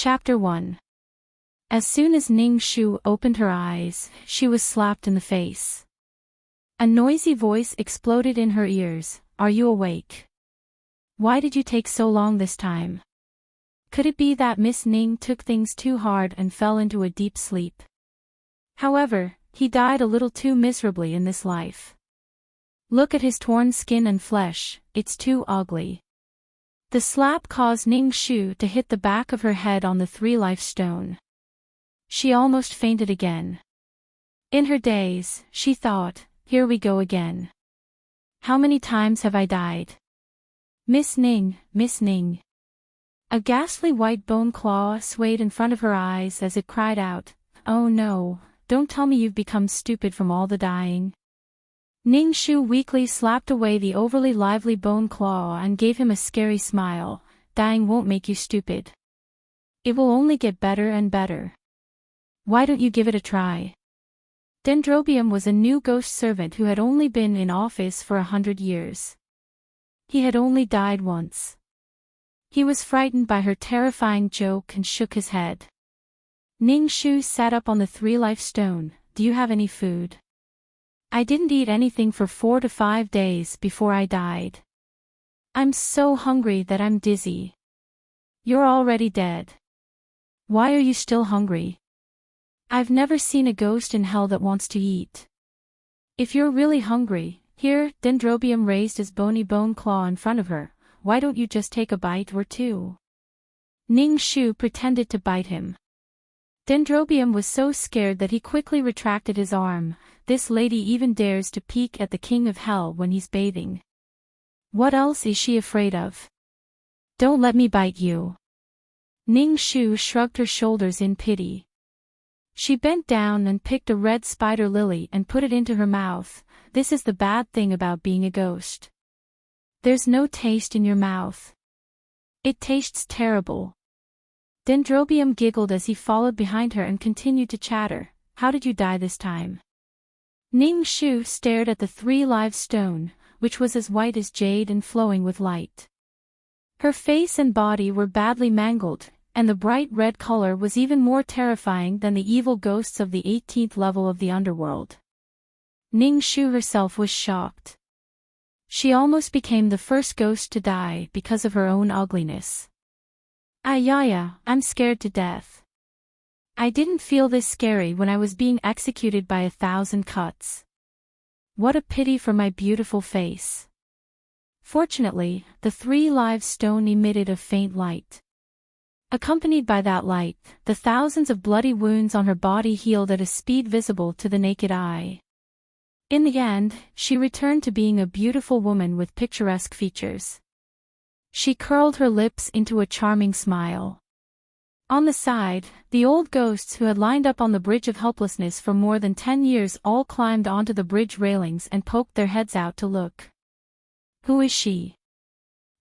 Chapter 1. As soon as Ning Shu opened her eyes, she was slapped in the face. A noisy voice exploded in her ears. Are you awake? Why did you take so long this time? Could it be that Miss Ning took things too hard and fell into a deep sleep? However, he died a little too miserably in this life. Look at his torn skin and flesh, it's too ugly. The slap caused Ning Shu to hit the back of her head on the 3-life stone. She almost fainted again. In her daze, she thought, here we go again. How many times have I died? Miss Ning, Miss Ning. A ghastly white bone claw swayed in front of her eyes as it cried out, oh no, don't tell me you've become stupid from all the dying. Ning Shu weakly slapped away the overly lively bone claw and gave him a scary smile. Dying won't make you stupid. It will only get better and better. Why don't you give it a try? Dendrobium was a new ghost servant who had only been in office for 100 years. He had only died once. He was frightened by her terrifying joke and shook his head. Ning Shu sat up on the 3-life stone. Do you have any food? I didn't eat anything for 4 to 5 days before I died. I'm so hungry that I'm dizzy. You're already dead. Why are you still hungry? I've never seen a ghost in hell that wants to eat. If you're really hungry, here, Dendrobium raised his bony bone claw in front of her, why don't you just take a bite or two? Ning Shu pretended to bite him. Dendrobium was so scared that he quickly retracted his arm. This lady even dares to peek at the king of hell when he's bathing. What else is she afraid of? Don't let me bite you. Ning Shu shrugged her shoulders in pity. She bent down and picked a red spider lily and put it into her mouth. This is the bad thing about being a ghost. There's no taste in your mouth. It tastes terrible. Dendrobium giggled as he followed behind her and continued to chatter. How did you die this time? Ning Shu stared at the 3-live stone, which was as white as jade and flowing with light. Her face and body were badly mangled, and the bright red color was even more terrifying than the evil ghosts of the 18th level of the underworld. Ning Shu herself was shocked. She almost became the first ghost to die because of her own ugliness. Ayaya, I'm scared to death. I didn't feel this scary when I was being executed by 1,000 cuts. What a pity for my beautiful face. Fortunately, the 3-live stone emitted a faint light. Accompanied by that light, the thousands of bloody wounds on her body healed at a speed visible to the naked eye. In the end, she returned to being a beautiful woman with picturesque features. She curled her lips into a charming smile. On the side, the old ghosts who had lined up on the bridge of helplessness for more than 10 years all climbed onto the bridge railings and poked their heads out to look. Who is she?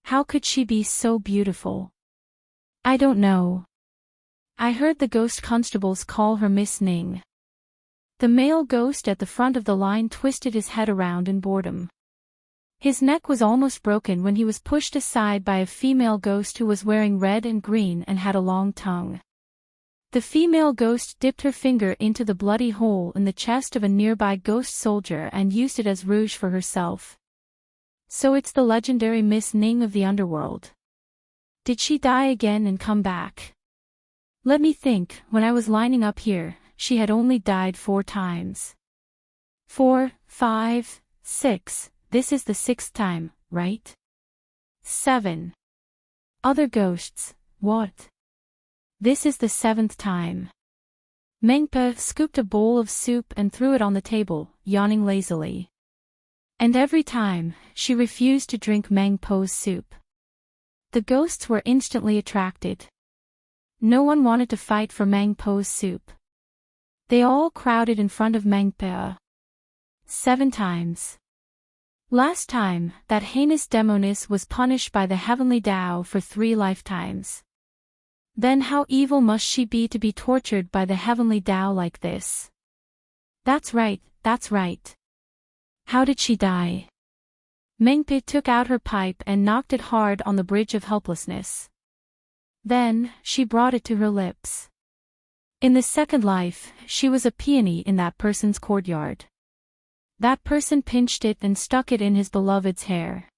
How could she be so beautiful? I don't know. I heard the ghost constables call her Miss Ning. The male ghost at the front of the line twisted his head around in boredom. His neck was almost broken when he was pushed aside by a female ghost who was wearing red and green and had a long tongue. The female ghost dipped her finger into the bloody hole in the chest of a nearby ghost soldier and used it as rouge for herself. So it's the legendary Miss Ning of the underworld. Did she die again and come back? Let me think, when I was lining up here, she had only died 4 times. 4, 5, 6. This is the 6th time, right? 7. Other ghosts, what? This is the 7th time. Mengpa scooped a bowl of soup and threw it on the table, yawning lazily. And every time, she refused to drink Mengpo's soup. The ghosts were instantly attracted. No one wanted to fight for Mengpo's soup. They all crowded in front of Mengpa. 7 times. Last time, that heinous demoness was punished by the heavenly Tao for 3 lifetimes. Then how evil must she be to be tortured by the heavenly Tao like this? That's right, that's right. How did she die? Mengpe took out her pipe and knocked it hard on the bridge of helplessness. Then, she brought it to her lips. In the second life, she was a peony in that person's courtyard. That person pinched it and stuck it in his beloved's hair.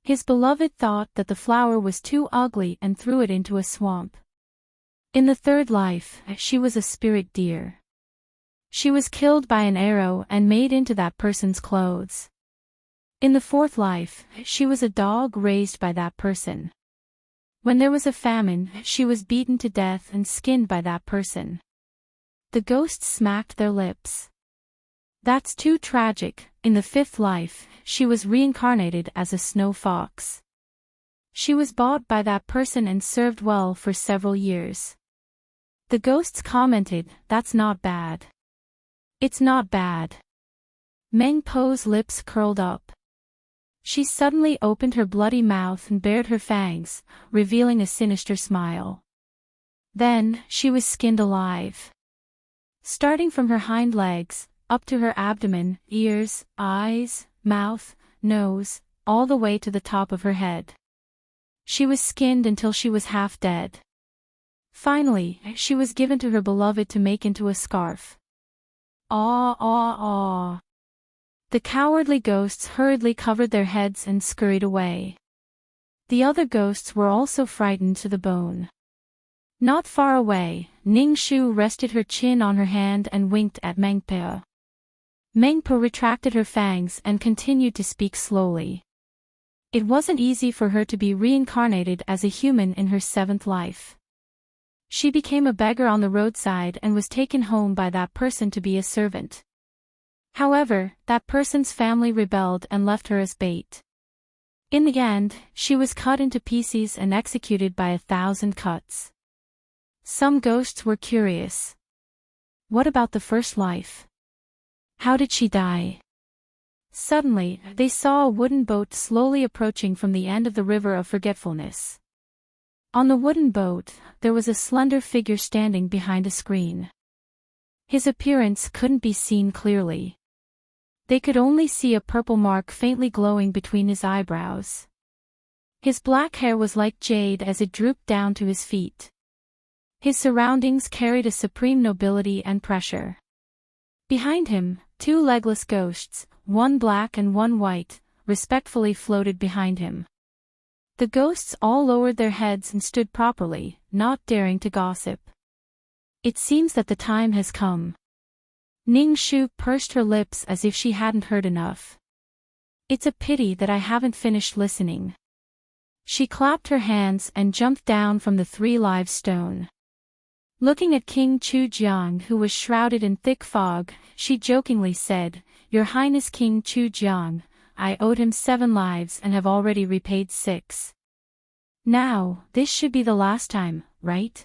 His beloved thought that the flower was too ugly and threw it into a swamp. In the third life, she was a spirit deer. She was killed by an arrow and made into that person's clothes. In the fourth life, she was a dog raised by that person. When there was a famine, she was beaten to death and skinned by that person. The ghosts smacked their lips. That's too tragic. In the fifth life, she was reincarnated as a snow fox. She was bought by that person and served well for several years. The ghosts commented, "That's not bad. It's not bad." Meng Po's lips curled up. She suddenly opened her bloody mouth and bared her fangs, revealing a sinister smile. Then, she was skinned alive. Starting from her hind legs, up to her abdomen, ears, eyes, mouth, nose, all the way to the top of her head. She was skinned until she was half dead. Finally, she was given to her beloved to make into a scarf. Aw, aw, aw. The cowardly ghosts hurriedly covered their heads and scurried away. The other ghosts were also frightened to the bone. Not far away, Ning Shu rested her chin on her hand and winked at Meng Po. Meng Po retracted her fangs and continued to speak slowly. It wasn't easy for her to be reincarnated as a human in her seventh life. She became a beggar on the roadside and was taken home by that person to be a servant. However, that person's family rebelled and left her as bait. In the end, she was cut into pieces and executed by 1,000 cuts. Some ghosts were curious. What about the first life? How did she die? Suddenly, they saw a wooden boat slowly approaching from the end of the river of forgetfulness. On the wooden boat, there was a slender figure standing behind a screen. His appearance couldn't be seen clearly. They could only see a purple mark faintly glowing between his eyebrows. His black hair was like jade as it drooped down to his feet. His surroundings carried a supreme nobility and pressure. Behind him, two legless ghosts, one black and one white, respectfully floated behind him. The ghosts all lowered their heads and stood properly, not daring to gossip. It seems that the time has come. Ning Shu pursed her lips as if she hadn't heard enough. It's a pity that I haven't finished listening. She clapped her hands and jumped down from the 3 live stone. Looking at King Chu Jiang, who was shrouded in thick fog, she jokingly said, "Your Highness King Chu Jiang, I owed him 7 lives and have already repaid 6. Now, this should be the last time, right?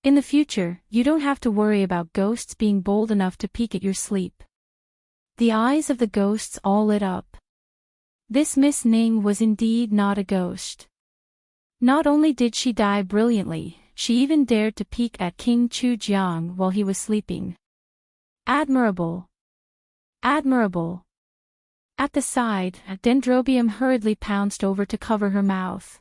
In the future, you don't have to worry about ghosts being bold enough to peek at your sleep." The eyes of the ghosts all lit up. This Miss Ning was indeed not a ghost. Not only did she die brilliantly, she even dared to peek at King Chu Jiang while he was sleeping. Admirable! Admirable! At the side, Dendrobium hurriedly pounced over to cover her mouth.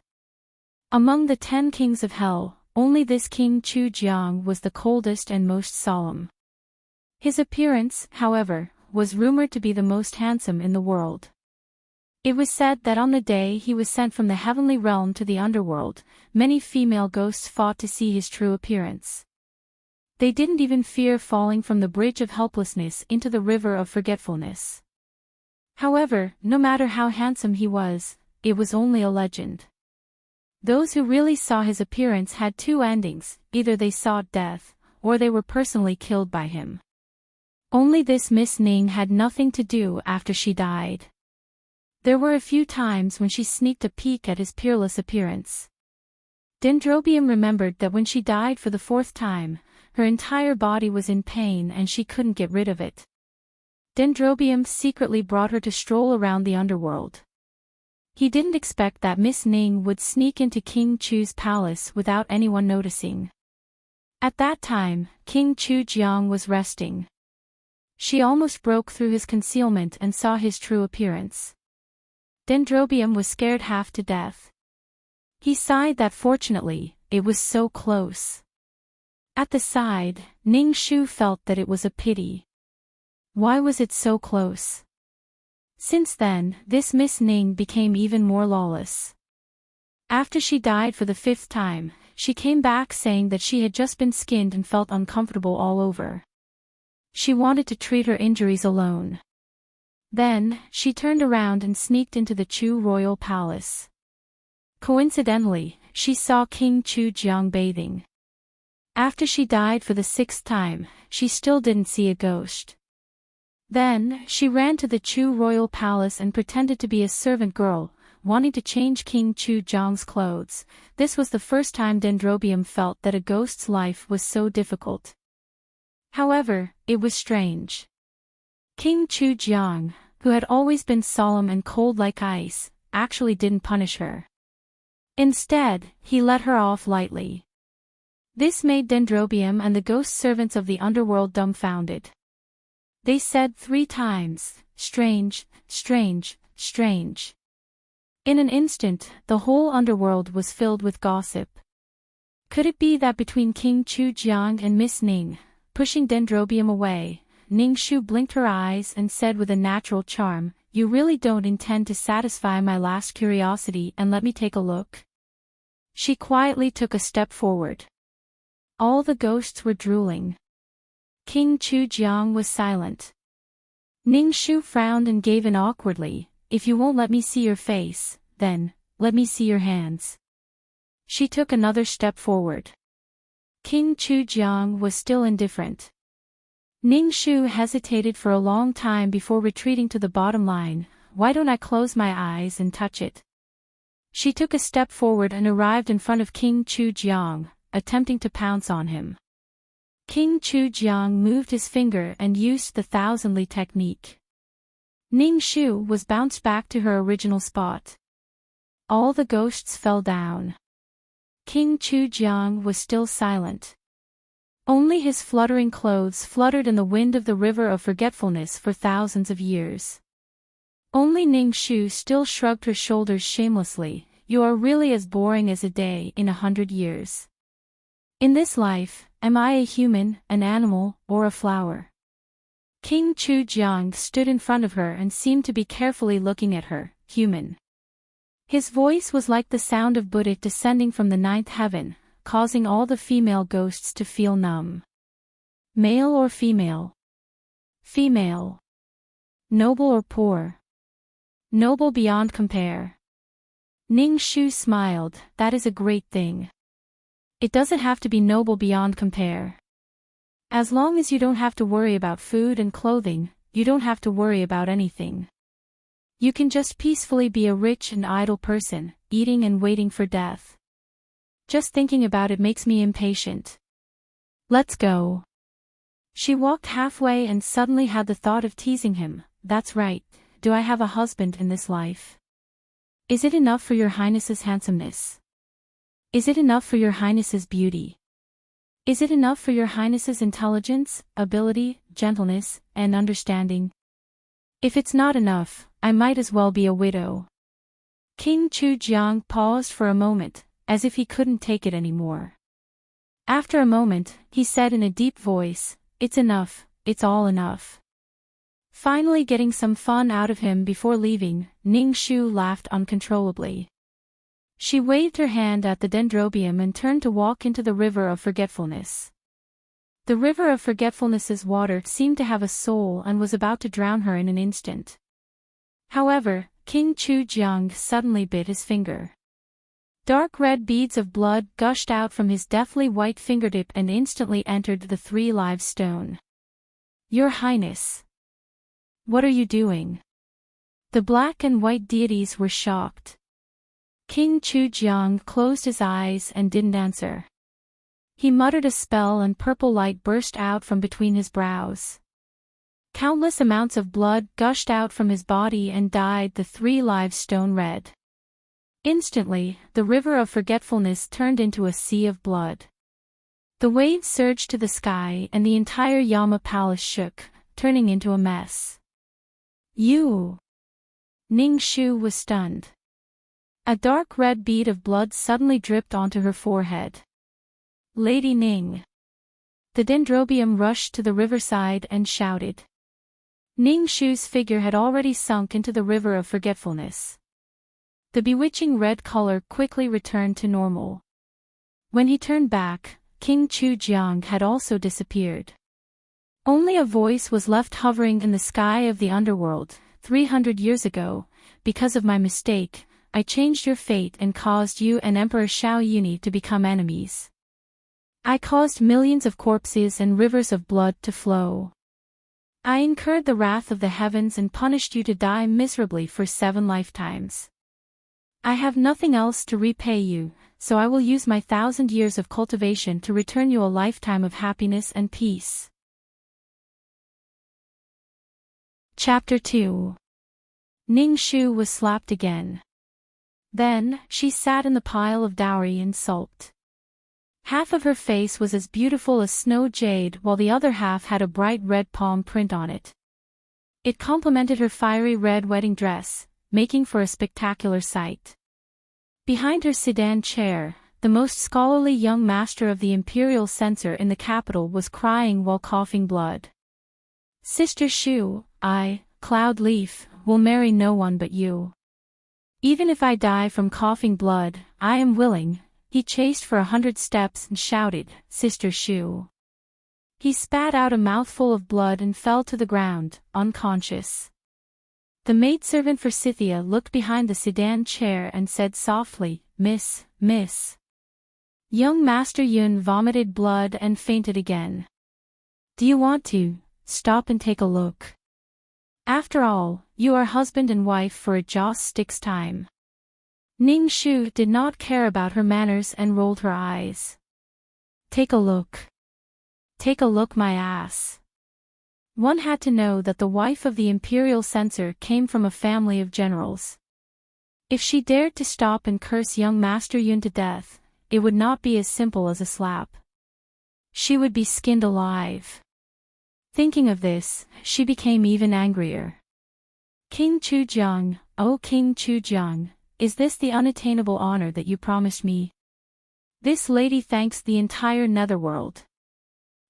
Among the 10 kings of hell, only this King Chu Jiang was the coldest and most solemn. His appearance, however, was rumored to be the most handsome in the world. It was said that on the day he was sent from the heavenly realm to the underworld, many female ghosts fought to see his true appearance. They didn't even fear falling from the bridge of helplessness into the river of forgetfulness. However, no matter how handsome he was, it was only a legend. Those who really saw his appearance had 2 endings, either they sought death, or they were personally killed by him. Only this Miss Ning had nothing to do after she died. There were a few times when she sneaked a peek at his peerless appearance. Dendrobium remembered that when she died for the 4th time, her entire body was in pain and she couldn't get rid of it. Dendrobium secretly brought her to stroll around the underworld. He didn't expect that Miss Ning would sneak into King Chu's palace without anyone noticing. At that time, King Chu Jiang was resting. She almost broke through his concealment and saw his true appearance. Dendrobium was scared half to death. He sighed that fortunately, it was so close. At the side, Ning Shu felt that it was a pity. Why was it so close? Since then, this Miss Ning became even more lawless. After she died for the 5th time, she came back saying that she had just been skinned and felt uncomfortable all over. She wanted to treat her injuries alone. Then, she turned around and sneaked into the Chu royal palace. Coincidentally, she saw King Chu Jiang bathing. After she died for the 6th time, she still didn't see a ghost. Then, she ran to the Chu royal palace and pretended to be a servant girl, wanting to change King Chu Jiang's clothes. This was the first time Dendrobium felt that a ghost's life was so difficult. However, it was strange. King Chu Jiang, who had always been solemn and cold like ice, actually didn't punish her. Instead, he let her off lightly. This made Dendrobium and the ghost servants of the underworld dumbfounded. They said 3 times, "Strange, strange, strange." In an instant, the whole underworld was filled with gossip. Could it be that between King Chu Jiang and Miss Ning, pushing Dendrobium away, Ning Shu blinked her eyes and said with a natural charm, "You really don't intend to satisfy my last curiosity and let me take a look?" She quietly took a step forward. All the ghosts were drooling. King Chu Jiang was silent. Ning Shu frowned and gave in awkwardly, "If you won't let me see your face, then, let me see your hands." She took another step forward. King Chu Jiang was still indifferent. Ning Shu hesitated for a long time before retreating to the bottom line, "Why don't I close my eyes and touch it?" She took a step forward and arrived in front of King Chu Jiang, attempting to pounce on him. King Chu Jiang moved his finger and used the thousandly technique. Ning Shu was bounced back to her original spot. All the ghosts fell down. King Chu Jiang was still silent. Only his fluttering clothes fluttered in the wind of the river of forgetfulness for thousands of years. Only Ning Shu still shrugged her shoulders shamelessly, "You are really as boring as a day in 100 years. In this life, am I a human, an animal, or a flower?" King Chu Jiang stood in front of her and seemed to be carefully looking at her, "Human." His voice was like the sound of Buddha descending from the 9th heaven, causing all the female ghosts to feel numb. "Male or female?" "Female." "Noble or poor?" "Noble beyond compare." Ning Shu smiled, "That is a great thing. It doesn't have to be noble beyond compare. As long as you don't have to worry about food and clothing, you don't have to worry about anything. You can just peacefully be a rich and idle person, eating and waiting for death. Just thinking about it makes me impatient. Let's go." She walked halfway and suddenly had the thought of teasing him, "That's right, do I have a husband in this life? Is it enough for your highness's handsomeness? Is it enough for your highness's beauty? Is it enough for your highness's intelligence, ability, gentleness, and understanding? If it's not enough, I might as well be a widow." King Chu Jiang paused for a moment, as if he couldn't take it anymore. After a moment, he said in a deep voice, "It's enough, it's all enough." Finally getting some fun out of him before leaving, Ning Shu laughed uncontrollably. She waved her hand at the Dendrobium and turned to walk into the river of forgetfulness. The river of forgetfulness's water seemed to have a soul and was about to drown her in an instant. However, King Chu Jiang suddenly bit his finger. Dark red beads of blood gushed out from his deathly white fingertip and instantly entered the 3 live stone. "Your Highness! What are you doing?" The black and white deities were shocked. King Chu Jiang closed his eyes and didn't answer. He muttered a spell and purple light burst out from between his brows. Countless amounts of blood gushed out from his body and dyed the 3 live stone red. Instantly, the river of forgetfulness turned into a sea of blood. The waves surged to the sky and the entire Yama palace shook, turning into a mess. "You!" Ning Shu was stunned. A dark red bead of blood suddenly dripped onto her forehead. Lady Ning. The dendrobium rushed to the riverside and shouted. Ning Shu's figure had already sunk into the river of forgetfulness. The bewitching red color quickly returned to normal. When he turned back, King Chu Jiang had also disappeared. Only a voice was left hovering in the sky of the underworld. 300 years ago, because of my mistake, I changed your fate and caused you and Emperor Xiao Yuni to become enemies. I caused millions of corpses and rivers of blood to flow. I incurred the wrath of the heavens and punished you to die miserably for 7 lifetimes. I have nothing else to repay you, so I will use my 1,000 years of cultivation to return you a lifetime of happiness and peace. Chapter 2. Ning Shu was slapped again. Then, she sat in the pile of dowry and sulked. Half of her face was as beautiful as snow jade while the other half had a bright red palm print on it. It complemented her fiery red wedding dress, making for a spectacular sight. Behind her sedan chair, the most scholarly young master of the imperial censor in the capital was crying while coughing blood. Sister Shu, I, Cloud Leaf, will marry no one but you. Even if I die from coughing blood, I am willing. He chased for 100 steps and shouted, Sister Shu. He spat out a mouthful of blood and fell to the ground, unconscious. The maidservant for Scythia looked behind the sedan chair and said softly, Miss. Young Master Yun vomited blood and fainted again. Do you want to stop and take a look? After all, you are husband and wife for a joss stick's time. Ning Shu did not care about her manners and rolled her eyes. Take a look. Take a look, my ass. One had to know that the wife of the imperial censor came from a family of generals. If she dared to stop and curse young Master Yun to death, it would not be as simple as a slap. She would be skinned alive. Thinking of this, she became even angrier. King Chujiang, oh King Chujiang, is this the unattainable honor that you promised me? This lady thanks the entire netherworld.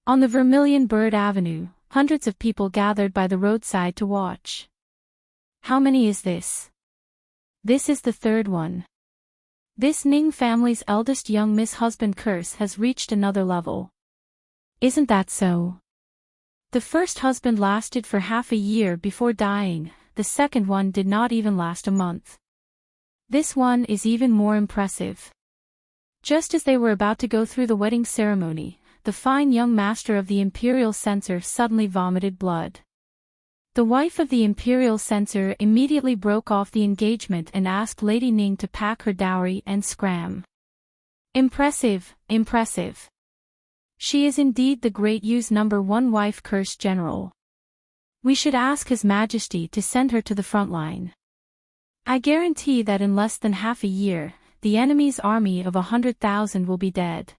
On the Vermilion Bird Avenue, hundreds of people gathered by the roadside to watch. How many is this? This is the 3rd one. This Ning family's eldest young Miss Husband curse has reached another level. Isn't that so? The first husband lasted for half a year before dying, the second one did not even last a month. This one is even more impressive. Just as they were about to go through the wedding ceremony, the fine young master of the imperial censor suddenly vomited blood. The wife of the imperial censor immediately broke off the engagement and asked Lady Ning to pack her dowry and scram. Impressive. She is indeed the great Yu's #1 wife curse general. We should ask His Majesty to send her to the front line. I guarantee that in less than half a year, the enemy's army of 100,000 will be dead.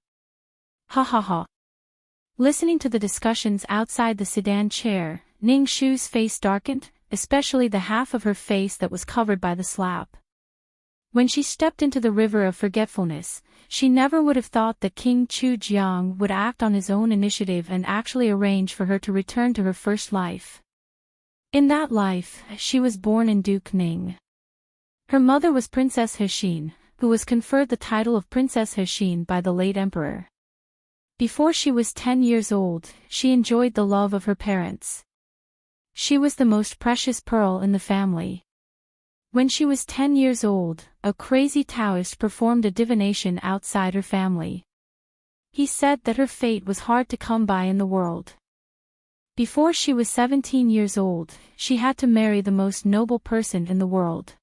Ha ha ha. Listening to the discussions outside the sedan chair, Ning Shu's face darkened, especially the half of her face that was covered by the slap. When she stepped into the river of forgetfulness, she never would have thought that King Chu Jiang would act on his own initiative and actually arrange for her to return to her first life. In that life, she was born in Duke Ning. Her mother was Princess Hexin, who was conferred the title of Princess Hexin by the late emperor. Before she was 10 years old, she enjoyed the love of her parents. She was the most precious pearl in the family. When she was 10 years old, a crazy Taoist performed a divination outside her family. He said that her fate was hard to come by in the world. Before she was 17 years old, she had to marry the most noble person in the world.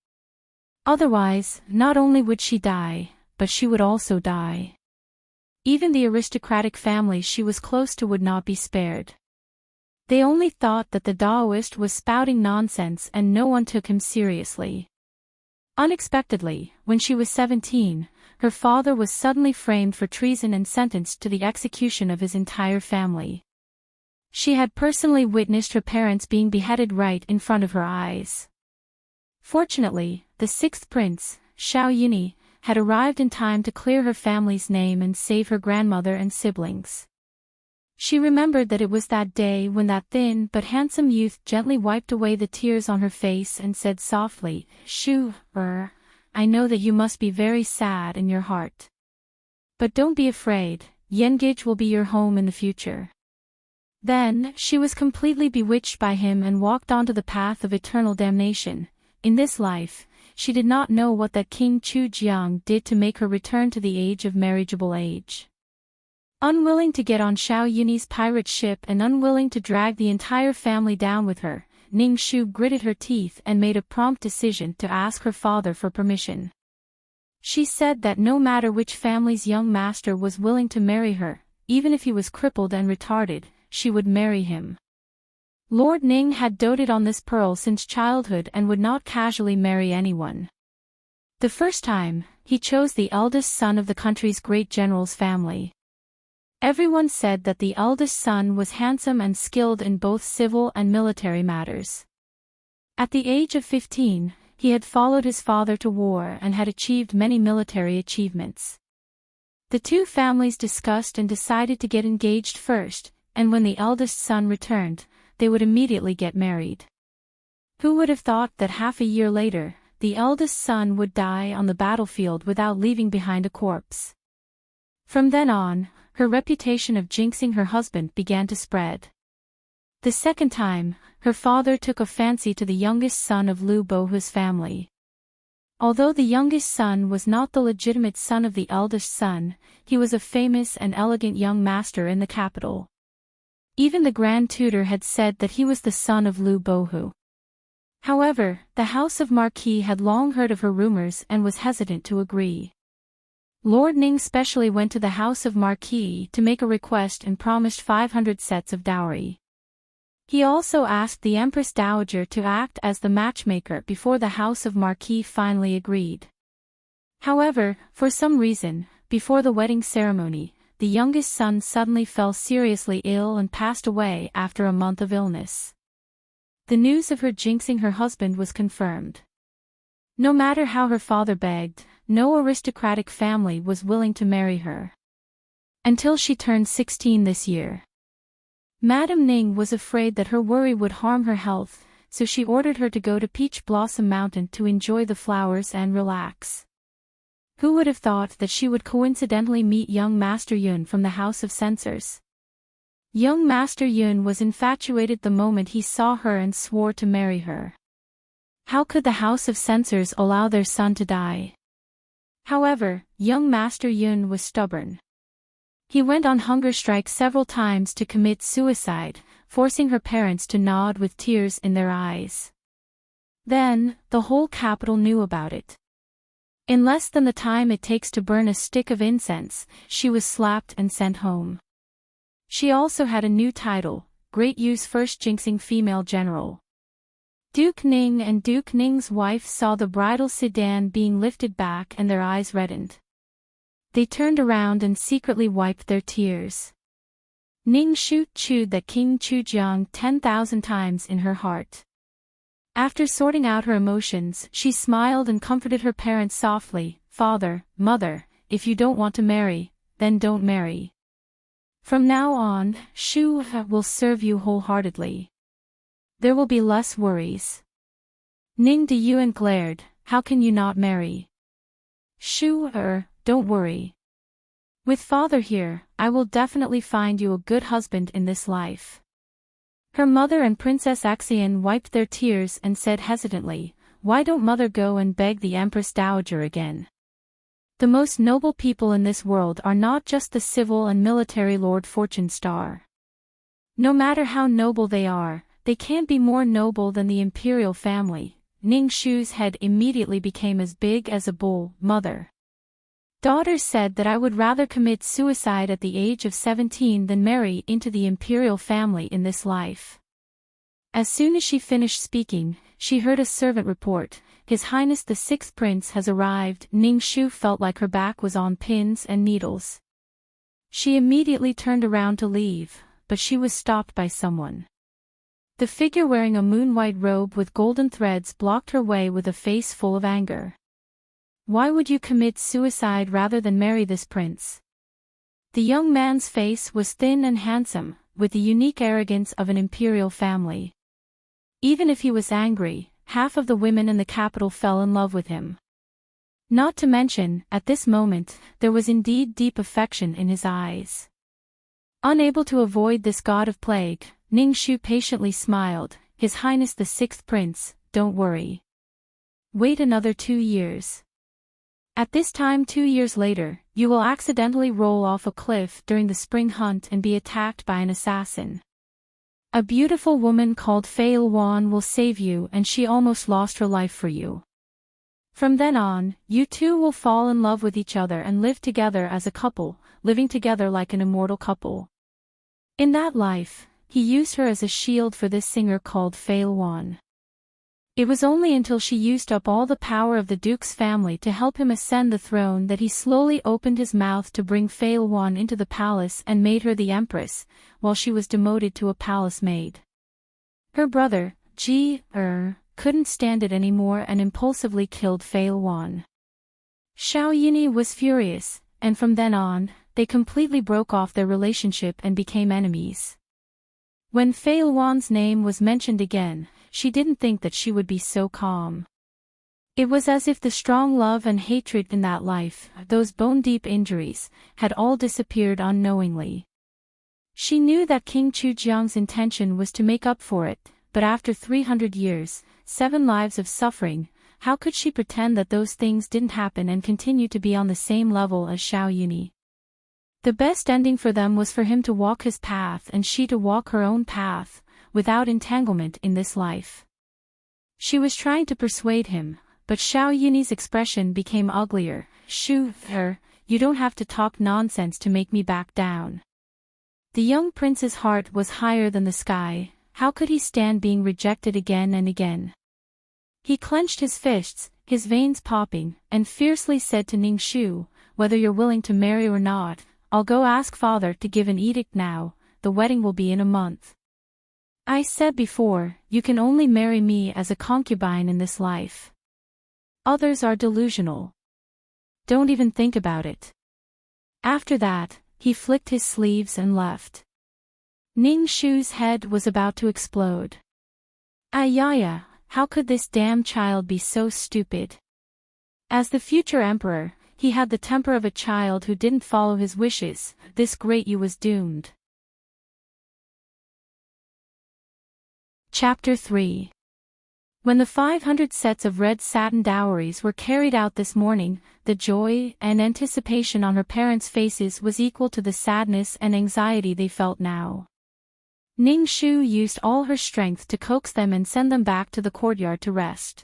Otherwise, not only would she die, but she would also die. Even the aristocratic family she was close to would not be spared. They only thought that the Taoist was spouting nonsense and no one took him seriously. Unexpectedly, when she was 17, her father was suddenly framed for treason and sentenced to the execution of his entire family. She had personally witnessed her parents being beheaded right in front of her eyes. Fortunately, the 6th prince, Xiao Yuni, had arrived in time to clear her family's name and save her grandmother and siblings. She remembered that it was that day when that thin but handsome youth gently wiped away the tears on her face and said softly, "Shu, I know that you must be very sad in your heart. But don't be afraid, Yengage will be your home in the future." Then, she was completely bewitched by him and walked onto the path of eternal damnation. In this life, she did not know what that King Chu Jiang did to make her return to the age of marriageable age. Unwilling to get on Xiao Yuni's pirate ship and unwilling to drag the entire family down with her, Ning Shu gritted her teeth and made a prompt decision to ask her father for permission. She said that no matter which family's young master was willing to marry her, even if he was crippled and retarded, she would marry him. Lord Ning had doted on this pearl since childhood and would not casually marry anyone. The first time, he chose the eldest son of the country's great general's family. Everyone said that the eldest son was handsome and skilled in both civil and military matters. At the age of 15, he had followed his father to war and had achieved many military achievements. The two families discussed and decided to get engaged first, and when the eldest son returned, they would immediately get married. Who would have thought that half a year later, the eldest son would die on the battlefield without leaving behind a corpse? From then on, her reputation of jinxing her husband began to spread. The second time, her father took a fancy to the youngest son of Lu Bohu's family. Although the youngest son was not the legitimate son of the eldest son, he was a famous and elegant young master in the capital. Even the Grand Tutor had said that he was the son of Lu Bohu. However, the House of Marquis had long heard of her rumors and was hesitant to agree. Lord Ning specially went to the House of Marquis to make a request and promised 500 sets of dowry. He also asked the Empress Dowager to act as the matchmaker before the House of Marquis finally agreed. However, for some reason, before the wedding ceremony, the youngest son suddenly fell seriously ill and passed away after a month of illness. The news of her jinxing her husband was confirmed. No matter how her father begged, no aristocratic family was willing to marry her. Until she turned 16 this year. Madame Ning was afraid that her worry would harm her health, so she ordered her to go to Peach Blossom Mountain to enjoy the flowers and relax. Who would have thought that she would coincidentally meet young Master Yun from the House of Censors? Young Master Yun was infatuated the moment he saw her and swore to marry her. How could the House of Censors allow their son to die? However, young Master Yun was stubborn. He went on hunger strike several times to commit suicide, forcing her parents to nod with tears in their eyes. Then, the whole capital knew about it. In less than the time it takes to burn a stick of incense, she was slapped and sent home. She also had a new title, Great Yu's first jinxing female general. Duke Ning and Duke Ning's wife saw the bridal sedan being lifted back and their eyes reddened. They turned around and secretly wiped their tears. Ning Shu chewed that King Chujiang 10,000 times in her heart. After sorting out her emotions, she smiled and comforted her parents softly, "Father, Mother, if you don't want to marry, then don't marry. From now on, Shu will serve you wholeheartedly. There will be less worries." Ning De Yuan glared, "How can you not marry?" "Shu, don't worry. With father here, I will definitely find you a good husband in this life." Her mother and Princess Axian wiped their tears and said hesitantly, "Why don't mother go and beg the Empress Dowager again? The most noble people in this world are not just the civil and military Lord Fortune Star. No matter how noble they can't be more noble than the imperial family." Ning Shu's head immediately became as big as a bull. "Mother. Daughter said that I would rather commit suicide at the age of 17 than marry into the imperial family in this life." As soon as she finished speaking, she heard a servant report, "His Highness the Sixth Prince has arrived." Ning Shu felt like her back was on pins and needles. She immediately turned around to leave, but she was stopped by someone. The figure wearing a moon-white robe with golden threads blocked her way with a face full of anger. Why would you commit suicide rather than marry this prince? The young man's face was thin and handsome, with the unique arrogance of an imperial family. Even if he was angry, half of the women in the capital fell in love with him. Not to mention, at this moment, there was indeed deep affection in his eyes. Unable to avoid this god of plague, Ningxu patiently smiled. His Highness the Sixth Prince, don't worry. Wait another 2 years. At this time 2 years later, you will accidentally roll off a cliff during the spring hunt and be attacked by an assassin. A beautiful woman called Fei Luan will save you, and she almost lost her life for you. From then on, you two will fall in love with each other and live together as a couple, living together like an immortal couple. In that life, he used her as a shield for this singer called Fei Luan. It was only until she used up all the power of the duke's family to help him ascend the throne that he slowly opened his mouth to bring Fei Luan into the palace and made her the empress, while she was demoted to a palace maid. Her brother, couldn't stand it anymore and impulsively killed Fei Luan. Xiao Yini was furious, and from then on, they completely broke off their relationship and became enemies. When Fei Luan's name was mentioned again, she didn't think that she would be so calm. It was as if the strong love and hatred in that life, those bone-deep injuries, had all disappeared unknowingly. She knew that King Chujiang's intention was to make up for it, but after 300 years, 7 lives of suffering, how could she pretend that those things didn't happen and continue to be on the same level as Xiao Yuni? The best ending for them was for him to walk his path and she to walk her own path, without entanglement in this life. She was trying to persuade him, but Xiao Yuni's expression became uglier. You don't have to talk nonsense to make me back down. The young prince's heart was higher than the sky. How could he stand being rejected again and again? He clenched his fists, his veins popping, and fiercely said to Ningxu, whether you're willing to marry or not, I'll go ask father to give an edict now, the wedding will be in a month. I said before, you can only marry me as a concubine in this life. Others are delusional. Don't even think about it. After that, he flicked his sleeves and left. Ningxu's head was about to explode. Ayaya, how could this damn child be so stupid? As the future emperor, he had the temper of a child who didn't follow his wishes. This great you was doomed. Chapter 3. When the 500 sets of red satin dowries were carried out this morning, the joy and anticipation on her parents' faces was equal to the sadness and anxiety they felt now. Ningxu used all her strength to coax them and send them back to the courtyard to rest.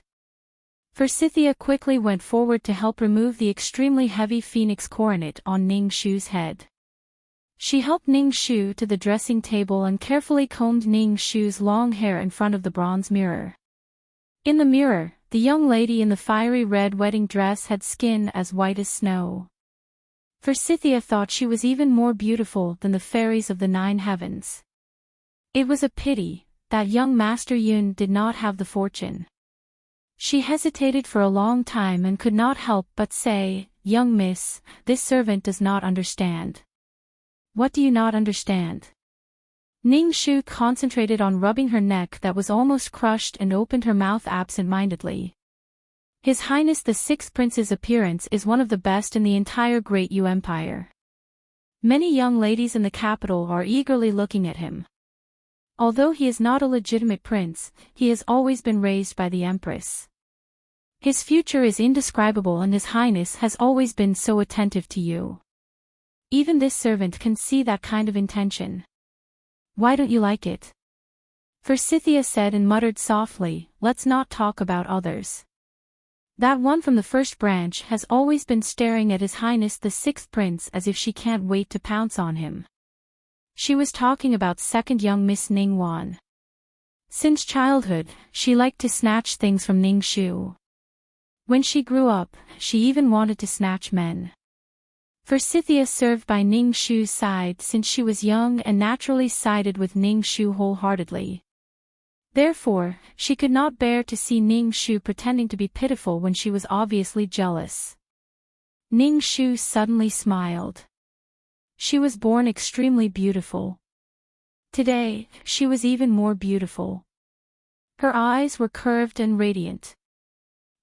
Forsythia quickly went forward to help remove the extremely heavy phoenix coronet on Ningxu's head. She helped Ningxu to the dressing table and carefully combed Ningxu's long hair in front of the bronze mirror. In the mirror, the young lady in the fiery red wedding dress had skin as white as snow. Forsythia thought she was even more beautiful than the fairies of the 9 heavens. It was a pity that young Master Yun did not have the fortune. She hesitated for a long time and could not help but say, "Young miss, this servant does not understand." "What do you not understand?" Ningxu concentrated on rubbing her neck that was almost crushed and opened her mouth absent-mindedly. His Highness the Sixth Prince's appearance is one of the best in the entire Great Yu Empire. Many young ladies in the capital are eagerly looking at him. Although he is not a legitimate prince, he has always been raised by the Empress. His future is indescribable and His Highness has always been so attentive to you. Even this servant can see that kind of intention. Why don't you like it? Forsythia said and muttered softly, "Let's not talk about others. That one from the first branch has always been staring at His Highness the Sixth Prince as if she can't wait to pounce on him." She was talking about second young Miss Ningwan. Since childhood, she liked to snatch things from Ningxu. When she grew up, she even wanted to snatch men. Forsythia served by Ningxu's side since she was young and naturally sided with Ningxu wholeheartedly. Therefore, she could not bear to see Ning Shu pretending to be pitiful when she was obviously jealous. Ning Shu suddenly smiled. She was born extremely beautiful. Today, she was even more beautiful. Her eyes were curved and radiant.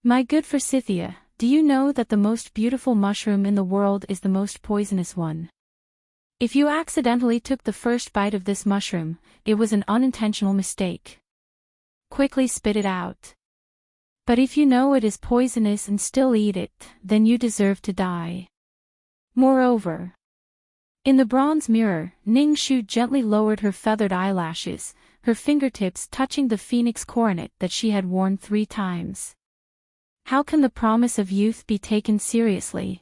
My good Forsythia, do you know that the most beautiful mushroom in the world is the most poisonous one? If you accidentally took the first bite of this mushroom, it was an unintentional mistake. Quickly spit it out. But if you know it is poisonous and still eat it, then you deserve to die. Moreover, in the bronze mirror, Ning Shu gently lowered her feathered eyelashes, her fingertips touching the phoenix coronet that she had worn 3 times. How can the promise of youth be taken seriously?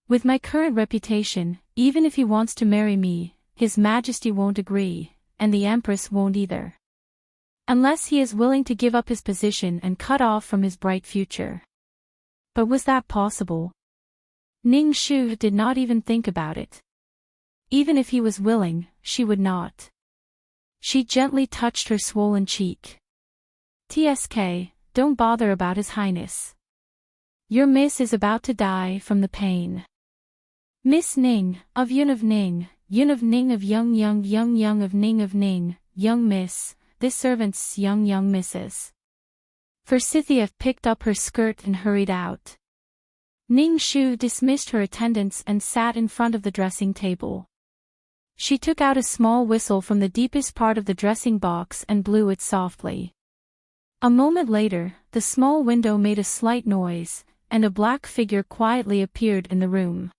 With my current reputation, even if he wants to marry me, His Majesty won't agree, and the Empress won't either. Unless he is willing to give up his position and cut off from his bright future. But was that possible? Ning Shu did not even think about it. Even if he was willing, she would not. She gently touched her swollen cheek. "Tsk, don't bother about His Highness. Your miss is about to die from the pain. Miss Ning, of Yun of Ning, Yun of Ning of Young of Ning, young miss, this servant's young misses." Forsythia picked up her skirt and hurried out. Ning Shu dismissed her attendants and sat in front of the dressing table. She took out a small whistle from the deepest part of the dressing box and blew it softly. A moment later, the small window made a slight noise, and a black figure quietly appeared in the room.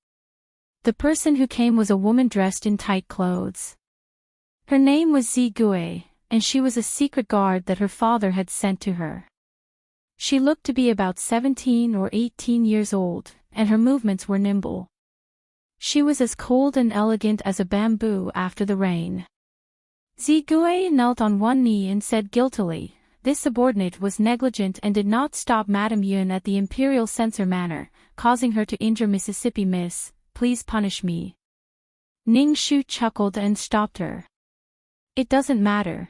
The person who came was a woman dressed in tight clothes. Her name was Zigui, and she was a secret guard that her father had sent to her. She looked to be about 17 or 18 years old, and her movements were nimble. She was as cold and elegant as a bamboo after the rain. Zigui knelt on one knee and said guiltily, "This subordinate was negligent and did not stop Madame Yun at the Imperial Censor Manor, causing her to injure Mississippi Miss. Please punish me." Ning Shu chuckled and stopped her. "It doesn't matter.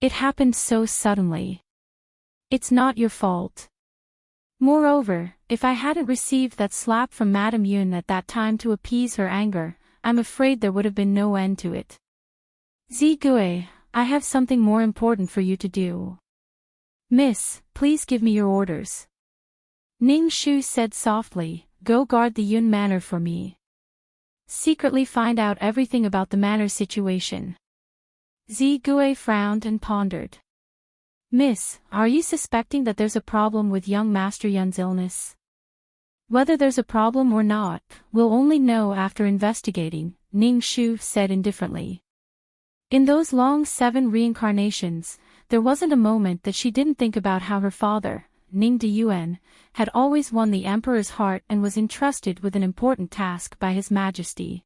It happened so suddenly. It's not your fault. Moreover, if I hadn't received that slap from Madame Yun at that time to appease her anger, I'm afraid there would have been no end to it. Zigui, I have something more important for you to do. Miss, please give me your orders." Ning Shu said softly, "Go guard the Yun Manor for me. Secretly find out everything about the manor situation." Zigui frowned and pondered. "Miss, are you suspecting that there's a problem with young Master Yun's illness?" "Whether there's a problem or not, we'll only know after investigating," Ning Shu said indifferently. In those long 7 reincarnations, there wasn't a moment that she didn't think about how her father, Ning Deyuan, had always won the Emperor's heart and was entrusted with an important task by His Majesty.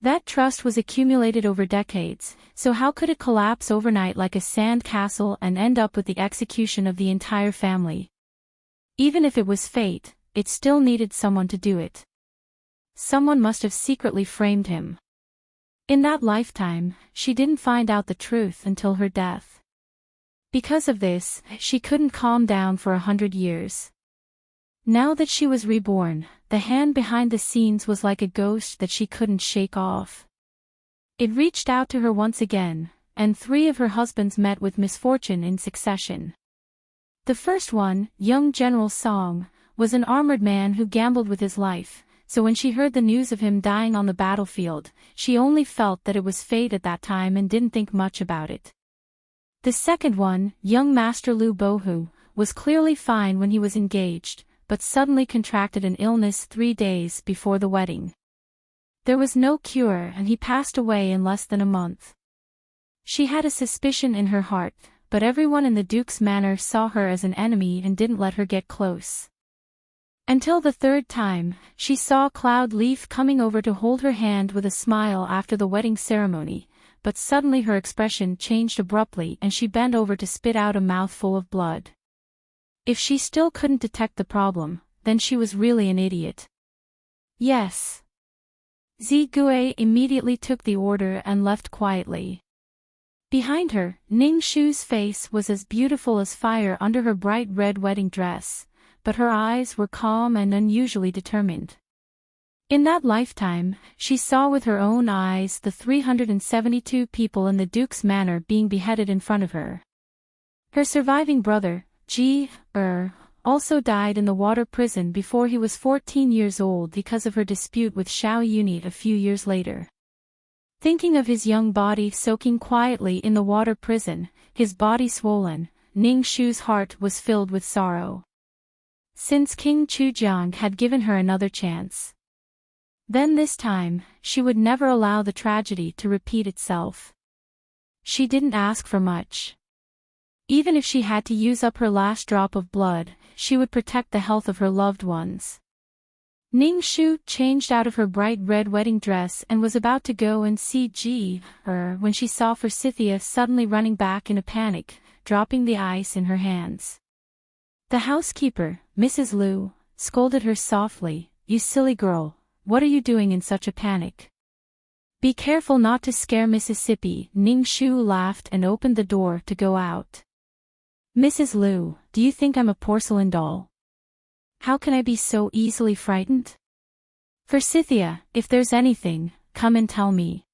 That trust was accumulated over decades, so how could it collapse overnight like a sand castle and end up with the execution of the entire family? Even if it was fate, it still needed someone to do it. Someone must have secretly framed him. In that lifetime, she didn't find out the truth until her death. Because of this, she couldn't calm down for 100 years. Now that she was reborn, the hand behind the scenes was like a ghost that she couldn't shake off. It reached out to her once again, and 3 of her husbands met with misfortune in succession. The first one, young General Song, was an armored man who gambled with his life, so when she heard the news of him dying on the battlefield, she only felt that it was fate at that time and didn't think much about it. The second one, young Master Lu Bohu, was clearly fine when he was engaged, but suddenly contracted an illness 3 days before the wedding. There was no cure and he passed away in less than a month. She had a suspicion in her heart, but everyone in the Duke's manor saw her as an enemy and didn't let her get close. Until the 3rd time, she saw Cloud Leaf coming over to hold her hand with a smile after the wedding ceremony, but suddenly her expression changed abruptly and she bent over to spit out a mouthful of blood. If she still couldn't detect the problem, then she was really an idiot. Yes. Zigui immediately took the order and left quietly. Behind her, Ning Shu's face was as beautiful as fire under her bright red wedding dress, but her eyes were calm and unusually determined. In that lifetime, she saw with her own eyes the 372 people in the Duke's manor being beheaded in front of her. Her surviving brother, also died in the water prison before he was 14 years old because of her dispute with Xiao Yuni a few years later. Thinking of his young body soaking quietly in the water prison, his body swollen, Ning Shu's heart was filled with sorrow. Since King Chujiang had given her another chance. Then this time, she would never allow the tragedy to repeat itself. She didn't ask for much. Even if she had to use up her last drop of blood, she would protect the health of her loved ones. Ning Shu changed out of her bright red wedding dress and was about to go and see when she saw Forsythia suddenly running back in a panic, dropping the ice in her hands. The housekeeper, Mrs. Liu, scolded her softly, "You silly girl, what are you doing in such a panic? Be careful not to scare Mississippi." Ning Shu laughed and opened the door to go out. "Mrs. Liu, do you think I'm a porcelain doll? How can I be so easily frightened? Forsythia, if there's anything, come and tell me."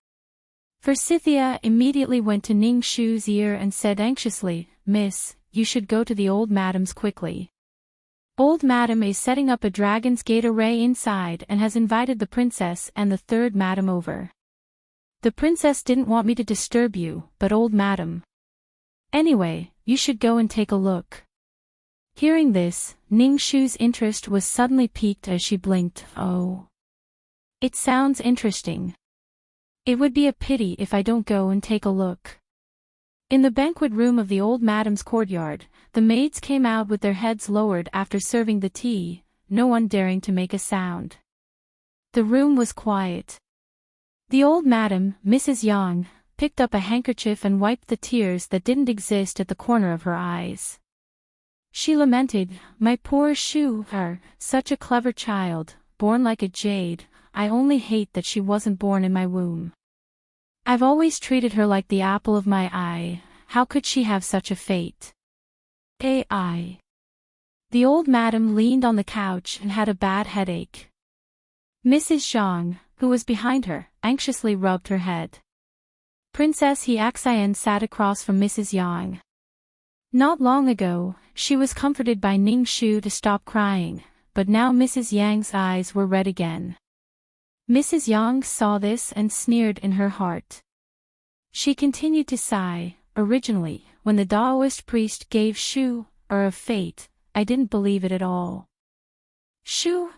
Forsythia immediately went to Ning Shu's ear and said anxiously, "Miss, you should go to the old madam's quickly. Old madam is setting up a dragon's gate array inside and has invited the princess and the third madam over. The princess didn't want me to disturb you, but old madam. Anyway, you should go and take a look." Hearing this, Ning Shu's interest was suddenly piqued as she blinked. "Oh. It sounds interesting. It would be a pity if I don't go and take a look." In the banquet room of the old madam's courtyard, the maids came out with their heads lowered after serving the tea, no one daring to make a sound. The room was quiet. The old madam, Mrs. Yang, picked up a handkerchief and wiped the tears that didn't exist at the corner of her eyes. She lamented, "My poor Shu, such a clever child, born like a jade. I only hate that she wasn't born in my womb. I've always treated her like the apple of my eye. How could she have such a fate?" The old madam leaned on the couch and had a bad headache. Mrs. Zhang, who was behind her, anxiously rubbed her head. Princess Hexian sat across from Mrs. Yang. Not long ago, she was comforted by Ning Shu to stop crying, but now Mrs. Yang's eyes were red again. Mrs. Yang saw this and sneered in her heart. She continued to sigh. "Originally, when the Taoist priest gave Shu a fate, I didn't believe it at all. Shu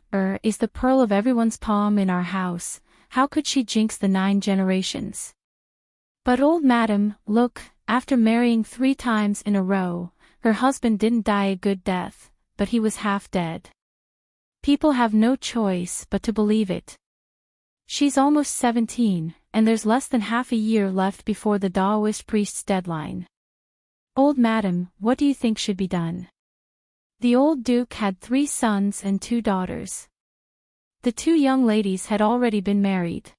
is the pearl of everyone's palm in our house. How could she jinx the 9 generations? But old madam, look, after marrying 3 times in a row, her husband didn't die a good death, but he was half dead. People have no choice but to believe it. She's almost 17, and there's less than half a year left before the Taoist priest's deadline. Old madam, what do you think should be done?" The old duke had 3 sons and 2 daughters. The 2 young ladies had already been married.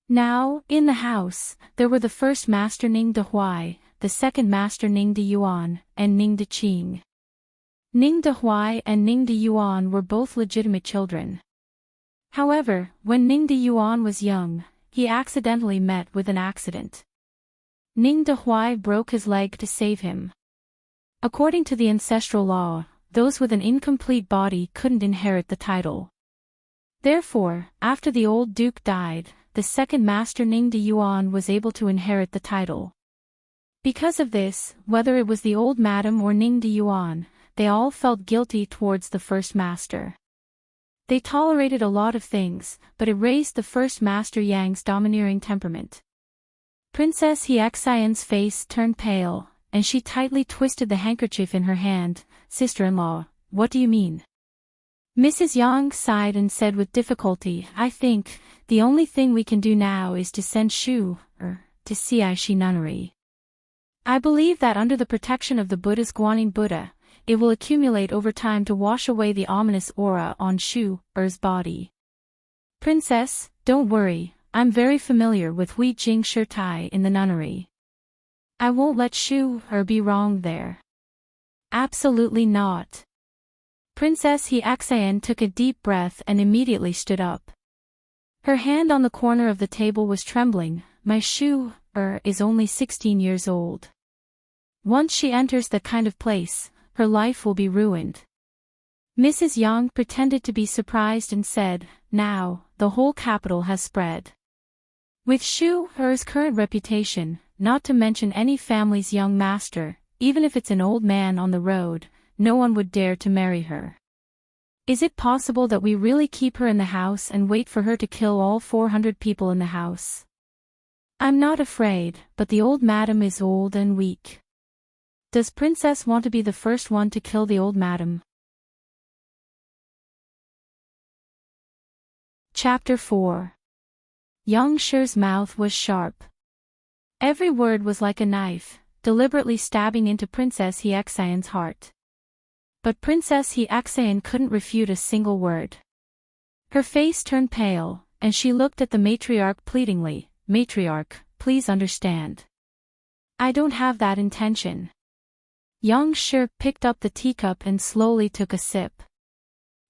Now, in the house, there were the first master Ning De Huai, the second master Ning De Yuan, and Ning De Qing. Ning De Huai and Ning De Yuan were both legitimate children. However, when Ning De Yuan was young, he accidentally met with an accident. Ning De Huai broke his leg to save him. According to the ancestral law, those with an incomplete body couldn't inherit the title. Therefore, after the old duke died, the second master Ning De Yuan was able to inherit the title. Because of this, whether it was the old madam or Ning De Yuan, they all felt guilty towards the first master. They tolerated a lot of things, but it raised the first master Yang's domineering temperament. Princess Hexian's face turned pale, and she tightly twisted the handkerchief in her hand. "Sister-in-law, what do you mean?" Mrs. Yang sighed and said with difficulty, "I think, the only thing we can do now is to send Shu, to Cishi Nunnery. I believe that under the protection of the Buddha's Guanyin Buddha, it will accumulate over time to wash away the ominous aura on Shu's body. Princess, don't worry, I'm very familiar with Hui Jing Shirtai in the nunnery. I won't let Shu be wrong there. Absolutely not. Princess Heartwarming took a deep breath and immediately stood up. Her hand on the corner of the table was trembling. My Shu is only 16 years old. Once she enters that kind of place, her life will be ruined. Mrs. Yang pretended to be surprised and said, now, the whole capital has spread. With Shu's current reputation, not to mention any family's young master, even if it's an old man on the road, no one would dare to marry her. Is it possible that we really keep her in the house and wait for her to kill all 400 people in the house? I'm not afraid, but the old madam is old and weak. Does Princess want to be the first one to kill the old madam? Chapter 4. Young Shu's mouth was sharp. Every word was like a knife, deliberately stabbing into Princess Heartwarming's heart. But Princess Heartwarming couldn't refute a single word. Her face turned pale, and she looked at the matriarch pleadingly. Matriarch, please understand. I don't have that intention. Young Shu picked up the teacup and slowly took a sip.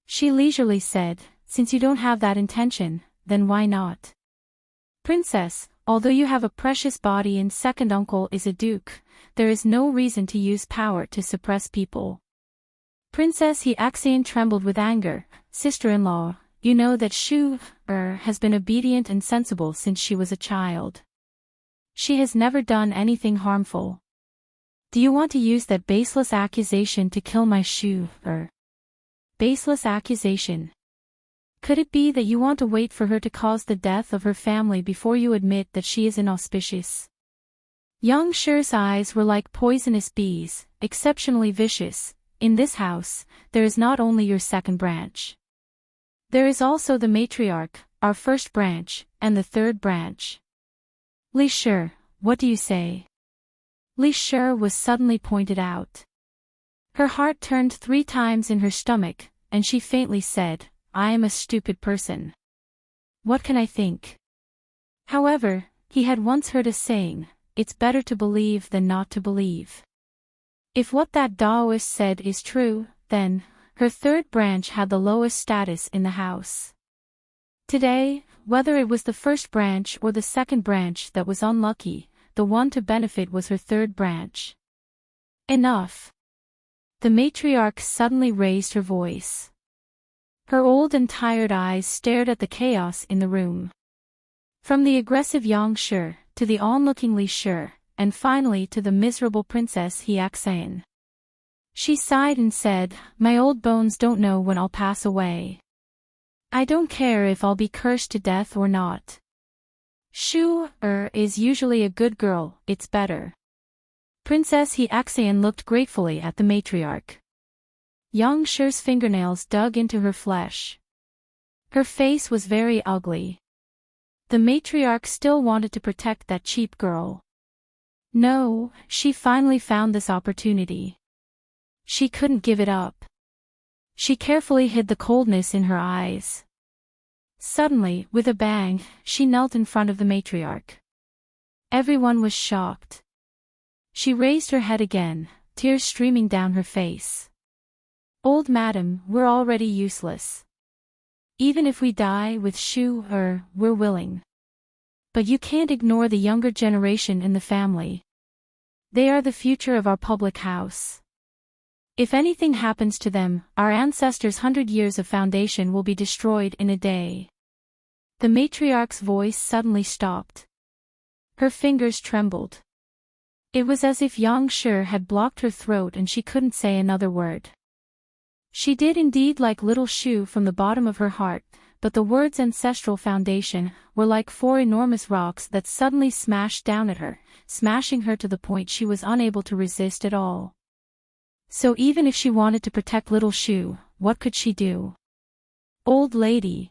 She leisurely said, since you don't have that intention, then why not? Princess, although you have a precious body and second uncle is a duke, there is no reason to use power to suppress people. Princess Heartwarming trembled with anger. Sister-in-law, you know that Shu has been obedient and sensible since she was a child. She has never done anything harmful. Do you want to use that baseless accusation to kill my Shu? Baseless accusation. Could it be that you want to wait for her to cause the death of her family before you admit that she is inauspicious? Young Shu's eyes were like poisonous bees, exceptionally vicious. In this house, there is not only your second branch. There is also the matriarch, our first branch, and the third branch. Li Shu, what do you say? Li Shu was suddenly pointed out. Her heart turned 3 times in her stomach, and she faintly said, I am a stupid person. What can I think? However, he had once heard a saying, it's better to believe than not to believe. If what that Taoist said is true, then, her third branch had the lowest status in the house. Today, whether it was the first branch or the second branch that was unlucky, the one to benefit was her third branch. Enough. The matriarch suddenly raised her voice. Her old and tired eyes stared at the chaos in the room. From the aggressive Yang Shu, to the onlooking Li Shu, and finally to the miserable Princess Heartwarming. She sighed and said, my old bones don't know when I'll pass away. I don't care if I'll be cursed to death or not. Shu is usually a good girl, it's better. Princess Heartwarming looked gratefully at the matriarch. Young Shu's fingernails dug into her flesh. Her face was very ugly. The matriarch still wanted to protect that cheap girl. No, she finally found this opportunity. She couldn't give it up. She carefully hid the coldness in her eyes. Suddenly, with a bang, she knelt in front of the matriarch. Everyone was shocked. She raised her head again, tears streaming down her face. Old madam, we're already useless. Even if we die with Shu, we're willing. But you can't ignore the younger generation in the family. They are the future of our public house. If anything happens to them, our ancestors' 100 years of foundation will be destroyed in a day. The matriarch's voice suddenly stopped. Her fingers trembled. It was as if Yang Shu had blocked her throat and she couldn't say another word. She did indeed like little Shu from the bottom of her heart, but the words ancestral foundation were like 4 enormous rocks that suddenly smashed down at her, smashing her to the point she was unable to resist at all. So even if she wanted to protect little Shu, what could she do? Old lady.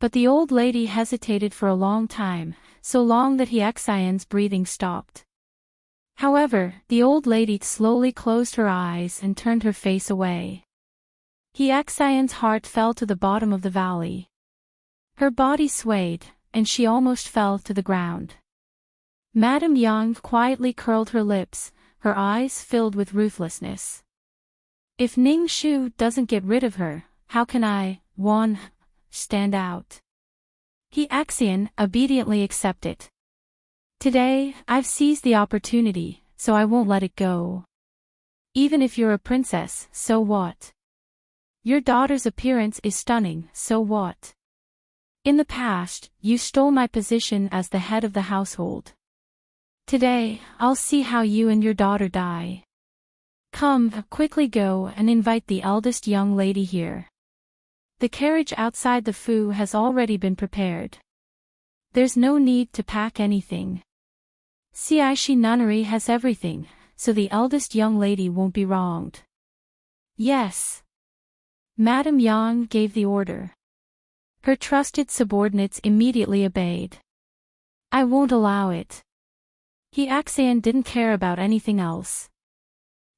But the old lady hesitated for a long time, so long that Heartwarming's breathing stopped. However, the old lady slowly closed her eyes and turned her face away. Heartwarming's heart fell to the bottom of the valley. Her body swayed, and she almost fell to the ground. Madame Yang quietly curled her lips, her eyes filled with ruthlessness. If Ning Shu doesn't get rid of her, how can I, Wan, stand out? Heartwarming obediently accepted. Today, I've seized the opportunity, so I won't let it go. Even if you're a princess, so what? Your daughter's appearance is stunning, so what? In the past, you stole my position as the head of the household. Today, I'll see how you and your daughter die. Come, quickly go and invite the eldest young lady here. The carriage outside the Fu has already been prepared. There's no need to pack anything. Cishi Nunnery has everything, so the eldest young lady won't be wronged. Yes. Madame Yang gave the order. Her trusted subordinates immediately obeyed. I won't allow it. Heartwarming didn't care about anything else.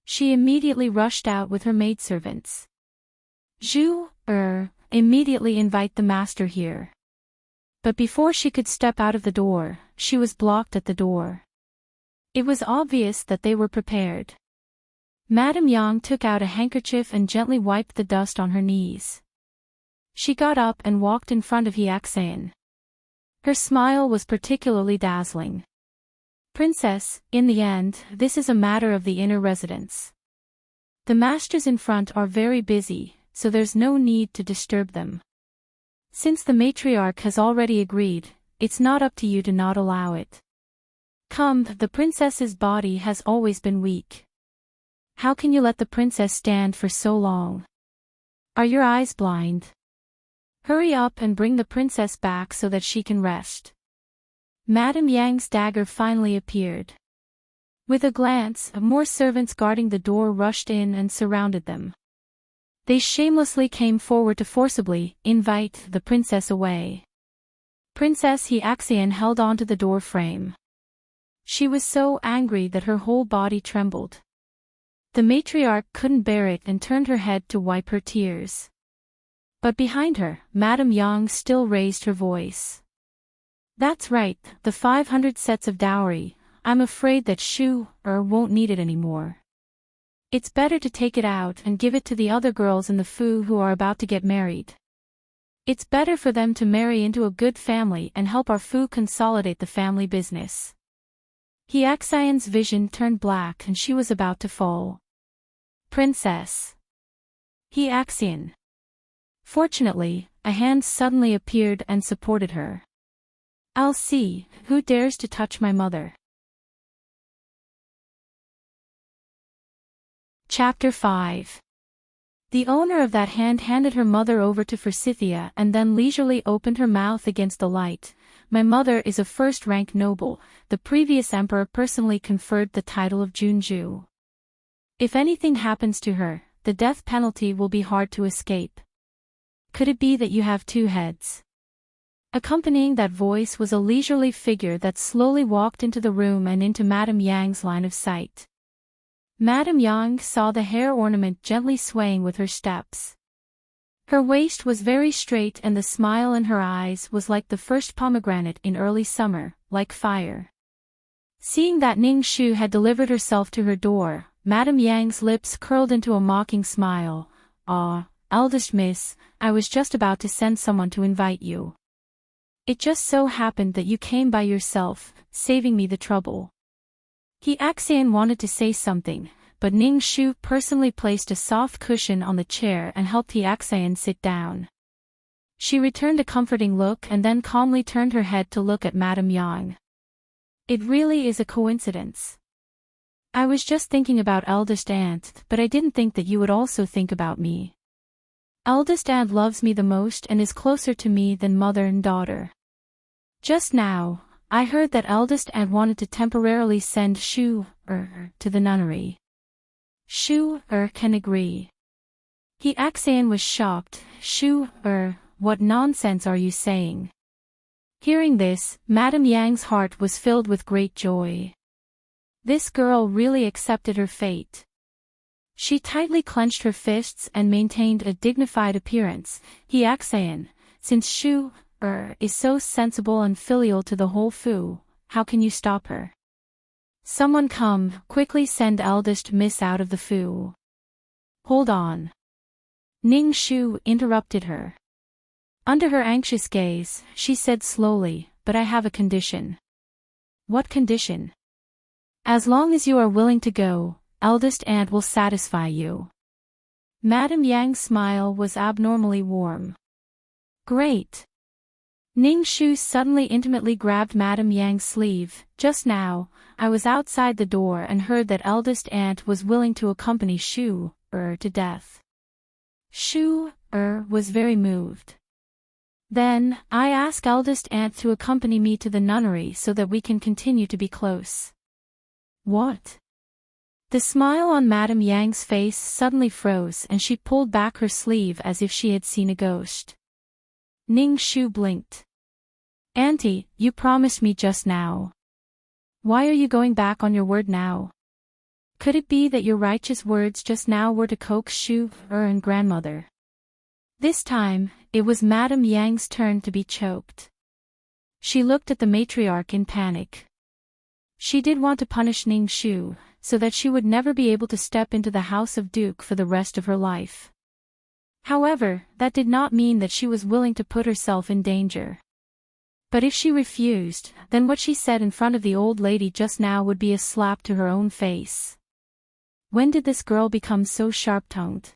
She immediately rushed out with her maidservants. Zhu, immediately invite the master here. But before she could step out of the door, she was blocked at the door. It was obvious that they were prepared. Madame Yang took out a handkerchief and gently wiped the dust on her knees. She got up and walked in front of Heartwarming. Her smile was particularly dazzling. Princess, in the end, this is a matter of the inner residence. The masters in front are very busy, so there's no need to disturb them. Since the matriarch has already agreed, it's not up to you to not allow it. Come, the princess's body has always been weak. How can you let the princess stand for so long? Are your eyes blind? Hurry up and bring the princess back so that she can rest. Madame Yang's dagger finally appeared. With a glance, more servants guarding the door rushed in and surrounded them. They shamelessly came forward to forcibly invite the princess away. Princess Heartwarming held onto the door frame. She was so angry that her whole body trembled. The matriarch couldn't bear it and turned her head to wipe her tears. But behind her, Madame Yang still raised her voice. That's right, the 500 sets of dowry. I'm afraid that Shu won't need it anymore. It's better to take it out and give it to the other girls in the Fu who are about to get married. It's better for them to marry into a good family and help our Fu consolidate the family business. Heartwarming's vision turned black and she was about to fall. Princess. Heartwarming. Fortunately, a hand suddenly appeared and supported her. I'll see who dares to touch my mother. Chapter 5. The owner of that hand handed her mother over to Forsythia and then leisurely opened her mouth against the light. My mother is a first-rank noble. The previous emperor personally conferred the title of Junju. If anything happens to her, the death penalty will be hard to escape. Could it be that you have two heads? Accompanying that voice was a leisurely figure that slowly walked into the room and into Madame Yang's line of sight. Madame Yang saw the hair ornament gently swaying with her steps. Her waist was very straight and the smile in her eyes was like the first pomegranate in early summer, like fire. Seeing that Ning Shu had delivered herself to her door, Madame Yang's lips curled into a mocking smile. Ah, eldest miss, I was just about to send someone to invite you. It just so happened that you came by yourself, saving me the trouble. Heartwarming wanted to say something, but Ning Shu personally placed a soft cushion on the chair and helped Heartwarming sit down. She returned a comforting look and then calmly turned her head to look at Madame Yang. It really is a coincidence. I was just thinking about eldest aunt, but I didn't think that you would also think about me. Eldest aunt loves me the most and is closer to me than mother and daughter. Just now, I heard that eldest aunt wanted to temporarily send Shu to the nunnery. Shu can agree. Heartwarming was shocked. Shu what nonsense are you saying? Hearing this, Madame Yang's heart was filled with great joy. This girl really accepted her fate. She tightly clenched her fists and maintained a dignified appearance. Heartwarming, since Shu is so sensible and filial to the whole Fu, how can you stop her? Someone come, quickly send eldest miss out of the foo. Hold on. Ning Shu interrupted her. Under her anxious gaze, she said slowly, but I have a condition. What condition? As long as you are willing to go, eldest aunt will satisfy you. Madame Yang's smile was abnormally warm. Great. Ning Shu suddenly intimately grabbed Madame Yang's sleeve. Just now, I was outside the door and heard that eldest aunt was willing to accompany Shu to death. Shu was very moved. Then, I ask eldest aunt to accompany me to the nunnery so that we can continue to be close. What? The smile on Madame Yang's face suddenly froze and she pulled back her sleeve as if she had seen a ghost. Ning Shu blinked. Auntie, you promised me just now. Why are you going back on your word now? Could it be that your righteous words just now were to coax Shu and grandmother? This time, it was Madame Yang's turn to be choked. She looked at the matriarch in panic. She did want to punish Ning Shu, so that she would never be able to step into the house of Duke for the rest of her life. However, that did not mean that she was willing to put herself in danger. But if she refused, then what she said in front of the old lady just now would be a slap to her own face. When did this girl become so sharp-tongued?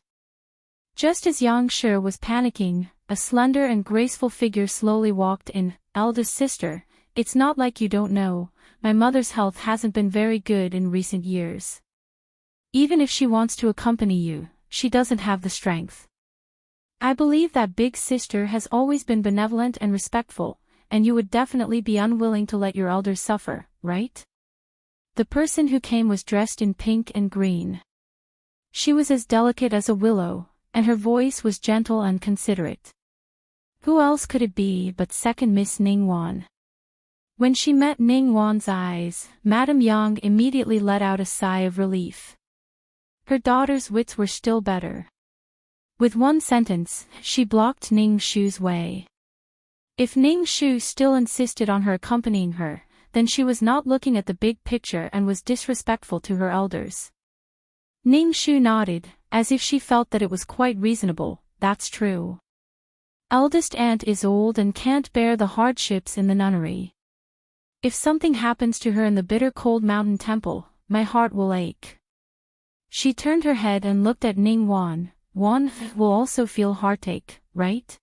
Just as Yang Shi was panicking, a slender and graceful figure slowly walked in. Eldest sister, it's not like you don't know, my mother's health hasn't been very good in recent years. Even if she wants to accompany you, she doesn't have the strength. I believe that big sister has always been benevolent and respectful, and you would definitely be unwilling to let your elders suffer, right? The person who came was dressed in pink and green. She was as delicate as a willow, and her voice was gentle and considerate. Who else could it be but second Miss Ning Wan? When she met Ning Wan's eyes, Madame Yang immediately let out a sigh of relief. Her daughter's wits were still better. With one sentence, she blocked Ning Shu's way. If Ning Shu still insisted on her accompanying her, then she was not looking at the big picture and was disrespectful to her elders. Ning Shu nodded, as if she felt that it was quite reasonable. That's true. Eldest aunt is old and can't bear the hardships in the nunnery. If something happens to her in the bitter cold mountain temple, my heart will ache. She turned her head and looked at Ning Wan. Wan will also feel heartache, right?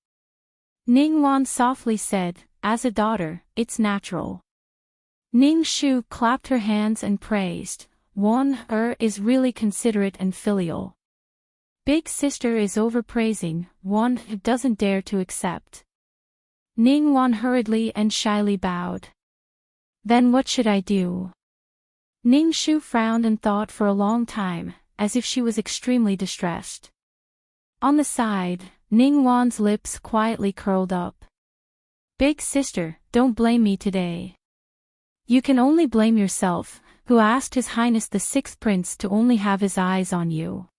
Ning Wan softly said, as a daughter, it's natural. Ning Shu clapped her hands and praised. Wan is really considerate and filial. Big sister is overpraising. Wan doesn't dare to accept. Ning Wan hurriedly and shyly bowed. Then what should I do? Ning Shu frowned and thought for a long time, as if she was extremely distressed. On the side, Ning Wan's lips quietly curled up. Big sister, don't blame me today. You can only blame yourself, who asked His Highness the Sixth Prince to only have his eyes on you.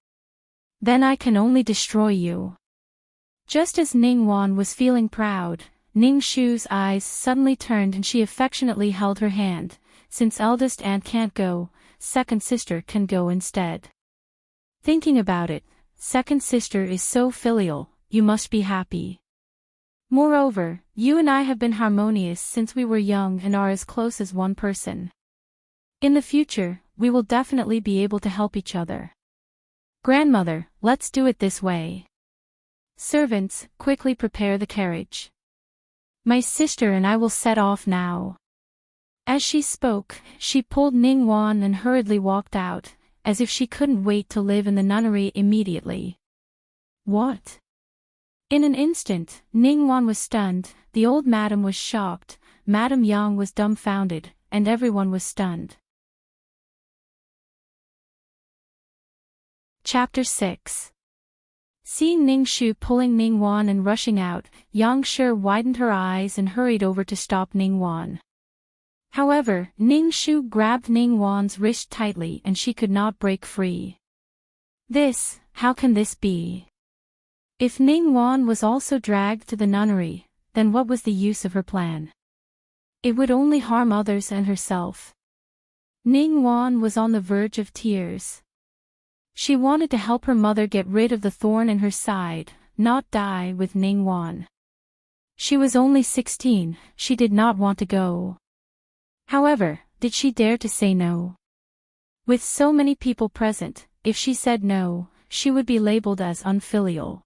Then I can only destroy you. Just as Ning Wan was feeling proud, Ning Shu's eyes suddenly turned and she affectionately held her hand. Since eldest aunt can't go, second sister can go instead. Thinking about it, second sister is so filial, you must be happy. Moreover, you and I have been harmonious since we were young and are as close as one person. In the future, we will definitely be able to help each other. Grandmother, let's do it this way. Servants, quickly prepare the carriage. My sister and I will set off now. As she spoke, she pulled Ning Wan and hurriedly walked out, as if she couldn't wait to live in the nunnery immediately. What? In an instant, Ning Wan was stunned, the old madam was shocked, Madame Yang was dumbfounded, and everyone was stunned. Chapter 6. Seeing Ning Shu pulling Ning Wan and rushing out, Yang Shi widened her eyes and hurried over to stop Ning Wan. However, Ning Shu grabbed Ning Wan's wrist tightly and she could not break free. How can this be? If Ning Wan was also dragged to the nunnery, then what was the use of her plan? It would only harm others and herself. Ningguan was on the verge of tears. She wanted to help her mother get rid of the thorn in her side, not die with Ningguan. She was only 16, she did not want to go. However, did she dare to say no? With so many people present, if she said no, she would be labeled as unfilial.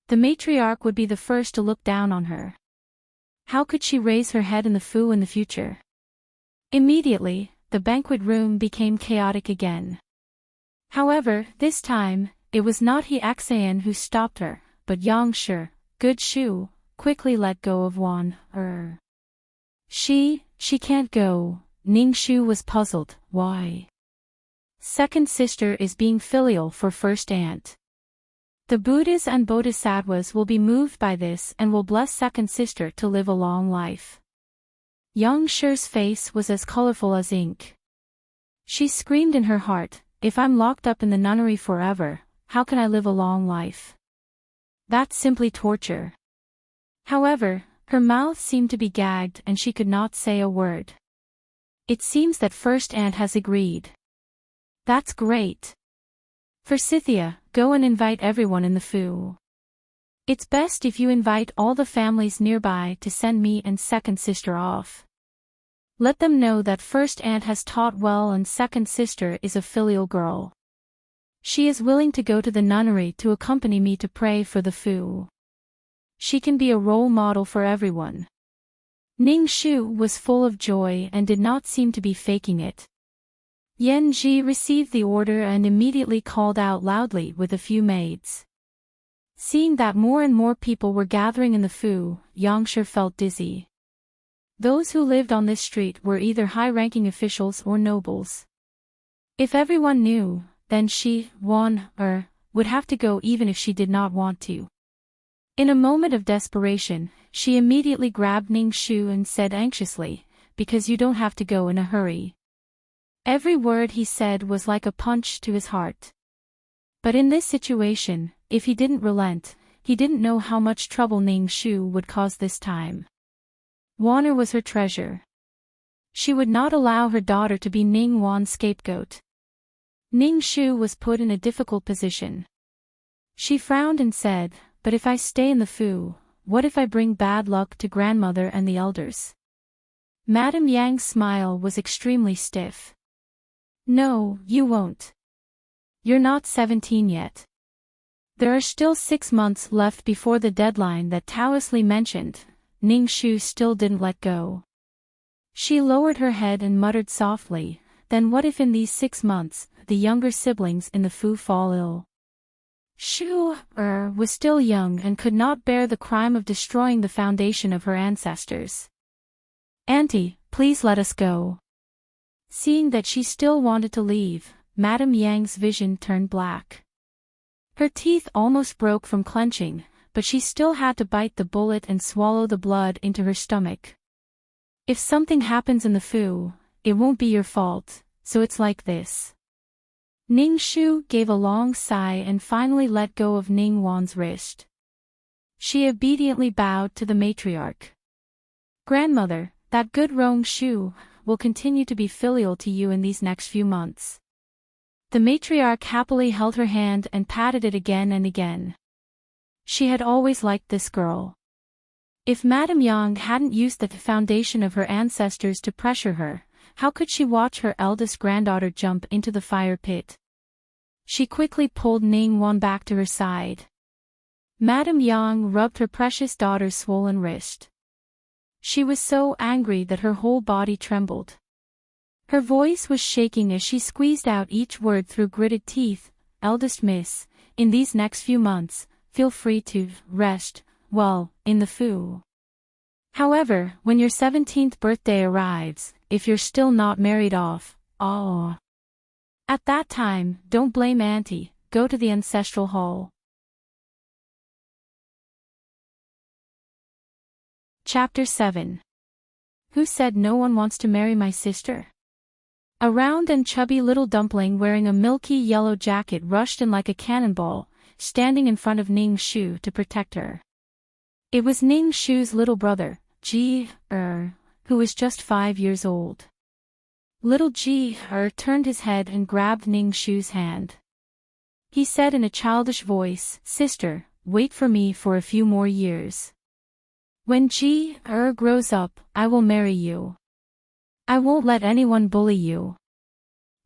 The matriarch would be the first to look down on her. How could she raise her head in the Fu in the future? Immediately, the banquet room became chaotic again. However, this time, it was not He Axayan who stopped her, but Yang Shi, good Shu, quickly let go of Wan. She can't go. Ning Shu was puzzled. Why? Second sister is being filial for first aunt. The Buddhas and Bodhisattvas will be moved by this and will bless second sister to live a long life. Yang Shi's face was as colorful as ink. She screamed in her heart, if I'm locked up in the nunnery forever, how can I live a long life? That's simply torture. However, her mouth seemed to be gagged and she could not say a word. It seems that first aunt has agreed. That's great. Forsythia, go and invite everyone in the Fu. It's best if you invite all the families nearby to send me and second sister off. Let them know that first aunt has taught well and second sister is a filial girl. She is willing to go to the nunnery to accompany me to pray for the Fu. She can be a role model for everyone. Ning Shu was full of joy and did not seem to be faking it. Yan Ji received the order and immediately called out loudly with a few maids. Seeing that more and more people were gathering in the Fu, Yang Shi felt dizzy. Those who lived on this street were either high-ranking officials or nobles. If everyone knew, then she, Wan, would have to go even if she did not want to. In a moment of desperation, she immediately grabbed Ning Shu and said anxiously, because you don't have to go in a hurry. Every word he said was like a punch to his heart. But in this situation, if he didn't relent, he didn't know how much trouble Ning Shu would cause this time. Wanner was her treasure. She would not allow her daughter to be Ning Wan's scapegoat. Ning Shu was put in a difficult position. She frowned and said, but if I stay in the Fu, what if I bring bad luck to grandmother and the elders? Madame Yang's smile was extremely stiff. No, you won't. You're not 17 yet. There are still 6 months left before the deadline that Taoist Li mentioned. Ning Shu still didn't let go. She lowered her head and muttered softly, then what if in these 6 months, the younger siblings in the Fu fall ill? Shu was still young and could not bear the crime of destroying the foundation of her ancestors. Auntie, please let us go. Seeing that she still wanted to leave, Madame Yang's vision turned black. Her teeth almost broke from clenching, but she still had to bite the bullet and swallow the blood into her stomach. If something happens in the Fu, it won't be your fault, so it's like this. Ning Shu gave a long sigh and finally let go of Ning Wan's wrist. She obediently bowed to the matriarch. Grandmother, that good Rong Shu will continue to be filial to you in these next few months. The matriarch happily held her hand and patted it again and again. She had always liked this girl. If Madame Yang hadn't used the foundation of her ancestors to pressure her, how could she watch her eldest granddaughter jump into the fire pit? She quickly pulled Ning Wan back to her side. Madame Yang rubbed her precious daughter's swollen wrist. She was so angry that her whole body trembled. Her voice was shaking as she squeezed out each word through gritted teeth. Eldest miss, in these next few months, feel free to rest, well, in the Fu. However, when your 17th birthday arrives, if you're still not married off, at that time, don't blame Auntie, go to the ancestral hall. Chapter 7. Who said no one wants to marry my sister? A round and chubby little dumpling wearing a milky yellow jacket rushed in like a cannonball, standing in front of Ning Shu to protect her. It was Ning Shu's little brother, who was just 5 years old. Little Ji turned his head and grabbed Ning Shu's hand. He said in a childish voice, "Sister, wait for me for a few more years. When Ji grows up, I will marry you. I won't let anyone bully you."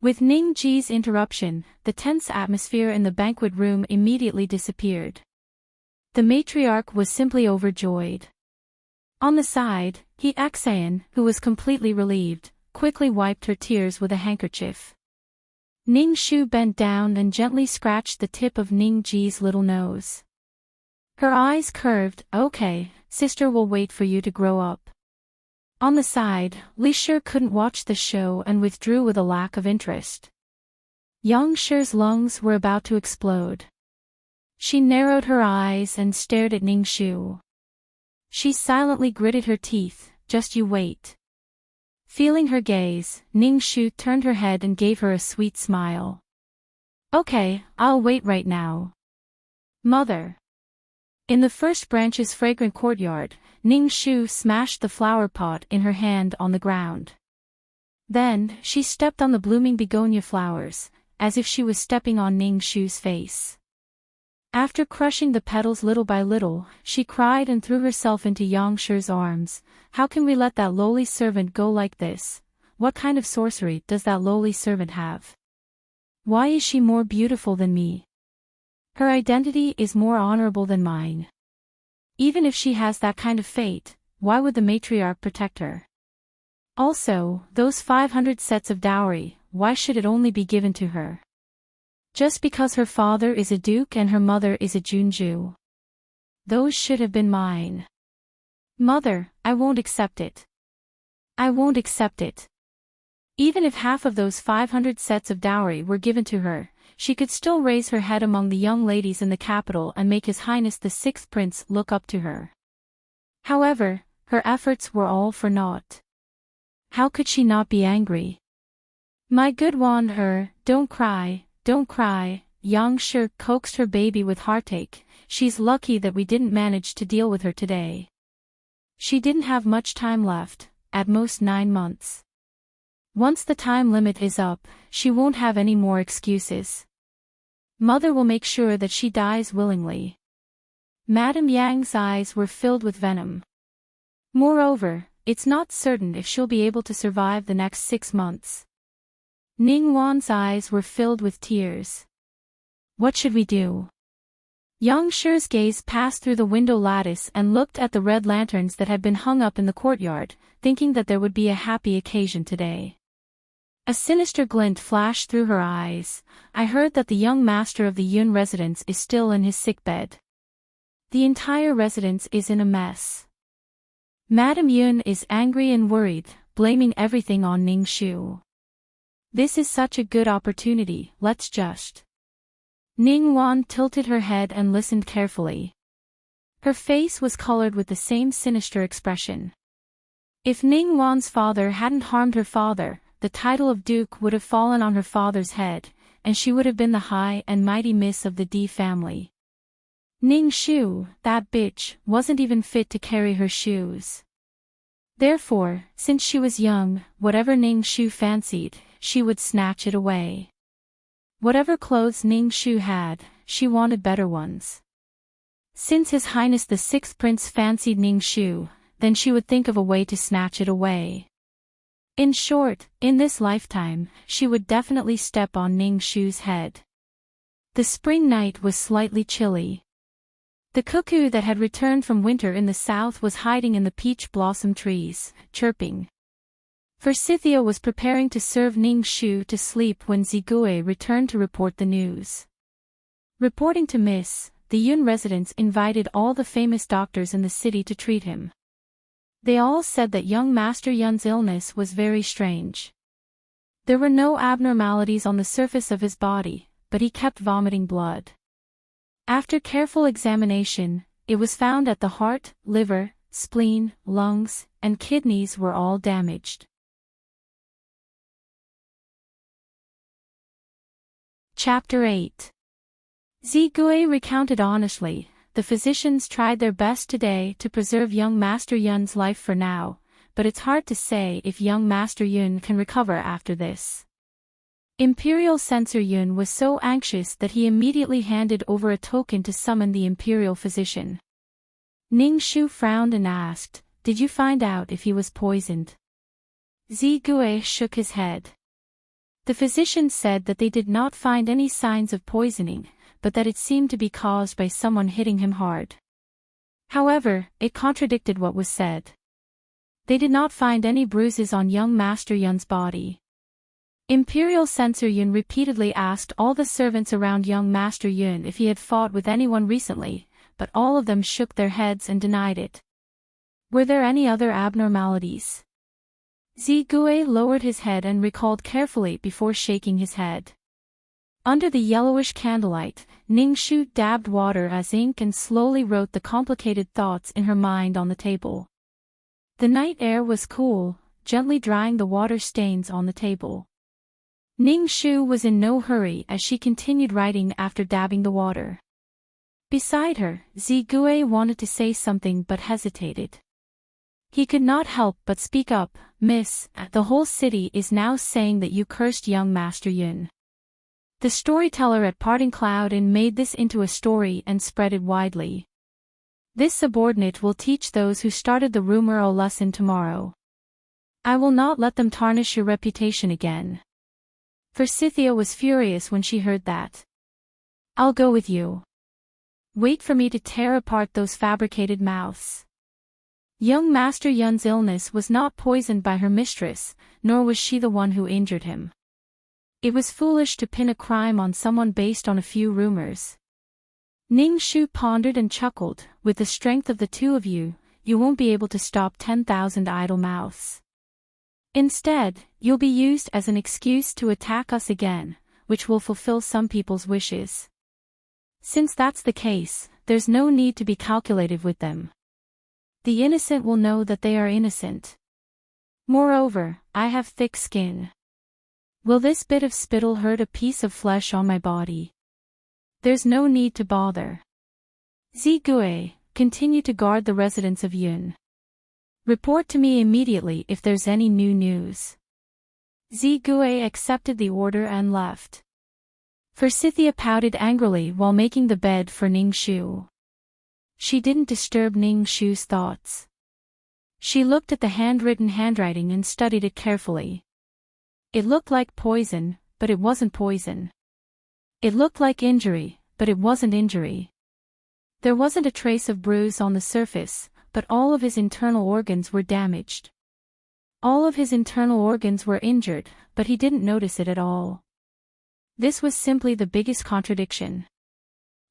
With Ning Ji's interruption, the tense atmosphere in the banquet room immediately disappeared. The matriarch was simply overjoyed. On the side, Xan, who was completely relieved, quickly wiped her tears with a handkerchief. Ning Shu bent down and gently scratched the tip of Ning Ji's little nose. Her eyes curved. "Okay, sister will wait for you to grow up." On the side, Li Shi couldn't watch the show and withdrew with a lack of interest. Yang Shi's lungs were about to explode. She narrowed her eyes and stared at Ning Shu. She silently gritted her teeth. "Just you wait." Feeling her gaze, Ning Shu turned her head and gave her a sweet smile. "Okay, I'll wait right now." "Mother." In the first branch's fragrant courtyard, Ning Shu smashed the flower pot in her hand on the ground. Then, she stepped on the blooming begonia flowers, as if she was stepping on Ning Shu's face. After crushing the petals little by little, she cried and threw herself into Yang Shi's arms. "How can we let that lowly servant go like this? What kind of sorcery does that lowly servant have? Why is she more beautiful than me? Her identity is more honorable than mine. Even if she has that kind of fate, why would the matriarch protect her? Also, those 500 sets of dowry, why should it only be given to her? Just because her father is a duke and her mother is a Junju. Those should have been mine. Mother, I won't accept it. I won't accept it." Even if half of those 500 sets of dowry were given to her, she could still raise her head among the young ladies in the capital and make His Highness the Sixth Prince look up to her. However, her efforts were all for naught. How could she not be angry? "My good Wan, don't cry, don't cry," Yang Shi coaxed her baby with heartache. "She's lucky that we didn't manage to deal with her today. She didn't have much time left, at most 9 months. Once the time limit is up, she won't have any more excuses. Mother will make sure that she dies willingly." Madame Yang's eyes were filled with venom. "Moreover, it's not certain if she'll be able to survive the next 6 months." Ning Wan's eyes were filled with tears. "What should we do?" Yang Shi's gaze passed through the window lattice and looked at the red lanterns that had been hung up in the courtyard, thinking that there would be a happy occasion today. A sinister glint flashed through her eyes. "I heard that the young master of the Yun residence is still in his sickbed. The entire residence is in a mess. Madame Yun is angry and worried, blaming everything on Ning Shu. This is such a good opportunity, let's just..." Ning Wan tilted her head and listened carefully. Her face was colored with the same sinister expression. If Ning Wan's father hadn't harmed her father, the title of duke would have fallen on her father's head, and she would have been the high and mighty miss of the D family. Ning Shu, that bitch, wasn't even fit to carry her shoes. Therefore, since she was young, whatever Ning Shu fancied, she would snatch it away. Whatever clothes Ning Shu had, she wanted better ones. Since His Highness the Sixth Prince fancied Ning Shu, then she would think of a way to snatch it away. In short, in this lifetime, she would definitely step on Ning Shu's head. The spring night was slightly chilly. The cuckoo that had returned from winter in the south was hiding in the peach blossom trees, chirping. Forsythia was preparing to serve Ning Shu to sleep when Zigui returned to report the news. Reporting to Miss, the Yun residents invited all the famous doctors in the city to treat him. They all said that young Master Yun's illness was very strange. There were no abnormalities on the surface of his body, but he kept vomiting blood. After careful examination, it was found that the heart, liver, spleen, lungs, and kidneys were all damaged. Chapter 8. Zigui recounted honestly. The physicians tried their best today to preserve young Master Yun's life for now, but it's hard to say if young Master Yun can recover after this. Imperial Censor Yun was so anxious that he immediately handed over a token to summon the Imperial Physician. Ning Shu frowned and asked, "Did you find out if he was poisoned?" Zigui shook his head. The physician said that they did not find any signs of poisoning, but that it seemed to be caused by someone hitting him hard. However, it contradicted what was said. They did not find any bruises on young Master Yun's body. Imperial Censor Yun repeatedly asked all the servants around young Master Yun if he had fought with anyone recently, but all of them shook their heads and denied it. Were there any other abnormalities? Zigui lowered his head and recalled carefully before shaking his head. Under the yellowish candlelight, Ning Shu dabbed water as ink and slowly wrote the complicated thoughts in her mind on the table. The night air was cool, gently drying the water stains on the table. Ning Shu was in no hurry as she continued writing after dabbing the water. Beside her, Zigui wanted to say something but hesitated. He could not help but speak up, "Miss, the whole city is now saying that you cursed young Master Yun." The storyteller at Parting Cloud Inn made this into a story and spread it widely. This subordinate will teach those who started the rumor a lesson tomorrow. I will not let them tarnish your reputation again. Forsythia was furious when she heard that. "I'll go with you. Wait for me to tear apart those fabricated mouths." Young Master Yun's illness was not poisoned by her mistress, nor was she the one who injured him. It was foolish to pin a crime on someone based on a few rumors. Ning Shu pondered and chuckled, "With the strength of the two of you, you won't be able to stop 10,000 idle mouths. Instead, you'll be used as an excuse to attack us again, which will fulfill some people's wishes. Since that's the case, there's no need to be calculative with them. The innocent will know that they are innocent. Moreover, I have thick skin. Will this bit of spittle hurt a piece of flesh on my body? There's no need to bother. Zigui, continue to guard the residence of Yun. Report to me immediately if there's any new news." Zigui accepted the order and left. Forsythia pouted angrily while making the bed for Ning Shu. She didn't disturb Ning Shu's thoughts. She looked at the handwritten handwriting and studied it carefully. It looked like poison, but it wasn't poison. It looked like injury, but it wasn't injury. There wasn't a trace of bruise on the surface, but all of his internal organs were damaged. All of his internal organs were injured, but he didn't notice it at all. This was simply the biggest contradiction.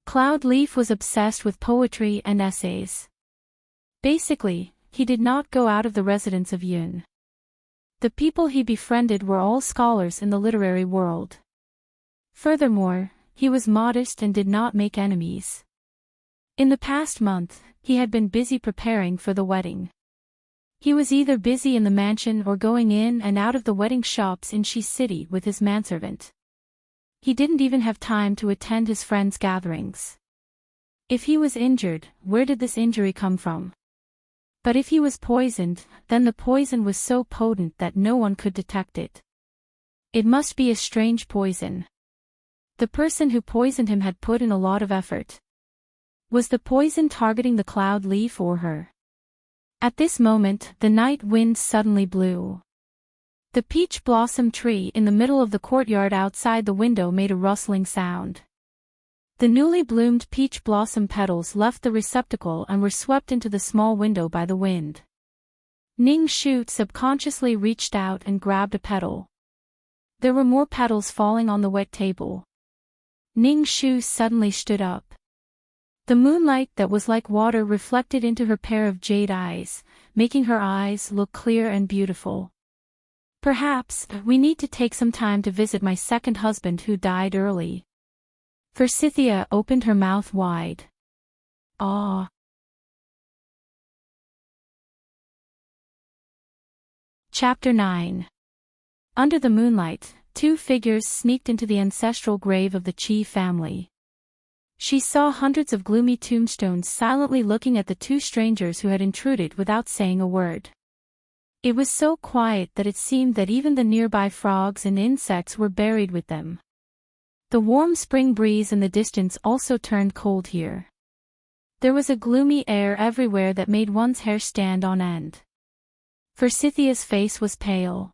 Cloud Leaf was obsessed with poetry and essays. Basically, he did not go out of the residence of Yun. The people he befriended were all scholars in the literary world. Furthermore, he was modest and did not make enemies. In the past month, he had been busy preparing for the wedding. He was either busy in the mansion or going in and out of the wedding shops in Shi City with his manservant. He didn't even have time to attend his friends' gatherings. If he was injured, where did this injury come from? But if he was poisoned, then the poison was so potent that no one could detect it. It must be a strange poison. The person who poisoned him had put in a lot of effort. Was the poison targeting the cloud leaf or her? At this moment, the night wind suddenly blew. The peach blossom tree in the middle of the courtyard outside the window made a rustling sound. The newly bloomed peach blossom petals left the receptacle and were swept into the small window by the wind. Ning Shu subconsciously reached out and grabbed a petal. There were more petals falling on the wet table. Ning Shu suddenly stood up. The moonlight that was like water reflected into her pair of jade eyes, making her eyes look clear and beautiful. Perhaps, we need to take some time to visit my second husband who died early. Forsythia opened her mouth wide. Ah. Chapter 9. Under the moonlight, two figures sneaked into the ancestral grave of the Qi family. She saw hundreds of gloomy tombstones silently looking at the two strangers who had intruded without saying a word. It was so quiet that it seemed that even the nearby frogs and insects were buried with them. The warm spring breeze in the distance also turned cold here. There was a gloomy air everywhere that made one's hair stand on end. Forsythia's face was pale.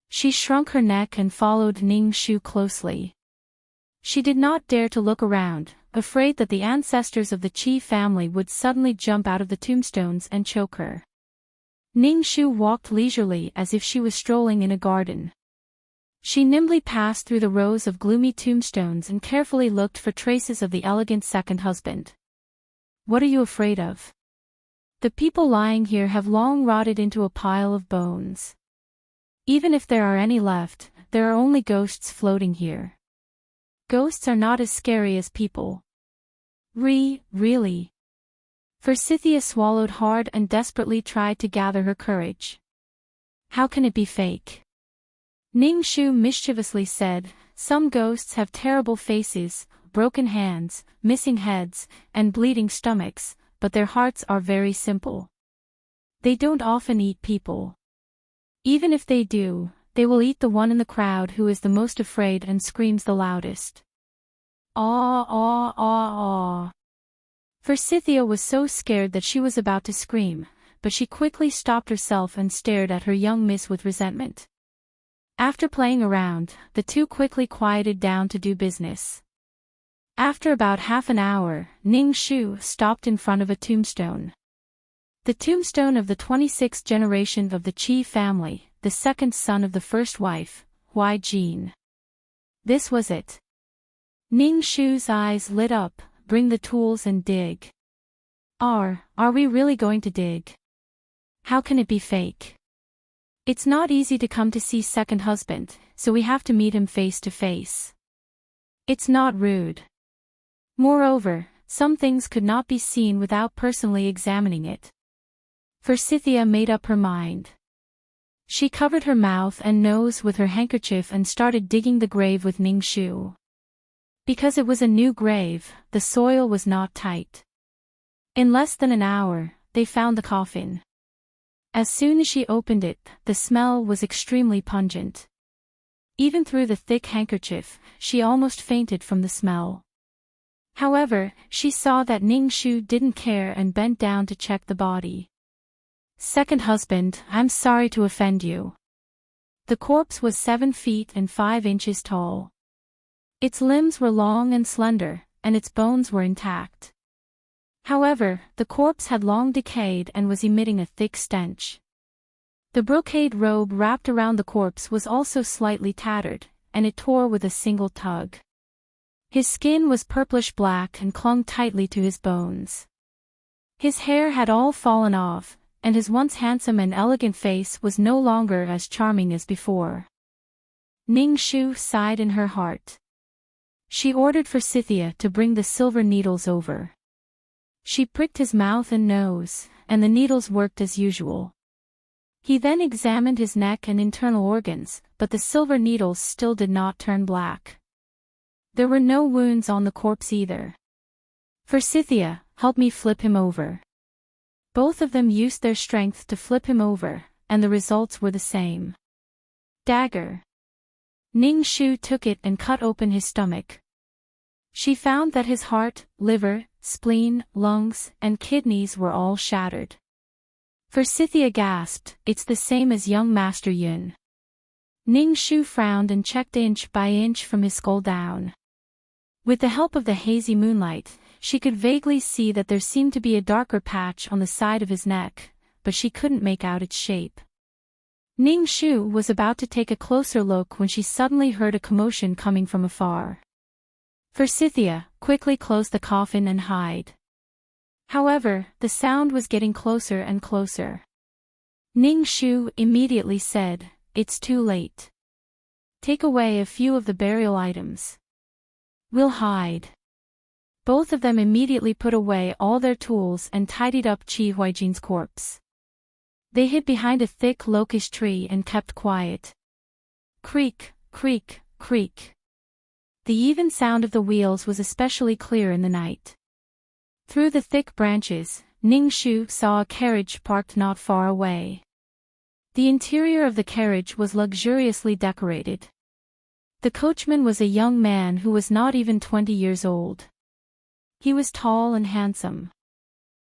She shrunk her neck and followed Ning Shu closely. She did not dare to look around, afraid that the ancestors of the Qi family would suddenly jump out of the tombstones and choke her. Ning Shu walked leisurely as if she was strolling in a garden. She nimbly passed through the rows of gloomy tombstones and carefully looked for traces of the elegant second husband. What are you afraid of? The people lying here have long rotted into a pile of bones. Even if there are any left, there are only ghosts floating here. Ghosts are not as scary as people. Really? Forsythia swallowed hard and desperately tried to gather her courage. How can it be fake? Ning Shu mischievously said, some ghosts have terrible faces, broken hands, missing heads, and bleeding stomachs, but their hearts are very simple. They don't often eat people. Even if they do, they will eat the one in the crowd who is the most afraid and screams the loudest. Aw, aw, aw, aw. Forsythia was so scared that she was about to scream, but she quickly stopped herself and stared at her young miss with resentment. After playing around, the two quickly quieted down to do business. After about half an hour, Ning Shu stopped in front of a tombstone. The tombstone of the 26th generation of the Qi family, the second son of the first wife, Hui Jin. This was it. Ning Shu's eyes lit up. Bring the tools and dig. Are we really going to dig? How can it be fake? It's not easy to come to see second husband, so we have to meet him face to face. It's not rude. Moreover, some things could not be seen without personally examining it. Forsythia made up her mind. She covered her mouth and nose with her handkerchief and started digging the grave with Ning Shu. Because it was a new grave, the soil was not tight. In less than an hour, they found the coffin. As soon as she opened it, the smell was extremely pungent. Even through the thick handkerchief, she almost fainted from the smell. However, she saw that Ning Shu didn't care and bent down to check the body. Second husband, I'm sorry to offend you. The corpse was 7 feet and 5 inches tall. Its limbs were long and slender, and its bones were intact. However, the corpse had long decayed and was emitting a thick stench. The brocade robe wrapped around the corpse was also slightly tattered, and it tore with a single tug. His skin was purplish-black and clung tightly to his bones. His hair had all fallen off, and his once handsome and elegant face was no longer as charming as before. Ning Shu sighed in her heart. She ordered Forsythia to bring the silver needles over. She pricked his mouth and nose, and the needles worked as usual. He then examined his neck and internal organs, but the silver needles still did not turn black. There were no wounds on the corpse either. Forsythia, help me flip him over. Both of them used their strength to flip him over, and the results were the same. Dagger. Ning Shu took it and cut open his stomach. She found that his heart, liver, spleen, lungs, and kidneys were all shattered. Forsythia gasped, it's the same as young Master Yun. Ning Shu frowned and checked inch by inch from his skull down. With the help of the hazy moonlight, she could vaguely see that there seemed to be a darker patch on the side of his neck, but she couldn't make out its shape. Ning Shu was about to take a closer look when she suddenly heard a commotion coming from afar. Forsythia, quickly close the coffin and hide. However, the sound was getting closer and closer. Ning Shu immediately said, it's too late. Take away a few of the burial items. We'll hide. Both of them immediately put away all their tools and tidied up Qi Huijin's corpse. They hid behind a thick locust tree and kept quiet. Creak, creak, creak. The even sound of the wheels was especially clear in the night. Through the thick branches, Ning Shu saw a carriage parked not far away. The interior of the carriage was luxuriously decorated. The coachman was a young man who was not even 20 years old. He was tall and handsome.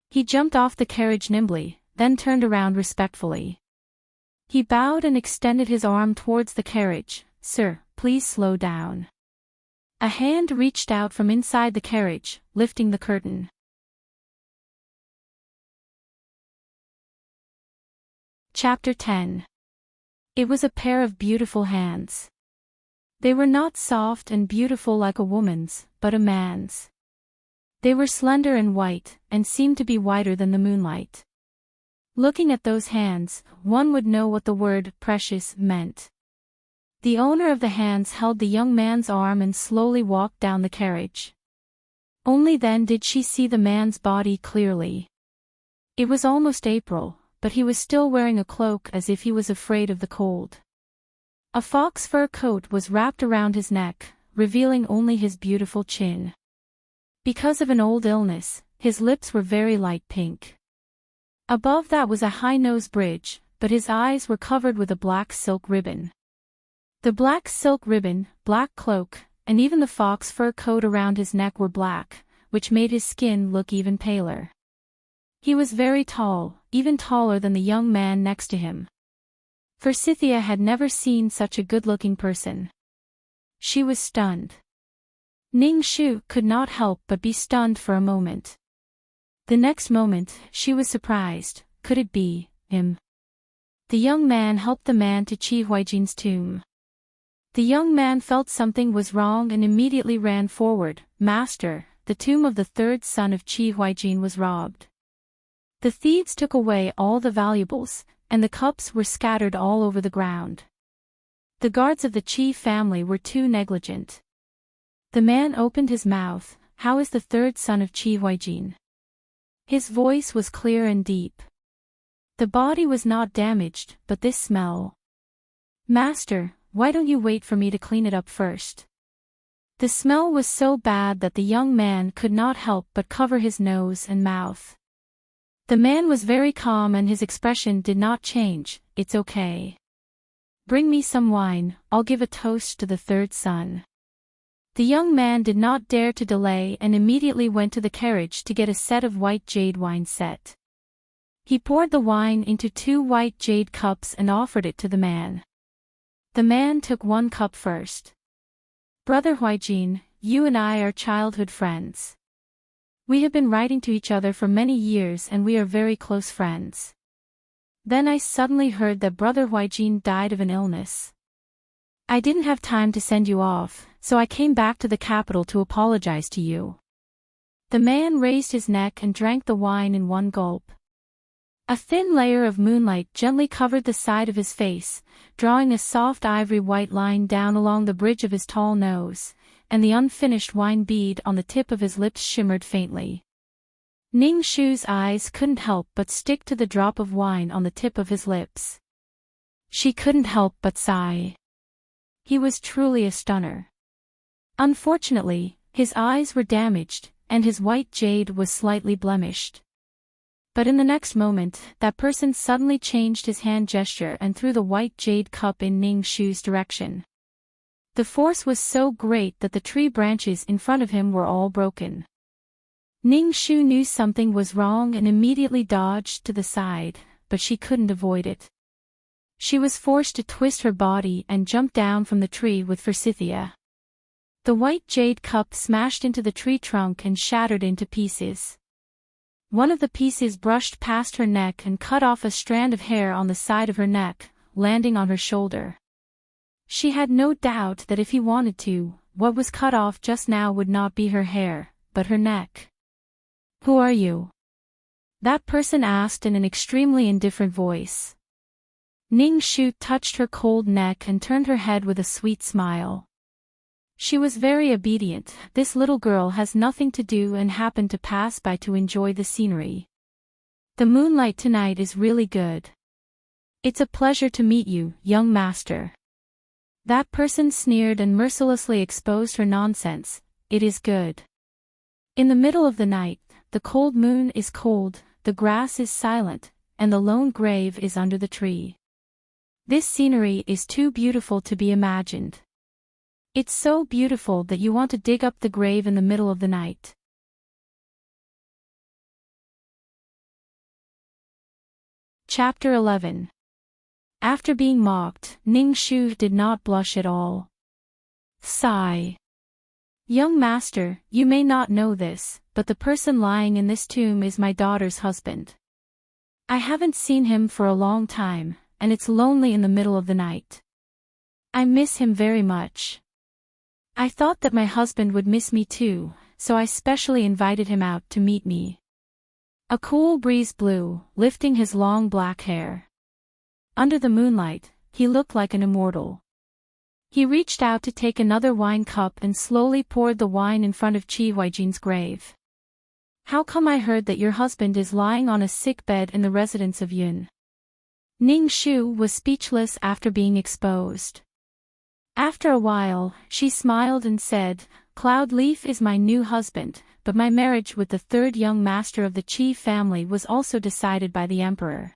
He jumped off the carriage nimbly, then turned around respectfully. He bowed and extended his arm towards the carriage. "Sir, please slow down." A hand reached out from inside the carriage, lifting the curtain. Chapter 10. It was a pair of beautiful hands. They were not soft and beautiful like a woman's, but a man's. They were slender and white, and seemed to be whiter than the moonlight. Looking at those hands, one would know what the word precious meant. The owner of the hands held the young man's arm and slowly walked down the carriage. Only then did she see the man's body clearly. It was almost April, but he was still wearing a cloak as if he was afraid of the cold. A fox fur coat was wrapped around his neck, revealing only his beautiful chin. Because of an old illness, his lips were very light pink. Above that was a high nose bridge, but his eyes were covered with a black silk ribbon. The black silk ribbon, black cloak, and even the fox fur coat around his neck were black, which made his skin look even paler. He was very tall, even taller than the young man next to him. Forsythia had never seen such a good-looking person. She was stunned. Ning Shu could not help but be stunned for a moment. The next moment, she was surprised. Could it be him? The young man helped the man to Qi Huaijin's tomb. The young man felt something was wrong and immediately ran forward. "Master, the tomb of the third son of Qi Huaijin was robbed. The thieves took away all the valuables, and the cups were scattered all over the ground. The guards of the Qi family were too negligent." The man opened his mouth. "How is the third son of Qi Huaijin?" His voice was clear and deep. "The body was not damaged, but this smell." "Master, why don't you wait for me to clean it up first?" The smell was so bad that the young man could not help but cover his nose and mouth. The man was very calm and his expression did not change. "It's okay. Bring me some wine, I'll give a toast to the third son." The young man did not dare to delay and immediately went to the carriage to get a set of white jade wine set. He poured the wine into 2 white jade cups and offered it to the man. The man took 1 cup first. "Brother Huaijin, you and I are childhood friends. We have been writing to each other for many years and we are very close friends. Then I suddenly heard that Brother Huaijin died of an illness. I didn't have time to send you off, so I came back to the capital to apologize to you." The man raised his neck and drank the wine in 1 gulp. A thin layer of moonlight gently covered the side of his face, drawing a soft ivory white line down along the bridge of his tall nose, and the unfinished wine bead on the tip of his lips shimmered faintly. Ning Shu's eyes couldn't help but stick to the drop of wine on the tip of his lips. She couldn't help but sigh. He was truly a stunner. Unfortunately, his eyes were damaged, and his white jade was slightly blemished. But in the next moment, that person suddenly changed his hand gesture and threw the white jade cup in Ning Shu's direction. The force was so great that the tree branches in front of him were all broken. Ning Shu knew something was wrong and immediately dodged to the side, but she couldn't avoid it. She was forced to twist her body and jump down from the tree with Forsythia. The white jade cup smashed into the tree trunk and shattered into pieces. One of the pieces brushed past her neck and cut off a strand of hair on the side of her neck, landing on her shoulder. She had no doubt that if he wanted to, what was cut off just now would not be her hair, but her neck. "Who are you?" that person asked in an extremely indifferent voice. Ning Shu touched her cold neck and turned her head with a sweet smile. She was very obedient. This little girl has nothing to do and happened to pass by to enjoy the scenery. "The moonlight tonight is really good. It's a pleasure to meet you, young master." That person sneered and mercilessly exposed her nonsense. "It is good. In the middle of the night, the cold moon is cold, the grass is silent, and the lone grave is under the tree. This scenery is too beautiful to be imagined. It's so beautiful that you want to dig up the grave in the middle of the night. Chapter 11. After being mocked, Ning Shu did not blush at all. Sigh. Young master, you may not know this, but the person lying in this tomb is my daughter's husband. I haven't seen him for a long time, and it's lonely in the middle of the night. I miss him very much. I thought that my husband would miss me too, so I specially invited him out to meet me. A cool breeze blew, lifting his long black hair. Under the moonlight, he looked like an immortal. He reached out to take another wine cup and slowly poured the wine in front of Qi Huijin's grave. How come I heard that your husband is lying on a sick bed in the residence of Yun? Ning Shu was speechless after being exposed. After a while, she smiled and said, Cloud Leaf is my new husband, but my marriage with the third young master of the Qi family was also decided by the emperor.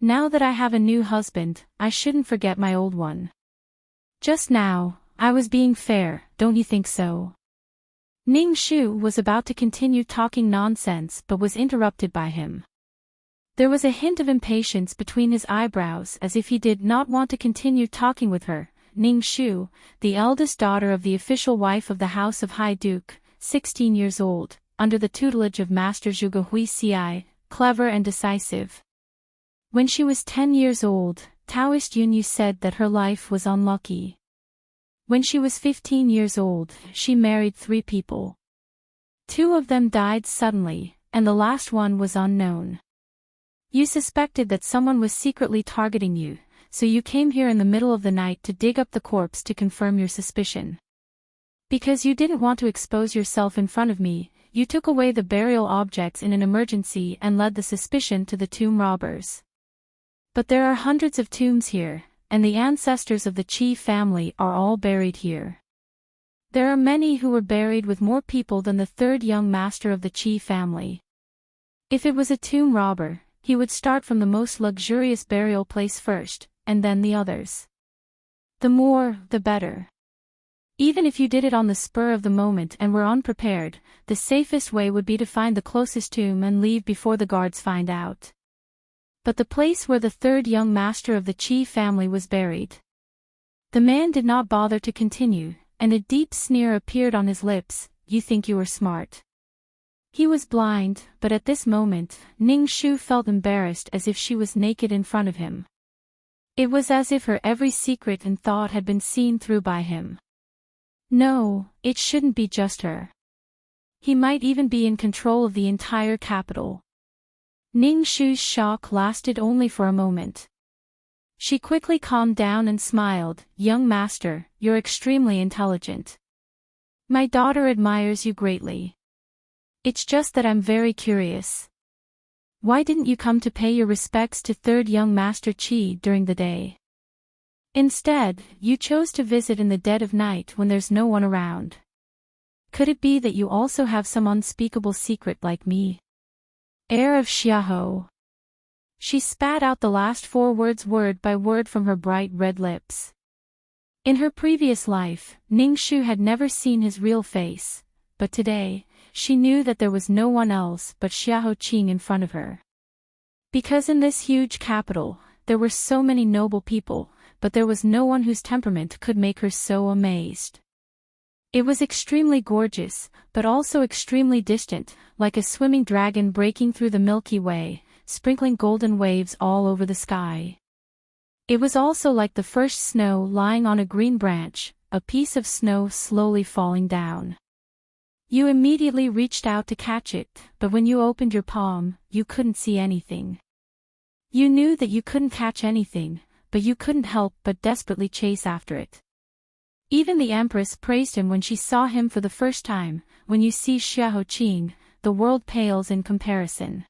Now that I have a new husband, I shouldn't forget my old one. Just now, I was being fair, don't you think so? Ning Shu was about to continue talking nonsense but was interrupted by him. There was a hint of impatience between his eyebrows as if he did not want to continue talking with her. Ning Shu, the eldest daughter of the official wife of the House of High Duke, 16 years old, under the tutelage of Master Zhuge Huixi, clever and decisive. When she was 10 years old, Taoist Yunyu said that her life was unlucky. When she was 15 years old, she married 3 people. 2 of them died suddenly, and the last one was unknown. You suspected that someone was secretly targeting you, so you came here in the middle of the night to dig up the corpse to confirm your suspicion. Because you didn't want to expose yourself in front of me, you took away the burial objects in an emergency and led the suspicion to the tomb robbers. But there are hundreds of tombs here, and the ancestors of the Qi family are all buried here. There are many who were buried with more people than the third young master of the Qi family. If it was a tomb robber, he would start from the most luxurious burial place first, and then the others. The more, the better. Even if you did it on the spur of the moment and were unprepared, the safest way would be to find the closest tomb and leave before the guards find out. But the place where the third young master of the Qi family was buried. The man did not bother to continue, and a deep sneer appeared on his lips. You think you were smart. He was blind, but at this moment, Ning Shu felt embarrassed as if she was naked in front of him. It was as if her every secret and thought had been seen through by him. No, it shouldn't be just her. He might even be in control of the entire capital. Ning Shu's shock lasted only for a moment. She quickly calmed down and smiled. Young master, you're extremely intelligent. My daughter admires you greatly. It's just that I'm very curious. Why didn't you come to pay your respects to third young master Qi during the day? Instead, you chose to visit in the dead of night when there's no one around. Could it be that you also have some unspeakable secret like me? Heir of Xiahou. She spat out the last 4 words word by word from her bright red lips. In her previous life, Ning Shu had never seen his real face, but today, she knew that there was no one else but Xiahou Qing in front of her. Because in this huge capital, there were so many noble people, but there was no one whose temperament could make her so amazed. It was extremely gorgeous, but also extremely distant, like a swimming dragon breaking through the Milky Way, sprinkling golden waves all over the sky. It was also like the first snow lying on a green branch, a piece of snow slowly falling down. You immediately reached out to catch it, but when you opened your palm, you couldn't see anything. You knew that you couldn't catch anything, but you couldn't help but desperately chase after it. Even the Empress praised him when she saw him for the first time. When you see Xiahou Qing, the world pales in comparison.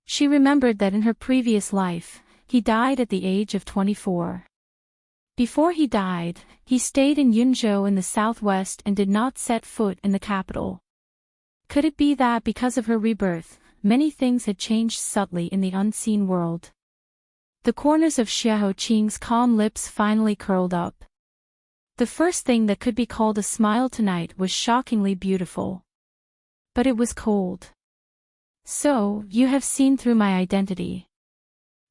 She remembered that in her previous life, he died at the age of 24. Before he died, he stayed in Yunzhou in the southwest and did not set foot in the capital. Could it be that because of her rebirth, many things had changed subtly in the unseen world? The corners of Xiao Qing's calm lips finally curled up. The first thing that could be called a smile tonight was shockingly beautiful. But it was cold. So, you have seen through my identity.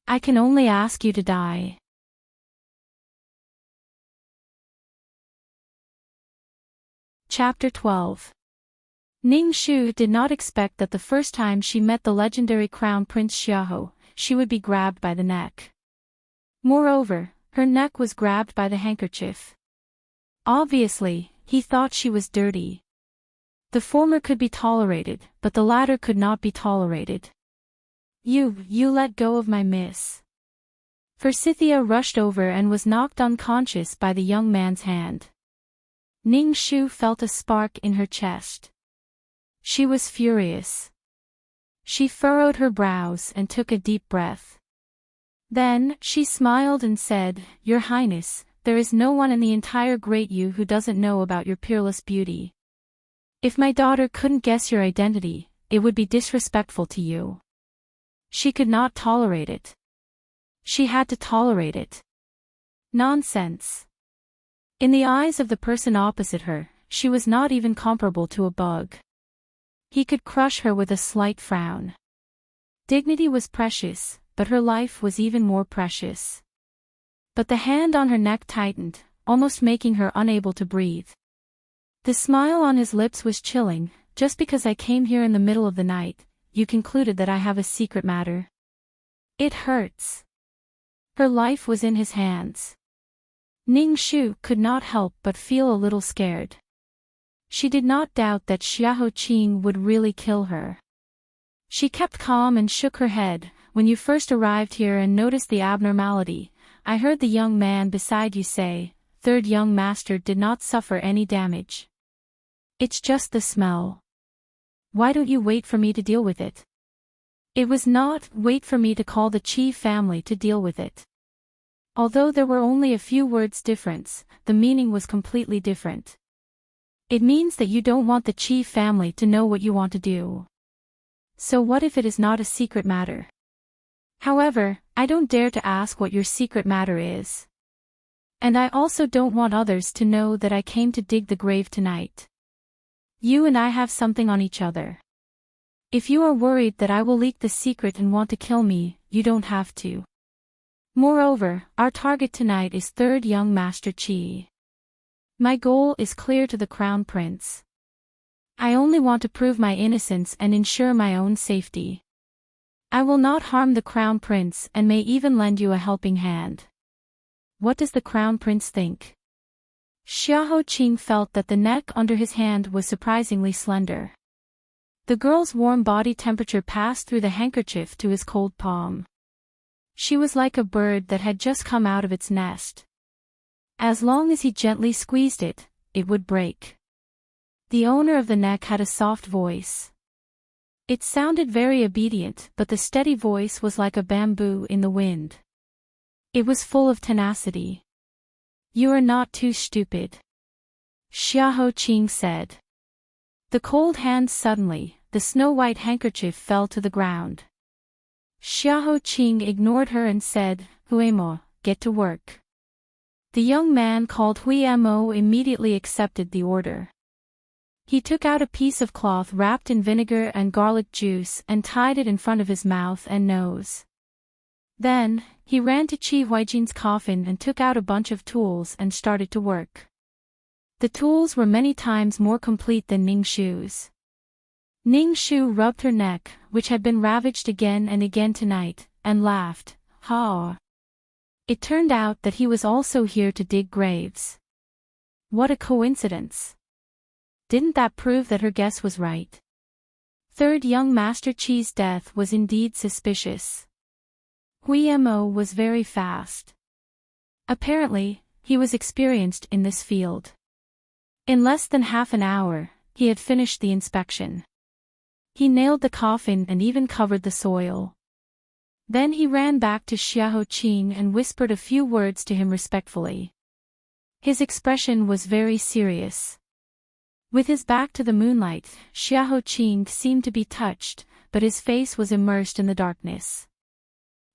I can only ask you to die. Chapter 12. Ning Shu did not expect that the first time she met the legendary Crown Prince Xiao, she would be grabbed by the neck. Moreover, her neck was grabbed by the handkerchief. Obviously, he thought she was dirty. The former could be tolerated, but the latter could not be tolerated. You let go of my miss. Forsythia rushed over and was knocked unconscious by the young man's hand. Ning Shu felt a spark in her chest. She was furious. She furrowed her brows and took a deep breath. Then, she smiled and said, "Your Highness, there is no one in the entire Great Yu who doesn't know about your peerless beauty. If my daughter couldn't guess your identity, it would be disrespectful to you." She could not tolerate it. She had to tolerate it. Nonsense. In the eyes of the person opposite her, she was not even comparable to a bug. He could crush her with a slight frown. Dignity was precious, but her life was even more precious. But the hand on her neck tightened, almost making her unable to breathe. The smile on his lips was chilling. "Just because I came here in the middle of the night, you concluded that I have a secret matter. It hurts." Her life was in his hands. Ning Shu could not help but feel a little scared. She did not doubt that Xiao Qing would really kill her. She kept calm and shook her head. "When you first arrived here and noticed the abnormality, I heard the young man beside you say, 'Third young master did not suffer any damage. It's just the smell. Why don't you wait for me to deal with it?' It was not, 'Wait for me to call the Qi family to deal with it.' Although there were only a few words difference, the meaning was completely different. It means that you don't want the Qi family to know what you want to do. So what if it is not a secret matter? However, I don't dare to ask what your secret matter is. And I also don't want others to know that I came to dig the grave tonight. You and I have something on each other. If you are worried that I will leak the secret and want to kill me, you don't have to. Moreover, our target tonight is third young Master Qi. My goal is clear to the Crown Prince. I only want to prove my innocence and ensure my own safety. I will not harm the Crown Prince and may even lend you a helping hand. What does the Crown Prince think?" Xiao Qing felt that the neck under his hand was surprisingly slender. The girl's warm body temperature passed through the handkerchief to his cold palm. She was like a bird that had just come out of its nest. As long as he gently squeezed it, it would break. The owner of the neck had a soft voice. It sounded very obedient, but the steady voice was like a bamboo in the wind. It was full of tenacity. "You are not too stupid," Xiao Qing said. The cold hand suddenly, the snow-white handkerchief fell to the ground. Xiao Qing ignored her and said, "Huemo, get to work." The young man called Huemo immediately accepted the order. He took out a piece of cloth wrapped in vinegar and garlic juice and tied it in front of his mouth and nose. Then, he ran to Qi Huijin's coffin and took out a bunch of tools and started to work. The tools were many times more complete than Ning Shu's. Ning Shu rubbed her neck, which had been ravaged again and again tonight, and laughed, "Ha!" It turned out that he was also here to dig graves. What a coincidence. Didn't that prove that her guess was right? Third young Master Qi's death was indeed suspicious. Huimo was very fast. Apparently, he was experienced in this field. In less than half an hour, he had finished the inspection. He nailed the coffin and even covered the soil. Then he ran back to Xiao Qing and whispered a few words to him respectfully. His expression was very serious. With his back to the moonlight, Xiao Qing seemed to be touched, but his face was immersed in the darkness.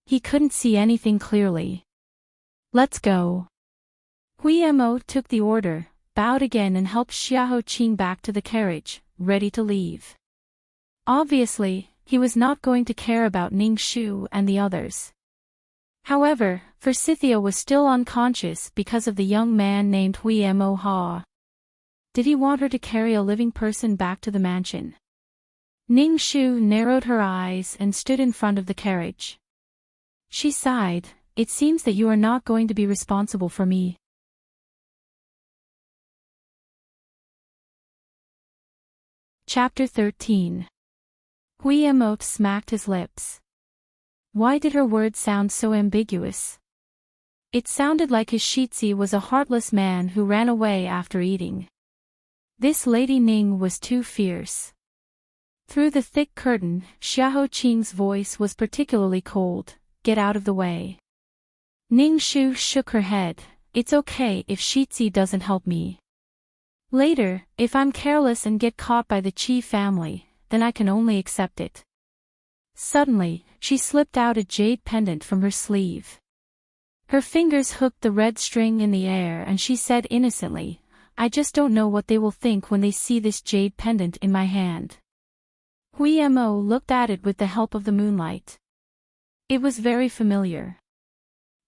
He couldn't see anything clearly. Let's go. Hui Mo took the order, bowed again and helped Xiao Qing back to the carriage, ready to leave. Obviously, he was not going to care about Ning Shu and the others. However, Forsythia was still unconscious because of the young man named Hui Mo Ha. Did he want her to carry a living person back to the mansion? Ning Shu narrowed her eyes and stood in front of the carriage. She sighed, "It seems that you are not going to be responsible for me." Chapter 13. Hui Mo smacked his lips. Why did her words sound so ambiguous? It sounded like his Shitzi was a heartless man who ran away after eating. This Lady Ning was too fierce. Through the thick curtain, Xiao Qing's voice was particularly cold. "Get out of the way." Ning Shu shook her head. "It's okay if Shitzi doesn't help me. Later, if I'm careless and get caught by the Qi family, then I can only accept it." Suddenly, she slipped out a jade pendant from her sleeve. Her fingers hooked the red string in the air and she said innocently, "I just don't know what they will think when they see this jade pendant in my hand." Hui Mo looked at it with the help of the moonlight. It was very familiar.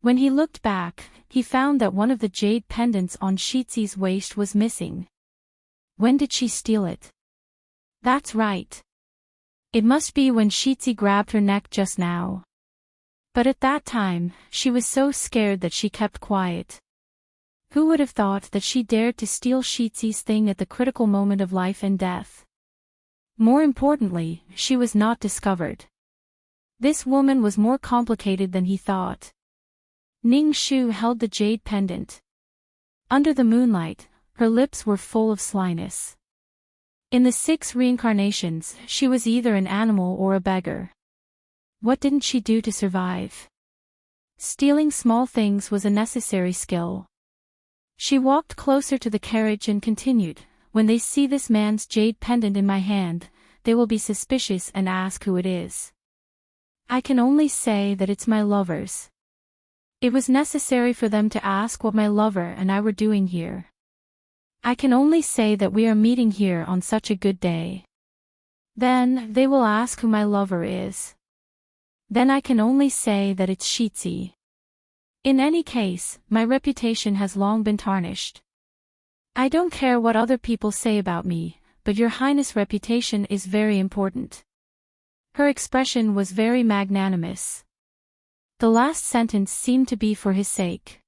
When he looked back, he found that one of the jade pendants on Shitzi's waist was missing. When did she steal it? That's right. It must be when Shitzi grabbed her neck just now. But at that time, she was so scared that she kept quiet. Who would have thought that she dared to steal Shitzi's thing at the critical moment of life and death? More importantly, she was not discovered. This woman was more complicated than he thought. Ning Shu held the jade pendant. Under the moonlight, her lips were full of slyness. In the 6 reincarnations, she was either an animal or a beggar. What didn't she do to survive? Stealing small things was a necessary skill. She walked closer to the carriage and continued, "When they see this man's jade pendant in my hand, they will be suspicious and ask who it is. I can only say that it's my lover's. It was necessary for them to ask what my lover and I were doing here. I can only say that we are meeting here on such a good day. Then, they will ask who my lover is. Then I can only say that it's Shitzi. In any case, my reputation has long been tarnished. I don't care what other people say about me, but your Highness' reputation is very important." Her expression was very magnanimous. The last sentence seemed to be for his sake.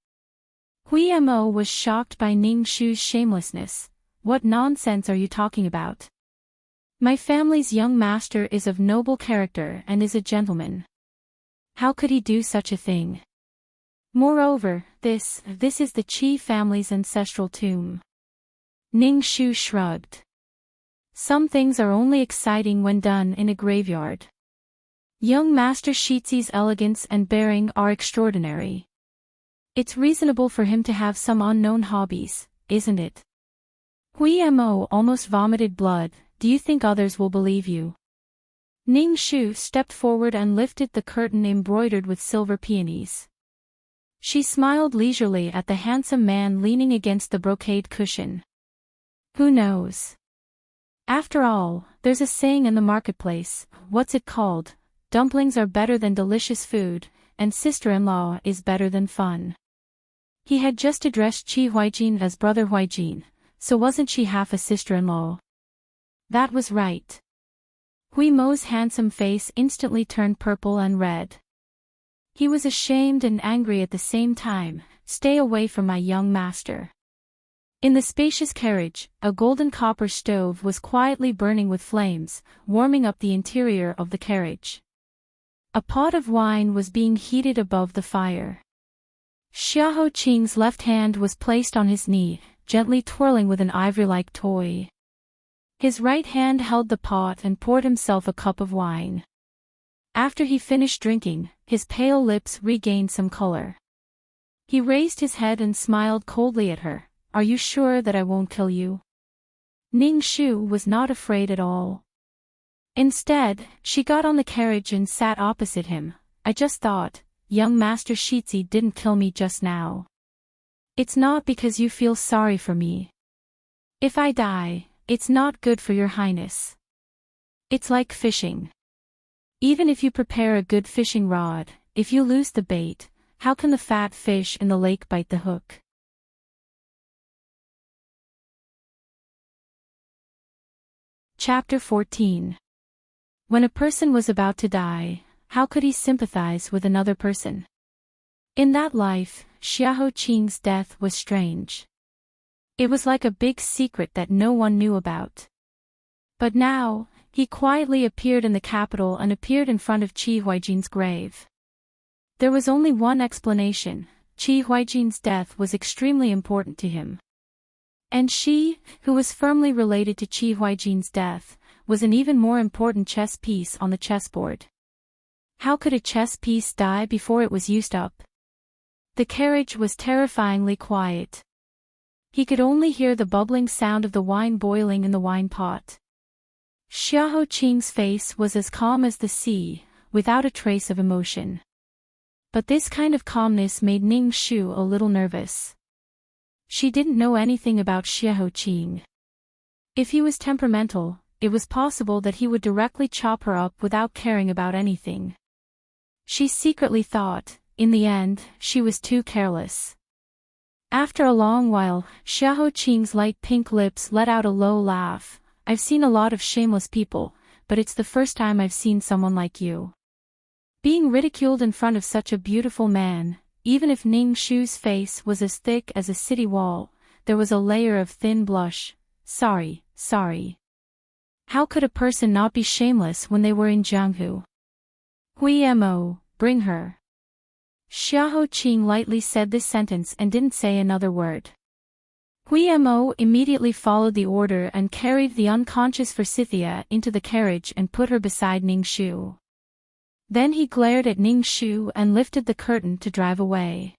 Hui Mo was shocked by Ning Shu's shamelessness. "What nonsense are you talking about? My family's young master is of noble character and is a gentleman. How could he do such a thing? Moreover, this is the Qi family's ancestral tomb." Ning Shu shrugged. "Some things are only exciting when done in a graveyard. Young Master Shitzi's elegance and bearing are extraordinary. It's reasonable for him to have some unknown hobbies, isn't it?" Hui Mo almost vomited blood. "Do you think others will believe you?" Ning Shu stepped forward and lifted the curtain embroidered with silver peonies. She smiled leisurely at the handsome man leaning against the brocade cushion. "Who knows? After all, there's a saying in the marketplace, what's it called? Dumplings are better than delicious food, and sister-in-law is better than fun." He had just addressed Qi Huijin as Brother Huijin, so wasn't she half a sister-in-law? That was right. Hui Mo's handsome face instantly turned purple and red. He was ashamed and angry at the same time. "Stay away from my young master." In the spacious carriage, a golden copper stove was quietly burning with flames, warming up the interior of the carriage. A pot of wine was being heated above the fire. Xiao Qing's left hand was placed on his knee, gently twirling with an ivory-like toy. His right hand held the pot and poured himself a cup of wine. After he finished drinking, his pale lips regained some color. He raised his head and smiled coldly at her. "Are you sure that I won't kill you?" Ning Shu was not afraid at all. Instead, she got on the carriage and sat opposite him, I just thought, young Master Shitzi didn't kill me just now. It's not because you feel sorry for me. If I die, it's not good for your highness. It's like fishing. Even if you prepare a good fishing rod, if you lose the bait, how can the fat fish in the lake bite the hook? Chapter 14. When a person was about to die, how could he sympathize with another person? In that life, Xiahou Qing's death was strange. It was like a big secret that no one knew about. But now, he quietly appeared in the capital and appeared in front of Qi Huaijin's grave. There was only one explanation: Qi Huaijin's death was extremely important to him. And she, who was firmly related to Qi Huaijin's death, was an even more important chess piece on the chessboard. How could a chess piece die before it was used up? The carriage was terrifyingly quiet. He could only hear the bubbling sound of the wine boiling in the wine pot. Xiahou Qing's face was as calm as the sea, without a trace of emotion. But this kind of calmness made Ning Shu a little nervous. She didn't know anything about Xiahou Qing. If he was temperamental, it was possible that he would directly chop her up without caring about anything. She secretly thought, in the end, she was too careless. After a long while, Xiahou Qing's light pink lips let out a low laugh. I've seen a lot of shameless people, but it's the first time I've seen someone like you. Being ridiculed in front of such a beautiful man, even if Ning Shu's face was as thick as a city wall, there was a layer of thin blush. Sorry. How could a person not be shameless when they were in Jianghu? Hui Mo, bring her. Xiahou Qing lightly said this sentence and didn't say another word. Hui Mo immediately followed the order and carried the unconscious Forsythia into the carriage and put her beside Ning Shu. Then he glared at Ning Shu and lifted the curtain to drive away.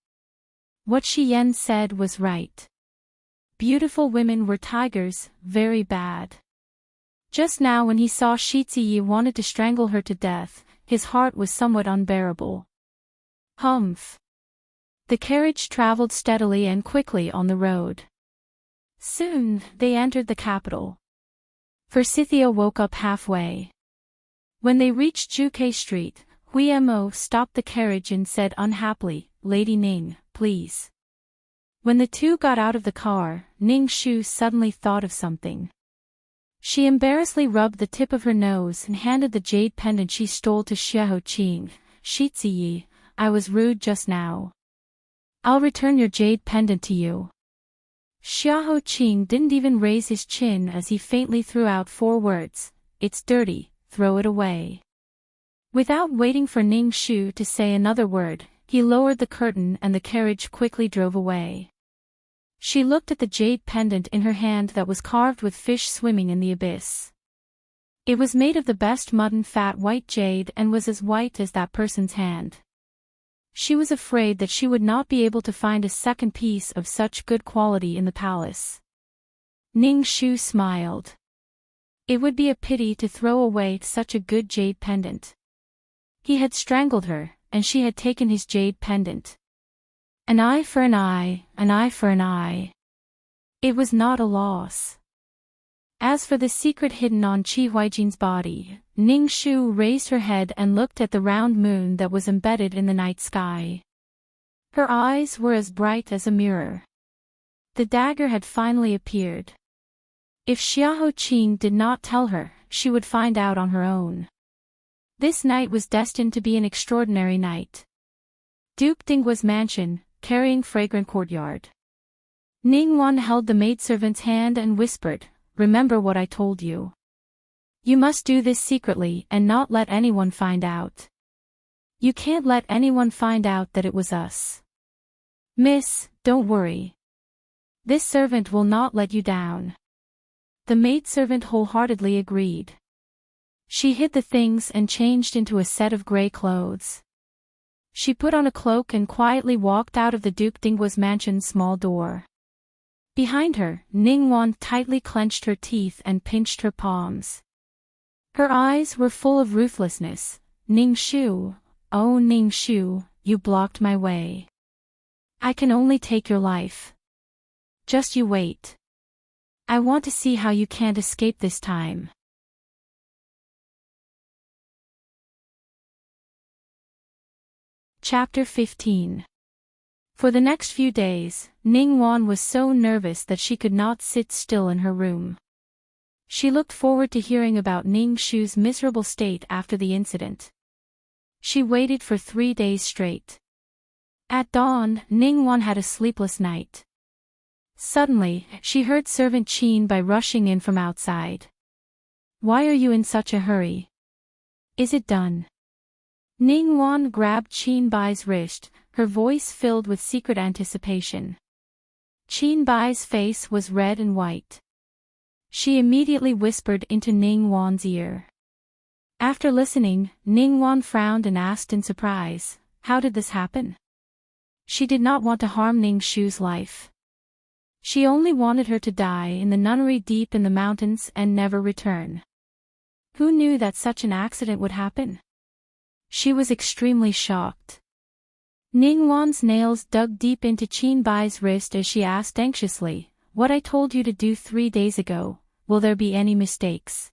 What Shi Yan said was right. Beautiful women were tigers, very bad. Just now when he saw Shi Ziyi wanted to strangle her to death, his heart was somewhat unbearable. Humph. The carriage traveled steadily and quickly on the road. Soon, they entered the capital. Forsythia woke up halfway. When they reached Juke Street, Hui Mo stopped the carriage and said unhappily, Lady Ning, please. When the two got out of the car, Ning Shu suddenly thought of something. She embarrassedly rubbed the tip of her nose and handed the jade pendant she stole to Xiahou Qing. Shi Ziyi, I was rude just now. I'll return your jade pendant to you. Xiahou Qing didn't even raise his chin as he faintly threw out 4 words, it's dirty, throw it away. Without waiting for Ning Shu to say another word, he lowered the curtain and the carriage quickly drove away. She looked at the jade pendant in her hand that was carved with fish swimming in the abyss. It was made of the best mutton fat white jade and was as white as that person's hand. She was afraid that she would not be able to find a second piece of such good quality in the palace. Ning Shu smiled. It would be a pity to throw away such a good jade pendant. He had strangled her, and she had taken his jade pendant. An eye for an eye, an eye for an eye. It was not a loss. As for the secret hidden on Qi Huaijin's body, Ning Shu raised her head and looked at the round moon that was embedded in the night sky. Her eyes were as bright as a mirror. The dagger had finally appeared. If Xiahou Qing did not tell her, she would find out on her own. This night was destined to be an extraordinary night. Duke Dinggua's mansion, carrying fragrant courtyard. Ning Wan held the maidservant's hand and whispered, remember what I told you. You must do this secretly and not let anyone find out. You can't let anyone find out that it was us. Miss, don't worry. This servant will not let you down. The maidservant wholeheartedly agreed. She hid the things and changed into a set of grey clothes. She put on a cloak and quietly walked out of the Duke Dinggua's mansion's small door. Behind her, Ning Wan tightly clenched her teeth and pinched her palms. Her eyes were full of ruthlessness. Ning Shu, "Oh Ning Shu, you blocked my way. I can only take your life. Just you wait. I want to see how you can't escape this time." Chapter 15. For the next few days, Ning Wan was so nervous that she could not sit still in her room. She looked forward to hearing about Ning Shu's miserable state after the incident. She waited for 3 days straight. At dawn, Ning Wan had a sleepless night. Suddenly, she heard servant Qin Bai rushing in from outside. "Why are you in such a hurry? Is it done?" Ning Wan grabbed Qin Bai's wrist, her voice filled with secret anticipation. Qin Bai's face was red and white. She immediately whispered into Ning Wan's ear. After listening, Ning Wan frowned and asked in surprise, "How did this happen?" She did not want to harm Ning Shu's life. She only wanted her to die in the nunnery deep in the mountains and never return. Who knew that such an accident would happen? She was extremely shocked. Ning Wan's nails dug deep into Qin Bai's wrist as she asked anxiously, "What I told you to do 3 days ago, will there be any mistakes?"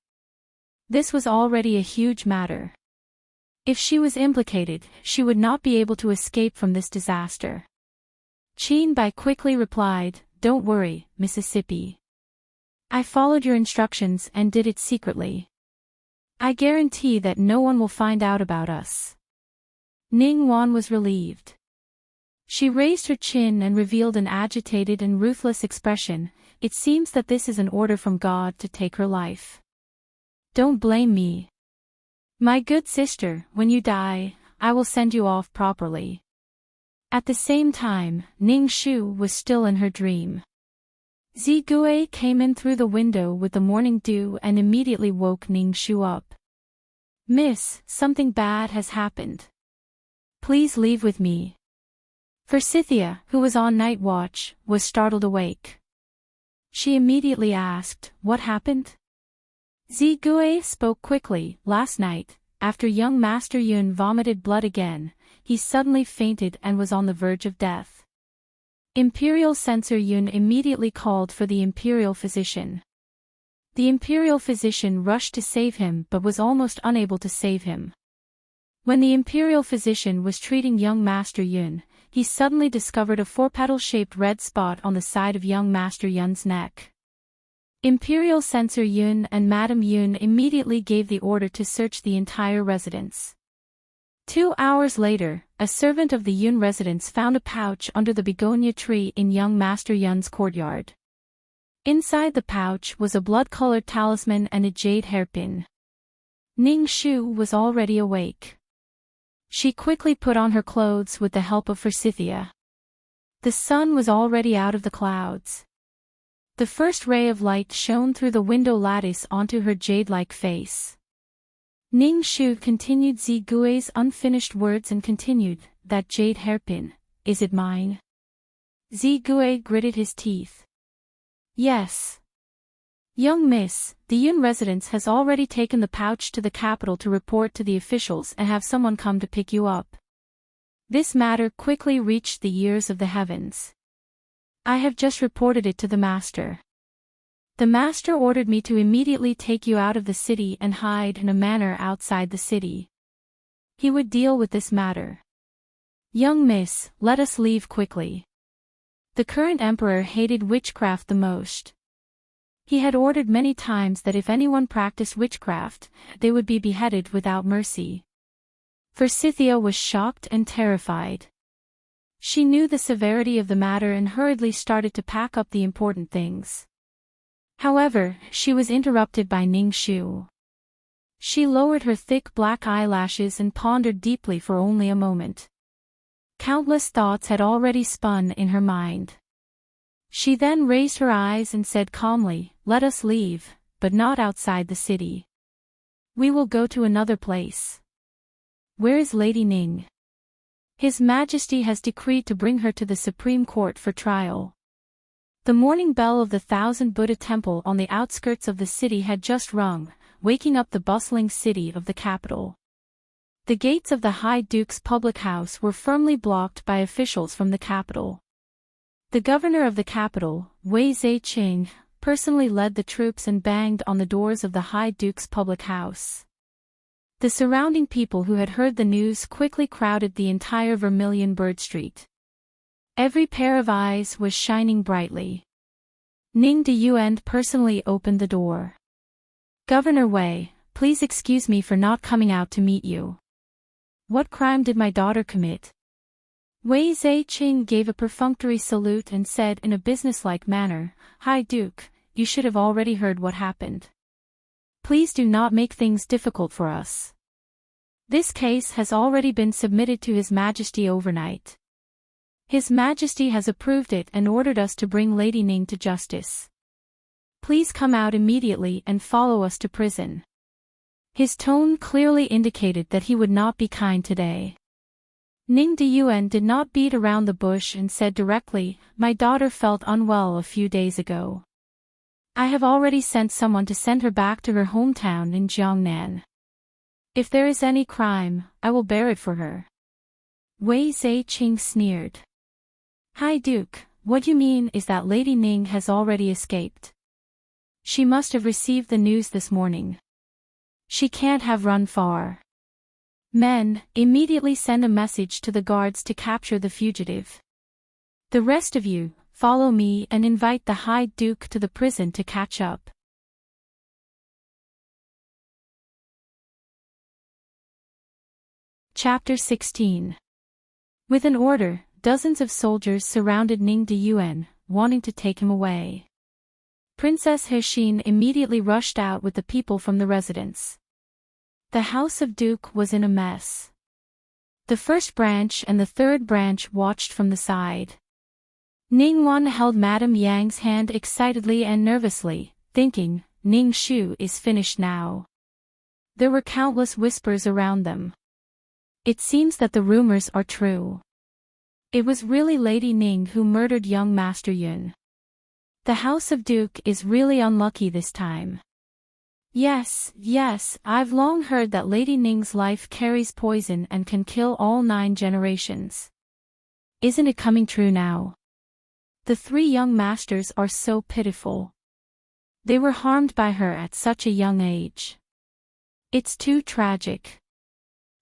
This was already a huge matter. If she was implicated, she would not be able to escape from this disaster. Qin Bai quickly replied, "Don't worry, Mississippi. I followed your instructions and did it secretly. I guarantee that no one will find out about us." Ning Wan was relieved. She raised her chin and revealed an agitated and ruthless expression. "It seems that this is an order from God to take her life. Don't blame me. My good sister, when you die, I will send you off properly." At the same time, Ning Shu was still in her dream. Zigui came in through the window with the morning dew and immediately woke Ning Shu up. "Miss, something bad has happened. Please leave with me." Forsythia, who was on night watch, was startled awake. She immediately asked, "What happened?" Zigui spoke quickly. "Last night, after young Master Yun vomited blood again, he suddenly fainted and was on the verge of death. Imperial Censor Yun immediately called for the imperial physician. The imperial physician rushed to save him but was almost unable to save him. When the imperial physician was treating young Master Yun, he suddenly discovered a 4-petal-shaped red spot on the side of young Master Yun's neck. Imperial Censor Yun and Madame Yun immediately gave the order to search the entire residence. 2 hours later, a servant of the Yun residence found a pouch under the begonia tree in young Master Yun's courtyard. Inside the pouch was a blood-colored talisman and a jade hairpin. Ning Shu was already awake. She quickly put on her clothes with the help of Forsythia. The sun was already out of the clouds. The first ray of light shone through the window lattice onto her jade-like face. Ning Shu continued Zigui's unfinished words and continued, "That jade hairpin, is it mine?" Zigui gritted his teeth. "Yes. Young miss, the Yun residence has already taken the pouch to the capital to report to the officials and have someone come to pick you up." This matter quickly reached the ears of the heavens. "I have just reported it to the master. The master ordered me to immediately take you out of the city and hide in a manor outside the city. He would deal with this matter. Young miss, let us leave quickly." The current emperor hated witchcraft the most. He had ordered many times that if anyone practiced witchcraft, they would be beheaded without mercy. Forsythia was shocked and terrified. She knew the severity of the matter and hurriedly started to pack up the important things. However, she was interrupted by Ning Shu. She lowered her thick black eyelashes and pondered deeply for only a moment. Countless thoughts had already spun in her mind. She then raised her eyes and said calmly, "Let us leave, but not outside the city. We will go to another place." "Where is Lady Ning?" "His Majesty has decreed to bring her to the Supreme Court for trial." The morning bell of the 1000 Buddha temple on the outskirts of the city had just rung, waking up the bustling city of the capital. The gates of the High Duke's public house were firmly blocked by officials from the capital. The governor of the capital, Wei Zhe-Qing, personally led the troops and banged on the doors of the High Duke's public house. The surrounding people who had heard the news quickly crowded the entire Vermilion Bird Street. Every pair of eyes was shining brightly. Ning Deyuan personally opened the door. "Governor Wei, please excuse me for not coming out to meet you. What crime did my daughter commit?" Wei Zhe-Qing gave a perfunctory salute and said in a businesslike manner, "High Duke, you should have already heard what happened. Please do not make things difficult for us. This case has already been submitted to His Majesty overnight. His Majesty has approved it and ordered us to bring Lady Ning to justice. Please come out immediately and follow us to prison." His tone clearly indicated that he would not be kind today. Ning Deyuan did not beat around the bush and said directly, "My daughter felt unwell a few days ago. I have already sent someone to send her back to her hometown in Jiangnan. If there is any crime, I will bear it for her." Wei Zhe-Qing sneered. "High Duke, what you mean is that Lady Ning has already escaped. She must have received the news this morning. She can't have run far. Men, immediately send a message to the guards to capture the fugitive. The rest of you, follow me and invite the High Duke to the prison to catch up." Chapter 16. With an order, dozens of soldiers surrounded Ning Deyuan, wanting to take him away. Princess Hexin immediately rushed out with the people from the residence. The House of Duke was in a mess. The first branch and the third branch watched from the side. Ningguan held Madame Yang's hand excitedly and nervously, thinking, "Ning Shu is finished now." There were countless whispers around them. It seems that the rumors are true. It was really Lady Ning who murdered young Master Yun. The House of Duke is really unlucky this time. Yes, I've long heard that Lady Ning's life carries poison and can kill all 9 generations. Isn't it coming true now? The 3 young masters are so pitiful. They were harmed by her at such a young age. It's too tragic.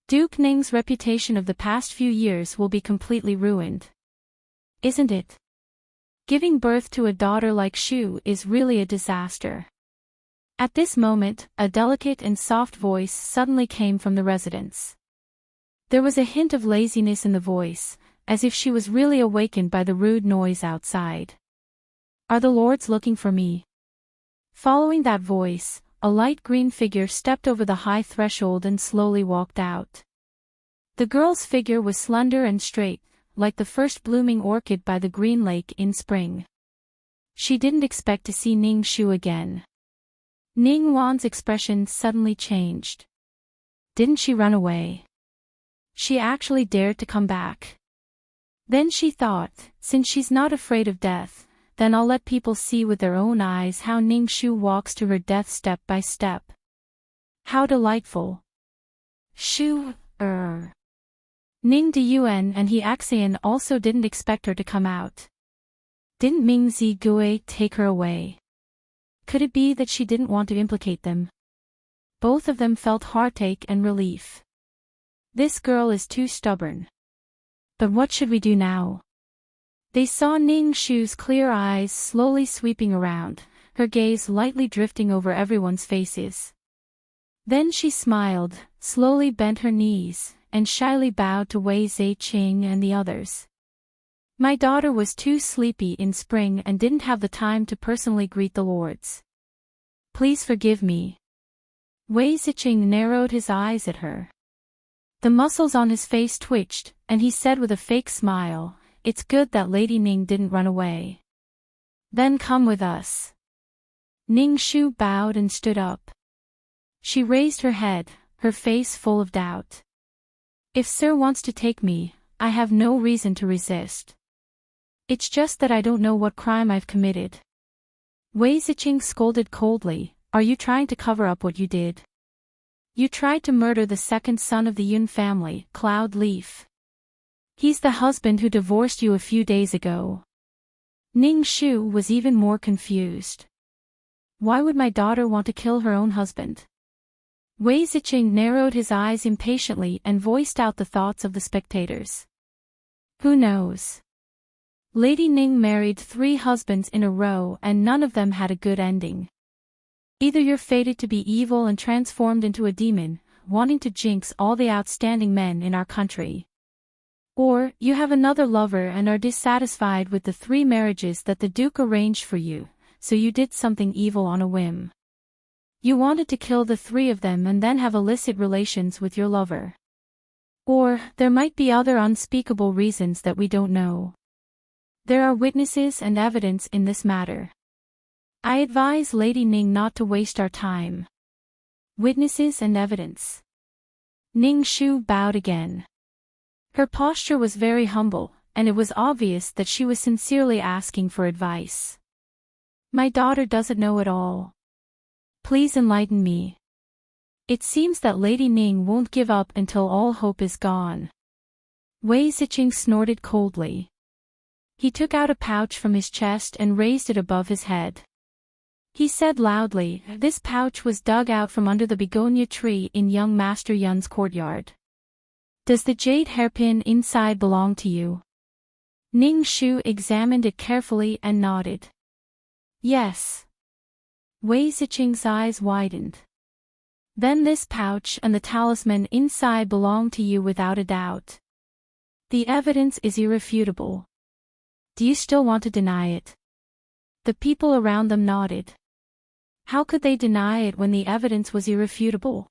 Duke Ning's reputation of the past few years will be completely ruined. Isn't it? Giving birth to a daughter like Shu is really a disaster. At this moment, a delicate and soft voice suddenly came from the residence. There was a hint of laziness in the voice, as if she was really awakened by the rude noise outside. "Are the lords looking for me?" Following that voice, a light green figure stepped over the high threshold and slowly walked out. The girl's figure was slender and straight, like the first blooming orchid by the green lake in spring. She didn't expect to see Ning Shu again. Ning Wan's expression suddenly changed. Didn't she run away? She actually dared to come back. Then she thought, since she's not afraid of death, then I'll let people see with their own eyes how Ning Shu walks to her death step by step. How delightful. Shu, Ning Deyuan and He Axian also didn't expect her to come out. Didn't Ming Zigui take her away? Could it be that she didn't want to implicate them? Both of them felt heartache and relief. This girl is too stubborn. But what should we do now? They saw Ning Shu's clear eyes slowly sweeping around, her gaze lightly drifting over everyone's faces. Then she smiled, slowly bent her knees, and shyly bowed to Wei Zhe-Qing and the others. My daughter was too sleepy in spring and didn't have the time to personally greet the lords. Please forgive me. Wei Zhe-Qing narrowed his eyes at her. The muscles on his face twitched, and he said with a fake smile, "It's good that Lady Ning didn't run away. Then come with us." Ning Shu bowed and stood up. She raised her head, her face full of doubt. "If Sir wants to take me, I have no reason to resist. It's just that I don't know what crime I've committed." Wei Zhe-Qing scolded coldly, "Are you trying to cover up what you did?" You tried to murder the second son of the Yun family, Cloud Leaf. He's the husband who divorced you a few days ago. Ning Shu was even more confused. Why would my daughter want to kill her own husband? Wei Ziqing narrowed his eyes impatiently and voiced out the thoughts of the spectators. Who knows? Lady Ning married 3 husbands in a row and none of them had a good ending. Either you're fated to be evil and transformed into a demon, wanting to jinx all the outstanding men in our country. Or, you have another lover and are dissatisfied with the 3 marriages that the Duke arranged for you, so you did something evil on a whim. You wanted to kill the 3 of them and then have illicit relations with your lover. Or, there might be other unspeakable reasons that we don't know. There are witnesses and evidence in this matter. I advise Lady Ning not to waste our time. Witnesses and evidence. Ning Shu bowed again. Her posture was very humble, and it was obvious that she was sincerely asking for advice. My daughter doesn't know it all. Please enlighten me. It seems that Lady Ning won't give up until all hope is gone. Wei Ziqing snorted coldly. He took out a pouch from his chest and raised it above his head. He said loudly, this pouch was dug out from under the begonia tree in young Master Yun's courtyard. Does the jade hairpin inside belong to you? Ning Shu examined it carefully and nodded. Yes. Wei Ziqing's eyes widened. Then this pouch and the talisman inside belong to you without a doubt. The evidence is irrefutable. Do you still want to deny it? The people around them nodded. How could they deny it when the evidence was irrefutable?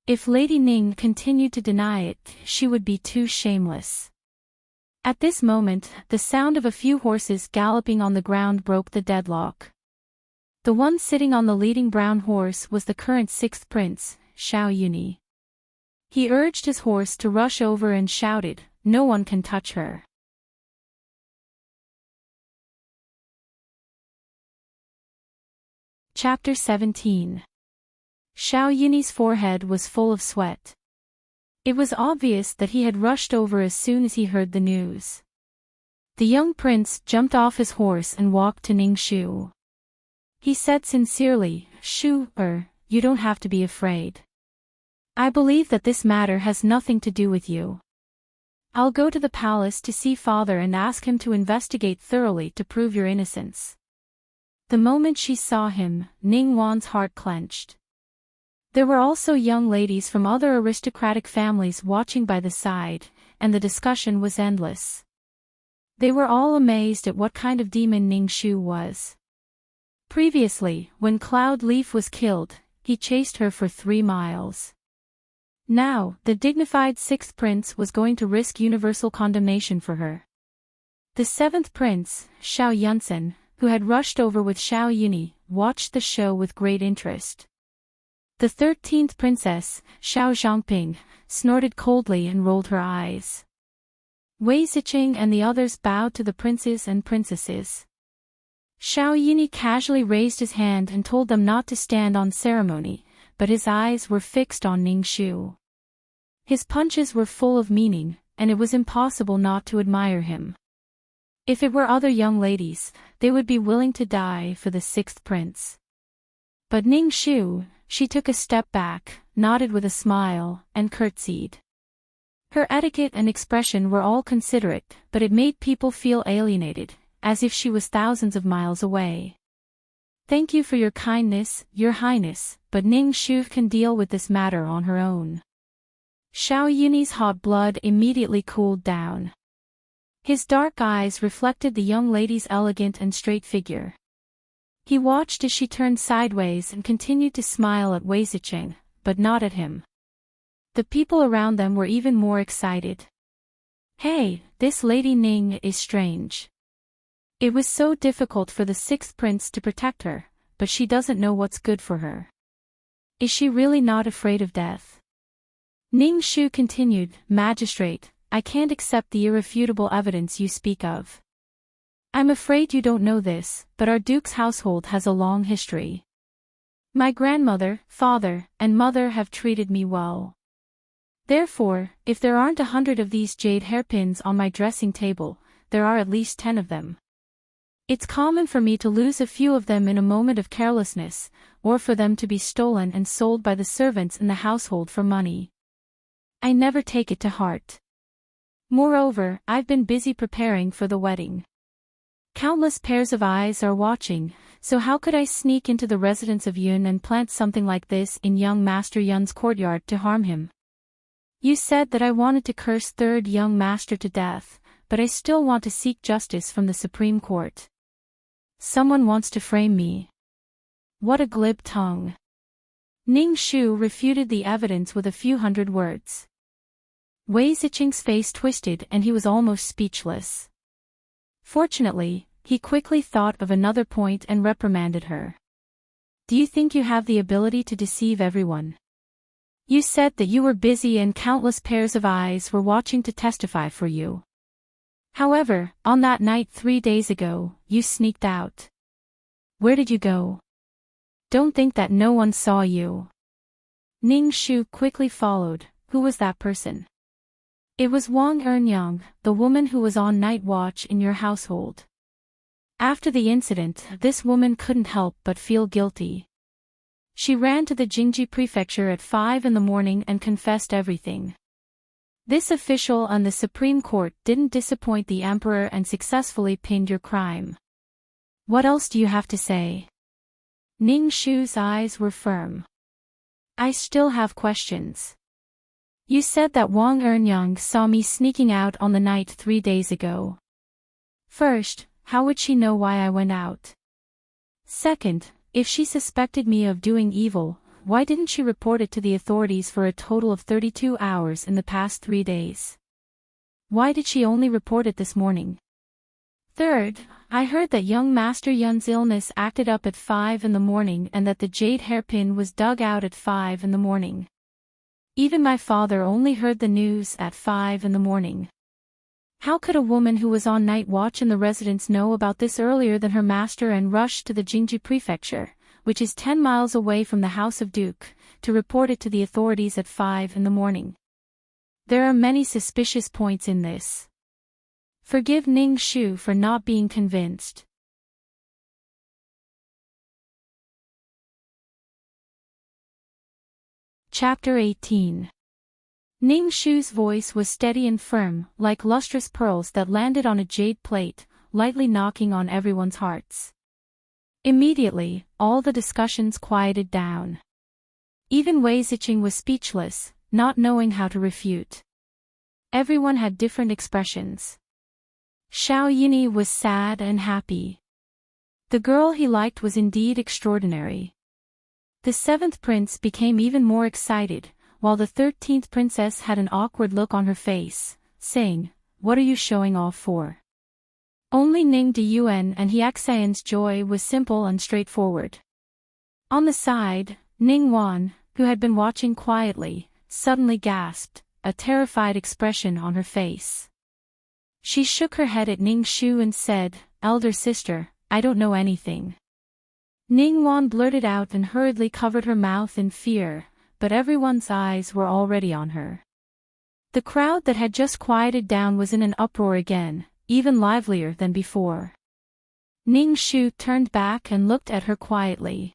If Lady Ning continued to deny it, she would be too shameless. At this moment, the sound of a few horses galloping on the ground broke the deadlock. The one sitting on the leading brown horse was the current 6th prince, Xiao Yuni. He urged his horse to rush over and shouted, no one can touch her. Chapter 17. Xiao Yuni's forehead was full of sweat. It was obvious that he had rushed over as soon as he heard the news. The young prince jumped off his horse and walked to Ning Shu. He said sincerely, Shu, you don't have to be afraid. I believe that this matter has nothing to do with you. I'll go to the palace to see father and ask him to investigate thoroughly to prove your innocence. The moment she saw him, Ning Wan's heart clenched. There were also young ladies from other aristocratic families watching by the side, and the discussion was endless. They were all amazed at what kind of demon Ning Shu was. Previously, when Cloud Leaf was killed, he chased her for 3 miles. Now, the dignified 6th prince was going to risk universal condemnation for her. The 7th prince, Xiao Yunsen, who had rushed over with Xiao Yuni, watched the show with great interest. The 13th princess, Xiao Zhangping, snorted coldly and rolled her eyes. Wei Ziqing and the others bowed to the princes and princesses. Xiao Yuni casually raised his hand and told them not to stand on ceremony, but his eyes were fixed on Ning Shu. His punches were full of meaning, and it was impossible not to admire him. If it were other young ladies, they would be willing to die for the 6th prince. But Ning Shu, she took a step back, nodded with a smile, and curtsied. Her etiquette and expression were all considerate, but it made people feel alienated, as if she was thousands of miles away. Thank you for your kindness, your highness, but Ning Shu can deal with this matter on her own. Xiao Yuni's hot blood immediately cooled down. His dark eyes reflected the young lady's elegant and straight figure. He watched as she turned sideways and continued to smile at Wei Ziqing, but not at him. The people around them were even more excited. Hey, this Lady Ning is strange. It was so difficult for the 6th prince to protect her, but she doesn't know what's good for her. Is she really not afraid of death? Ning Shu continued, Magistrate, I can't accept the irrefutable evidence you speak of. I'm afraid you don't know this, but our duke's household has a long history. My grandmother, father, and mother have treated me well. Therefore, if there aren't 100 of these jade hairpins on my dressing table, there are at least 10 of them. It's common for me to lose a few of them in a moment of carelessness, or for them to be stolen and sold by the servants in the household for money. I never take it to heart. Moreover, I've been busy preparing for the wedding. Countless pairs of eyes are watching, so how could I sneak into the residence of Yun and plant something like this in young Master Yun's courtyard to harm him? You said that I wanted to curse third young master to death, but I still want to seek justice from the Supreme Court. Someone wants to frame me. What a glib tongue. Ning Shu refuted the evidence with a few hundred words. Wei Ziqing's face twisted and he was almost speechless. Fortunately, he quickly thought of another point and reprimanded her. Do you think you have the ability to deceive everyone? You said that you were busy and countless pairs of eyes were watching to testify for you. However, on that night 3 days ago, you sneaked out. Where did you go? Don't think that no one saw you. Ning Shu quickly followed. Who was that person? It was Wang Enyang, the woman who was on night watch in your household. After the incident, this woman couldn't help but feel guilty. She ran to the Jingji prefecture at 5 in the morning and confessed everything. This official on the Supreme Court didn't disappoint the emperor and successfully pinned your crime. What else do you have to say? Ning Shu's eyes were firm. I still have questions. You said that Wang Enyang saw me sneaking out on the night 3 days ago. First, how would she know why I went out? Second, if she suspected me of doing evil, why didn't she report it to the authorities for a total of 32 hours in the past 3 days? Why did she only report it this morning? Third, I heard that young Master Yun's illness acted up at 5 in the morning and that the jade hairpin was dug out at 5 in the morning. Even my father only heard the news at 5 in the morning. How could a woman who was on night watch in the residence know about this earlier than her master and rush to the Jingji prefecture, which is 10 miles away from the House of Duke, to report it to the authorities at 5 in the morning? There are many suspicious points in this. Forgive Ning Shu for not being convinced. Chapter 18. Ning Shu's voice was steady and firm, like lustrous pearls that landed on a jade plate, lightly knocking on everyone's hearts. Immediately, all the discussions quieted down. Even Wei Ziqing was speechless, not knowing how to refute. Everyone had different expressions. Xiao Yini was sad and happy. The girl he liked was indeed extraordinary. The 7th prince became even more excited, while the 13th princess had an awkward look on her face, saying, "What are you showing off for?" Only Ning Diyuan and Hiaxian's joy was simple and straightforward. On the side, Ning Wan, who had been watching quietly, suddenly gasped, a terrified expression on her face. She shook her head at Ning Shu and said, "Elder sister, I don't know anything." Ning Wan blurted out and hurriedly covered her mouth in fear, but everyone's eyes were already on her. The crowd that had just quieted down was in an uproar again, even livelier than before. Ning Shu turned back and looked at her quietly.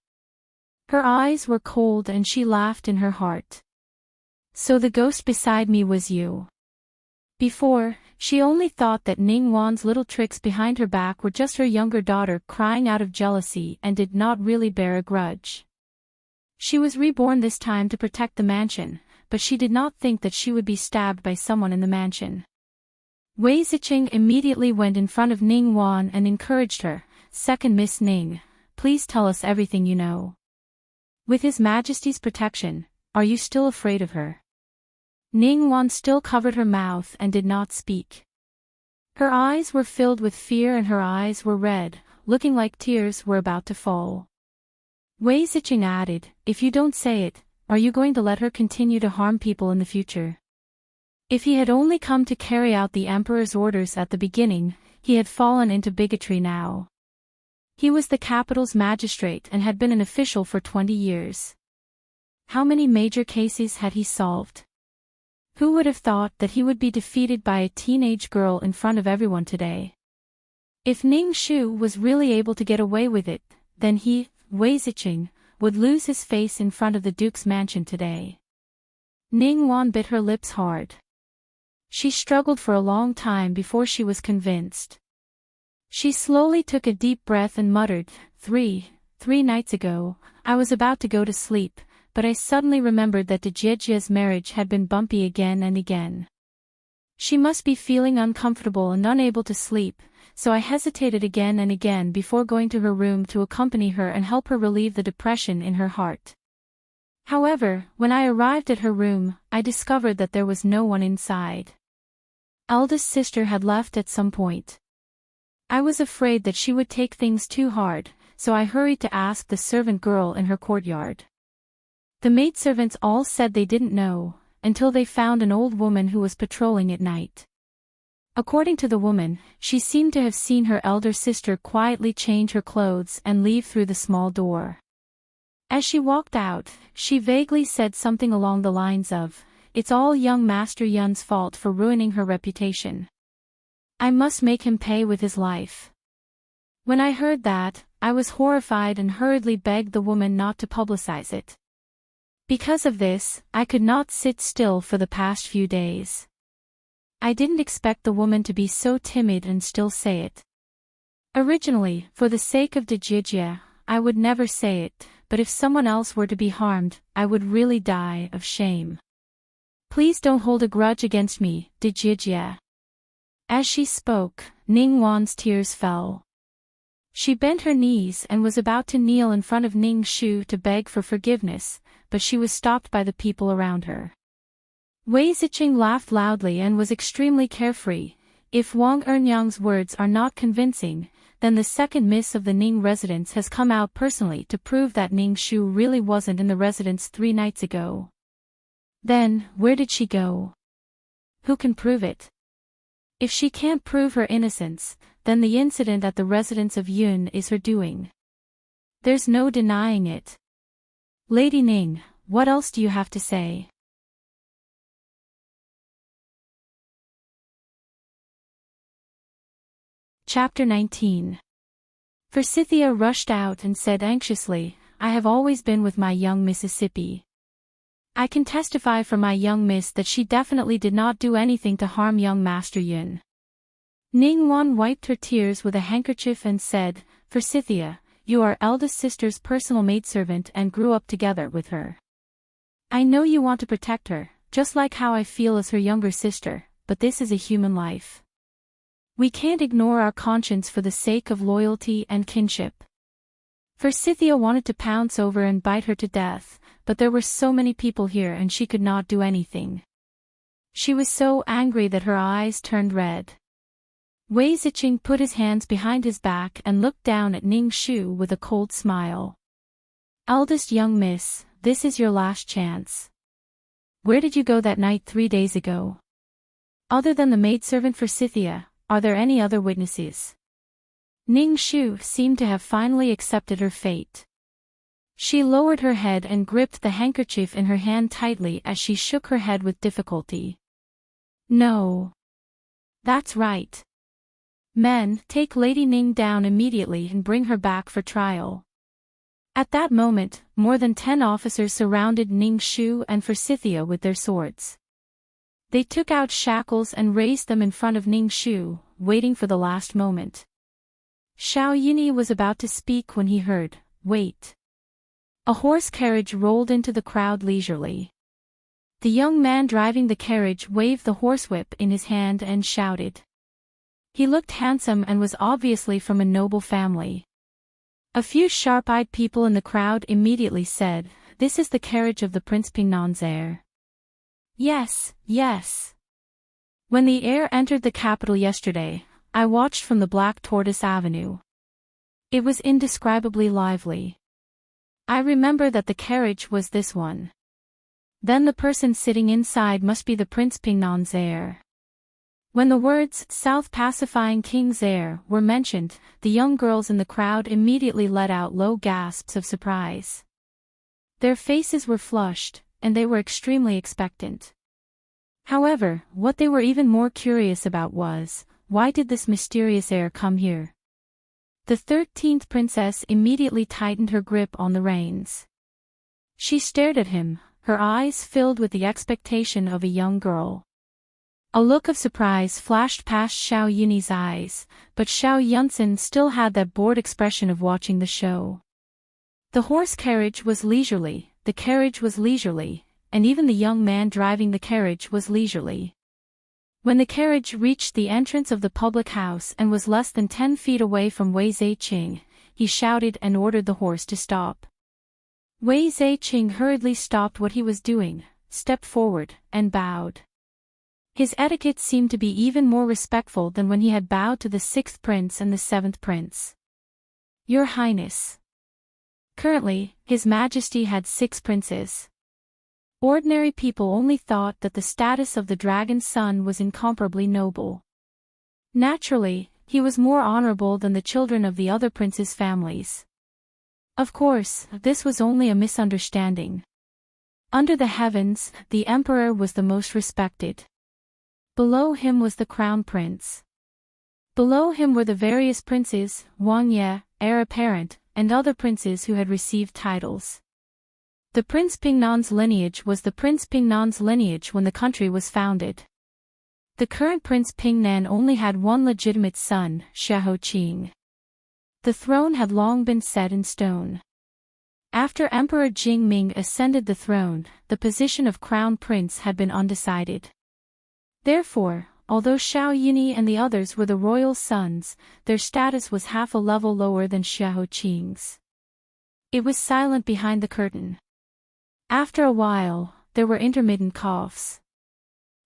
Her eyes were cold and she laughed in her heart. So the ghost beside me was you. Before, she only thought that Ning Wan's little tricks behind her back were just her younger daughter crying out of jealousy and did not really bear a grudge. She was reborn this time to protect the mansion, but she did not think that she would be stabbed by someone in the mansion. Wei Ziqing immediately went in front of Ning Wan and encouraged her, "Second Miss Ning, please tell us everything you know. With His Majesty's protection, are you still afraid of her?" Ning Wan still covered her mouth and did not speak. Her eyes were filled with fear and her eyes were red, looking like tears were about to fall. Wei Ziqing added, "If you don't say it, are you going to let her continue to harm people in the future?" If he had only come to carry out the emperor's orders at the beginning, he had fallen into bigotry now. He was the capital's magistrate and had been an official for 20 years. How many major cases had he solved? Who would have thought that he would be defeated by a teenage girl in front of everyone today? If Ning Shu was really able to get away with it, then he, Wei Ziqing, would lose his face in front of the Duke's mansion today. Ning Wan bit her lips hard. She struggled for a long time before she was convinced. She slowly took a deep breath and muttered, Three nights ago, I was about to go to sleep, but I suddenly remembered that Dejiejia's marriage had been bumpy again and again. She must be feeling uncomfortable and unable to sleep, so I hesitated again and again before going to her room to accompany her and help her relieve the depression in her heart. However, when I arrived at her room, I discovered that there was no one inside. Eldest sister had left at some point. I was afraid that she would take things too hard, so I hurried to ask the servant girl in her courtyard. The maidservants all said they didn't know, until they found an old woman who was patrolling at night. According to the woman, she seemed to have seen her elder sister quietly change her clothes and leave through the small door. As she walked out, she vaguely said something along the lines of, "It's all young Master Yun's fault for ruining her reputation. I must make him pay with his life." When I heard that, I was horrified and hurriedly begged the woman not to publicize it. Because of this, I could not sit still for the past few days. I didn't expect the woman to be so timid and still say it. Originally, for the sake of Dejieji, I would never say it, but if someone else were to be harmed, I would really die of shame. Please don't hold a grudge against me, Dejieji. As she spoke, Ning Wan's tears fell. She bent her knees and was about to kneel in front of Ning Shu to beg for forgiveness, but she was stopped by the people around her. Wei Ziqing laughed loudly and was extremely carefree. If Wang Ernyang's words are not convincing, then the second miss of the Ning residence has come out personally to prove that Ning Shu really wasn't in the residence 3 nights ago. Then, where did she go? Who can prove it? If she can't prove her innocence, then the incident at the residence of Yun is her doing. There's no denying it. Lady Ning, what else do you have to say? Chapter 19. Forsythia rushed out and said anxiously, "I have always been with my young Mississippi. I can testify for my young miss that she definitely did not do anything to harm young Master Yun." Ning Wan wiped her tears with a handkerchief and said, "Forsythia, you are eldest sister's personal maidservant and grew up together with her. I know you want to protect her, just like how I feel as her younger sister, but this is a human life. We can't ignore our conscience for the sake of loyalty and kinship." Forsythia wanted to pounce over and bite her to death, but there were so many people here and she could not do anything. She was so angry that her eyes turned red. Wei Ziqing put his hands behind his back and looked down at Ning Shu with a cold smile. "Eldest young miss, this is your last chance. Where did you go that night 3 days ago? Other than the maidservant Forsythia, are there any other witnesses?" Ning Shu seemed to have finally accepted her fate. She lowered her head and gripped the handkerchief in her hand tightly as she shook her head with difficulty. "No. That's right. Men, take Lady Ning down immediately and bring her back for trial." At that moment, more than 10 officers surrounded Ning Shu and Forsythia with their swords. They took out shackles and raised them in front of Ning Shu, waiting for the last moment. Xiao Yini was about to speak when he heard, "Wait." A horse carriage rolled into the crowd leisurely. The young man driving the carriage waved the horsewhip in his hand and shouted. He looked handsome and was obviously from a noble family. A few sharp-eyed people in the crowd immediately said, "This is the carriage of the Prince Pingnan's heir." "Yes, yes. When the heir entered the capital yesterday, I watched from the Black Tortoise Avenue. It was indescribably lively. I remember that the carriage was this one. Then the person sitting inside must be the Prince Pingnan's heir." When the words "South pacifying King's Heir" were mentioned, the young girls in the crowd immediately let out low gasps of surprise. Their faces were flushed, and they were extremely expectant. However, what they were even more curious about was, why did this mysterious heir come here? The 13th princess immediately tightened her grip on the reins. She stared at him, her eyes filled with the expectation of a young girl. A look of surprise flashed past Xiao Yunyi's eyes, but Xiao Yunxin still had that bored expression of watching the show. The horse carriage was leisurely, the carriage was leisurely, and even the young man driving the carriage was leisurely. When the carriage reached the entrance of the public house and was less than 10 feet away from Wei Zaiqing, he shouted and ordered the horse to stop. Wei Zaiqing hurriedly stopped what he was doing, stepped forward, and bowed. His etiquette seemed to be even more respectful than when he had bowed to the 6th prince and the 7th prince. Your Highness. Currently, His Majesty had 6 princes. Ordinary people only thought that the status of the dragon's son was incomparably noble. Naturally, he was more honorable than the children of the other princes' families. Of course, this was only a misunderstanding. Under the heavens, the emperor was the most respected. Below him was the crown prince. Below him were the various princes, Wang Ye, heir apparent, and other princes who had received titles. The Prince Pingnan's lineage was the Prince Pingnan's lineage when the country was founded. The current Prince Pingnan only had one legitimate son, Xiaoqing. The throne had long been set in stone. After Emperor Jingming ascended the throne, the position of crown prince had been undecided. Therefore, although Xiao Yunyi and the others were the royal sons, their status was half a level lower than Xiaoqing's. It was silent behind the curtain. After a while, there were intermittent coughs.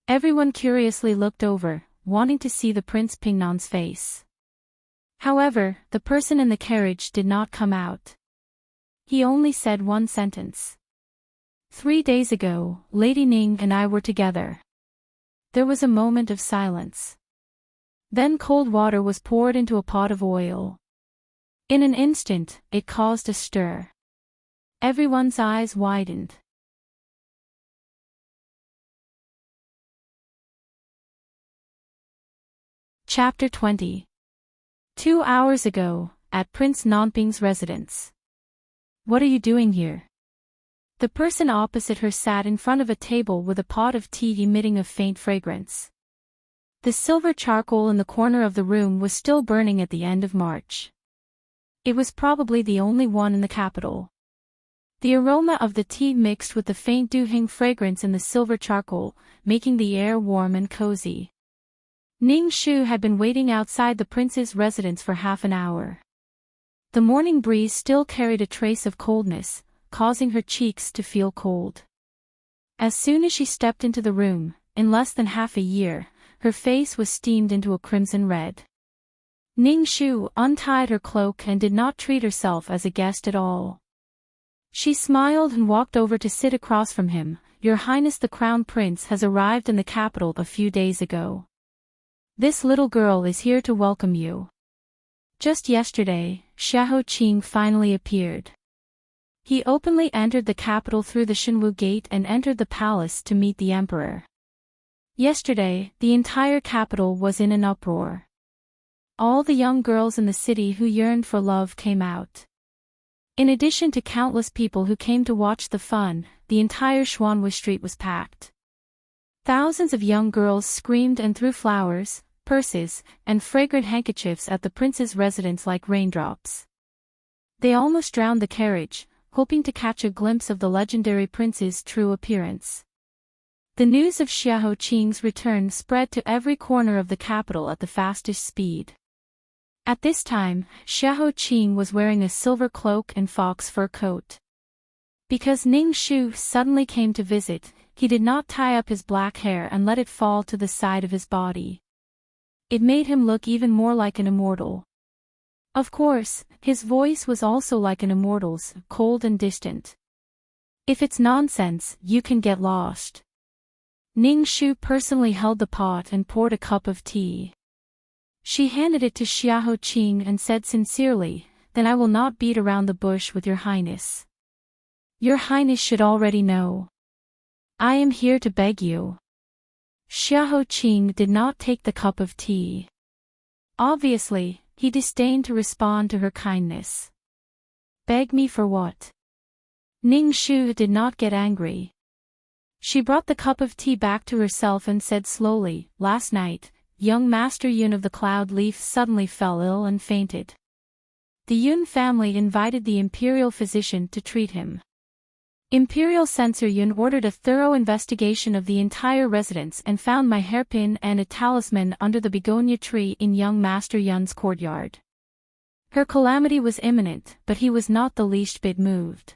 Everyone curiously looked over, wanting to see the Prince Pingnan's face. However, the person in the carriage did not come out. He only said one sentence. 3 days ago, Lady Ning and I were together. There was a moment of silence. Then cold water was poured into a pot of oil. In an instant, it caused a stir. Everyone's eyes widened. Chapter 20. 2 hours ago, at Prince Nanping's residence. What are you doing here? The person opposite her sat in front of a table with a pot of tea emitting a faint fragrance. The silver charcoal in the corner of the room was still burning at the end of March. It was probably the only one in the capital. The aroma of the tea mixed with the faint duhing fragrance in the silver charcoal, making the air warm and cozy. Ning Shu had been waiting outside the prince's residence for half an hour. The morning breeze still carried a trace of coldness, causing her cheeks to feel cold. As soon as she stepped into the room, in less than half a year, her face was steamed into a crimson red. Ning Shu untied her cloak and did not treat herself as a guest at all. She smiled and walked over to sit across from him. Your Highness the Crown Prince has arrived in the capital a few days ago. This little girl is here to welcome you. Just yesterday, Xiaoqing finally appeared. He openly entered the capital through the Shenwu Gate and entered the palace to meet the emperor. Yesterday, the entire capital was in an uproar. All the young girls in the city who yearned for love came out. In addition to countless people who came to watch the fun, the entire Xuanwu street was packed. Thousands of young girls screamed and threw flowers, purses, and fragrant handkerchiefs at the prince's residence like raindrops. They almost drowned the carriage, hoping to catch a glimpse of the legendary prince's true appearance. The news of Xiaoqing's return spread to every corner of the capital at the fastest speed. At this time, Xiaoqing was wearing a silver cloak and fox fur coat. Because Ning Shu suddenly came to visit, he did not tie up his black hair and let it fall to the side of his body. It made him look even more like an immortal. Of course, his voice was also like an immortal's, cold and distant. If it's nonsense, you can get lost. Ning Shu personally held the pot and poured a cup of tea. She handed it to Xiahou Qing and said sincerely, "Then I will not beat around the bush with your highness. Your highness should already know. I am here to beg you." Xiahou Qing did not take the cup of tea. Obviously, he disdained to respond to her kindness. Beg me for what? Ning Shu did not get angry. She brought the cup of tea back to herself and said slowly, "Last night, young Master Yun of the Cloud Leaf suddenly fell ill and fainted. The Yun family invited the imperial physician to treat him. Imperial Censor Yun ordered a thorough investigation of the entire residence and found my hairpin and a talisman under the begonia tree in young Master Yun's courtyard. Her calamity was imminent, but he was not the least bit moved.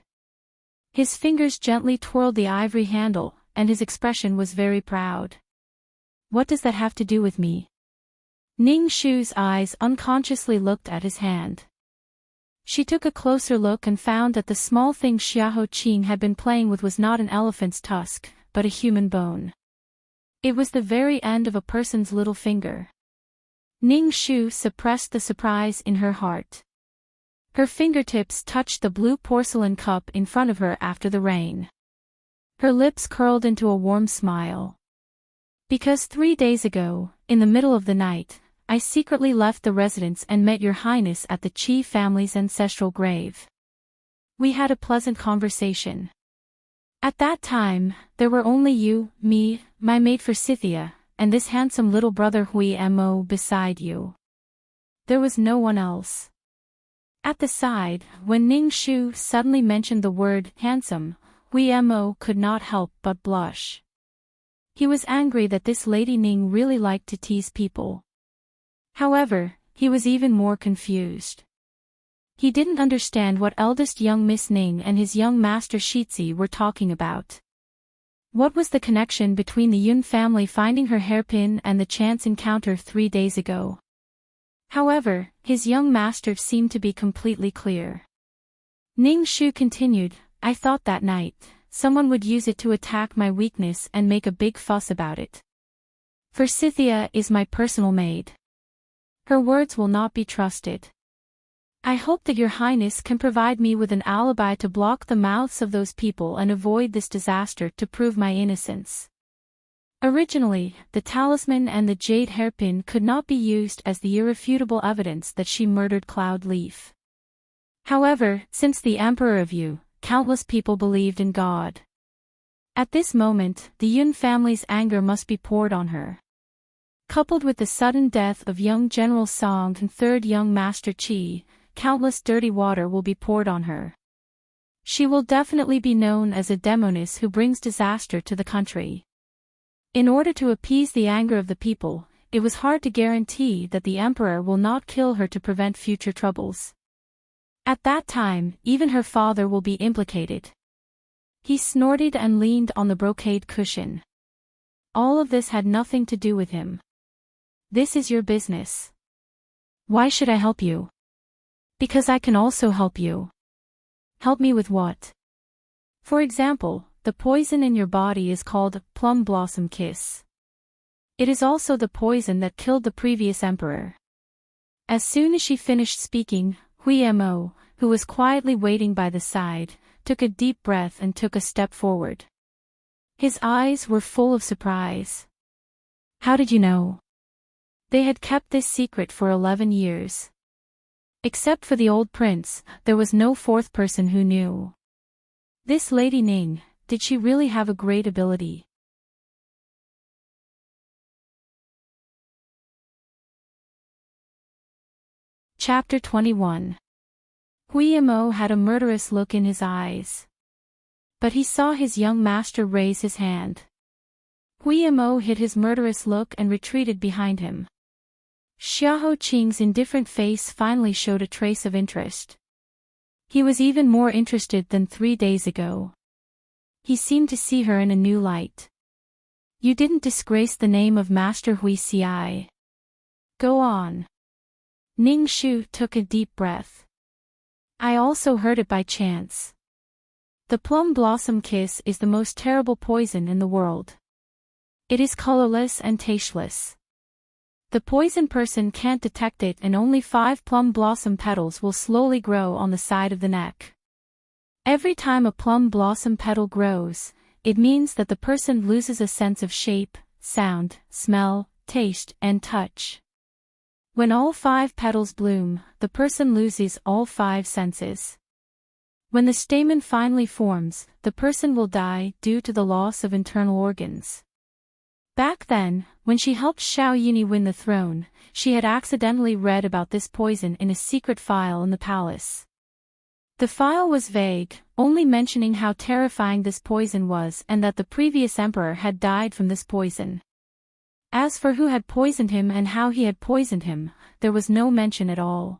His fingers gently twirled the ivory handle, and his expression was very proud. What does that have to do with me?" Ning Shu's eyes unconsciously looked at his hand. She took a closer look and found that the small thing Xiahou Qing had been playing with was not an elephant's tusk, but a human bone. It was the very end of a person's little finger. Ning Shu suppressed the surprise in her heart. Her fingertips touched the blue porcelain cup in front of her after the rain. Her lips curled into a warm smile. "Because 3 days ago, in the middle of the night, I secretly left the residence and met your highness at the Qi family's ancestral grave. We had a pleasant conversation. At that time, there were only you, me, my maid Forsythia, and this handsome little brother Hui Mo beside you. There was no one else." At the side, when Ning Shu suddenly mentioned the word handsome, Hui Mo could not help but blush. He was angry that this Lady Ning really liked to tease people. However, he was even more confused. He didn't understand what eldest young Miss Ning and his young master Shitzi were talking about. What was the connection between the Yun family finding her hairpin and the chance encounter 3 days ago? However, his young master seemed to be completely clear. Ning Shu continued, "I thought that night, someone would use it to attack my weakness and make a big fuss about it. Forsythia is my personal maid. Her words will not be trusted. I hope that your highness can provide me with an alibi to block the mouths of those people and avoid this disaster to prove my innocence." Originally, the talisman and the jade hairpin could not be used as the irrefutable evidence that she murdered Cloud Leaf. However, since the Emperor of Yu, countless people believed in God. At this moment, the Yun family's anger must be poured on her. Coupled with the sudden death of young General Song and third young Master Qi, countless dirty water will be poured on her. She will definitely be known as a demoness who brings disaster to the country. In order to appease the anger of the people, it was hard to guarantee that the emperor will not kill her to prevent future troubles. At that time, even her father will be implicated. He snorted and leaned on the brocade cushion. All of this had nothing to do with him. "This is your business. Why should I help you?" "Because I can also help you." "Help me with what?" "For example, the poison in your body is called plum blossom kiss. It is also the poison that killed the previous emperor." As soon as she finished speaking, Hui Mo, who was quietly waiting by the side, took a deep breath and took a step forward. His eyes were full of surprise. "How did you know?" They had kept this secret for 11 years. Except for the old prince, there was no fourth person who knew. This Lady Ning, did she really have a great ability? Chapter 21. Hui Mo had a murderous look in his eyes. But he saw his young master raise his hand. Hui Mo hid his murderous look and retreated behind him. Xiahou Qing's indifferent face finally showed a trace of interest. He was even more interested than 3 days ago. He seemed to see her in a new light. "You didn't disgrace the name of Master Hui Ci. Go on." Ning Shu took a deep breath. "I also heard it by chance. The plum blossom kiss is the most terrible poison in the world. It is colorless and tasteless. The poison person can't detect it, and only 5 plum blossom petals will slowly grow on the side of the neck. Every time a plum blossom petal grows, it means that the person loses a sense of shape, sound, smell, taste, and touch. When all 5 petals bloom, the person loses all 5 senses. When the stamen finally forms, the person will die due to the loss of internal organs. Back then, when she helped Xiao Yini win the throne, she had accidentally read about this poison in a secret file in the palace. The file was vague, only mentioning how terrifying this poison was and that the previous emperor had died from this poison. As for who had poisoned him and how he had poisoned him, there was no mention at all.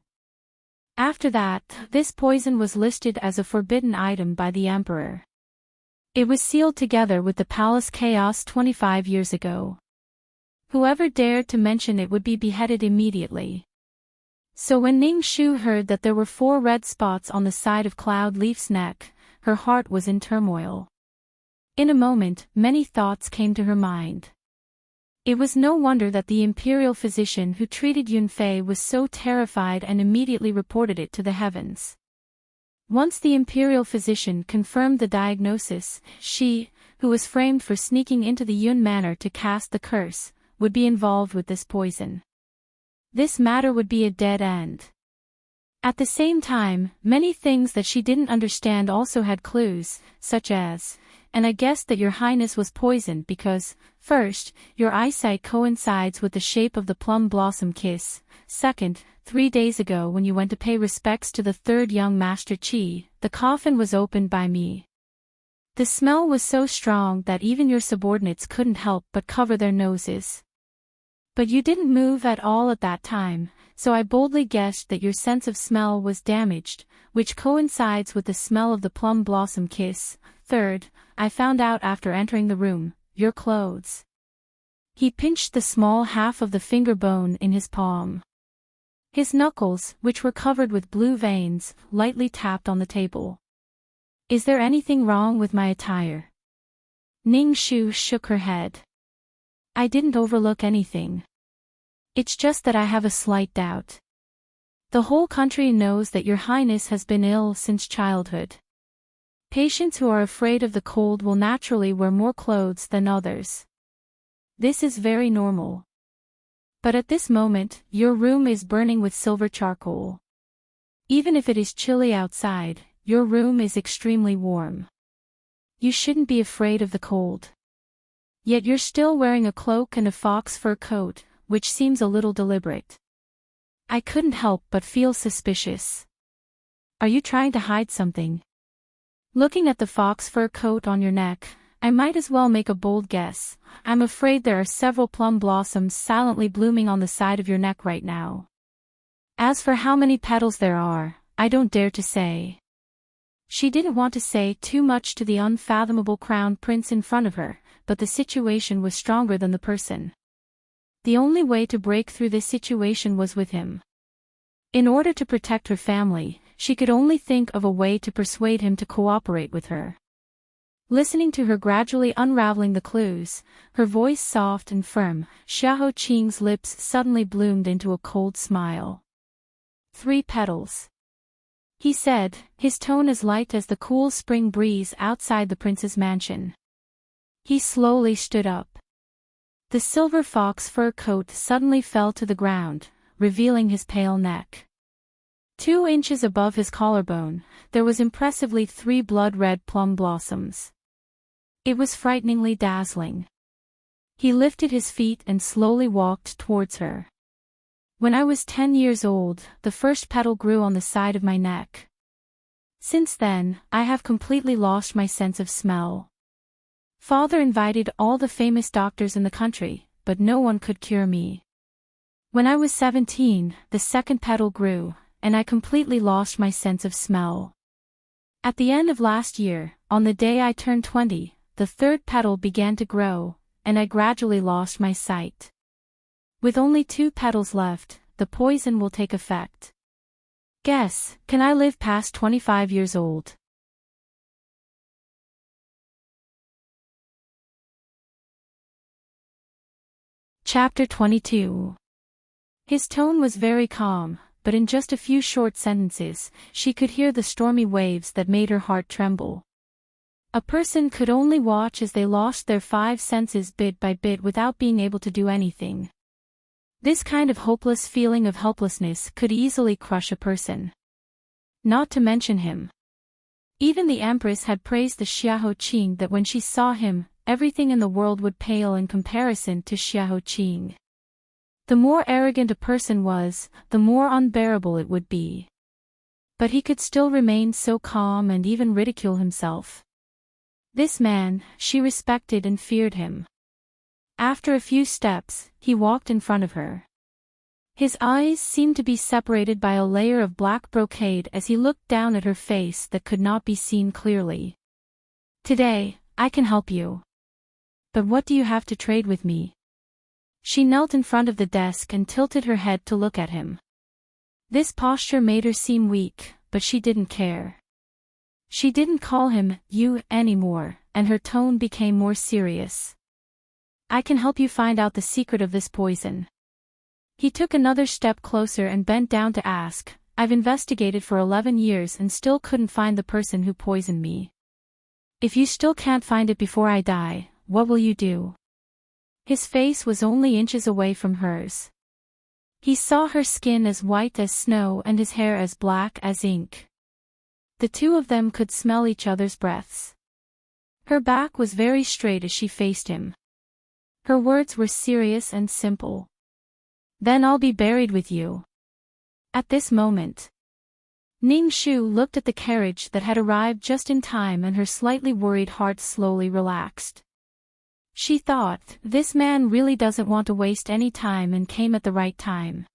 After that, this poison was listed as a forbidden item by the emperor. It was sealed together with the palace chaos 25 years ago. Whoever dared to mention it would be beheaded immediately. So when Ning Shu heard that there were 4 red spots on the side of Cloud Leaf's neck, her heart was in turmoil. In a moment, many thoughts came to her mind. It was no wonder that the imperial physician who treated Yunfei was so terrified and immediately reported it to the heavens. Once the imperial physician confirmed the diagnosis, she, who was framed for sneaking into the Yun manor to cast the curse, would be involved with this poison. This matter would be a dead end. At the same time, many things that she didn't understand also had clues, such as, and I guessed that your highness was poisoned because, first, your eyesight coincides with the shape of the plum blossom kiss, second, 3 days ago when you went to pay respects to the 3rd young master Qi, the coffin was opened by me. The smell was so strong that even your subordinates couldn't help but cover their noses. But you didn't move at all at that time, so I boldly guessed that your sense of smell was damaged, which coincides with the smell of the plum blossom kiss. Third, I found out after entering the room, your clothes. He pinched the small half of the finger bone in his palm. His knuckles, which were covered with blue veins, lightly tapped on the table. Is there anything wrong with my attire? Ning Shu shook her head. I didn't overlook anything. It's just that I have a slight doubt. The whole country knows that your highness has been ill since childhood. Patients who are afraid of the cold will naturally wear more clothes than others. This is very normal. But at this moment, your room is burning with silver charcoal. Even if it is chilly outside, your room is extremely warm. You shouldn't be afraid of the cold. Yet you're still wearing a cloak and a fox fur coat, which seems a little deliberate. I couldn't help but feel suspicious. Are you trying to hide something? Looking at the fox fur coat on your neck, I might as well make a bold guess. I'm afraid there are several plum blossoms silently blooming on the side of your neck right now. As for how many petals there are, I don't dare to say. She didn't want to say too much to the unfathomable crown prince in front of her, but the situation was stronger than the person. The only way to break through this situation was with him. In order to protect her family, she could only think of a way to persuade him to cooperate with her. Listening to her gradually unraveling the clues, her voice soft and firm, Xiao Qing's lips suddenly bloomed into a cold smile. 3 petals. He said, his tone as light as the cool spring breeze outside the prince's mansion. He slowly stood up. The silver fox fur coat suddenly fell to the ground, revealing his pale neck. 2 inches above his collarbone, there was impressively 3 blood-red plum blossoms. It was frighteningly dazzling. He lifted his feet and slowly walked towards her. When I was 10 years old, the first petal grew on the side of my neck. Since then, I have completely lost my sense of smell. Father invited all the famous doctors in the country, but no one could cure me. When I was 17, the second petal grew, and I completely lost my sense of smell. At the end of last year, on the day I turned 20, the third petal began to grow, and I gradually lost my sight. With only 2 petals left, the poison will take effect. Guess, can I live past 25 years old? Chapter 22. His tone was very calm, but in just a few short sentences, she could hear the stormy waves that made her heart tremble. A person could only watch as they lost their five senses bit by bit without being able to do anything. This kind of hopeless feeling of helplessness could easily crush a person. Not to mention him. Even the Empress had praised the Xiahou Qing that when she saw him, everything in the world would pale in comparison to Xiahou Qing. The more arrogant a person was, the more unbearable it would be. But he could still remain so calm and even ridicule himself. This man, she respected and feared him. After a few steps, he walked in front of her. His eyes seemed to be separated by a layer of black brocade as he looked down at her face that could not be seen clearly. "Today, I can help you. But what do you have to trade with me?" She knelt in front of the desk and tilted her head to look at him. This posture made her seem weak, but she didn't care. She didn't call him "you" anymore, and her tone became more serious. "I can help you find out the secret of this poison." He took another step closer and bent down to ask, "I've investigated for 11 years and still couldn't find the person who poisoned me. If you still can't find it before I die, what will you do?" His face was only inches away from hers. He saw her skin as white as snow and his hair as black as ink. The two of them could smell each other's breaths. Her back was very straight as she faced him. Her words were serious and simple. "Then I'll be buried with you." At this moment, Ning Shu looked at the carriage that had arrived just in time and her slightly worried heart slowly relaxed. She thought, this man really doesn't want to waste any time and came at the right time.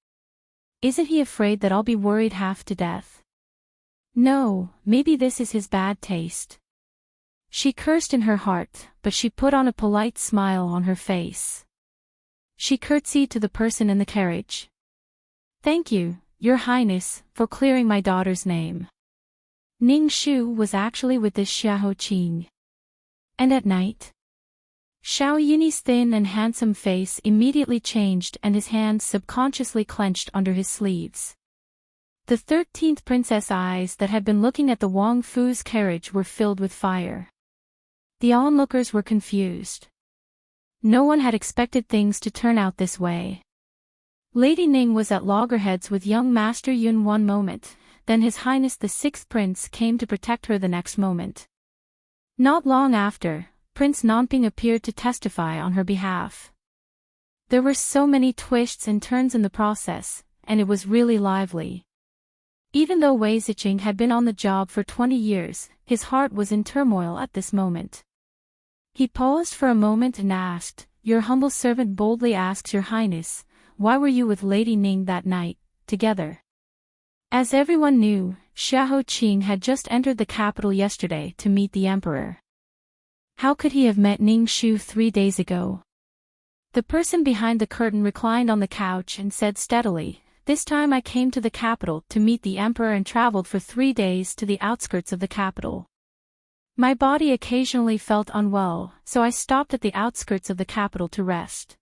Isn't he afraid that I'll be worried half to death? No, maybe this is his bad taste. She cursed in her heart, but she put on a polite smile on her face. She curtsied to the person in the carriage. "Thank you, Your Highness, for clearing my daughter's name." Ning Shu was actually with this Xiahou Qing. And at night? Xiao Yin's thin and handsome face immediately changed and his hands subconsciously clenched under his sleeves. The 13th princess' eyes that had been looking at the Wang Fu's carriage were filled with fire. The onlookers were confused. No one had expected things to turn out this way. Lady Ning was at loggerheads with young Master Yun one moment, then His Highness the 6th Prince came to protect her the next moment. Not long after, Prince Nanping appeared to testify on her behalf. There were so many twists and turns in the process, and it was really lively. Even though Wei Ziqing had been on the job for 20 years, his heart was in turmoil at this moment. He paused for a moment and asked, "Your humble servant boldly asks Your Highness, why were you with Lady Ning that night, together?" As everyone knew, Xiahou Qing had just entered the capital yesterday to meet the emperor. How could he have met Ning Shu 3 days ago? The person behind the curtain reclined on the couch and said steadily, "This time I came to the capital to meet the emperor and traveled for 3 days to the outskirts of the capital. My body occasionally felt unwell, so I stopped at the outskirts of the capital to rest.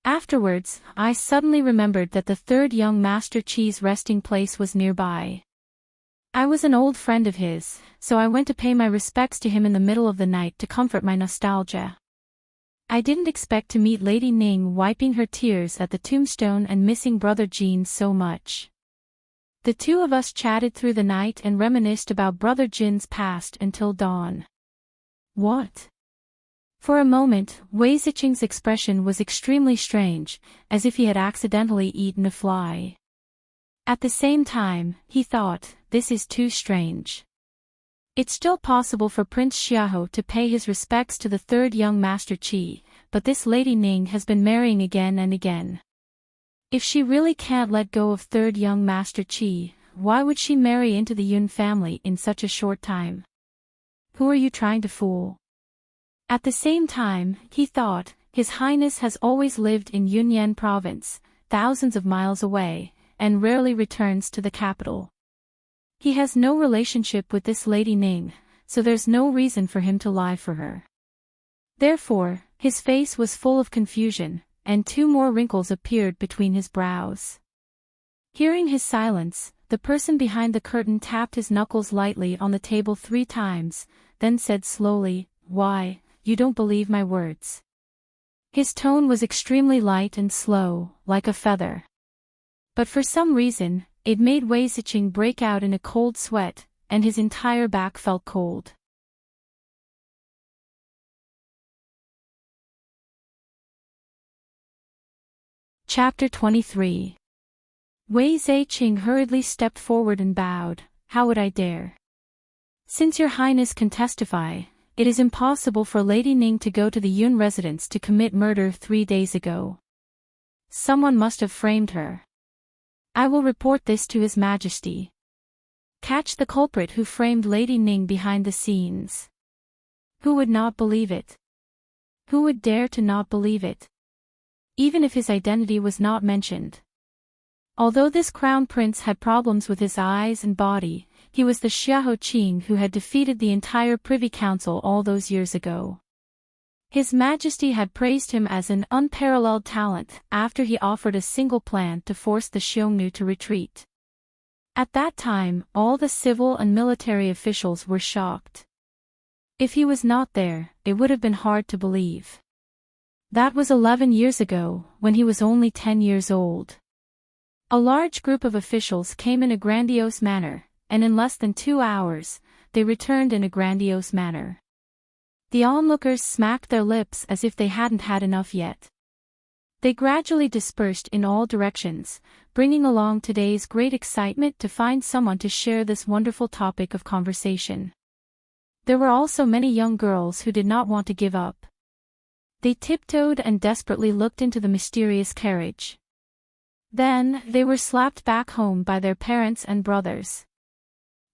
Afterwards, I suddenly remembered that the 3rd young Master Qi's resting place was nearby. I was an old friend of his, so I went to pay my respects to him in the middle of the night to comfort my nostalgia. I didn't expect to meet Lady Ning wiping her tears at the tombstone and missing Brother Jean so much. The two of us chatted through the night and reminisced about Brother Jin's past until dawn." "What?" For a moment, Wei Ziqing's expression was extremely strange, as if he had accidentally eaten a fly. At the same time, he thought, this is too strange. It's still possible for Prince Xiahou to pay his respects to the 3rd young Master Qi, but this Lady Ning has been marrying again and again. If she really can't let go of 3rd young Master Qi, why would she marry into the Yun family in such a short time? Who are you trying to fool? At the same time, he thought, His Highness has always lived in Yunnan province, thousands of miles away, and rarely returns to the capital. He has no relationship with this Lady Ning, so there's no reason for him to lie for her. Therefore, his face was full of confusion, and 2 more wrinkles appeared between his brows. Hearing his silence, the person behind the curtain tapped his knuckles lightly on the table 3 times, then said slowly, "Why, you don't believe my words." His tone was extremely light and slow, like a feather. But for some reason, it made Wei Ziqing break out in a cold sweat, and his entire back felt cold. Chapter 23. Wei Ziqing hurriedly stepped forward and bowed. "How would I dare? Since your highness can testify, it is impossible for Lady Ning to go to the Yun residence to commit murder 3 days ago. Someone must have framed her. I will report this to His Majesty. Catch the culprit who framed Lady Ning behind the scenes." Who would not believe it? Who would dare to not believe it? Even if his identity was not mentioned. Although this crown prince had problems with his eyes and body, he was the Xiahou Qing who had defeated the entire Privy Council all those years ago. His Majesty had praised him as an unparalleled talent after he offered a single plan to force the Xiongnu to retreat. At that time, all the civil and military officials were shocked. If he was not there, it would have been hard to believe. That was 11 years ago, when he was only 10 years old. A large group of officials came in a grandiose manner, and in less than 2 hours, they returned in a grandiose manner. The onlookers smacked their lips as if they hadn't had enough yet. They gradually dispersed in all directions, bringing along today's great excitement to find someone to share this wonderful topic of conversation. There were also many young girls who did not want to give up. They tiptoed and desperately looked into the mysterious carriage. Then, they were slapped back home by their parents and brothers.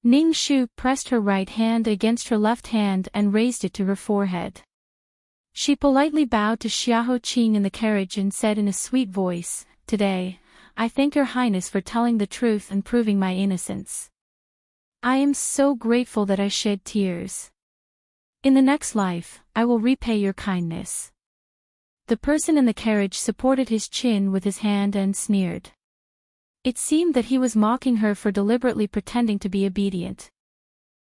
Ning Shu pressed her right hand against her left hand and raised it to her forehead. She politely bowed to Xiahou Qing in the carriage and said in a sweet voice, "Today, I thank your highness for telling the truth and proving my innocence. I am so grateful that I shed tears. In the next life, I will repay your kindness." The person in the carriage supported his chin with his hand and sneered. It seemed that he was mocking her for deliberately pretending to be obedient.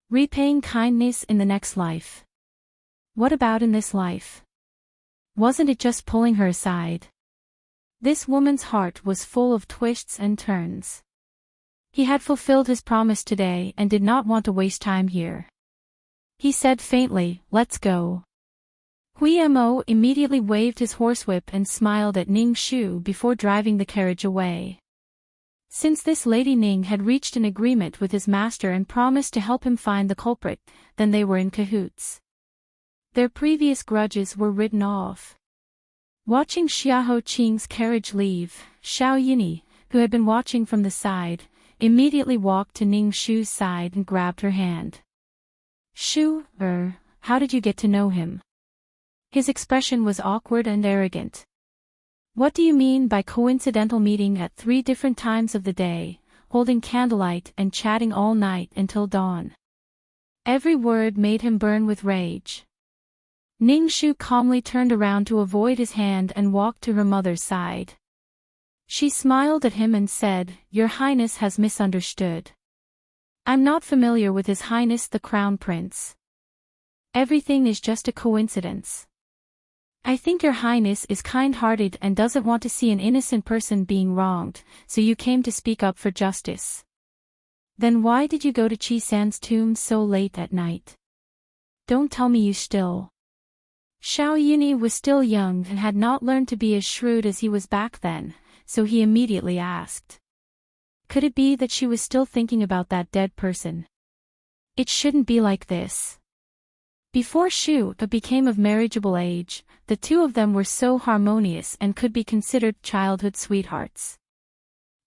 Repaying kindness in the next life. What about in this life? Wasn't it just pulling her aside? This woman's heart was full of twists and turns. He had fulfilled his promise today and did not want to waste time here. He said faintly, "Let's go." Hui Mo immediately waved his horsewhip and smiled at Ning Shu before driving the carriage away. Since this Lady Ning had reached an agreement with his master and promised to help him find the culprit, then they were in cahoots. Their previous grudges were written off. Watching Xiahou Qing's carriage leave, Xiao Yini, who had been watching from the side, immediately walked to Ning Shu's side and grabbed her hand. "Shu, how did you get to know him?" His expression was awkward and arrogant. "What do you mean by coincidental meeting at 3 different times of the day, holding candlelight and chatting all night until dawn?" Every word made him burn with rage. Ning Shu calmly turned around to avoid his hand and walked to her mother's side. She smiled at him and said, "Your Highness has misunderstood. I'm not familiar with His Highness the Crown Prince. Everything is just a coincidence. I think your Highness is kind-hearted and doesn't want to see an innocent person being wronged, so you came to speak up for justice. Then why did you go to Qi San's tomb so late at night? Don't tell me you still..." Xiao Yini was still young and had not learned to be as shrewd as he was back then, so he immediately asked. Could it be that she was still thinking about that dead person? It shouldn't be like this. Before Shu became of marriageable age, the two of them were so harmonious and could be considered childhood sweethearts.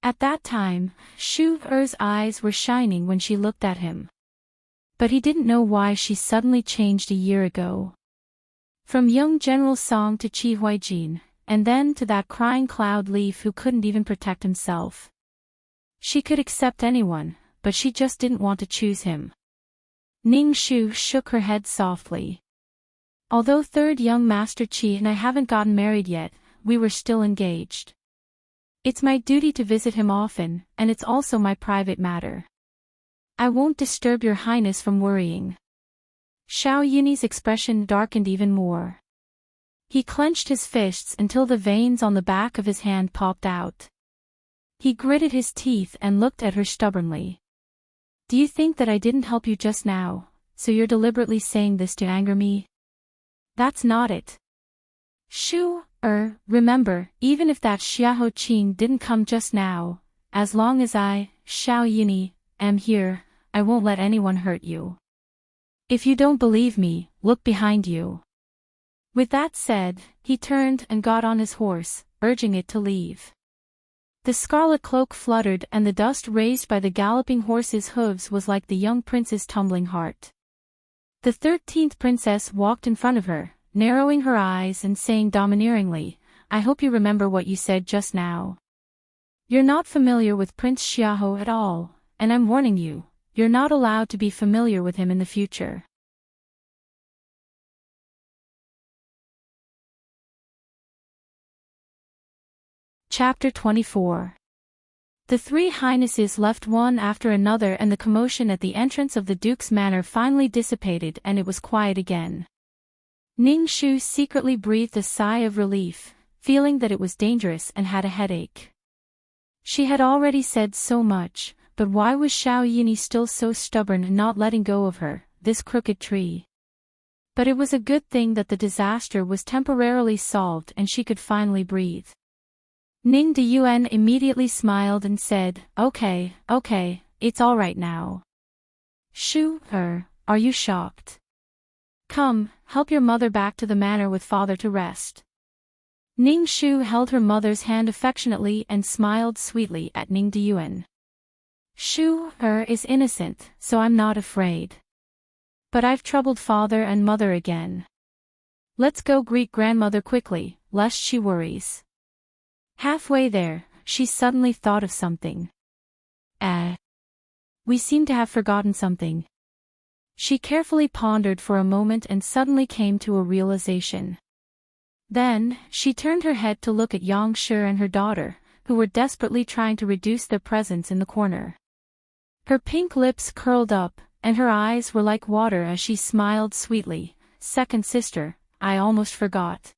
At that time, Shu Er's eyes were shining when she looked at him. But he didn't know why she suddenly changed a year ago. From young General Song to Qi Huijin, and then to that crying cloud leaf who couldn't even protect himself. She could accept anyone, but she just didn't want to choose him. Ning Shu shook her head softly. Although third young Master Qi and I haven't gotten married yet, we were still engaged. It's my duty to visit him often, and it's also my private matter. I won't disturb your highness from worrying. Xiao Yunyi's expression darkened even more. He clenched his fists until the veins on the back of his hand popped out. He gritted his teeth and looked at her stubbornly. Do you think that I didn't help you just now, so you're deliberately saying this to anger me? That's not it. Remember, even if that Xiahou Qing didn't come just now, as long as I, Xiao Yunyi, am here, I won't let anyone hurt you. If you don't believe me, look behind you. With that said, he turned and got on his horse, urging it to leave. The scarlet cloak fluttered and the dust raised by the galloping horse's hooves was like the young prince's tumbling heart. The 13th princess walked in front of her, narrowing her eyes and saying domineeringly, I hope you remember what you said just now. You're not familiar with Prince Xiahou at all, and I'm warning you, you're not allowed to be familiar with him in the future. Chapter 24. The three highnesses left one after another and the commotion at the entrance of the Duke's manor finally dissipated and it was quiet again. Ning Shu secretly breathed a sigh of relief, feeling that it was dangerous and had a headache. She had already said so much, but why was Xiao Yunyi still so stubborn and not letting go of her, this crooked tree? But it was a good thing that the disaster was temporarily solved and she could finally breathe. Ning Deyuan immediately smiled and said, Okay, it's all right now. Shu, are you shocked? Come, help your mother back to the manor with father to rest. Ning Shu held her mother's hand affectionately and smiled sweetly at Ning Deyuan. Shu, is innocent, so I'm not afraid. But I've troubled father and mother again. Let's go greet grandmother quickly, lest she worries. Halfway there, she suddenly thought of something. We seem to have forgotten something. She carefully pondered for a moment and suddenly came to a realization. Then, she turned her head to look at Yang Shi and her daughter, who were desperately trying to reduce their presence in the corner. Her pink lips curled up, and her eyes were like water as she smiled sweetly. Second sister, I almost forgot.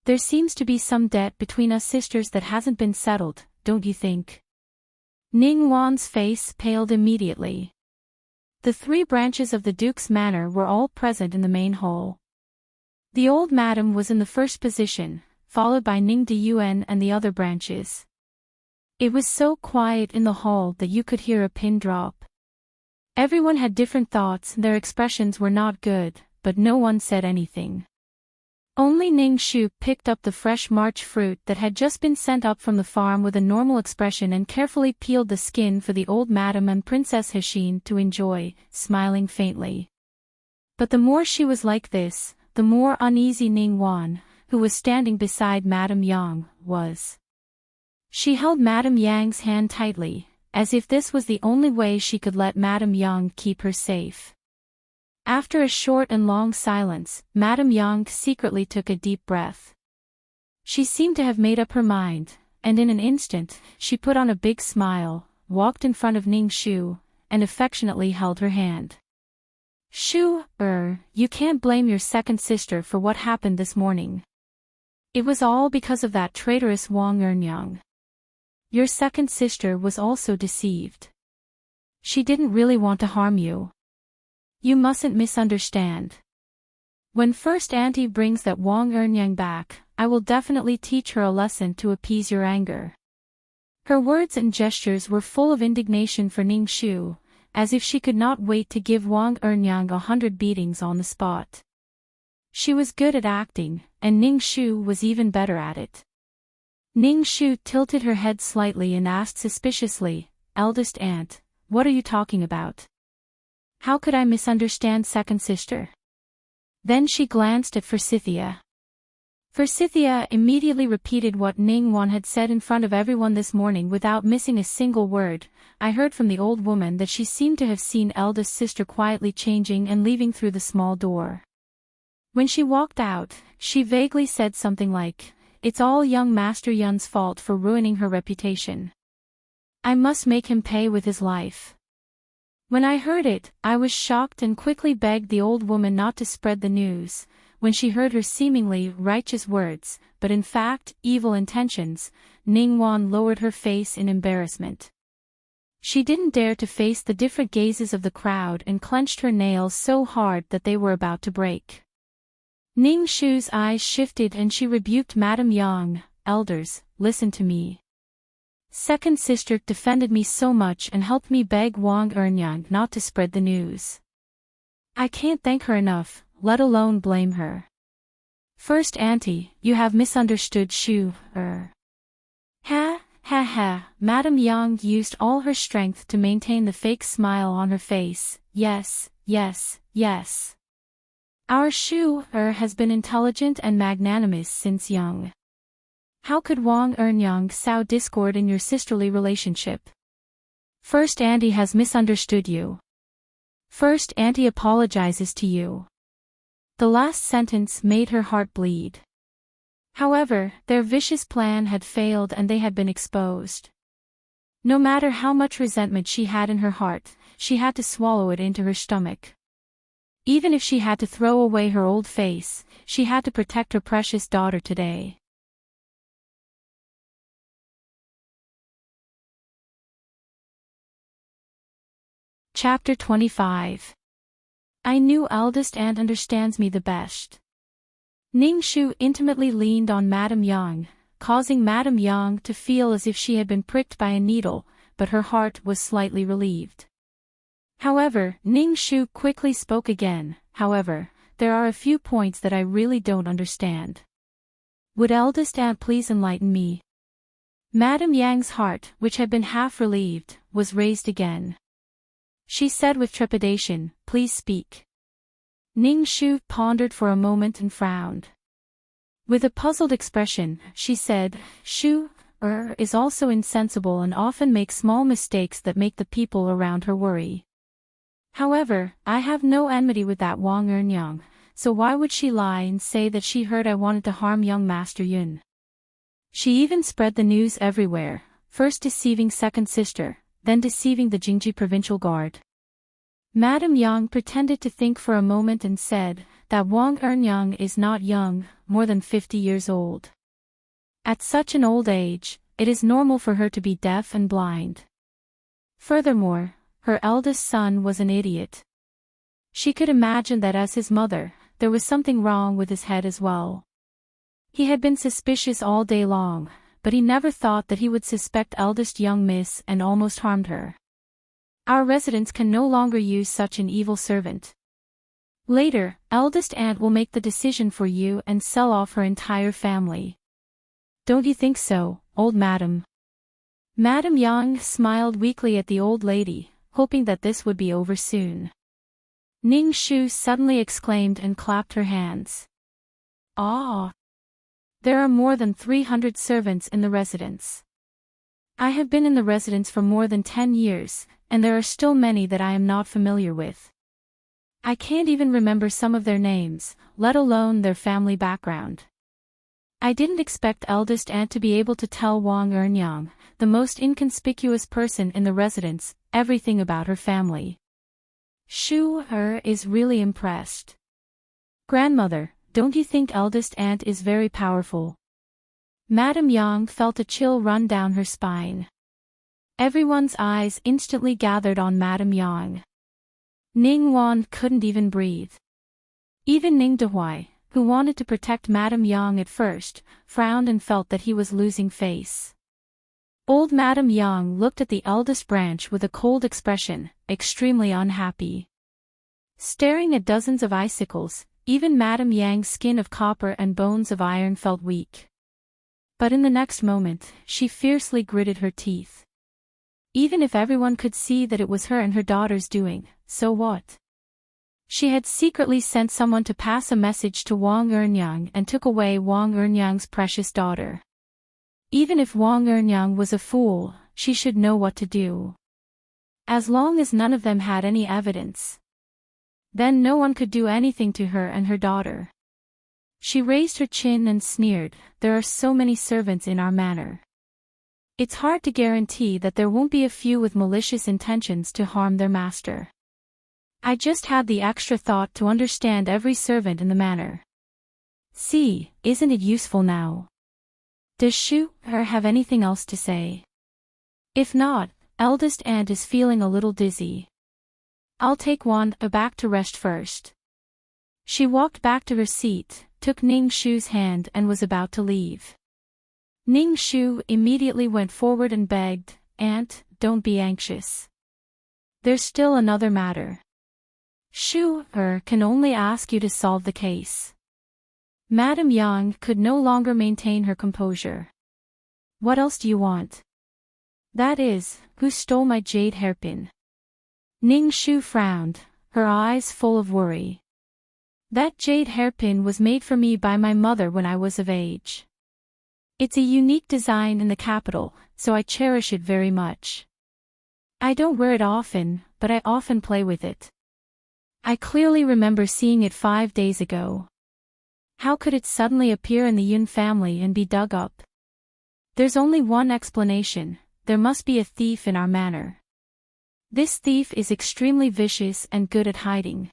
There seems to be some debt between us sisters that hasn't been settled, don't you think? Ning Wan's face paled immediately. The three branches of the Duke's manor were all present in the main hall. The old madam was in the first position, followed by Ning Deyuan and the other branches. It was so quiet in the hall that you could hear a pin drop. Everyone had different thoughts and their expressions were not good, but no one said anything. Only Ning Shu picked up the fresh March fruit that had just been sent up from the farm with a normal expression and carefully peeled the skin for the old madam and Princess Hixin to enjoy, smiling faintly. But the more she was like this, the more uneasy Ning Wan, who was standing beside Madame Yang, was. She held Madame Yang's hand tightly, as if this was the only way she could let Madame Yang keep her safe. After a short and long silence, Madame Yang secretly took a deep breath. She seemed to have made up her mind, and in an instant, she put on a big smile, walked in front of Ning Shu, and affectionately held her hand. Shu, you can't blame your second sister for what happened this morning. It was all because of that traitorous Wang Ernyang. Your second sister was also deceived. She didn't really want to harm you. You mustn't misunderstand. When first auntie brings that Wang Ernyang back, I will definitely teach her a lesson to appease your anger. Her words and gestures were full of indignation for Ning Shu, as if she could not wait to give Wang Ernyang 100 beatings on the spot. She was good at acting, and Ning Shu was even better at it. Ning Shu tilted her head slightly and asked suspiciously, Eldest aunt, what are you talking about? How could I misunderstand second sister? Then she glanced at Forsythia. Forsythia immediately repeated what Ning Wan had said in front of everyone this morning without missing a single word. I heard from the old woman that she seemed to have seen eldest sister quietly changing and leaving through the small door. When she walked out, she vaguely said something like, it's all young Master Yun's fault for ruining her reputation. I must make him pay with his life. When I heard it, I was shocked and quickly begged the old woman not to spread the news. When she heard her seemingly righteous words, but in fact, evil intentions, Ningguang lowered her face in embarrassment. She didn't dare to face the different gazes of the crowd and clenched her nails so hard that they were about to break. Ning Shu's eyes shifted and she rebuked Madame Yang. Elders, listen to me. Second sister defended me so much and helped me beg Wang Ernyang not to spread the news. I can't thank her enough, let alone blame her. First auntie, you have misunderstood Shu. Ha, ha ha, Madame Yang used all her strength to maintain the fake smile on her face. Yes, yes, yes. Our Shu has been intelligent and magnanimous since young. How could Wang Ernyang sow discord in your sisterly relationship? First auntie has misunderstood you. First auntie apologizes to you. The last sentence made her heart bleed. However, their vicious plan had failed and they had been exposed. No matter how much resentment she had in her heart, she had to swallow it into her stomach. Even if she had to throw away her old face, she had to protect her precious daughter today. Chapter 25. I knew eldest aunt understands me the best. Ning Shu intimately leaned on Madame Yang, causing Madame Yang to feel as if she had been pricked by a needle, but her heart was slightly relieved. However, Ning Shu quickly spoke again. However, there are a few points that I really don't understand. Would eldest aunt please enlighten me? Madame Yang's heart, which had been half relieved, was raised again. She said with trepidation, please speak. Ning Shu pondered for a moment and frowned. With a puzzled expression, she said, Shu is also insensible and often makes small mistakes that make the people around her worry. However, I have no enmity with that Wang Ernyang, so why would she lie and say that she heard I wanted to harm young Master Yun? She even spread the news everywhere, first deceiving second sister, then deceiving the Jingji Provincial Guard. Madame Yang pretended to think for a moment and said, that Wang Ernyang is not young, more than 50 years old. At such an old age, it is normal for her to be deaf and blind. Furthermore, her eldest son was an idiot. She could imagine that as his mother, there was something wrong with his head as well. He had been suspicious all day long, but he never thought that he would suspect eldest young miss and almost harmed her. Our residents can no longer use such an evil servant. Later, eldest aunt will make the decision for you and sell off her entire family. Don't you think so, old madam? Madame Yang smiled weakly at the old lady, hoping that this would be over soon. Ning Shu suddenly exclaimed and clapped her hands. Ah! There are more than 300 servants in the residence. I have been in the residence for more than 10 years, and there are still many that I am not familiar with. I can't even remember some of their names, let alone their family background. I didn't expect eldest aunt to be able to tell Wang Ernyang, the most inconspicuous person in the residence, everything about her family. Shu is really impressed. Grandmother, don't you think eldest aunt is very powerful? Madame Yang felt a chill run down her spine. Everyone's eyes instantly gathered on Madame Yang. Ning Wan couldn't even breathe. Even Ning Dehuai, who wanted to protect Madame Yang at first, frowned and felt that he was losing face. Old Madame Yang looked at the eldest branch with a cold expression, extremely unhappy. Staring at dozens of icicles, even Madame Yang's skin of copper and bones of iron felt weak. But in the next moment, she fiercely gritted her teeth. Even if everyone could see that it was her and her daughter's doing, so what? She had secretly sent someone to pass a message to Wang Ernyang and took away Wang Ernyang's precious daughter. Even if Wang Ernyang was a fool, she should know what to do. As long as none of them had any evidence, then no one could do anything to her and her daughter. She raised her chin and sneered, there are so many servants in our manor. It's hard to guarantee that there won't be a few with malicious intentions to harm their master. I just had the extra thought to understand every servant in the manor. See, isn't it useful now? Does Shu have anything else to say? If not, eldest aunt is feeling a little dizzy. I'll take Wang back to rest first. She walked back to her seat, took Ning Shu's hand and was about to leave. Ning Shu immediately went forward and begged, Aunt, don't be anxious. There's still another matter. Shu can only ask you to solve the case. Madame Yang could no longer maintain her composure. What else do you want? That is, who stole my jade hairpin? Ning Shu frowned, her eyes full of worry. That jade hairpin was made for me by my mother when I was of age. It's a unique design in the capital, so I cherish it very much. I don't wear it often, but I often play with it. I clearly remember seeing it 5 days ago. How could it suddenly appear in the Yun family and be dug up? There's only one explanation, there must be a thief in our manor. This thief is extremely vicious and good at hiding.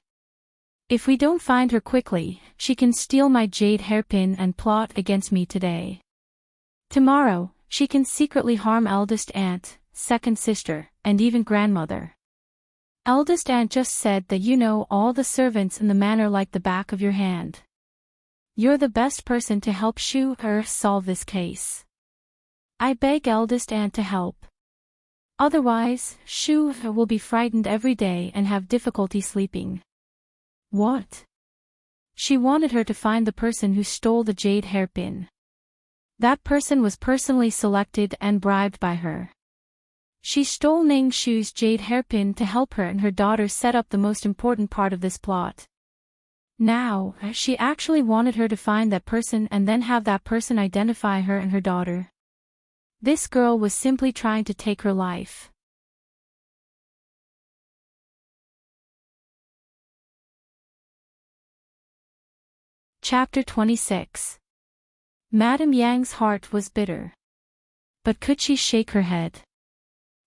If we don't find her quickly, she can steal my jade hairpin and plot against me today. Tomorrow, she can secretly harm eldest aunt, second sister, and even grandmother. Eldest aunt just said that you know all the servants in the manor like the back of your hand. You're the best person to help Shu solve this case. I beg eldest aunt to help. Otherwise, Shu will be frightened every day and have difficulty sleeping. What? She wanted her to find the person who stole the jade hairpin. That person was personally selected and bribed by her. She stole Ning Shu's jade hairpin to help her and her daughter set up the most important part of this plot. Now, she actually wanted her to find that person and then have that person identify her and her daughter. This girl was simply trying to take her life. Chapter 26. Madame Yang's heart was bitter. But could she shake her head?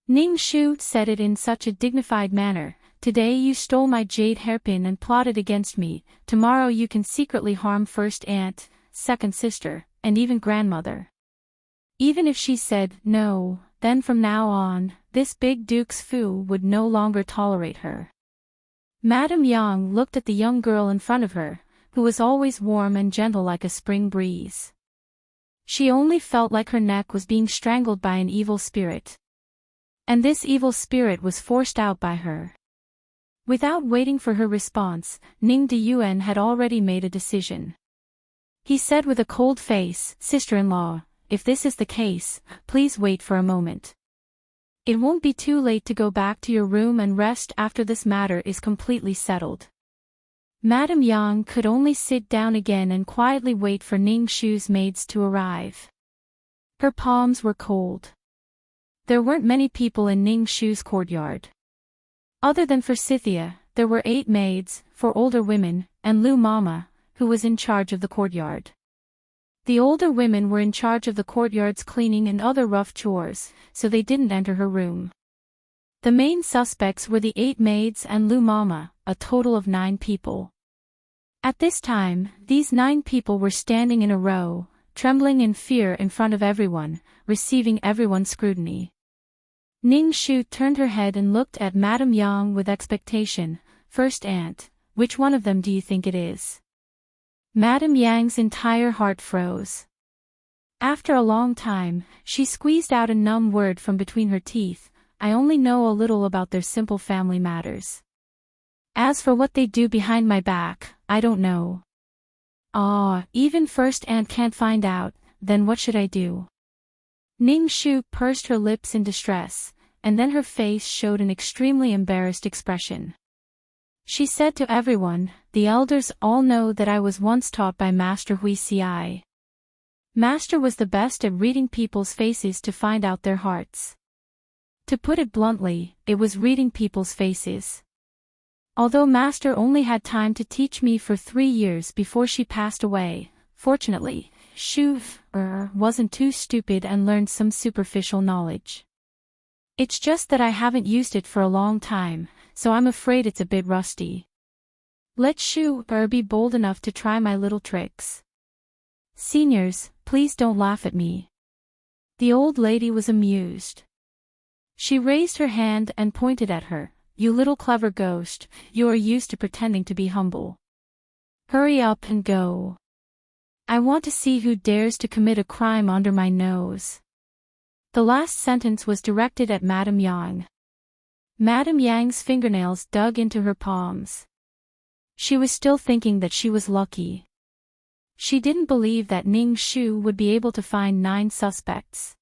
Ning Shu said it in such a dignified manner, today you stole my jade hairpin and plotted against me, tomorrow you can secretly harm first aunt, second sister, and even grandmother. Even if she said no, then from now on, this big duke's foo would no longer tolerate her. Madame Yang looked at the young girl in front of her, who was always warm and gentle like a spring breeze. She only felt like her neck was being strangled by an evil spirit. And this evil spirit was forced out by her. Without waiting for her response, Ning Diyuan had already made a decision. He said with a cold face, Sister-in-law, if this is the case, please wait for a moment. It won't be too late to go back to your room and rest after this matter is completely settled. Madame Yang could only sit down again and quietly wait for Ning Shu's maids to arrive. Her palms were cold. There weren't many people in Ning Shu's courtyard. Other than Forsythia, there were 8 maids, 4 older women, and Lu Mama, who was in charge of the courtyard. The older women were in charge of the courtyard's cleaning and other rough chores, so they didn't enter her room. The main suspects were the 8 maids and Lu Mama, a total of 9 people. At this time, these 9 people were standing in a row, trembling in fear in front of everyone, receiving everyone's scrutiny. Ning Shu turned her head and looked at Madame Yang with expectation. First aunt, which one of them do you think it is? Madame Yang's entire heart froze. After a long time, she squeezed out a numb word from between her teeth, I only know a little about their simple family matters. As for what they do behind my back, I don't know. Even first aunt can't find out, then what should I do? Ning Shu pursed her lips in distress, and then her face showed an extremely embarrassed expression. She said to everyone, the elders all know that I was once taught by Master Hui Ci. Master was the best at reading people's faces to find out their hearts. To put it bluntly, it was reading people's faces. Although Master only had time to teach me for 3 years before she passed away, fortunately, Shu wasn't too stupid and learned some superficial knowledge. It's just that I haven't used it for a long time, so I'm afraid it's a bit rusty. Let Shu be bold enough to try my little tricks. Seniors, please don't laugh at me. The old lady was amused. She raised her hand and pointed at her. You little clever ghost, you are used to pretending to be humble. Hurry up and go. I want to see who dares to commit a crime under my nose. The last sentence was directed at Madame Yang. Madame Yang's fingernails dug into her palms. She was still thinking that she was lucky. She didn't believe that Ning Shu would be able to find 9 suspects.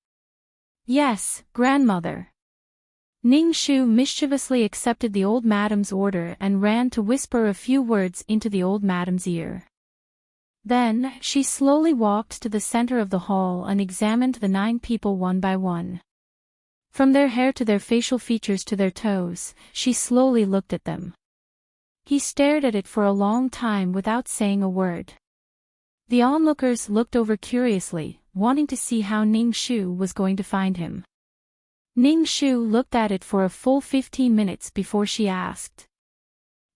Yes, grandmother. Ning Shu mischievously accepted the old madam's order and ran to whisper a few words into the old madam's ear. Then, she slowly walked to the center of the hall and examined the 9 people one by one. From their hair to their facial features to their toes, she slowly looked at them. He stared at it for a long time without saying a word. The onlookers looked over curiously, wanting to see how Ning Shu was going to find him. Ning Shu looked at it for a full 15 minutes before she asked.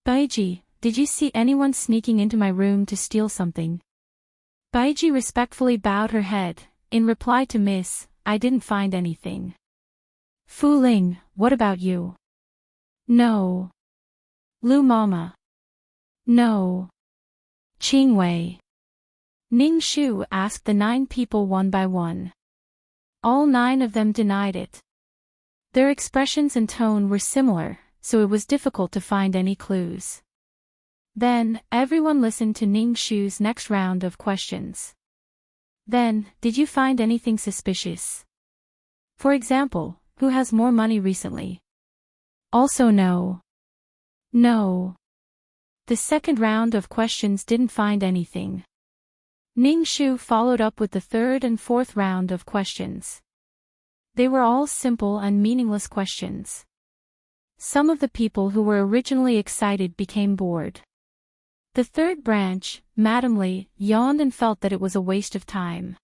Baiji, did you see anyone sneaking into my room to steal something? Baiji respectfully bowed her head. In reply to Miss, I didn't find anything. Fu Ling, what about you? No. Lu Mama. No. Qing Wei. Ning Shu asked the 9 people one by one. All 9 of them denied it. Their expressions and tone were similar, so it was difficult to find any clues. Then, everyone listened to Ning Shu's next round of questions. Then, did you find anything suspicious? For example, who has more money recently? Also no. No. The second round of questions didn't find anything. Ning Shu followed up with the third and fourth round of questions. They were all simple and meaningless questions. Some of the people who were originally excited became bored. The third branch, Madame Li, yawned and felt that it was a waste of time.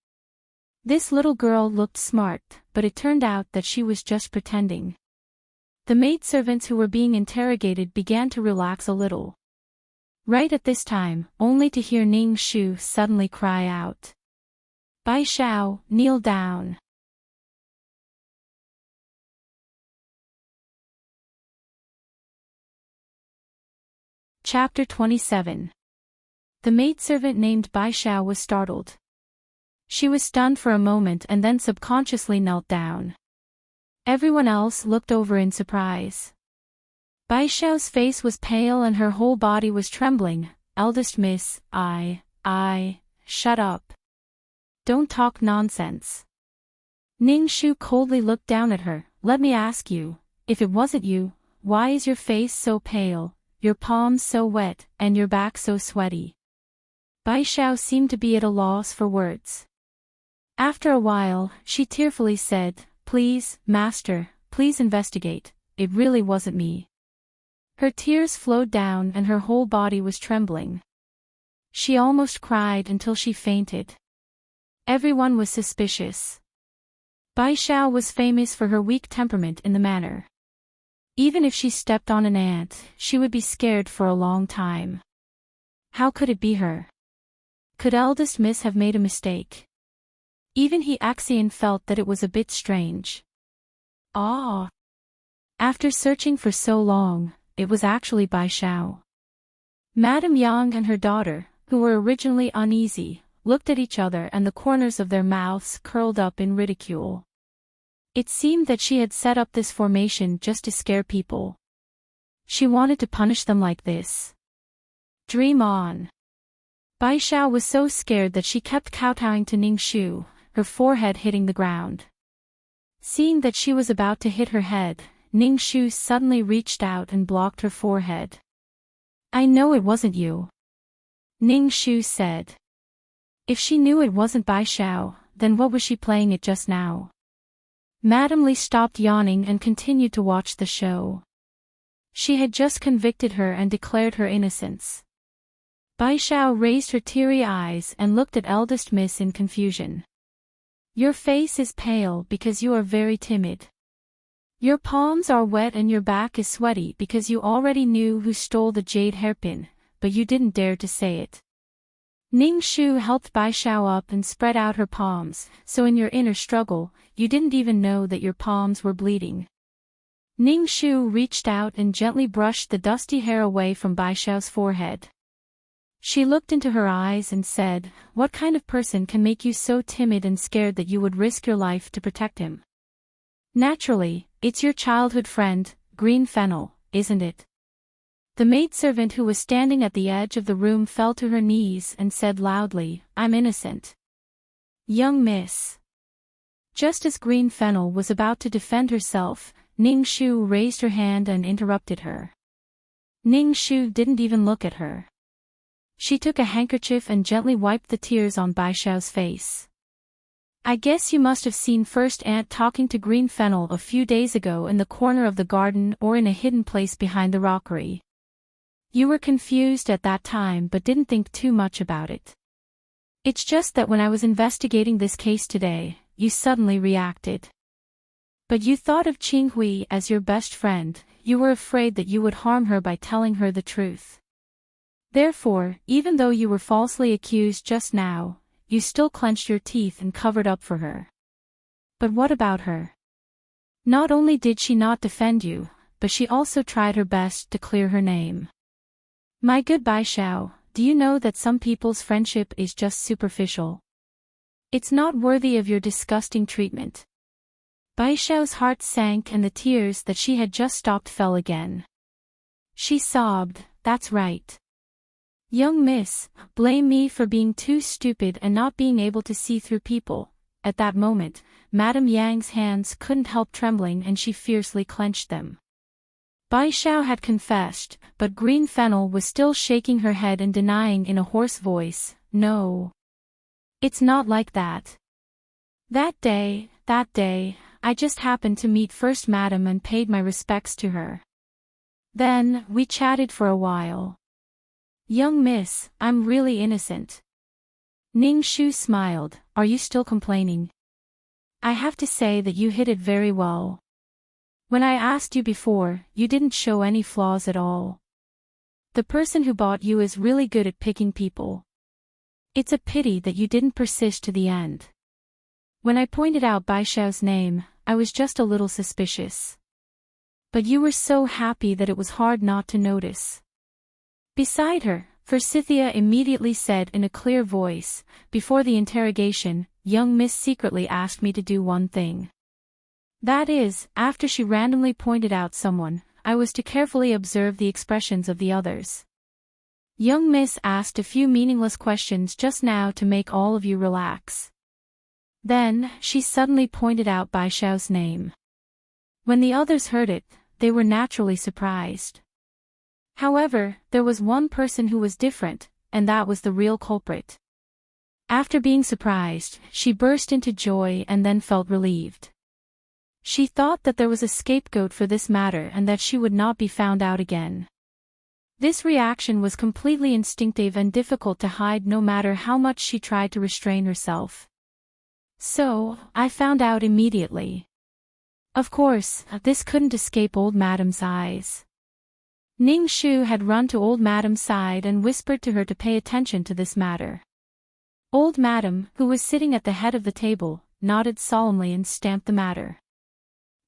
This little girl looked smart, but it turned out that she was just pretending. The maidservants who were being interrogated began to relax a little. Right at this time, only to hear Ning Shu suddenly cry out. Bai Xiao, kneel down. Chapter 27. The maidservant named Bai Xiao was startled. She was stunned for a moment and then subconsciously knelt down. Everyone else looked over in surprise. Bai Xiao's face was pale and her whole body was trembling. Eldest miss, shut up. Don't talk nonsense. Ning Shu coldly looked down at her. Let me ask you, if it wasn't you, why is your face so pale, your palms so wet, and your back so sweaty? Bai Xiao seemed to be at a loss for words. After a while, she tearfully said, Please, master, please investigate, it really wasn't me. Her tears flowed down and her whole body was trembling. She almost cried until she fainted. Everyone was suspicious. Bai Xiao was famous for her weak temperament in the manor. Even if she stepped on an ant, she would be scared for a long time. How could it be her? Could eldest miss have made a mistake? Even he Axian felt that it was a bit strange. After searching for so long, it was actually Bai Xiao. Madame Yang and her daughter, who were originally uneasy, looked at each other and the corners of their mouths curled up in ridicule. It seemed that she had set up this formation just to scare people. She wanted to punish them like this. Dream on. Bai Xiao was so scared that she kept kowtowing to Ning Shu, her forehead hitting the ground. Seeing that she was about to hit her head, Ning Shu suddenly reached out and blocked her forehead. I know it wasn't you. Ning Shu said. If she knew it wasn't Bai Xiao, then what was she playing it just now? Madame Li stopped yawning and continued to watch the show. She had just convicted her and declared her innocence. Bai Xiao raised her teary eyes and looked at eldest miss in confusion. Your face is pale because you are very timid. Your palms are wet and your back is sweaty because you already knew who stole the jade hairpin, but you didn't dare to say it. Ning Shu helped Bai Xiao up and spread out her palms, so in your inner struggle, you didn't even know that your palms were bleeding. Ning Shu reached out and gently brushed the dusty hair away from Bai Xiao's forehead. She looked into her eyes and said, "What kind of person can make you so timid and scared that you would risk your life to protect him? Naturally, it's your childhood friend, Green Fennel, isn't it?" The maidservant who was standing at the edge of the room fell to her knees and said loudly, "I'm innocent." Young miss. Just as Green Fennel was about to defend herself, Ning Shu raised her hand and interrupted her. Ning Shu didn't even look at her. She took a handkerchief and gently wiped the tears on Bai Xiao's face. "I guess you must have seen First Aunt talking to Green Fennel a few days ago in the corner of the garden or in a hidden place behind the rockery. You were confused at that time but didn't think too much about it. It's just that when I was investigating this case today, you suddenly reacted. But you thought of Qing Hui as your best friend, you were afraid that you would harm her by telling her the truth. Therefore, even though you were falsely accused just now, you still clenched your teeth and covered up for her. But what about her? Not only did she not defend you, but she also tried her best to clear her name. My good Bai Xiao, do you know that some people's friendship is just superficial? It's not worthy of your disgusting treatment." Bai Xiao's heart sank and the tears that she had just stopped fell again. She sobbed, "That's right. Young miss, blame me for being too stupid and not being able to see through people." At that moment, Madame Yang's hands couldn't help trembling and she fiercely clenched them. Bai Xiao had confessed, but Green Fennel was still shaking her head and denying in a hoarse voice, "No. It's not like that. That day, I just happened to meet First Madam and paid my respects to her. Then, we chatted for a while. Young miss, I'm really innocent." Ning Shu smiled, "Are you still complaining? I have to say that you hid it very well. When I asked you before, you didn't show any flaws at all. The person who bought you is really good at picking people. It's a pity that you didn't persist to the end. When I pointed out Bai Xiao's name, I was just a little suspicious. But you were so happy that it was hard not to notice." Beside her, Forsythia immediately said in a clear voice, "Before the interrogation, young miss secretly asked me to do one thing. That is, after she randomly pointed out someone, I was to carefully observe the expressions of the others. Young miss asked a few meaningless questions just now to make all of you relax. Then, she suddenly pointed out Bai Xiao's name. When the others heard it, they were naturally surprised. However, there was one person who was different, and that was the real culprit. After being surprised, she burst into joy and then felt relieved. She thought that there was a scapegoat for this matter and that she would not be found out again. This reaction was completely instinctive and difficult to hide no matter how much she tried to restrain herself. "So, I found out immediately." Of course, this couldn't escape old Madam's eyes. Ning Shu had run to old Madam's side and whispered to her to pay attention to this matter. Old Madam, who was sitting at the head of the table, nodded solemnly and stamped the matter.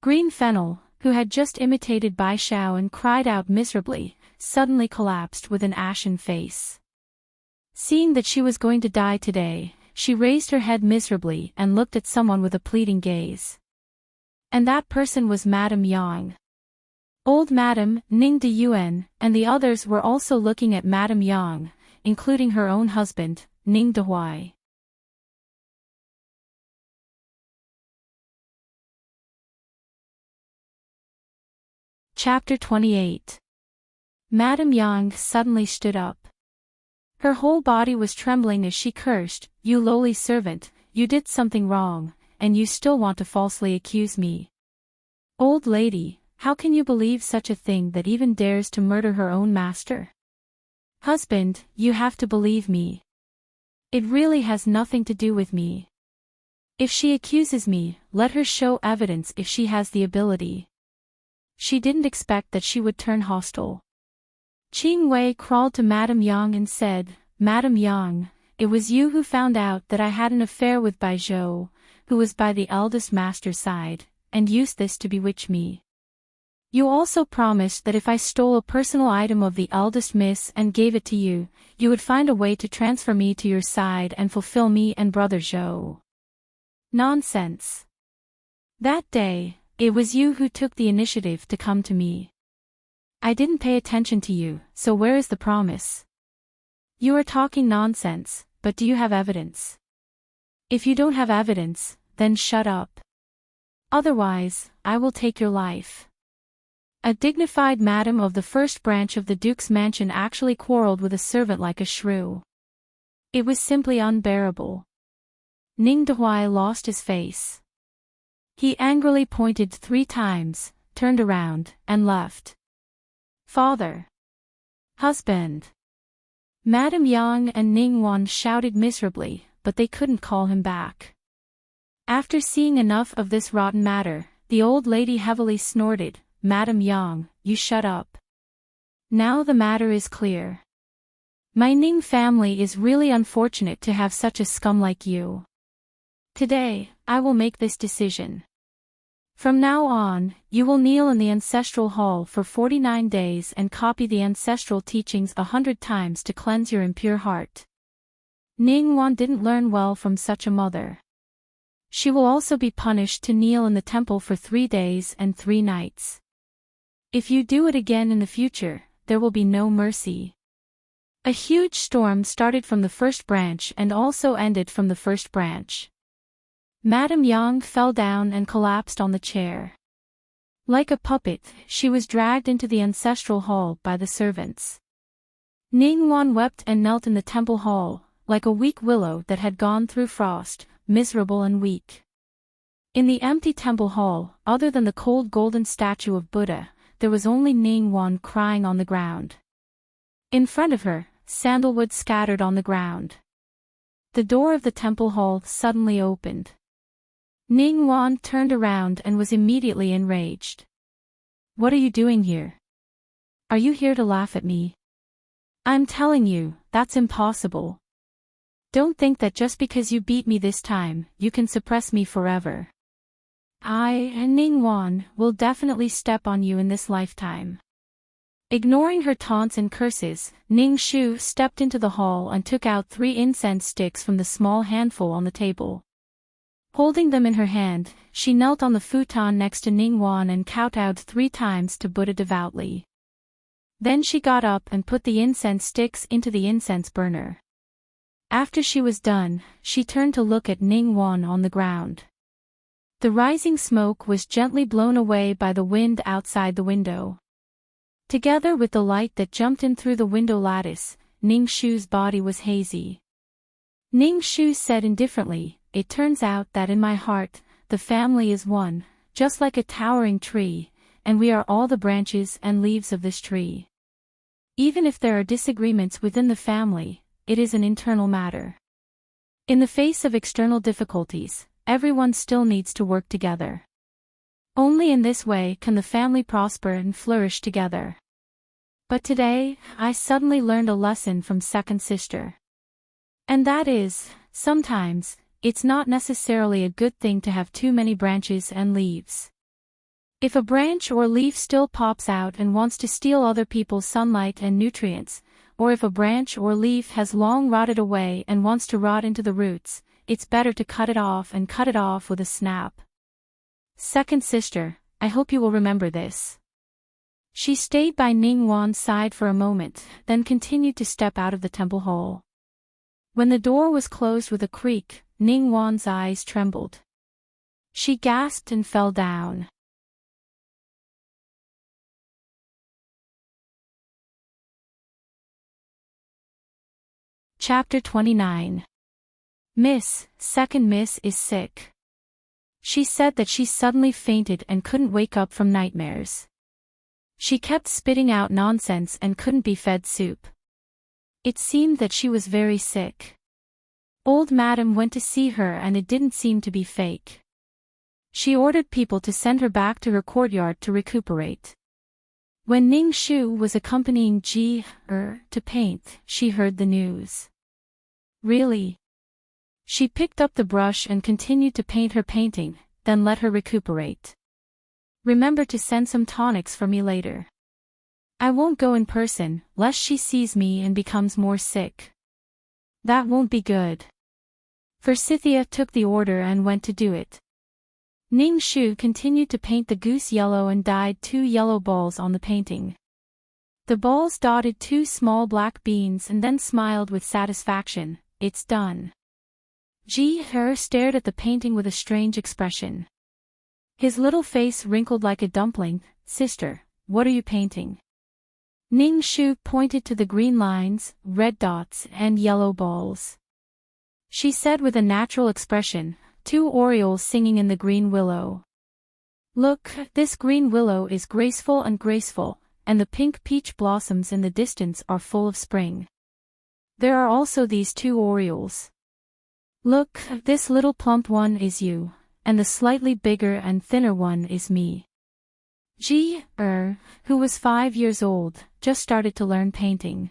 Green Fennel, who had just imitated Bai Xiao and cried out miserably, suddenly collapsed with an ashen face. Seeing that she was going to die today, she raised her head miserably and looked at someone with a pleading gaze. And that person was Madame Yang. Old Madam, Ning de Yuan, and the others were also looking at Madame Yang, including her own husband, Ning de Huai. Chapter 28. Madame Yang suddenly stood up. Her whole body was trembling as she cursed, "You lowly servant, you did something wrong, and you still want to falsely accuse me. Old lady, How can you believe such a thing that even dares to murder her own master? Husband, you have to believe me. It really has nothing to do with me. If she accuses me, let her show evidence if she has the ability. She didn't expect that she would turn hostile. Qing Wei crawled to Madame Yang and said, Madame Yang, it was you who found out that I had an affair with Bai Zhou, who was by the eldest master's side, and used this to bewitch me. You also promised that if I stole a personal item of the eldest miss and gave it to you, you would find a way to transfer me to your side and fulfill me and brother Zhou. Nonsense. That day, it was you who took the initiative to come to me. I didn't pay attention to you, so where is the promise? You are talking nonsense, but do you have evidence? If you don't have evidence, then shut up. Otherwise, I will take your life. A dignified madam of the first branch of the Duke's mansion actually quarreled with a servant like a shrew. It was simply unbearable. Ning Dehuai lost his face. He angrily pointed 3 times, turned around, and left. Father! Husband! Madame Yang and Ning Wan shouted miserably, but they couldn't call him back. After seeing enough of this rotten matter, the old lady heavily snorted, Madame Yang, you shut up. Now the matter is clear. My Ning family is really unfortunate to have such a scum like you. Today, I will make this decision. From now on, you will kneel in the ancestral hall for 49 days and copy the ancestral teachings 100 times to cleanse your impure heart. Ning Wan didn't learn well from such a mother. She will also be punished to kneel in the temple for 3 days and 3 nights. If you do it again in the future, there will be no mercy. A huge storm started from the first branch and also ended from the first branch. Madame Yang fell down and collapsed on the chair. Like a puppet, she was dragged into the ancestral hall by the servants. Ning Wan wept and knelt in the temple hall, like a weak willow that had gone through frost, miserable and weak. In the empty temple hall, other than the cold golden statue of Buddha, there was only Ning Wan crying on the ground. In front of her, sandalwood scattered on the ground. The door of the temple hall suddenly opened. Ning Wan turned around and was immediately enraged. What are you doing here? Are you here to laugh at me? I'm telling you, that's impossible. Don't think that just because you beat me this time, you can suppress me forever. I, Ning Wan, will definitely step on you in this lifetime. Ignoring her taunts and curses, Ning Shu stepped into the hall and took out 3 incense sticks from the small handful on the table. Holding them in her hand, she knelt on the futon next to Ning Wan and kowtowed 3 times to Buddha devoutly. Then she got up and put the incense sticks into the incense burner. After she was done, she turned to look at Ning Wan on the ground. The rising smoke was gently blown away by the wind outside the window. Together with the light that jumped in through the window lattice, Ning Shu's body was hazy. Ning Shu said indifferently, it turns out that in my heart, the family is one, just like a towering tree, and we are all the branches and leaves of this tree. Even if there are disagreements within the family, it is an internal matter. In the face of external difficulties, everyone still needs to work together. Only in this way can the family prosper and flourish together. But today, I suddenly learned a lesson from second sister. And that is, sometimes, it's not necessarily a good thing to have too many branches and leaves. If a branch or leaf still pops out and wants to steal other people's sunlight and nutrients, or if a branch or leaf has long rotted away and wants to rot into the roots, it's better to cut it off and cut it off with a snap. Second sister, I hope you will remember this. She stayed by Ning Wan's side for a moment, then continued to step out of the temple hall. When the door was closed with a creak, Ning Wan's eyes trembled. She gasped and fell down. Chapter 29. Second Miss is sick. She said that she suddenly fainted and couldn't wake up from nightmares. She kept spitting out nonsense and couldn't be fed soup. It seemed that she was very sick. Old Madam went to see her and it didn't seem to be fake. She ordered people to send her back to her courtyard to recuperate. When Ning Shu was accompanying to paint, she heard the news. Really? She picked up the brush and continued to paint her painting, then let her recuperate. Remember to send some tonics for me later. I won't go in person, lest she sees me and becomes more sick. That won't be good. Forsythia took the order and went to do it. Ning Shu continued to paint the goose yellow and dyed 2 yellow balls on the painting. The balls dotted 2 small black beans and then smiled with satisfaction. It's done. He stared at the painting with a strange expression. His little face wrinkled like a dumpling. Sister, what are you painting? Ning Shu pointed to the green lines, red dots, and yellow balls. She said with a natural expression, 2 orioles singing in the green willow. Look, this green willow is graceful, and the pink peach blossoms in the distance are full of spring. There are also these 2 orioles. Look, this little plump one is you, and the slightly bigger and thinner one is me. Who was 5 years old, just started to learn painting.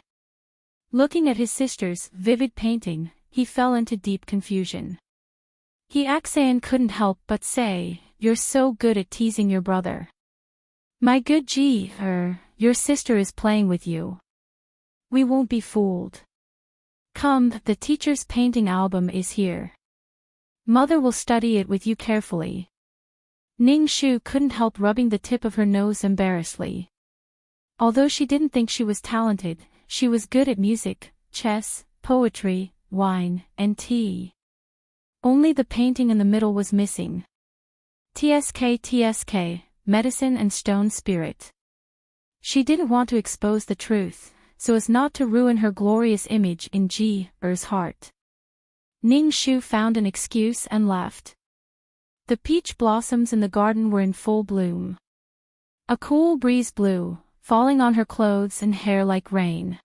Looking at his sister's vivid painting, he fell into deep confusion. Axan couldn't help but say, "You're so good at teasing your brother. My good your sister is playing with you. We won't be fooled. Come, the teacher's painting album is here. Mother will study it with you carefully." Ning Shu couldn't help rubbing the tip of her nose embarrassedly. Although she didn't think she was talented, she was good at music, chess, poetry, wine, and tea. Only the painting in the middle was missing. TSK, medicine and stone spirit. She didn't want to expose the truth, so as not to ruin her glorious image in Er's heart. Ning Shu found an excuse and left. The peach blossoms in the garden were in full bloom. A cool breeze blew, falling on her clothes and hair like rain.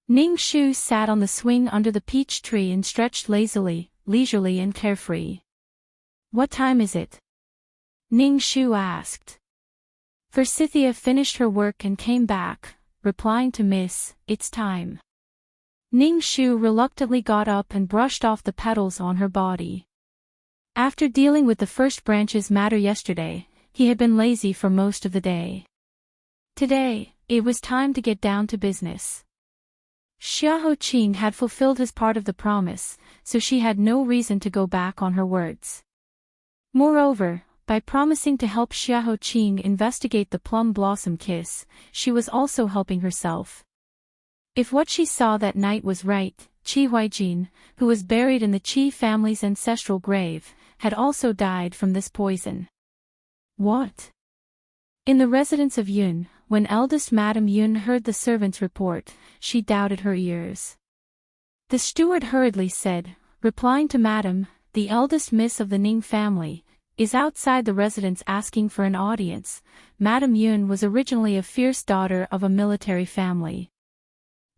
Ning Shu sat on the swing under the peach tree and stretched lazily, leisurely and carefree. "What time is it?" Ning Shu asked. Forsythia finished her work and came back, replying to Miss, "It's time." Ning Shu reluctantly got up and brushed off the petals on her body. After dealing with the first branches matter yesterday, he had been lazy for most of the day. Today, it was time to get down to business. Xiahou Qing had fulfilled his part of the promise, so she had no reason to go back on her words. Moreover, by promising to help Xiahou Qing investigate the plum blossom kiss, she was also helping herself. If what she saw that night was right, Qi Huijin, who was buried in the Qi family's ancestral grave, had also died from this poison. What? In the residence of Yun, when eldest Madame Yun heard the servant's report, she doubted her ears. The steward hurriedly said, replying to Madame, "The eldest miss of the Ning family, is outside the residence asking for an audience." Madame Yun was originally a fierce daughter of a military family.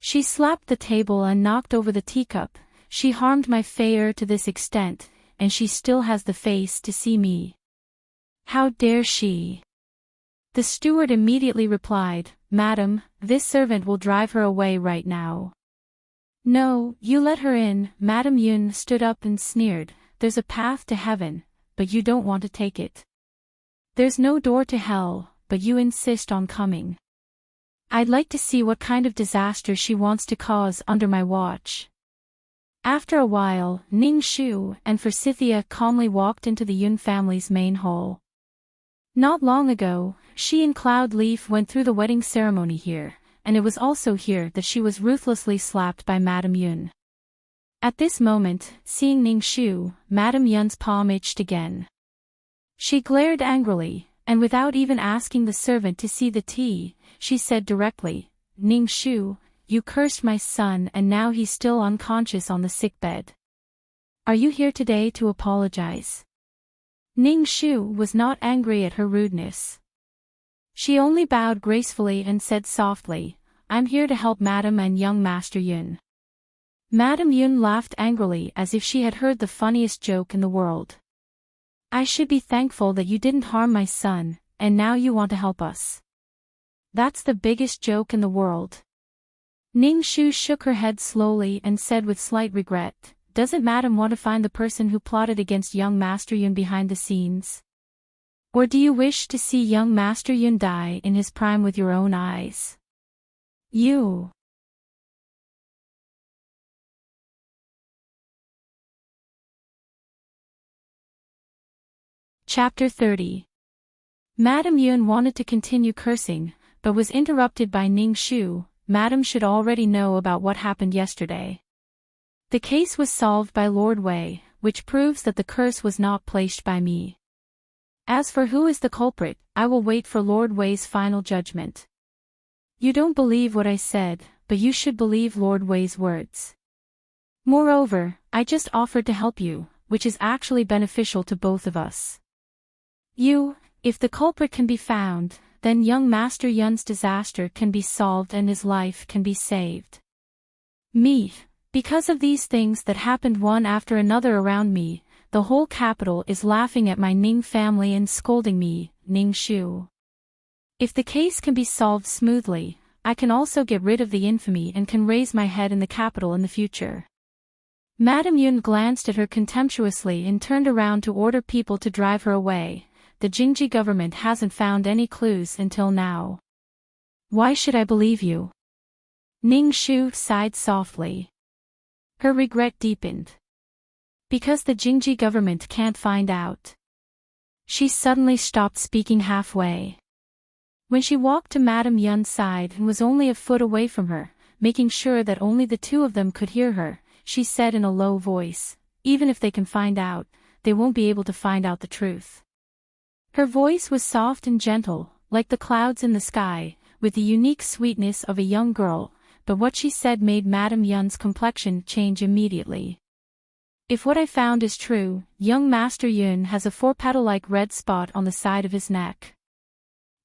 She slapped the table and knocked over the teacup. "She harmed my Fei to this extent, and she still has the face to see me. How dare she?" The steward immediately replied, "Madam, this servant will drive her away right now." "No, you let her in." Madame Yun stood up and sneered, "There's a path to heaven, but you don't want to take it. There's no door to hell, but you insist on coming. I'd like to see what kind of disaster she wants to cause under my watch." After a while, Ning Shu and Forsythia calmly walked into the Yun family's main hall. Not long ago, she and Cloud Leaf went through the wedding ceremony here, and it was also here that she was ruthlessly slapped by Madame Yun. At this moment, seeing Ning Shu, Madame Yun's palm itched again. She glared angrily, and without even asking the servant to see the tea, she said directly, "Ning Shu, you cursed my son and now he's still unconscious on the sickbed. Are you here today to apologize?" Ning Shu was not angry at her rudeness. She only bowed gracefully and said softly, "I'm here to help Madam and young Master Yun." Madam Yun laughed angrily as if she had heard the funniest joke in the world. "I should be thankful that you didn't harm my son, and now you want to help us. That's the biggest joke in the world." Ning Shu shook her head slowly and said with slight regret, "Doesn't Madam want to find the person who plotted against young Master Yun behind the scenes? Or do you wish to see young Master Yun die in his prime with your own eyes? You." Chapter 30. Madam Yun wanted to continue cursing, but was interrupted by Ning Shu. "Madam should already know about what happened yesterday. The case was solved by Lord Wei, which proves that the curse was not placed by me. As for who is the culprit, I will wait for Lord Wei's final judgment. You don't believe what I said, but you should believe Lord Wei's words. Moreover, I just offered to help you, which is actually beneficial to both of us. If the culprit can be found, then young Master Yun's disaster can be solved and his life can be saved. Me, because of these things that happened one after another around me, the whole capital is laughing at my Ning family and scolding me, Ning Shu. If the case can be solved smoothly, I can also get rid of the infamy and can raise my head in the capital in the future." Madam Yun glanced at her contemptuously and turned around to order people to drive her away. "The Jingji government hasn't found any clues until now. Why should I believe you?" Ning Shu sighed softly. Her regret deepened. Because the Jingji government can't find out. She suddenly stopped speaking halfway. When she walked to Madam Yun's side and was only a foot away from her, making sure that only the two of them could hear her, she said in a low voice, "Even if they can find out, they won't be able to find out the truth." Her voice was soft and gentle, like the clouds in the sky, with the unique sweetness of a young girl, but what she said made Madam Yun's complexion change immediately. "If what I found is true, young Master Yun has a 4-petal-like red spot on the side of his neck.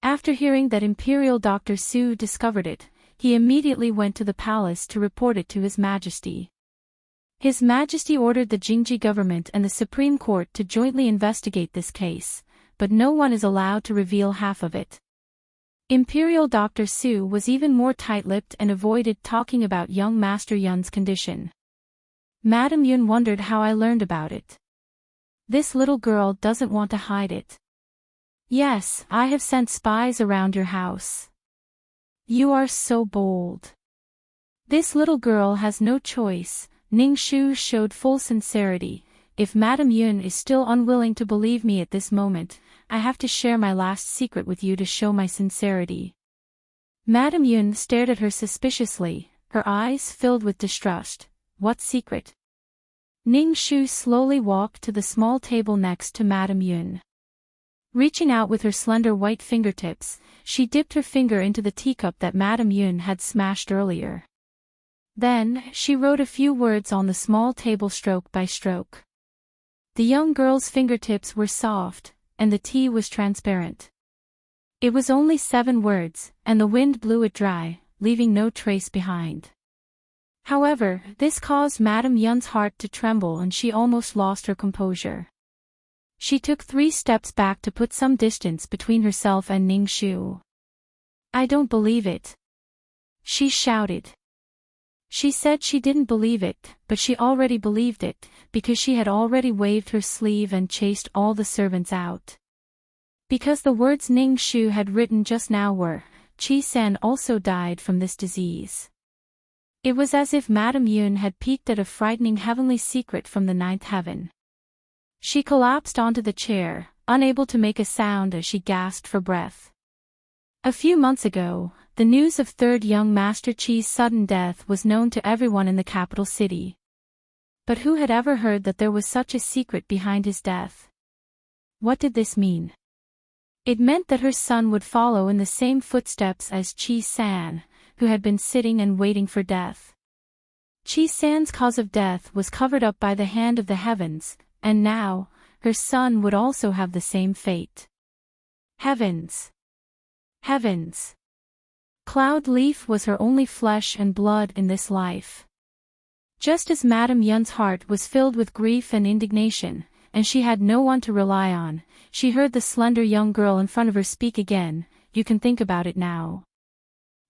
After hearing that Imperial Dr. Su discovered it, he immediately went to the palace to report it to His Majesty. His Majesty ordered the Jingji government and the Supreme Court to jointly investigate this case, but no one is allowed to reveal half of it. Imperial Dr. Su was even more tight-lipped and avoided talking about young Master Yun's condition. Madam Yun wondered how I learned about it. This little girl doesn't want to hide it. Yes, I have sent spies around your house. You are so bold. This little girl has no choice." Ning Shu showed full sincerity. "If Madam Yun is still unwilling to believe me at this moment, I have to share my last secret with you to show my sincerity." Madam Yun stared at her suspiciously, her eyes filled with distrust. "What secret?" Ning Shu slowly walked to the small table next to Madam Yun. Reaching out with her slender white fingertips, she dipped her finger into the teacup that Madam Yun had smashed earlier. Then, she wrote a few words on the small table stroke by stroke. The young girl's fingertips were soft, and the tea was transparent. It was only 7 words, and the wind blew it dry, leaving no trace behind. However, this caused Madam Yun's heart to tremble and she almost lost her composure. She took 3 steps back to put some distance between herself and Ning Shu. "I don't believe it," she shouted. She said she didn't believe it, but she already believed it, because she had already waved her sleeve and chased all the servants out. Because the words Ning Shu had written just now were, "Chi San also died from this disease." It was as if Madam Yun had peeked at a frightening heavenly secret from the 9th heaven. She collapsed onto the chair, unable to make a sound as she gasped for breath. A few months ago, the news of 3rd young Master Chi's sudden death was known to everyone in the capital city. But who had ever heard that there was such a secret behind his death? What did this mean? It meant that her son would follow in the same footsteps as Chi San, who had been sitting and waiting for death. Chi San's cause of death was covered up by the hand of the heavens, and now, her son would also have the same fate. Heavens! Heavens! Cloud Leaf was her only flesh and blood in this life. Just as Madame Yun's heart was filled with grief and indignation, and she had no one to rely on, she heard the slender young girl in front of her speak again. You can think about it now.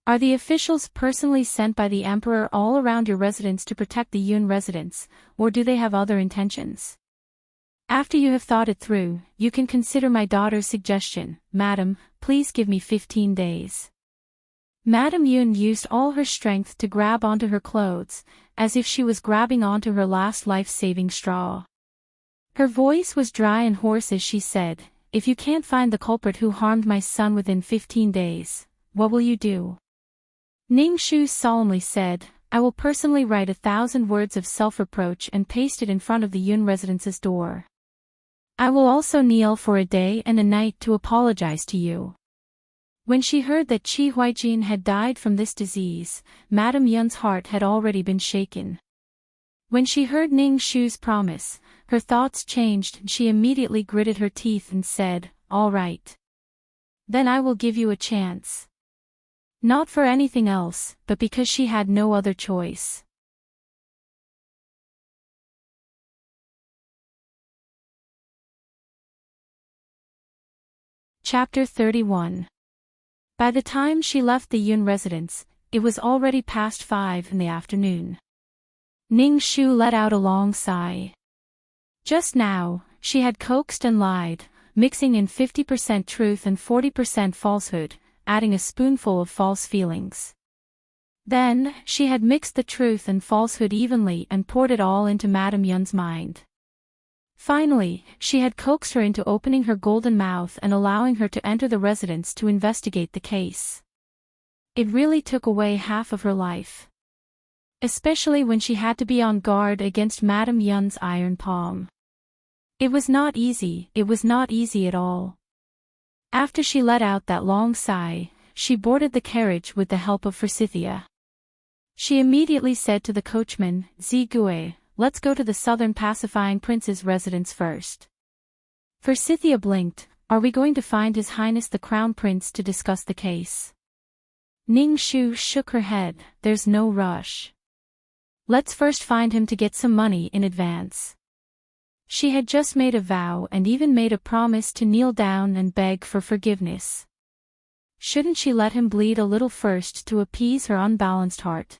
Are the officials personally sent by the emperor all around your residence to protect the Yun residents, or do they have other intentions? After you have thought it through, you can consider my daughter's suggestion. Madam, please give me 15 days. Madame Yun used all her strength to grab onto her clothes, as if she was grabbing onto her last life-saving straw. Her voice was dry and hoarse as she said, if you can't find the culprit who harmed my son within 15 days, what will you do? Ning Shu solemnly said, I will personally write 1,000 words of self-reproach and paste it in front of the Yun residence's door. I will also kneel for a day and a night to apologize to you. When she heard that Qi Huaijin had died from this disease, Madame Yun's heart had already been shaken. When she heard Ning Shu's promise, her thoughts changed and she immediately gritted her teeth and said, all right. Then I will give you a chance. Not for anything else, but because she had no other choice. Chapter 31. By the time she left the Yun residence, it was already past 5 in the afternoon. Ning Shu let out a long sigh. Just now, she had coaxed and lied, mixing in 50% truth and 40% falsehood, adding a spoonful of false feelings. Then, she had mixed the truth and falsehood evenly and poured it all into Madame Yun's mind. Finally, she had coaxed her into opening her golden mouth and allowing her to enter the residence to investigate the case. It really took away half of her life. Especially when she had to be on guard against Madame Yun's iron palm. It was not easy at all. After she let out that long sigh, she boarded the carriage with the help of Forsythia. She immediately said to the coachman, Zigui, let's go to the southern pacifying prince's residence first. Forsythia blinked, are we going to find His Highness the Crown Prince to discuss the case? Ning Shu shook her head, there's no rush. Let's first find him to get some money in advance. She had just made a vow and even made a promise to kneel down and beg for forgiveness. Shouldn't she let him bleed a little first to appease her unbalanced heart?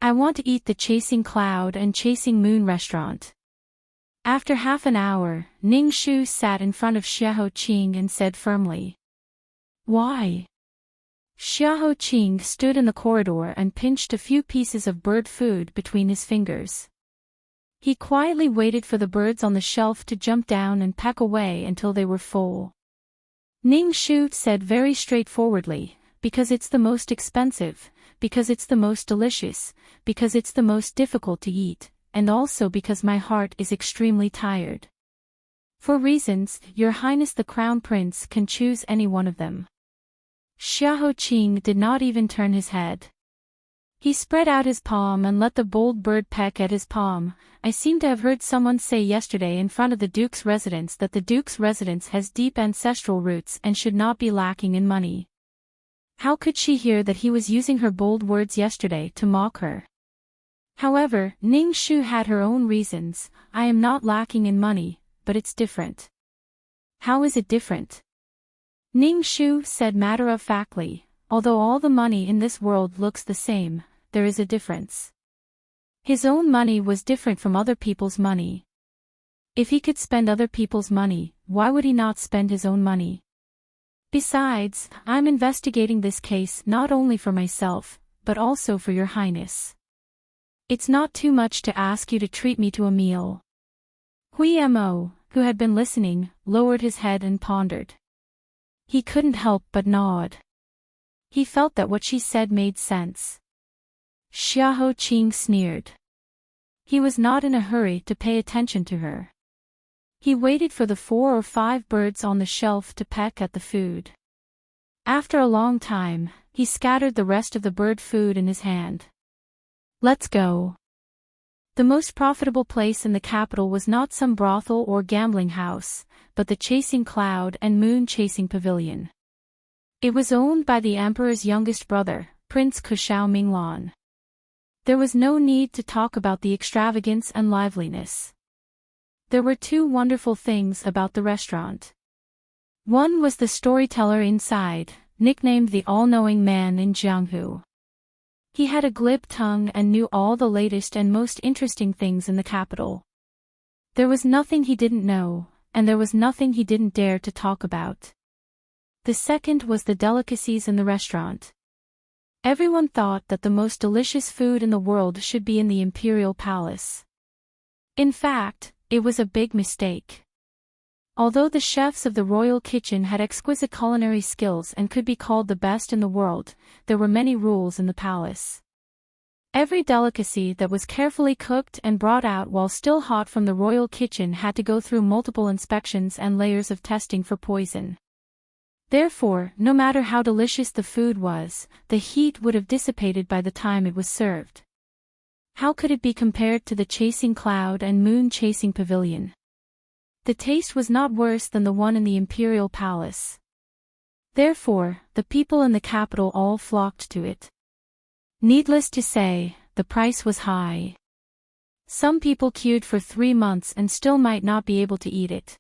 I want to eat the Chasing Cloud and Chasing Moon restaurant. After half an hour, Ning Shu sat in front of Xiahou Qing and said firmly. Why? Xiahou Qing stood in the corridor and pinched a few pieces of bird food between his fingers. He quietly waited for the birds on the shelf to jump down and peck away until they were full. Ning Shu said very straightforwardly, because it's the most expensive, because it's the most delicious, because it's the most difficult to eat, and also because my heart is extremely tired. For reasons, Your Highness the Crown Prince can choose any one of them. Xiahou Qing did not even turn his head. He spread out his palm and let the bold bird peck at his palm. I seem to have heard someone say yesterday in front of the Duke's residence that the Duke's residence has deep ancestral roots and should not be lacking in money. How could she hear that he was using her bold words yesterday to mock her? However, Ning Shu had her own reasons. I am not lacking in money, but it's different. How is it different? Ning Shu said matter-of-factly, although all the money in this world looks the same, there is a difference. His own money was different from other people's money. If he could spend other people's money, why would he not spend his own money? Besides, I'm investigating this case not only for myself, but also for Your Highness. It's not too much to ask you to treat me to a meal. Hui Mo, who had been listening, lowered his head and pondered. He couldn't help but nod. He felt that what she said made sense. Xiahou Qing sneered. He was not in a hurry to pay attention to her. He waited for the 4 or 5 birds on the shelf to peck at the food. After a long time, he scattered the rest of the bird food in his hand. Let's go. The most profitable place in the capital was not some brothel or gambling house, but the Chasing Cloud and Moon Chasing Pavilion. It was owned by the emperor's youngest brother, Prince Kushao Minglan. There was no need to talk about the extravagance and liveliness. There were two wonderful things about the restaurant. One was the storyteller inside, nicknamed the all-knowing man in Jianghu. He had a glib tongue and knew all the latest and most interesting things in the capital. There was nothing he didn't know, and there was nothing he didn't dare to talk about. The second was the delicacies in the restaurant. Everyone thought that the most delicious food in the world should be in the imperial palace. In fact, it was a big mistake. Although the chefs of the royal kitchen had exquisite culinary skills and could be called the best in the world, there were many rules in the palace. Every delicacy that was carefully cooked and brought out while still hot from the royal kitchen had to go through multiple inspections and layers of testing for poison. Therefore, no matter how delicious the food was, the heat would have dissipated by the time it was served. How could it be compared to the chasing cloud and moon chasing pavilion? The taste was not worse than the one in the imperial palace. Therefore, the people in the capital all flocked to it. Needless to say, the price was high. Some people queued for 3 months and still might not be able to eat it.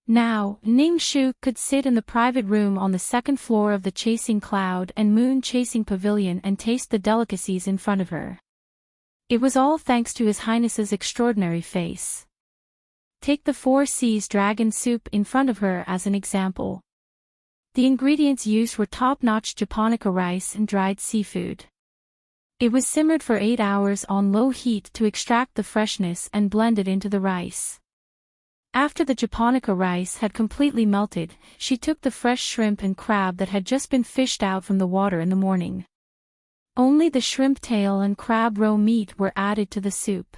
Now, Ning Shu could sit in the private room on the second floor of the chasing cloud and moon chasing pavilion and taste the delicacies in front of her. It was all thanks to His Highness's extraordinary face. Take the 4 Seas dragon soup in front of her as an example. The ingredients used were top-notch japonica rice and dried seafood. It was simmered for 8 hours on low heat to extract the freshness and blend it into the rice. After the japonica rice had completely melted, she took the fresh shrimp and crab that had just been fished out from the water in the morning. Only the shrimp tail and crab roe meat were added to the soup.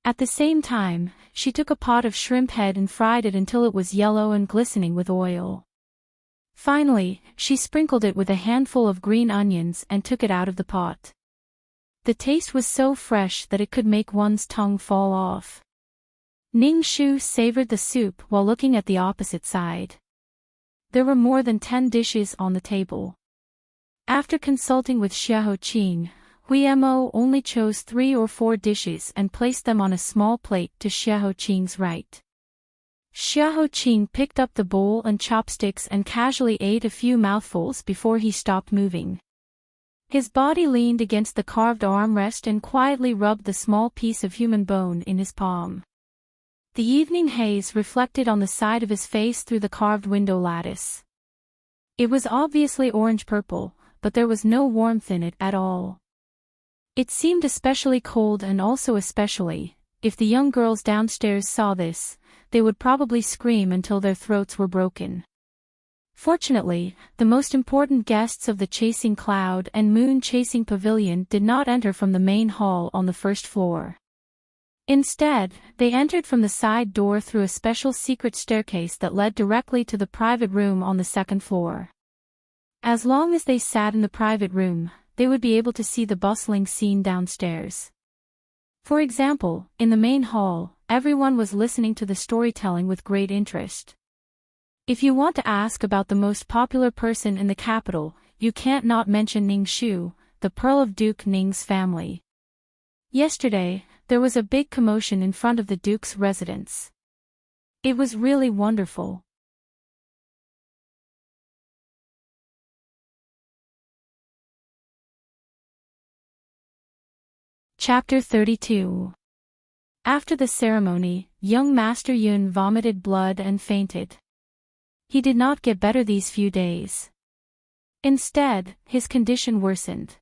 At the same time, she took a pot of shrimp head and fried it until it was yellow and glistening with oil. Finally, she sprinkled it with a handful of green onions and took it out of the pot. The taste was so fresh that it could make one's tongue fall off. Ning Shu savored the soup while looking at the opposite side. There were more than 10 dishes on the table. After consulting with Xiahou Qing, Hui Mo only chose 3 or 4 dishes and placed them on a small plate to Xiahou Qing's right. Xiahou Qing picked up the bowl and chopsticks and casually ate a few mouthfuls before he stopped moving. His body leaned against the carved armrest and quietly rubbed the small piece of human bone in his palm. The evening haze reflected on the side of his face through the carved window lattice. It was obviously orange-purple, but there was no warmth in it at all. It seemed especially cold, and also especially, if the young girls downstairs saw this, they would probably scream until their throats were broken. Fortunately, the most important guests of the chasing cloud and moon chasing pavilion did not enter from the main hall on the first floor. Instead, they entered from the side door through a special secret staircase that led directly to the private room on the second floor. As long as they sat in the private room, they would be able to see the bustling scene downstairs. For example, in the main hall, everyone was listening to the storytelling with great interest. If you want to ask about the most popular person in the capital, you can't not mention Ning Shu, the pearl of Duke Ning's family. Yesterday, there was a big commotion in front of the Duke's residence. It was really wonderful. Chapter 32. After the ceremony, young Master Yun vomited blood and fainted. He did not get better these few days. Instead, his condition worsened.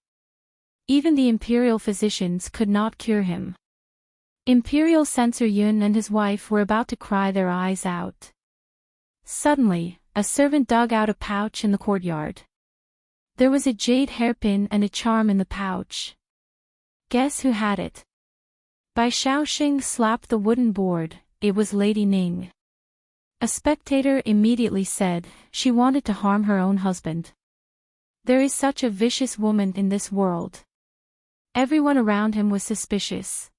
Even the imperial physicians could not cure him. Imperial Censor Yun and his wife were about to cry their eyes out. Suddenly, a servant dug out a pouch in the courtyard. There was a jade hairpin and a charm in the pouch. Guess who had it? Bai Shaoxing slapped the wooden board. It was Lady Ning. A spectator immediately said she wanted to harm her own husband. There is such a vicious woman in this world. Everyone around him was suspicious.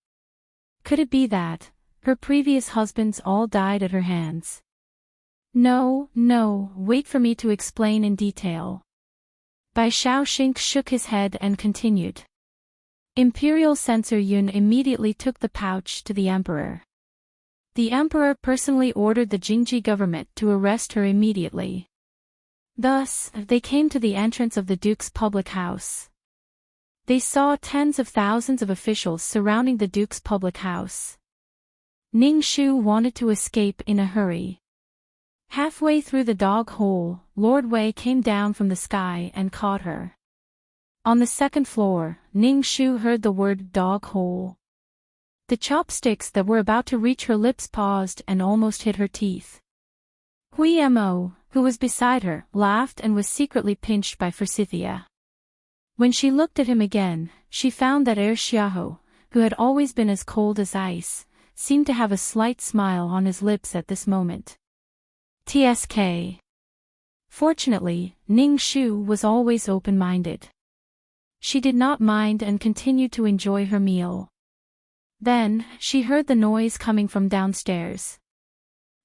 Could it be that her previous husbands all died at her hands? No, no, wait for me to explain in detail. Bai Shaoxing shook his head and continued. Imperial Censor Yun immediately took the pouch to the emperor. The emperor personally ordered the Jingji government to arrest her immediately. Thus, they came to the entrance of the duke's public house. They saw tens of thousands of officials surrounding the duke's public house. Ning Shu wanted to escape in a hurry. Halfway through the dog hole, Lord Wei came down from the sky and caught her. On the second floor, Ning Shu heard the word dog hole. The chopsticks that were about to reach her lips paused and almost hit her teeth. Hui Mo, who was beside her, laughed and was secretly pinched by Forsythia. When she looked at him again, she found that Xiaoho, who had always been as cold as ice, seemed to have a slight smile on his lips at this moment. TSK. Fortunately, Ning Shu was always open-minded. She did not mind and continued to enjoy her meal. Then, she heard the noise coming from downstairs.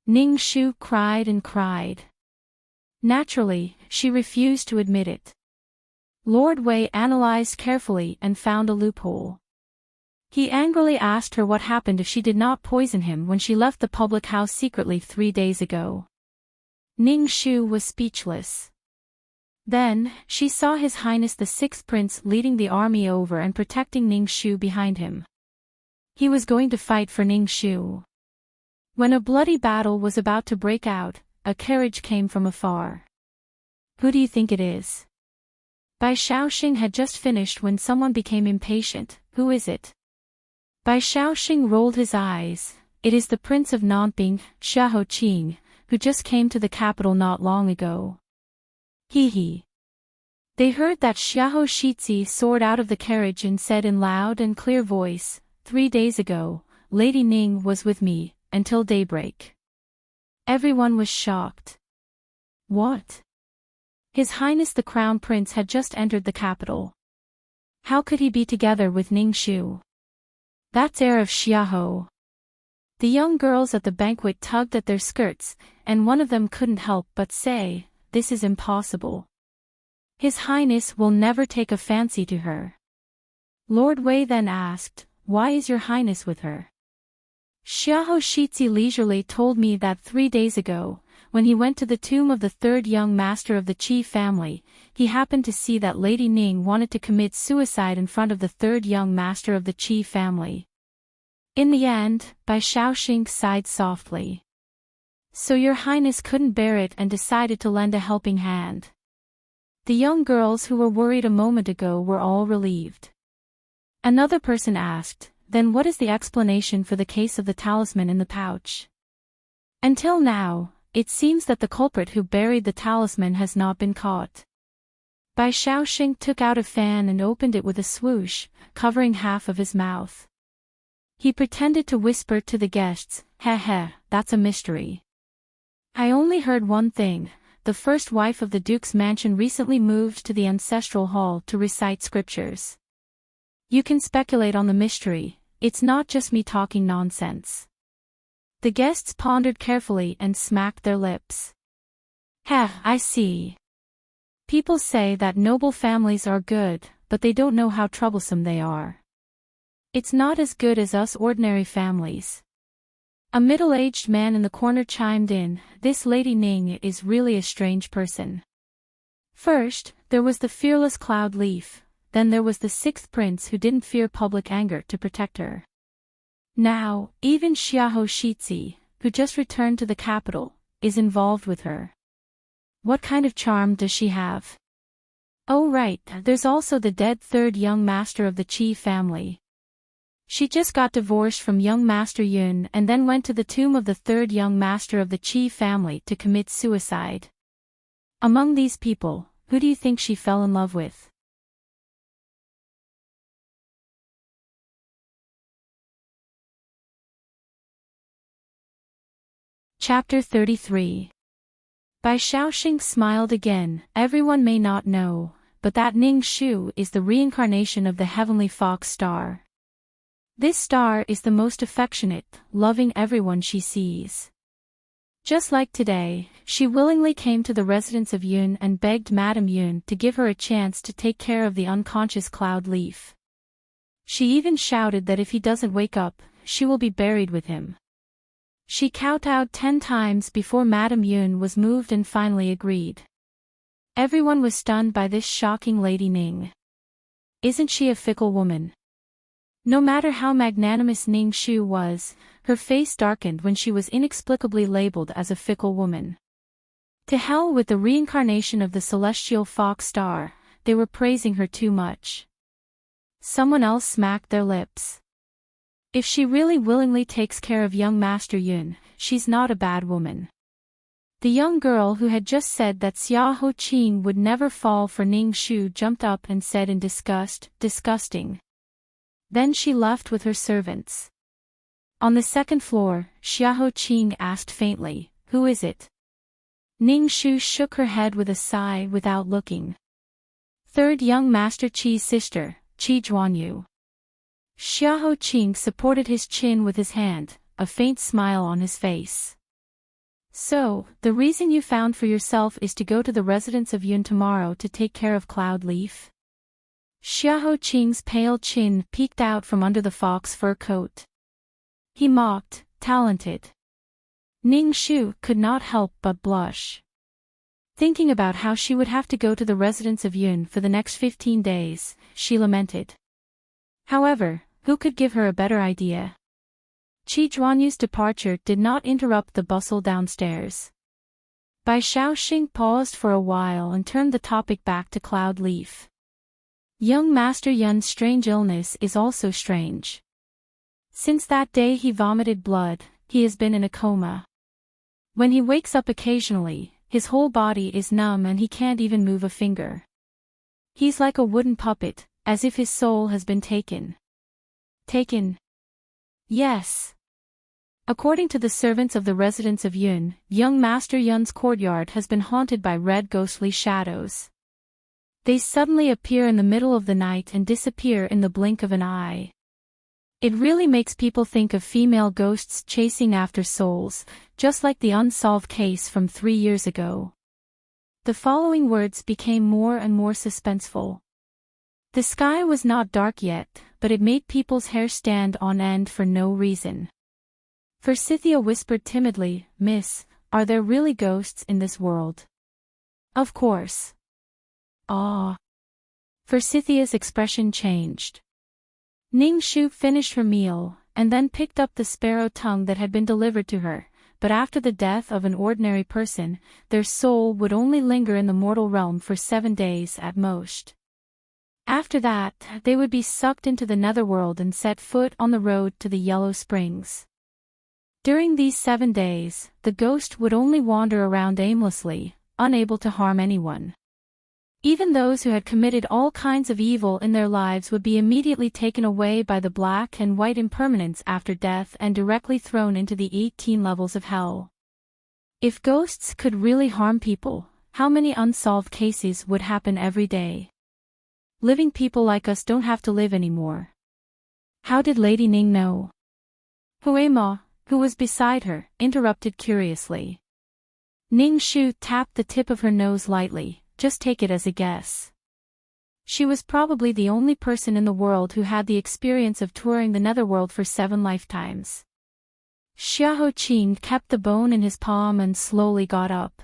Ning Shu cried and cried. Naturally, she refused to admit it. Lord Wei analyzed carefully and found a loophole. He angrily asked her what happened if she did not poison him when she left the public house secretly 3 days ago. Ning Shu was speechless. Then, she saw His Highness the Sixth Prince leading the army over and protecting Ning Shu behind him. He was going to fight for Ning Shu. When a bloody battle was about to break out, a carriage came from afar. Who do you think it is? Bai Shaoxing had just finished when someone became impatient. Who is it? Bai Shaoxing rolled his eyes. It is the Prince of Nanping, Xiahou Qing, who just came to the capital not long ago. He. They heard that Xiahou Shizi soared out of the carriage and said in loud and clear voice, 3 days ago, Lady Ning was with me, until daybreak. Everyone was shocked. What? His Highness the Crown Prince had just entered the capital. How could he be together with Ning Shu? That's heir of Xiahou. The young girls at the banquet tugged at their skirts, and one of them couldn't help but say, this is impossible. His Highness will never take a fancy to her. Lord Wei then asked, why is your Highness with her? Xiahou Shizi leisurely told me that 3 days ago, when he went to the tomb of the third young master of the Qi family, he happened to see that Lady Ning wanted to commit suicide in front of the third young master of the Qi family. In the end, Bai Shaoxing sighed softly. So your Highness couldn't bear it and decided to lend a helping hand. The young girls who were worried a moment ago were all relieved. Another person asked, then what is the explanation for the case of the talisman in the pouch? Until now, it seems that the culprit who buried the talisman has not been caught. Bai Shaoxing took out a fan and opened it with a swoosh, covering half of his mouth. He pretended to whisper to the guests, that's a mystery. I only heard one thing. The first wife of the Duke's mansion recently moved to the ancestral hall to recite scriptures. You can speculate on the mystery, it's not just me talking nonsense. The guests pondered carefully and smacked their lips. I see. People say that noble families are good, but they don't know how troublesome they are. It's not as good as us ordinary families. A middle-aged man in the corner chimed in, this Lady Ning is really a strange person. First, there was the fearless Cloud Leaf, then there was the sixth prince who didn't fear public anger to protect her. Now, even Xiahou Shizi, who just returned to the capital, is involved with her. What kind of charm does she have? Oh right, there's also the dead third young master of the Qi family. She just got divorced from young Master Yun and then went to the tomb of the third young master of the Qi family to commit suicide. Among these people, who do you think she fell in love with? Chapter 33. Bai Shaoxing smiled again. Everyone may not know, but that Ning Shu is the reincarnation of the heavenly fox star. This star is the most affectionate, loving everyone she sees. Just like today, she willingly came to the residence of Yun and begged Madame Yun to give her a chance to take care of the unconscious Cloud Leaf. She even shouted that if he doesn't wake up, she will be buried with him. She kowtowed 10 times before Madame Yun was moved and finally agreed. Everyone was stunned by this shocking Lady Ning. Isn't she a fickle woman? No matter how magnanimous Ning Shu was, her face darkened when she was inexplicably labeled as a fickle woman. To hell with the reincarnation of the celestial fox star, they were praising her too much. Someone else smacked their lips. If she really willingly takes care of young Master Yun, she's not a bad woman. The young girl who had just said that Xia Ho Qing would never fall for Ning Shu jumped up and said in disgust, "Disgusting." Then she left with her servants. On the second floor, Xia Ho Qing asked faintly, "Who is it?" Ning Shu shook her head with a sigh without looking. "Third young Master Qi's sister, Qi Zhuanyu." Xia Ho Qing supported his chin with his hand, a faint smile on his face. "So, the reason you found for yourself is to go to the residence of Yun tomorrow to take care of Cloud Leaf?" Xia Ho Qing's pale chin peeked out from under the fox fur coat. He mocked, "Talented." Ning Shu could not help but blush. Thinking about how she would have to go to the residence of Yun for the next 15 days, she lamented. However, who could give her a better idea? Qi Zhuanyu's departure did not interrupt the bustle downstairs. Bai Shaoxing paused for a while and turned the topic back to Cloud Leaf. Young Master Yun's strange illness is also strange. Since that day he vomited blood, he has been in a coma. When he wakes up occasionally, his whole body is numb and he can't even move a finger. He's like a wooden puppet, as if his soul has been taken. Taken? Yes. According to the servants of the residence of Yun, young Master Yun's courtyard has been haunted by red ghostly shadows. They suddenly appear in the middle of the night and disappear in the blink of an eye. It really makes people think of female ghosts chasing after souls, just like the unsolved case from 3 years ago. The following words became more and more suspenseful. The sky was not dark yet, but it made people's hair stand on end for no reason. Forsythia whispered timidly, "Miss, are there really ghosts in this world?" "Of course." "Ah." Forsythia's expression changed. Ning Shu finished her meal, and then picked up the sparrow tongue that had been delivered to her, but after the death of an ordinary person, their soul would only linger in the mortal realm for 7 days at most. After that, they would be sucked into the netherworld and set foot on the road to the Yellow Springs. During these 7 days, the ghost would only wander around aimlessly, unable to harm anyone. Even those who had committed all kinds of evil in their lives would be immediately taken away by the black and white impermanence after death and directly thrown into the 18 levels of hell. If ghosts could really harm people, how many unsolved cases would happen every day? Living people like us don't have to live anymore. How did Lady Ning know? Huema, who was beside her, interrupted curiously. Ning Shu tapped the tip of her nose lightly. "Just take it as a guess." She was probably the only person in the world who had the experience of touring the netherworld for 7 lifetimes. Xia Ho Qing kept the bone in his palm and slowly got up.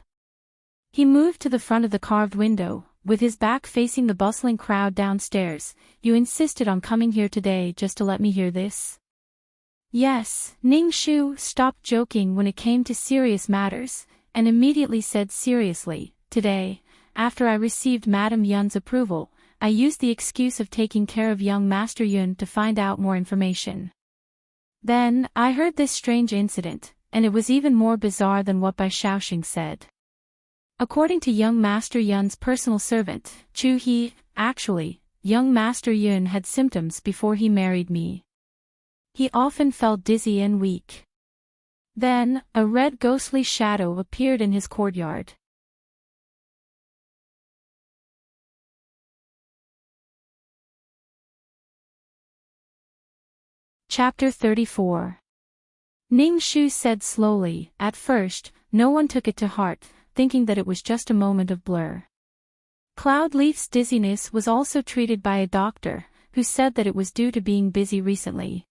He moved to the front of the carved window, with his back facing the bustling crowd downstairs. "You insisted on coming here today just to let me hear this?" "Yes." Ning Shu stopped joking when it came to serious matters, and immediately said seriously, "Today, after I received Madame Yun's approval, I used the excuse of taking care of young Master Yun to find out more information. Then, I heard this strange incident, and it was even more bizarre than what Bai Shaoxing said. According to young Master Yun's personal servant, Chu He, actually, young Master Yun had symptoms before he married me. He often felt dizzy and weak. Then, a red ghostly shadow appeared in his courtyard. Chapter 34. Ning Shu said slowly, "At first, no one took it to heart, thinking that it was just a moment of blur. Cloudleaf's dizziness was also treated by a doctor, who said that it was due to being busy recently.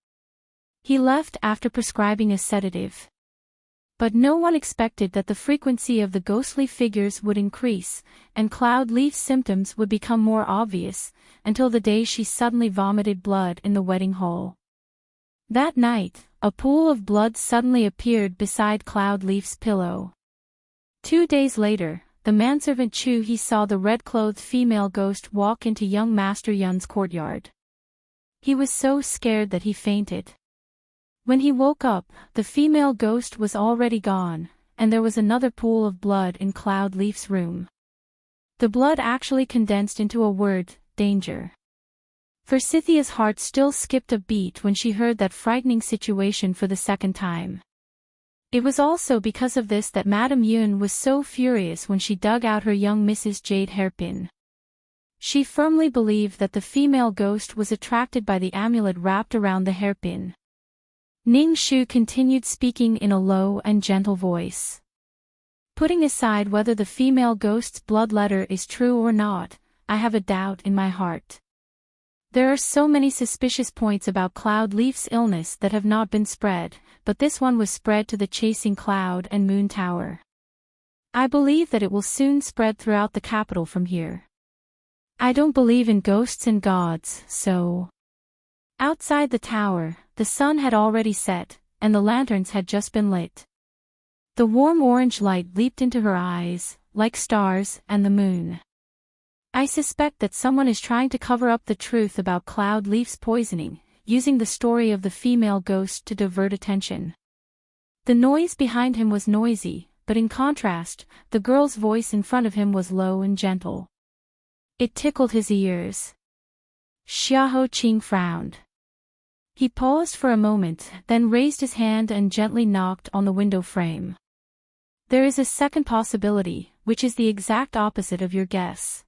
He left after prescribing a sedative. But no one expected that the frequency of the ghostly figures would increase, and Cloudleaf's symptoms would become more obvious, until the day she suddenly vomited blood in the wedding hall. That night, a pool of blood suddenly appeared beside Cloudleaf's pillow. 2 days later, the manservant Chu He saw the red-clothed female ghost walk into young Master Yun's courtyard. He was so scared that he fainted. When he woke up, the female ghost was already gone, and there was another pool of blood in Cloudleaf's room. The blood actually condensed into a word, danger. Forsythia's heart still skipped a beat when she heard that frightening situation for the second time. It was also because of this that Madame Yun was so furious when she dug out her young Mrs. Jade hairpin. She firmly believed that the female ghost was attracted by the amulet wrapped around the hairpin. Ning Shu continued speaking in a low and gentle voice. Putting aside whether the female ghost's blood letter is true or not, I have a doubt in my heart. There are so many suspicious points about Cloudleaf's illness that have not been spread, but this one was spread to the Chasing Cloud and Moon Tower. I believe that it will soon spread throughout the capital from here. I don't believe in ghosts and gods, so... Outside the tower, the sun had already set, and the lanterns had just been lit. The warm orange light leaped into her eyes, like stars and the moon. I suspect that someone is trying to cover up the truth about Cloudleaf's poisoning, using the story of the female ghost to divert attention. The noise behind him was noisy, but in contrast, the girl's voice in front of him was low and gentle. It tickled his ears. Xiahou Qing frowned. He paused for a moment, then raised his hand and gently knocked on the window frame. There is a second possibility, which is the exact opposite of your guess.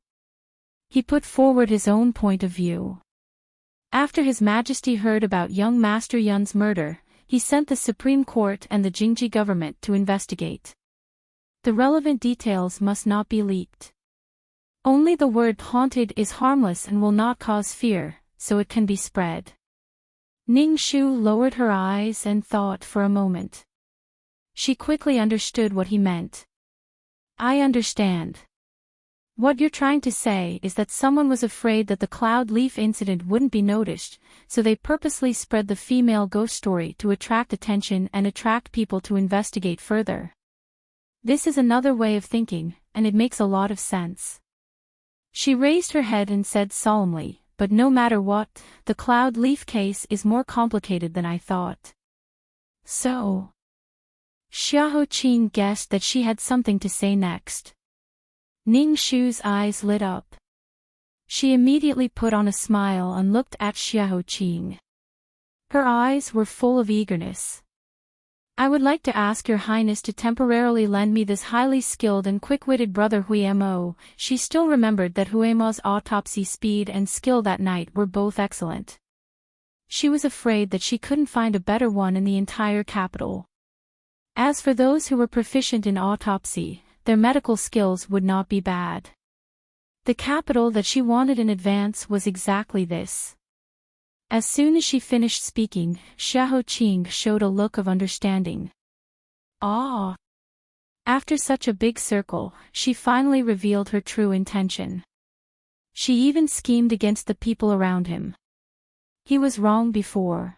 He put forward his own point of view. After His Majesty heard about young Master Yun's murder, he sent the Supreme Court and the Jingji government to investigate. The relevant details must not be leaked. Only the word haunted is harmless and will not cause fear, so it can be spread. Ning Shu lowered her eyes and thought for a moment. She quickly understood what he meant. I understand. What you're trying to say is that someone was afraid that the Cloudleaf incident wouldn't be noticed, so they purposely spread the female ghost story to attract attention and attract people to investigate further. This is another way of thinking, and it makes a lot of sense. She raised her head and said solemnly, but no matter what, the Cloudleaf case is more complicated than I thought. So... Xiahou Qing guessed that she had something to say next. Ning Shu's eyes lit up. She immediately put on a smile and looked at Xiahou Qing. Her eyes were full of eagerness. I would like to ask Your Highness to temporarily lend me this highly skilled and quick-witted brother Huimo. She still remembered that Huimo's autopsy speed and skill that night were both excellent. She was afraid that she couldn't find a better one in the entire capital. As for those who were proficient in autopsy, their medical skills would not be bad. The capital that she wanted in advance was exactly this. As soon as she finished speaking, Xiahou Qing showed a look of understanding. Ah! After such a big circle, she finally revealed her true intention. She even schemed against the people around him. He was wrong before.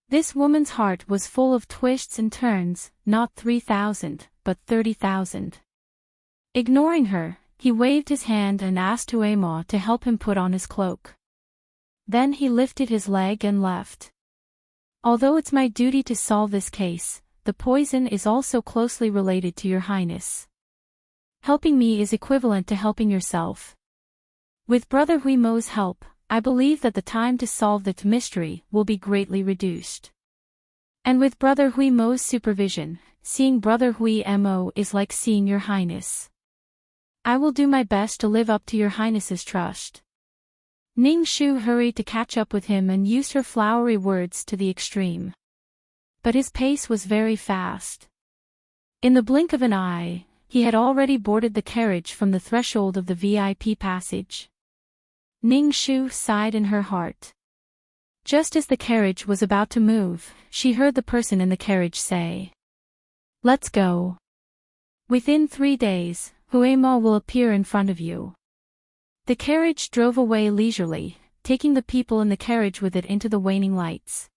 This woman's heart was full of twists and turns, not 3,000, but 30,000. Ignoring her, he waved his hand and asked Huemo to help him put on his cloak. Then he lifted his leg and left. Although it's my duty to solve this case, the poison is also closely related to Your Highness. Helping me is equivalent to helping yourself. With Brother Huimo's help, I believe that the time to solve the mystery will be greatly reduced. And with Brother Huimo's supervision, seeing Brother Huimo is like seeing Your Highness. I will do my best to live up to Your Highness's trust. Ning Shu hurried to catch up with him and used her flowery words to the extreme. But his pace was very fast. In the blink of an eye, he had already boarded the carriage from the threshold of the VIP passage. Ning Shu sighed in her heart. Just as the carriage was about to move, she heard the person in the carriage say, "Let's go. Within 3 days, Huema will appear in front of you." The carriage drove away leisurely, taking the people in the carriage with it into the waning lights.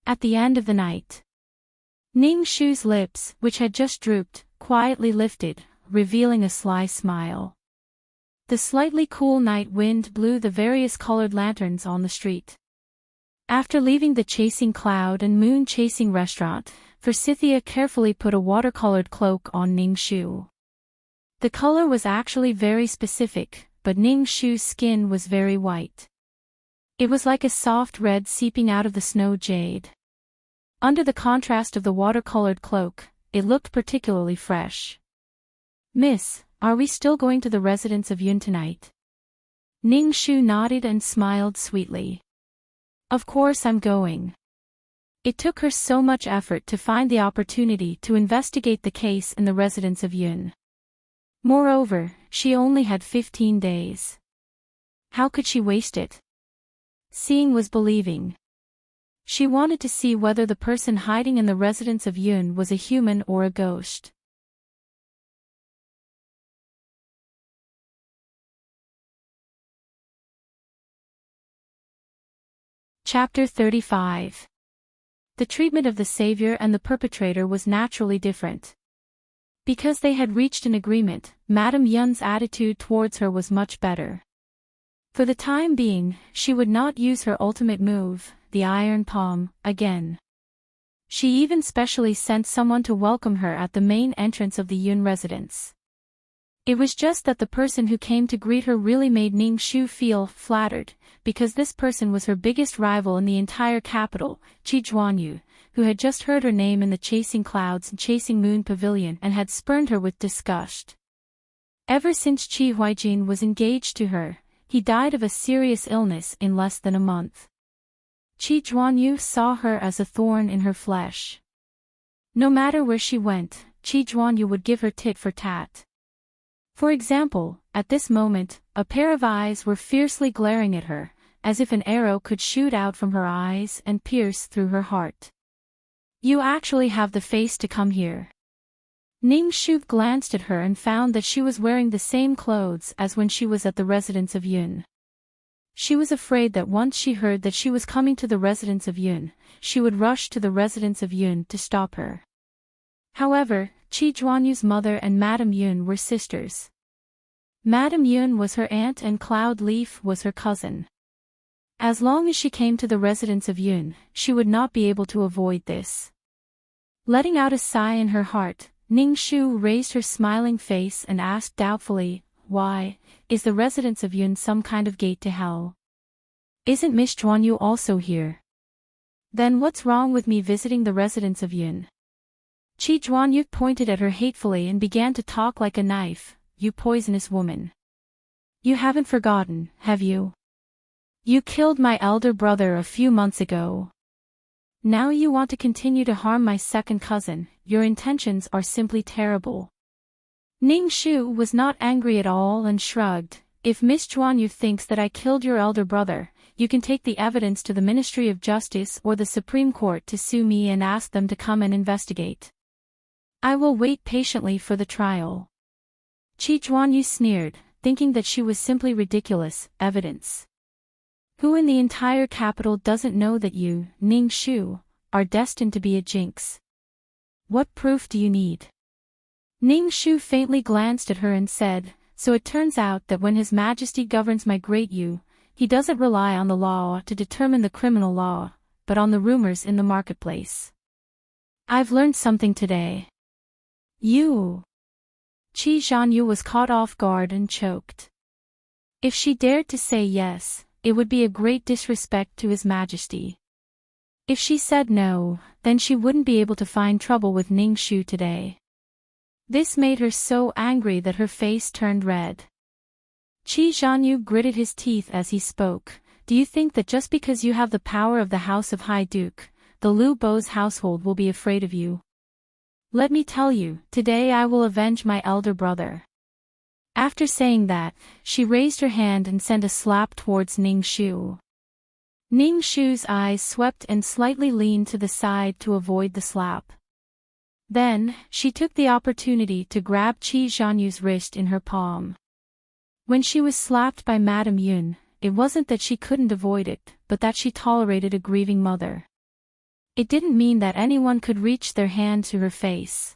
At the end of the night, Ning Shu's lips, which had just drooped, quietly lifted, revealing a sly smile. The slightly cool night wind blew the various colored lanterns on the street. After leaving the Chasing Cloud and Moon Chasing restaurant, Forsythia carefully put a watercolored cloak on Ning Shu. The color was actually very specific, but Ning Shu's skin was very white. It was like a soft red seeping out of the snow jade. Under the contrast of the watercolored cloak, it looked particularly fresh. "Miss, are we still going to the residence of Yun tonight?" Ning Shu nodded and smiled sweetly. "Of course I'm going." It took her so much effort to find the opportunity to investigate the case in the residence of Yun. Moreover, she only had 15 days. How could she waste it? Seeing was believing. She wanted to see whether the person hiding in the residence of Yun was a human or a ghost. Chapter 35. The treatment of the savior and the perpetrator was naturally different. Because they had reached an agreement, Madame Yun's attitude towards her was much better. For the time being, she would not use her ultimate move, the iron palm, again. She even specially sent someone to welcome her at the main entrance of the Yun residence. It was just that the person who came to greet her really made Ning Shu feel flattered, because this person was her biggest rival in the entire capital, Qi Zhuanyu, who had just heard her name in the Chasing Clouds and Chasing Moon pavilion and had spurned her with disgust. Ever since Qi Huijin was engaged to her, he died of a serious illness in less than a month. Qi Zhuanyu saw her as a thorn in her flesh. No matter where she went, Qi Zhuanyu would give her tit for tat. For example, at this moment, a pair of eyes were fiercely glaring at her, as if an arrow could shoot out from her eyes and pierce through her heart. "You actually have the face to come here." Ning Shu glanced at her and found that she was wearing the same clothes as when she was at the residence of Yun. She was afraid that once she heard that she was coming to the residence of Yun, she would rush to the residence of Yun to stop her. However, Qi Zhuanyu's mother and Madame Yun were sisters. Madame Yun was her aunt and Cloud Leaf was her cousin. As long as she came to the residence of Yun, she would not be able to avoid this. Letting out a sigh in her heart, Ning Shu raised her smiling face and asked doubtfully, "Why, is the residence of Yun some kind of gate to hell? Isn't Miss Zhuanyu also here? Then what's wrong with me visiting the residence of Yun?" Qi Zhuanyu pointed at her hatefully and began to talk like a knife. "You poisonous woman. You haven't forgotten, have you? You killed my elder brother a few months ago. Now you want to continue to harm my second cousin. Your intentions are simply terrible." Ning Shu was not angry at all and shrugged. "If Miss Zhuanyu thinks that I killed your elder brother, you can take the evidence to the Ministry of Justice or the Supreme Court to sue me and ask them to come and investigate. I will wait patiently for the trial." Qi Zhuanyu sneered, thinking that she was simply ridiculous. "Evidence? Who in the entire capital doesn't know that you, Ning Shu, are destined to be a jinx? What proof do you need?" Ning Shu faintly glanced at her and said, "So it turns out that when His Majesty governs my great Yu, he doesn't rely on the law to determine the criminal law, but on the rumors in the marketplace. I've learned something today." "You?" Qi Zhuanyu was caught off guard and choked. If she dared to say yes, it would be a great disrespect to His Majesty. If she said no, then she wouldn't be able to find trouble with Ning Shu today. This made her so angry that her face turned red. Qi Zhuanyu gritted his teeth as he spoke. "Do you think that just because you have the power of the House of High Duke, the Liu Bo's household will be afraid of you? Let me tell you, today I will avenge my elder brother. After saying that, she raised her hand and sent a slap towards Ning Shu. Ning Shu's eyes swept and slightly leaned to the side to avoid the slap. Then, she took the opportunity to grab Qi Zhanyu's wrist in her palm. When she was slapped by Madame Yun, it wasn't that she couldn't avoid it, but that she tolerated a grieving mother. It didn't mean that anyone could reach their hand to her face.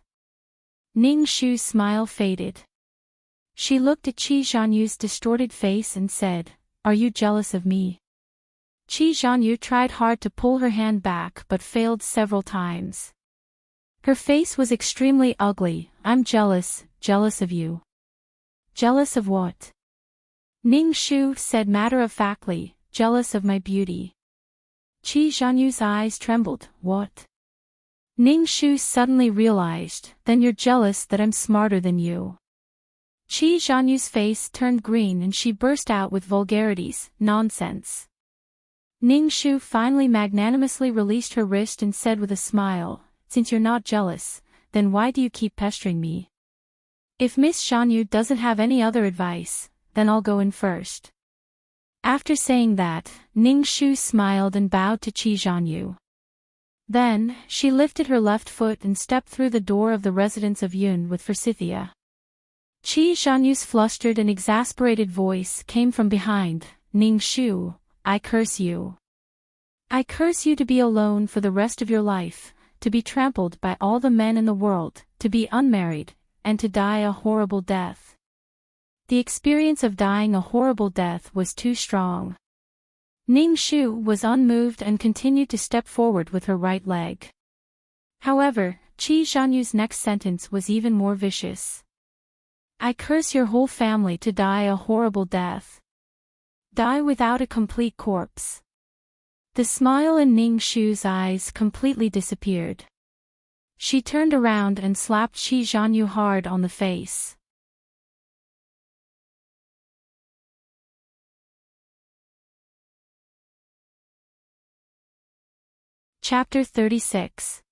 Ning Shu's smile faded. She looked at Qi Zhanyu's distorted face and said, "Are you jealous of me?" Qi Zhanyu tried hard to pull her hand back but failed several times. Her face was extremely ugly. "I'm jealous of you." "Jealous of what?" Ning Shu said matter-of-factly, "Jealous of my beauty." Qi Zhanyu's eyes trembled. "What?" Ning Shu suddenly realized, "Then you're jealous that I'm smarter than you." Qi Zhanyu's face turned green and she burst out with vulgarities, "Nonsense." Ning Shu finally magnanimously released her wrist and said with a smile, "Since you're not jealous, then why do you keep pestering me? If Miss Zhanyu doesn't have any other advice, then I'll go in first." After saying that, Ning Shu smiled and bowed to Qi Zhanyu. Then, she lifted her left foot and stepped through the door of the residence of Yun with Forsythia. Qi Zhanyu's flustered and exasperated voice came from behind, "Ning Shu, I curse you. I curse you to be alone for the rest of your life, to be trampled by all the men in the world, to be unmarried, and to die a horrible death." The experience of dying a horrible death was too strong. Ning Shu was unmoved and continued to step forward with her right leg. However, Qi Zhanyu's next sentence was even more vicious. "I curse your whole family to die a horrible death. Die without a complete corpse." The smile in Ning Shu's eyes completely disappeared. She turned around and slapped Qi Zhanyu hard on the face. Chapter 36.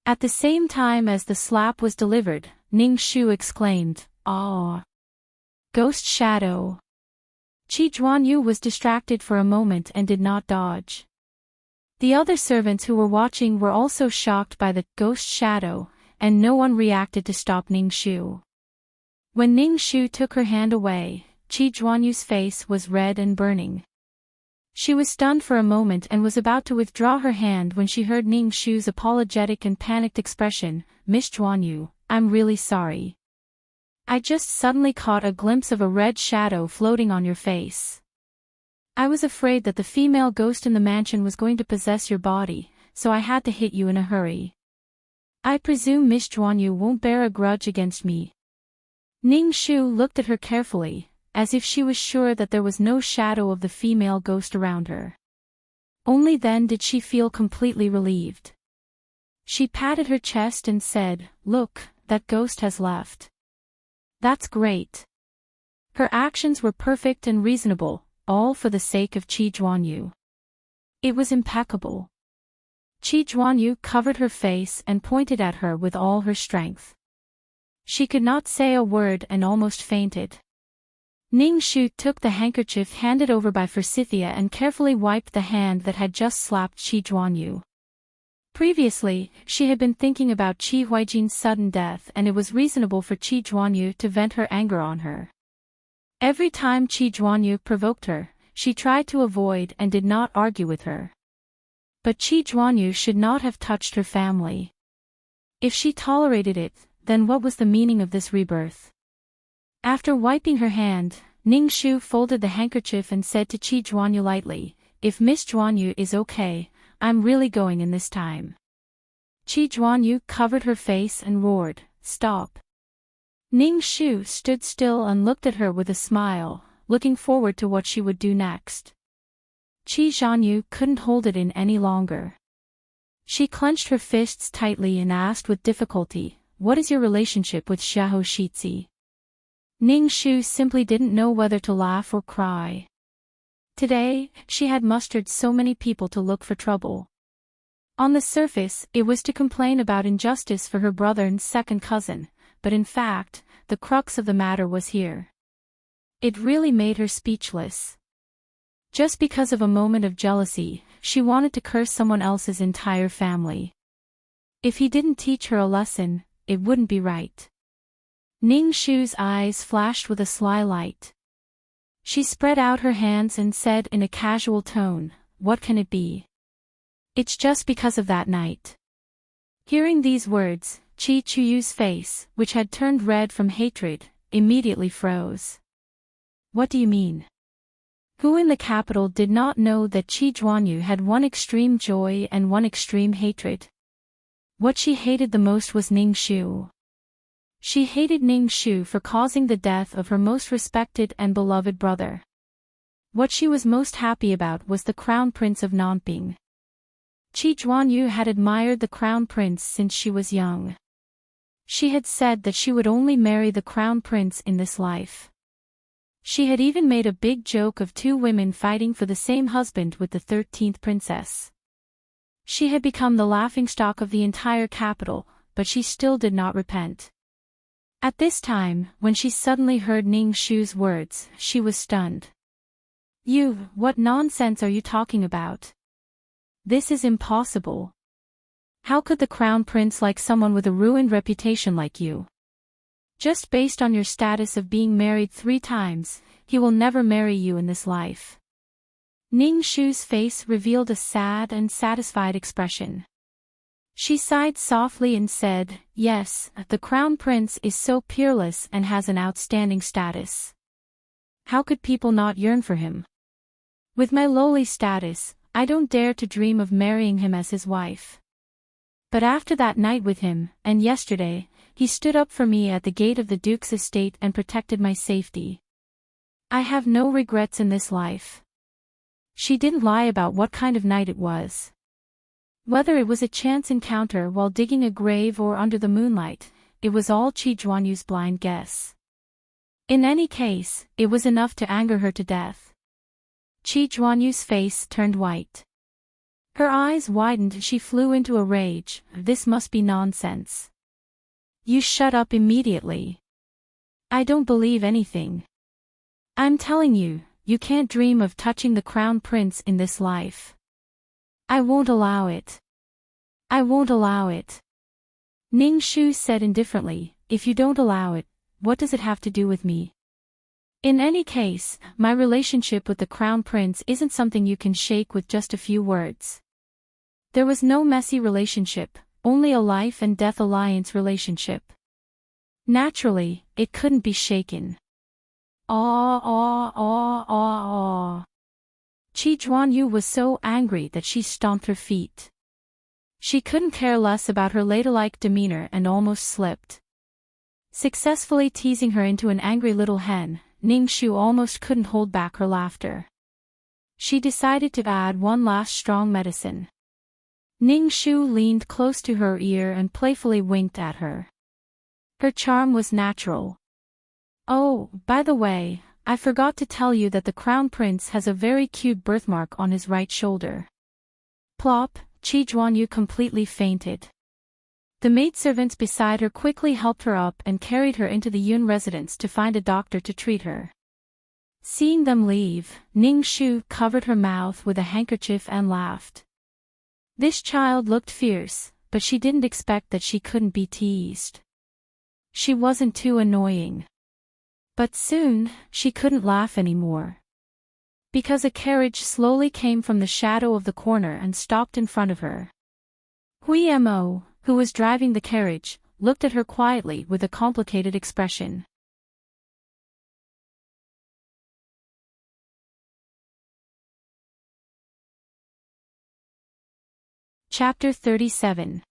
At the same time as the slap was delivered, Ning Shu exclaimed, "Ah! Ghost shadow!" Qi Zhanyu was distracted for a moment and did not dodge. The other servants who were watching were also shocked by the ghost shadow, and no one reacted to stop Ning Shu. When Ning Shu took her hand away, Qi Zhanyu's face was red and burning. She was stunned for a moment and was about to withdraw her hand when she heard Ning Shu's apologetic and panicked expression, "Miss Zhanyu, I'm really sorry. I just suddenly caught a glimpse of a red shadow floating on your face. I was afraid that the female ghost in the mansion was going to possess your body, so I had to hit you in a hurry. I presume Miss Zhanyu won't bear a grudge against me." Ning Shu looked at her carefully, as if she was sure that there was no shadow of the female ghost around her. Only then did she feel completely relieved. She patted her chest and said, "Look, that ghost has left. That's great." Her actions were perfect and reasonable, all for the sake of Qi Zhanyu. It was impeccable. Qi Zhanyu covered her face and pointed at her with all her strength. She could not say a word and almost fainted. Ning Shu took the handkerchief handed over by Forsythia and carefully wiped the hand that had just slapped Qi Zhanyu. Previously, she had been thinking about Qi Huijin's sudden death and it was reasonable for Qi Zhanyu to vent her anger on her. Every time Qi Zhanyu provoked her, she tried to avoid and did not argue with her. But Qi Zhanyu should not have touched her family. If she tolerated it, then what was the meaning of this rebirth? After wiping her hand, Ning Shu folded the handkerchief and said to Qi Zhanyu lightly, "If Miss Zhanyu is okay, I'm really going in this time." Qi Zhanyu covered her face and roared, "Stop." Ning Shu stood still and looked at her with a smile, looking forward to what she would do next. Qi Zhanyu couldn't hold it in any longer. She clenched her fists tightly and asked with difficulty, "What is your relationship with Xiahou Shizi?" Ning Shu simply didn't know whether to laugh or cry. Today, she had mustered so many people to look for trouble. On the surface, it was to complain about injustice for her brother and second cousin, but in fact, the crux of the matter was here. It really made her speechless. Just because of a moment of jealousy, she wanted to curse someone else's entire family. If he didn't teach her a lesson, it wouldn't be right. Ning Shu's eyes flashed with a sly light. She spread out her hands and said in a casual tone, "What can it be? It's just because of that night." Hearing these words, Chi Chuyu's face, which had turned red from hatred, immediately froze. "What do you mean?" Who in the capital did not know that Chi Juanyu had one extreme joy and one extreme hatred? What she hated the most was Ning Shu. She hated Ning Shu for causing the death of her most respected and beloved brother. What she was most happy about was the Crown Prince of Nanping. Chi Juanyu had admired the Crown Prince since she was young. She had said that she would only marry the Crown Prince in this life. She had even made a big joke of two women fighting for the same husband with the 13th princess. She had become the laughingstock of the entire capital, but she still did not repent. At this time, when she suddenly heard Ning Shu's words, she was stunned. What nonsense are you talking about? This is impossible. How could the Crown Prince like someone with a ruined reputation like you? Just based on your status of being married 3 times, he will never marry you in this life." Ning Shu's face revealed a sad and satisfied expression. She sighed softly and said, "Yes, the Crown Prince is so peerless and has an outstanding status. How could people not yearn for him? With my lowly status, I don't dare to dream of marrying him as his wife. But after that night with him, and yesterday, he stood up for me at the gate of the Duke's estate and protected my safety. I have no regrets in this life." She didn't lie about what kind of night it was. Whether it was a chance encounter while digging a grave or under the moonlight, it was all Chi Juanyu's blind guess. In any case, it was enough to anger her to death. Chi Juanyu's face turned white. Her eyes widened and she flew into a rage. "This must be nonsense. You shut up immediately. I don't believe anything. I'm telling you, you can't dream of touching the Crown Prince in this life. I won't allow it. I won't allow it." Ning Shu said indifferently, "If you don't allow it, what does it have to do with me? In any case, my relationship with the Crown Prince isn't something you can shake with just a few words. There was no messy relationship, only a life and death alliance relationship. Naturally, it couldn't be shaken." Chi Juanyu was so angry that she stomped her feet. She couldn't care less about her ladylike demeanor and almost slipped. Successfully teasing her into an angry little hen, Ning Shu almost couldn't hold back her laughter. She decided to add one last strong medicine. Ning Shu leaned close to her ear and playfully winked at her. Her charm was natural. "Oh, by the way, I forgot to tell you that the Crown Prince has a very cute birthmark on his right shoulder." Plop, Chi Juanyu completely fainted. The maidservants beside her quickly helped her up and carried her into the Yun residence to find a doctor to treat her. Seeing them leave, Ning Shu covered her mouth with a handkerchief and laughed. This child looked fierce, but she didn't expect that she couldn't be teased. She wasn't too annoying. But soon, she couldn't laugh anymore. Because a carriage slowly came from the shadow of the corner and stopped in front of her. Hui Mo, who was driving the carriage, looked at her quietly with a complicated expression. Chapter 37.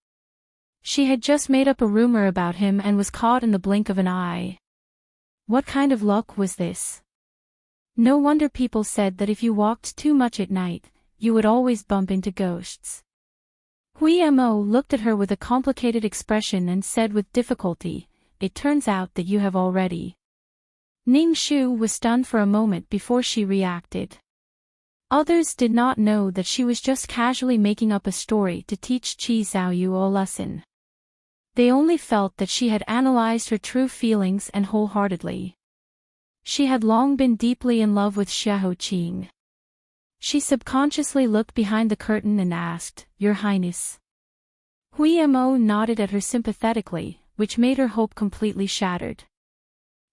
She had just made up a rumor about him and was caught in the blink of an eye. What kind of luck was this? No wonder people said that if you walked too much at night, you would always bump into ghosts. Hui Mo looked at her with a complicated expression and said with difficulty, "It turns out that you have already." Ning Shu was stunned for a moment before she reacted. Others did not know that she was just casually making up a story to teach Qi Xiaoyu a lesson. They only felt that she had analyzed her true feelings and wholeheartedly. She had long been deeply in love with Xiahou Qing. She subconsciously looked behind the curtain and asked, "Your Highness?" Hui Mo nodded at her sympathetically, which made her hope completely shattered.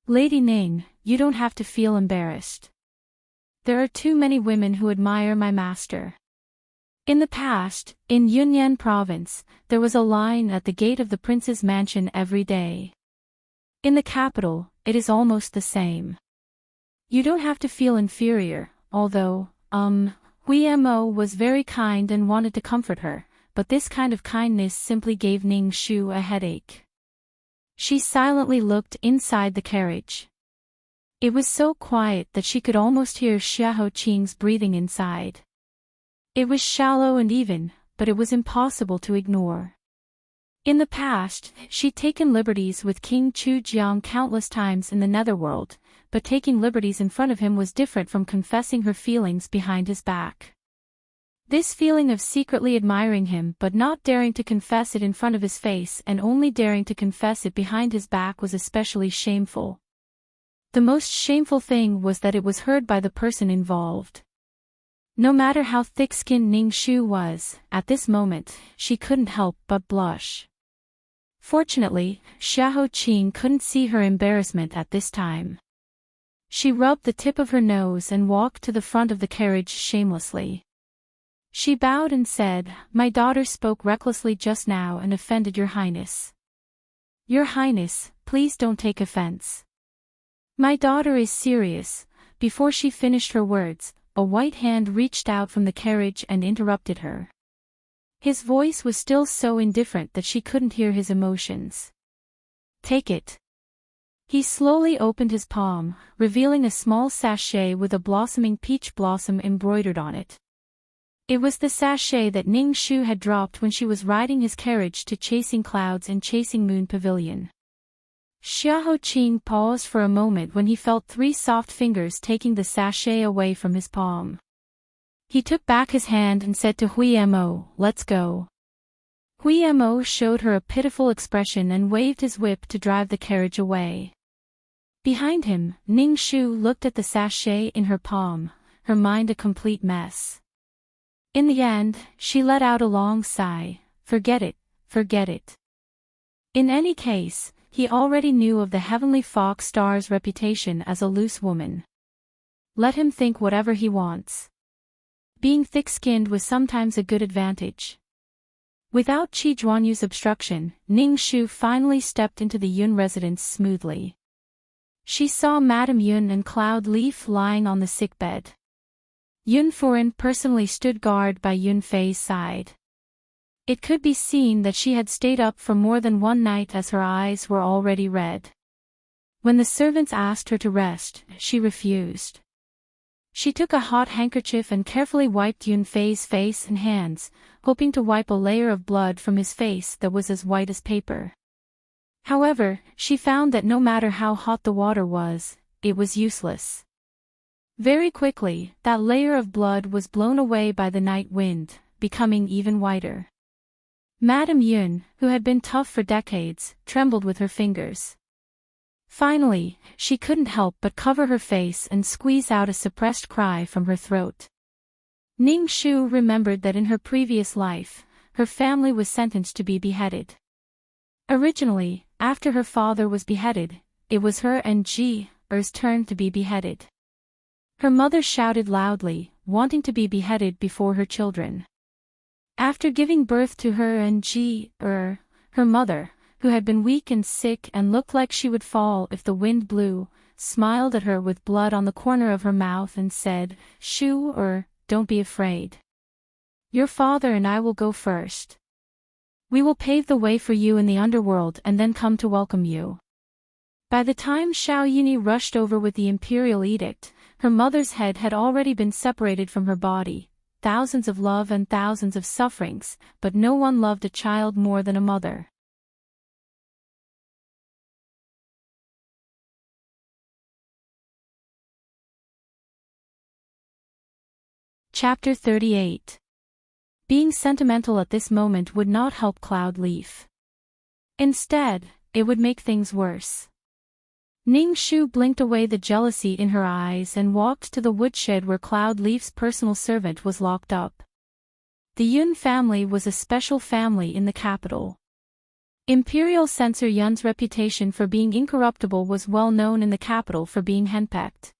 "Lady Ning, you don't have to feel embarrassed. There are too many women who admire my master." In the past, in Yunnan province, there was a line at the gate of the prince's mansion every day. In the capital, it is almost the same. You don't have to feel inferior, although, Hui Mo was very kind and wanted to comfort her, but this kind of kindness simply gave Ning Shu a headache. She silently looked inside the carriage. It was so quiet that she could almost hear Xiahou Qing's breathing inside. It was shallow and even, but it was impossible to ignore. In the past, she'd taken liberties with King Chu Jiang countless times in the netherworld, but taking liberties in front of him was different from confessing her feelings behind his back. This feeling of secretly admiring him but not daring to confess it in front of his face and only daring to confess it behind his back was especially shameful. The most shameful thing was that it was heard by the person involved. No matter how thick-skinned Ning Shu was, at this moment, she couldn't help but blush. Fortunately, Xiahou Qing couldn't see her embarrassment at this time. She rubbed the tip of her nose and walked to the front of the carriage shamelessly. She bowed and said, "My daughter spoke recklessly just now and offended your highness. Your highness, please don't take offense. My daughter is serious." Before she finished her words, a white hand reached out from the carriage and interrupted her. His voice was still so indifferent that she couldn't hear his emotions. "Take it." He slowly opened his palm, revealing a small sachet with a blossoming peach blossom embroidered on it. It was the sachet that Ning Shu had dropped when she was riding his carriage to Chasing Clouds and Chasing Moon Pavilion. Xiahou Qing paused for a moment when he felt 3 soft fingers taking the sachet away from his palm. He took back his hand and said to Hui Mo, "Let's go." Hui Mo showed her a pitiful expression and waved his whip to drive the carriage away. Behind him, Ning Shu looked at the sachet in her palm, her mind a complete mess. In the end, she let out a long sigh. Forget it, forget it. In any case, he already knew of the Heavenly Fox Star's reputation as a loose woman. Let him think whatever he wants. Being thick-skinned was sometimes a good advantage. Without Qi Zhuanyu's obstruction, Ning Shu finally stepped into the Yun residence smoothly. She saw Madame Yun and Cloud Leaf lying on the sickbed. Yun Furen personally stood guard by Yun Fei's side. It could be seen that she had stayed up for more than one night as her eyes were already red. When the servants asked her to rest, she refused. She took a hot handkerchief and carefully wiped Yun Fei's face and hands, hoping to wipe a layer of blood from his face that was as white as paper. However, she found that no matter how hot the water was, it was useless. Very quickly, that layer of blood was blown away by the night wind, becoming even whiter. Madame Yun, who had been tough for decades, trembled with her fingers. Finally, she couldn't help but cover her face and squeeze out a suppressed cry from her throat. Ning Shu remembered that in her previous life, her family was sentenced to be beheaded. Originally, after her father was beheaded, it was her and Ji Er's turn to be beheaded. Her mother shouted loudly, wanting to be beheaded before her children. After giving birth to her and Ji Er, her mother, who had been weak and sick and looked like she would fall if the wind blew, smiled at her with blood on the corner of her mouth and said, "Shu Er, don't be afraid. Your father and I will go first. We will pave the way for you in the underworld and then come to welcome you." By the time Xiao Yini rushed over with the imperial edict, her mother's head had already been separated from her body. Thousands of love and thousands of sufferings, but no one loved a child more than a mother. Chapter 38. Being sentimental at this moment would not help Cloud Leaf. Instead, it would make things worse. Ning Shu blinked away the jealousy in her eyes and walked to the woodshed where Cloud Leaf's personal servant was locked up. The Yun family was a special family in the capital. Imperial Censor Yun's reputation for being incorruptible was well known in the capital for being henpecked.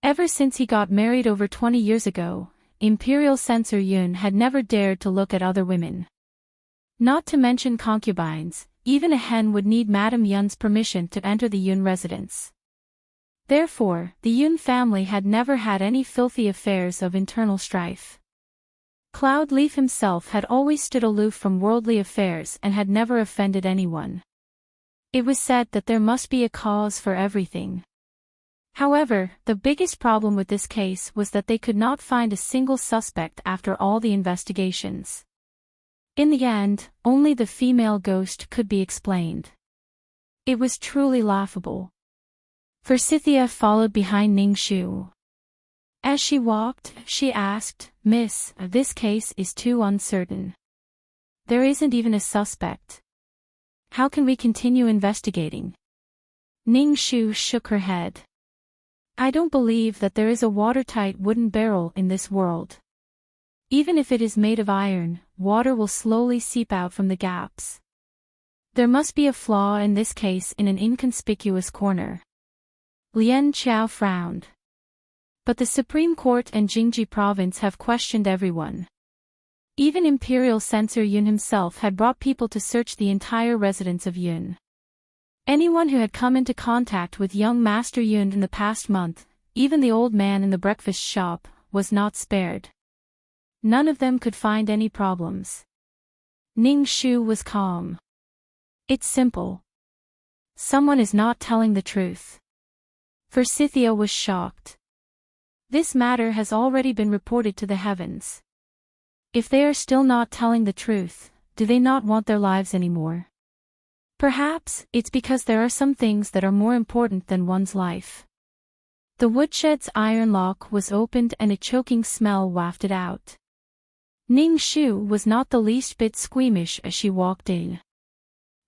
Ever since he got married over 20 years ago, Imperial Censor Yun had never dared to look at other women. Not to mention concubines, even a hen would need Madame Yun's permission to enter the Yun residence. Therefore, the Yun family had never had any filthy affairs of internal strife. Cloud Leaf himself had always stood aloof from worldly affairs and had never offended anyone. It was said that there must be a cause for everything. However, the biggest problem with this case was that they could not find a single suspect after all the investigations. In the end, only the female ghost could be explained. It was truly laughable. Forsythia followed behind Ning Shu. As she walked, she asked, "Miss, this case is too uncertain. There isn't even a suspect. How can we continue investigating?" Ning Shu shook her head. "I don't believe that there is a watertight wooden barrel in this world. Even if it is made of iron, water will slowly seep out from the gaps. There must be a flaw in this case in an inconspicuous corner." Lien Qiao frowned. "But the Supreme Court and Jingji Province have questioned everyone. Even Imperial Censor Yun himself had brought people to search the entire residence of Yun. Anyone who had come into contact with young Master Yun in the past month, even the old man in the breakfast shop, was not spared. None of them could find any problems." Ning Shu was calm. "It's simple. Someone is not telling the truth." Forsythia was shocked. "This matter has already been reported to the heavens. If they are still not telling the truth, do they not want their lives anymore? Perhaps it's because there are some things that are more important than one's life." The woodshed's iron lock was opened and a choking smell wafted out. Ning Shu was not the least bit squeamish as she walked in.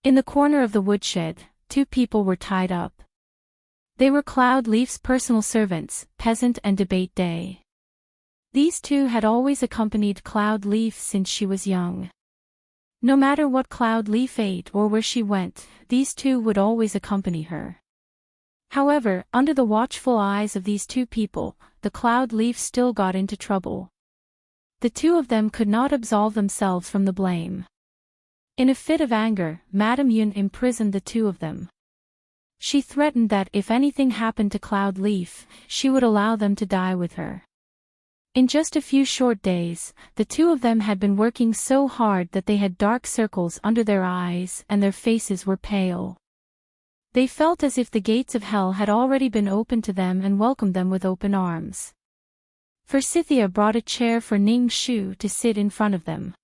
In the corner of the woodshed, two people were tied up. They were Cloud Leaf's personal servants, Peasant and Debate Day. These two had always accompanied Cloud Leaf since she was young. No matter what Cloud Leaf ate or where she went, these two would always accompany her. However, under the watchful eyes of these two people, the Cloud Leaf still got into trouble. The two of them could not absolve themselves from the blame. In a fit of anger, Madame Yun imprisoned the two of them. She threatened that if anything happened to Cloud Leaf, she would allow them to die with her. In just a few short days, the two of them had been working so hard that they had dark circles under their eyes and their faces were pale. They felt as if the gates of hell had already been opened to them and welcomed them with open arms. Forsythia brought a chair for Ning Shu to sit in front of them.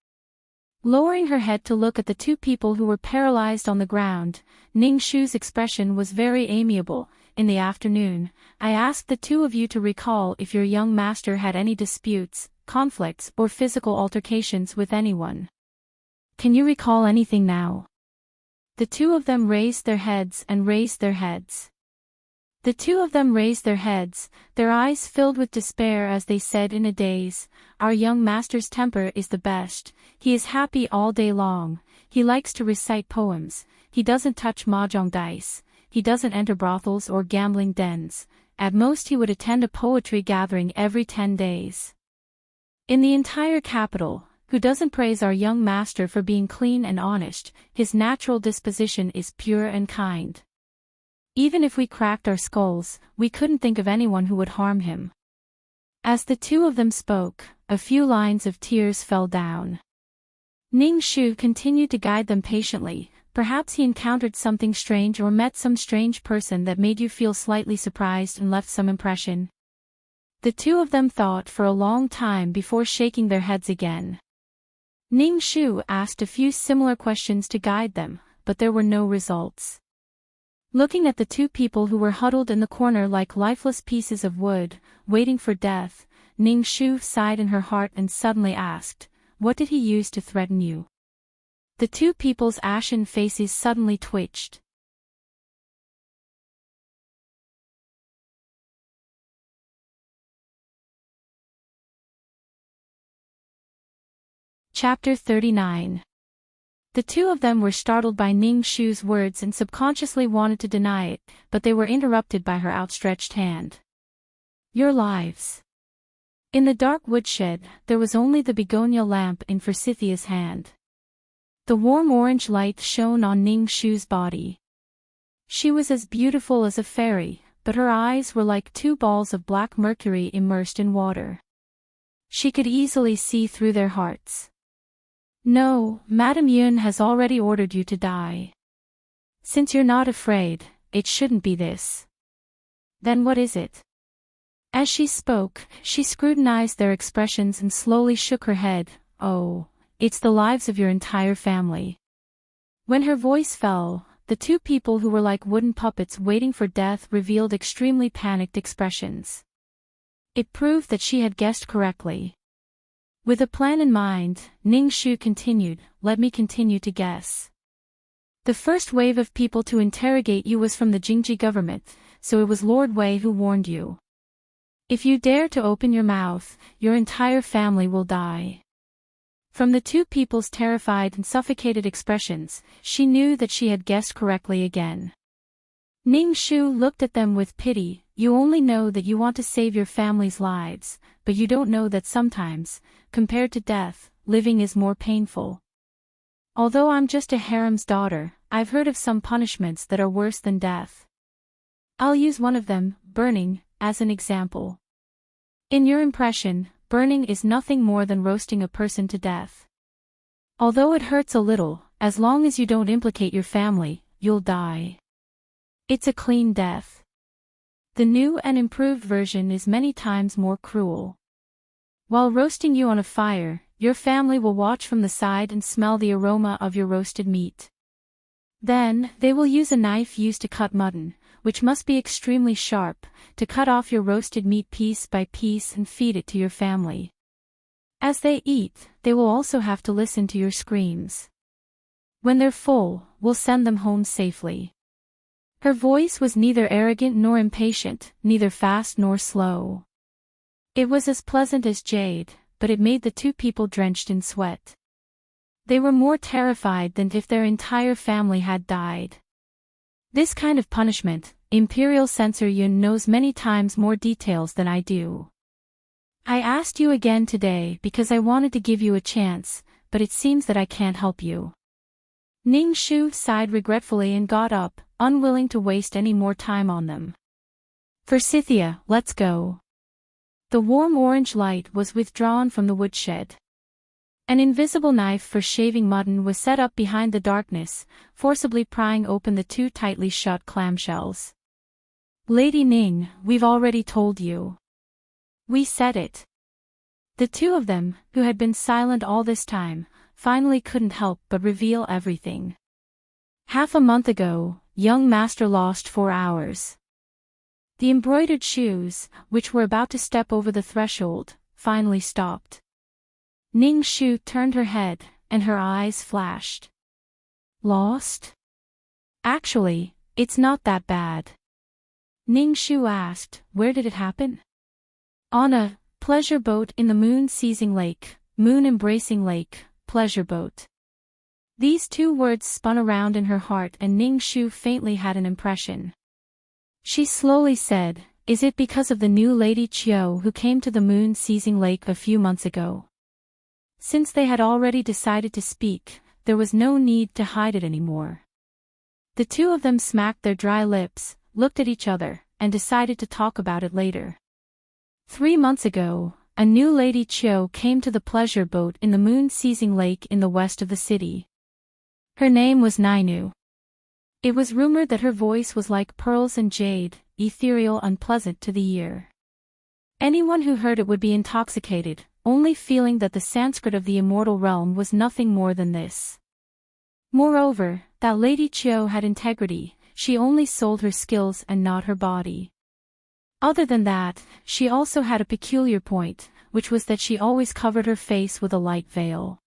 Lowering her head to look at the two people who were paralyzed on the ground, Ning Shu's expression was very amiable. "In the afternoon, I asked the two of you to recall if your young master had any disputes, conflicts or physical altercations with anyone. Can you recall anything now?" The two of them raised their heads and raised their heads. The two of them raised their heads, their eyes filled with despair as they said in a daze, "Our young master's temper is the best, he is happy all day long, he likes to recite poems, he doesn't touch mahjong dice, he doesn't enter brothels or gambling dens, at most he would attend a poetry gathering every 10 days. In the entire capital, who doesn't praise our young master for being clean and honest, his natural disposition is pure and kind. Even if we cracked our skulls, we couldn't think of anyone who would harm him." As the two of them spoke, a few lines of tears fell down. Ning Shu continued to guide them patiently. Perhaps he encountered something strange or met some strange person that made you feel slightly surprised and left some impression. The two of them thought for a long time before shaking their heads again. Ning Shu asked a few similar questions to guide them, but there were no results. Looking at the two people who were huddled in the corner like lifeless pieces of wood, waiting for death, Ning Shu sighed in her heart and suddenly asked, "What did he use to threaten you?" The two people's ashen faces suddenly twitched. Chapter 39. The two of them were startled by Ning Shu's words and subconsciously wanted to deny it, but they were interrupted by her outstretched hand. "Your lives." In the dark woodshed, there was only the begonia lamp in Forsythia's hand. The warm orange light shone on Ning Shu's body. She was as beautiful as a fairy, but her eyes were like two balls of black mercury immersed in water. She could easily see through their hearts. "No, Madame Yun has already ordered you to die. Since you're not afraid, it shouldn't be this." "Then what is it?" As she spoke, she scrutinized their expressions and slowly shook her head. "Oh, it's the lives of your entire family." When her voice fell, the two people who were like wooden puppets waiting for death revealed extremely panicked expressions. It proved that she had guessed correctly. With a plan in mind, Ning Shu continued, "Let me continue to guess. The first wave of people to interrogate you was from the Jingji government, so it was Lord Wei who warned you. If you dare to open your mouth, your entire family will die." From the two people's terrified and suffocated expressions, she knew that she had guessed correctly again. Ning Shu looked at them with pity. "You only know that you want to save your family's lives, but you don't know that sometimes, compared to death, living is more painful. Although I'm just a harem's daughter, I've heard of some punishments that are worse than death. I'll use one of them, burning, as an example. In your impression, burning is nothing more than roasting a person to death. Although it hurts a little, as long as you don't implicate your family, you'll die. It's a clean death. The new and improved version is many times more cruel. While roasting you on a fire, your family will watch from the side and smell the aroma of your roasted meat. Then, they will use a knife used to cut mutton, which must be extremely sharp, to cut off your roasted meat piece by piece and feed it to your family. As they eat, they will also have to listen to your screams. When they're full, we'll send them home safely." Her voice was neither arrogant nor impatient, neither fast nor slow. It was as pleasant as jade, but it made the two people drenched in sweat. They were more terrified than if their entire family had died. "This kind of punishment, Imperial Censor Yun knows many times more details than I do. I asked you again today because I wanted to give you a chance, but it seems that I can't help you." Ning Shu sighed regretfully and got up, unwilling to waste any more time on them. "Forsythia, let's go." The warm orange light was withdrawn from the woodshed. An invisible knife for shaving mutton was set up behind the darkness, forcibly prying open the two tightly shut clamshells. "Lady Ning, we've already told you. We said it." The two of them, who had been silent all this time, finally couldn't help but reveal everything. Half a month ago, young master lost 4 hours. The embroidered shoes, which were about to step over the threshold, finally stopped. Ning Shu turned her head, and her eyes flashed. "Lost? Actually, it's not that bad." Ning Shu asked, "Where did it happen?" "On a pleasure boat in the moon-seizing lake, moon-embracing lake, pleasure boat." These two words spun around in her heart and Ning Shu faintly had an impression. She slowly said, "Is it because of the new Lady Chiu who came to the moon-seizing lake a few months ago?" Since they had already decided to speak, there was no need to hide it anymore. The two of them smacked their dry lips, looked at each other, and decided to talk about it later. 3 months ago, a new Lady Chiu came to the pleasure boat in the moon-seizing lake in the west of the city. Her name was Nainu. It was rumored that her voice was like pearls and jade, ethereal and pleasant to the ear. Anyone who heard it would be intoxicated, only feeling that the Sanskrit of the immortal realm was nothing more than this. Moreover, that Lady Chiu had integrity, she only sold her skills and not her body. Other than that, she also had a peculiar point, which was that she always covered her face with a light veil.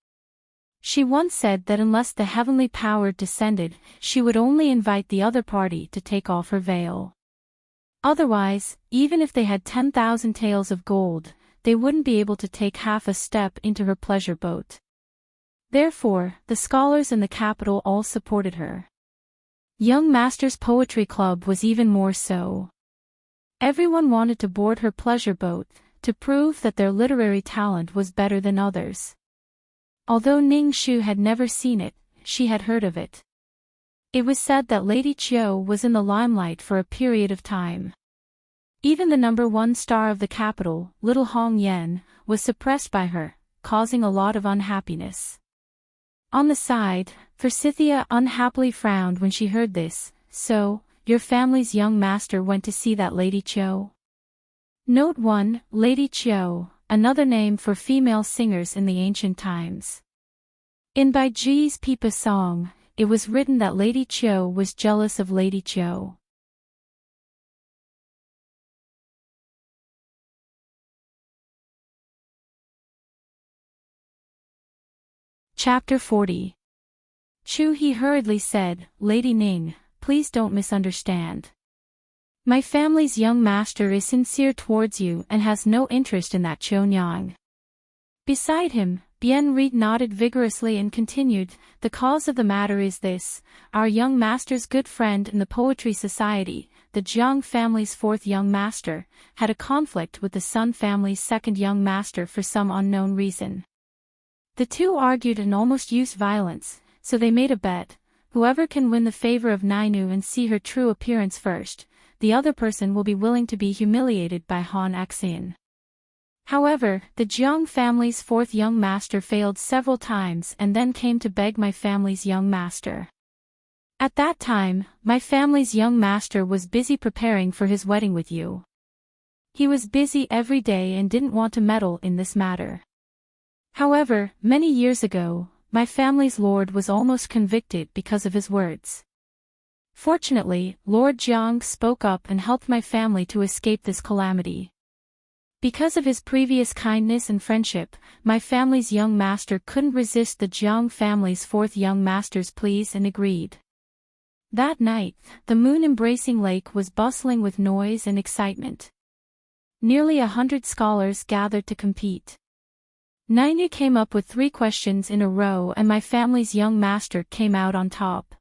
She once said that unless the heavenly power descended, she would only invite the other party to take off her veil. Otherwise, even if they had 10,000 taels of gold, they wouldn't be able to take half a step into her pleasure boat. Therefore, the scholars in the capital all supported her. Young Master's Poetry Club was even more so. Everyone wanted to board her pleasure boat, to prove that their literary talent was better than others. Although Ning Shu had never seen it, she had heard of it. It was said that Lady Chiu was in the limelight for a period of time. Even the #1 star of the capital, Little Hong Yen, was suppressed by her, causing a lot of unhappiness. On the side, Forsythia unhappily frowned when she heard this. So, your family's young master went to see that Lady Chiu? Note 1, Lady Chiu, another name for female singers in the ancient times. In Bai Ji's Pipa song, it was written that Lady Chiu was jealous of Lady Chiu. Chapter 40. Chu He hurriedly said, Lady Ning, please don't misunderstand. My family's young master is sincere towards you and has no interest in that Chiu Nyang. Beside him, Bien Reed nodded vigorously and continued, the cause of the matter is this, our young master's good friend in the Poetry Society, the Jiang family's 4th young master, had a conflict with the Sun family's 2nd young master for some unknown reason. The two argued and almost used violence, so they made a bet, whoever can win the favor of Nainu and see her true appearance first, the other person will be willing to be humiliated by Han Xin. However, the Jiang family's 4th young master failed several times and then came to beg my family's young master. At that time, my family's young master was busy preparing for his wedding with you. He was busy every day and didn't want to meddle in this matter. However, many years ago, my family's lord was almost convicted because of his words. Fortunately, Lord Jiang spoke up and helped my family to escape this calamity. Because of his previous kindness and friendship, my family's young master couldn't resist the Jiang family's 4th young master's pleas and agreed. That night, the moon-embracing lake was bustling with noise and excitement. Nearly 100 scholars gathered to compete. Nainu came up with 3 questions in a row and my family's young master came out on top.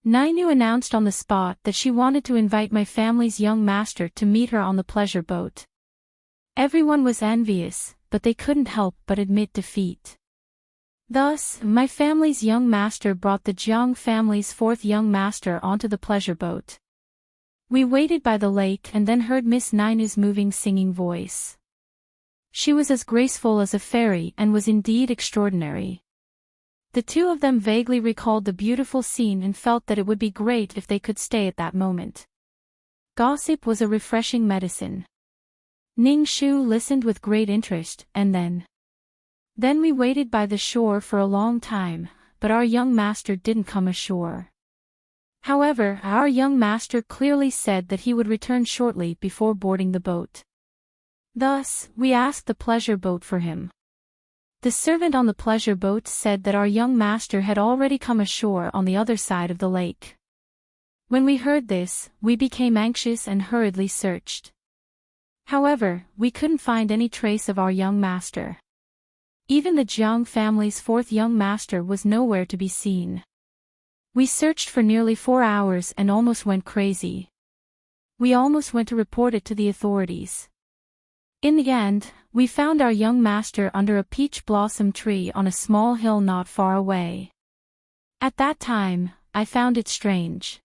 Nainu announced on the spot that she wanted to invite my family's young master to meet her on the pleasure boat. Everyone was envious, but they couldn't help but admit defeat. Thus, my family's young master brought the Jiang family's 4th young master onto the pleasure boat. We waited by the lake and then heard Miss Nainu's moving singing voice. She was as graceful as a fairy and was indeed extraordinary. The two of them vaguely recalled the beautiful scene and felt that it would be great if they could stay at that moment. Gossip was a refreshing medicine. Ning Shu listened with great interest, and then we waited by the shore for a long time, but our young master didn't come ashore. However, our young master clearly said that he would return shortly before boarding the boat. Thus, we asked the pleasure boat for him. The servant on the pleasure boat said that our young master had already come ashore on the other side of the lake. When we heard this, we became anxious and hurriedly searched. However, we couldn't find any trace of our young master. Even the Jiang family's 4th young master was nowhere to be seen. We searched for nearly 4 hours and almost went crazy. We almost went to report it to the authorities. In the end, we found our young master under a peach blossom tree on a small hill not far away. At that time, I found it strange.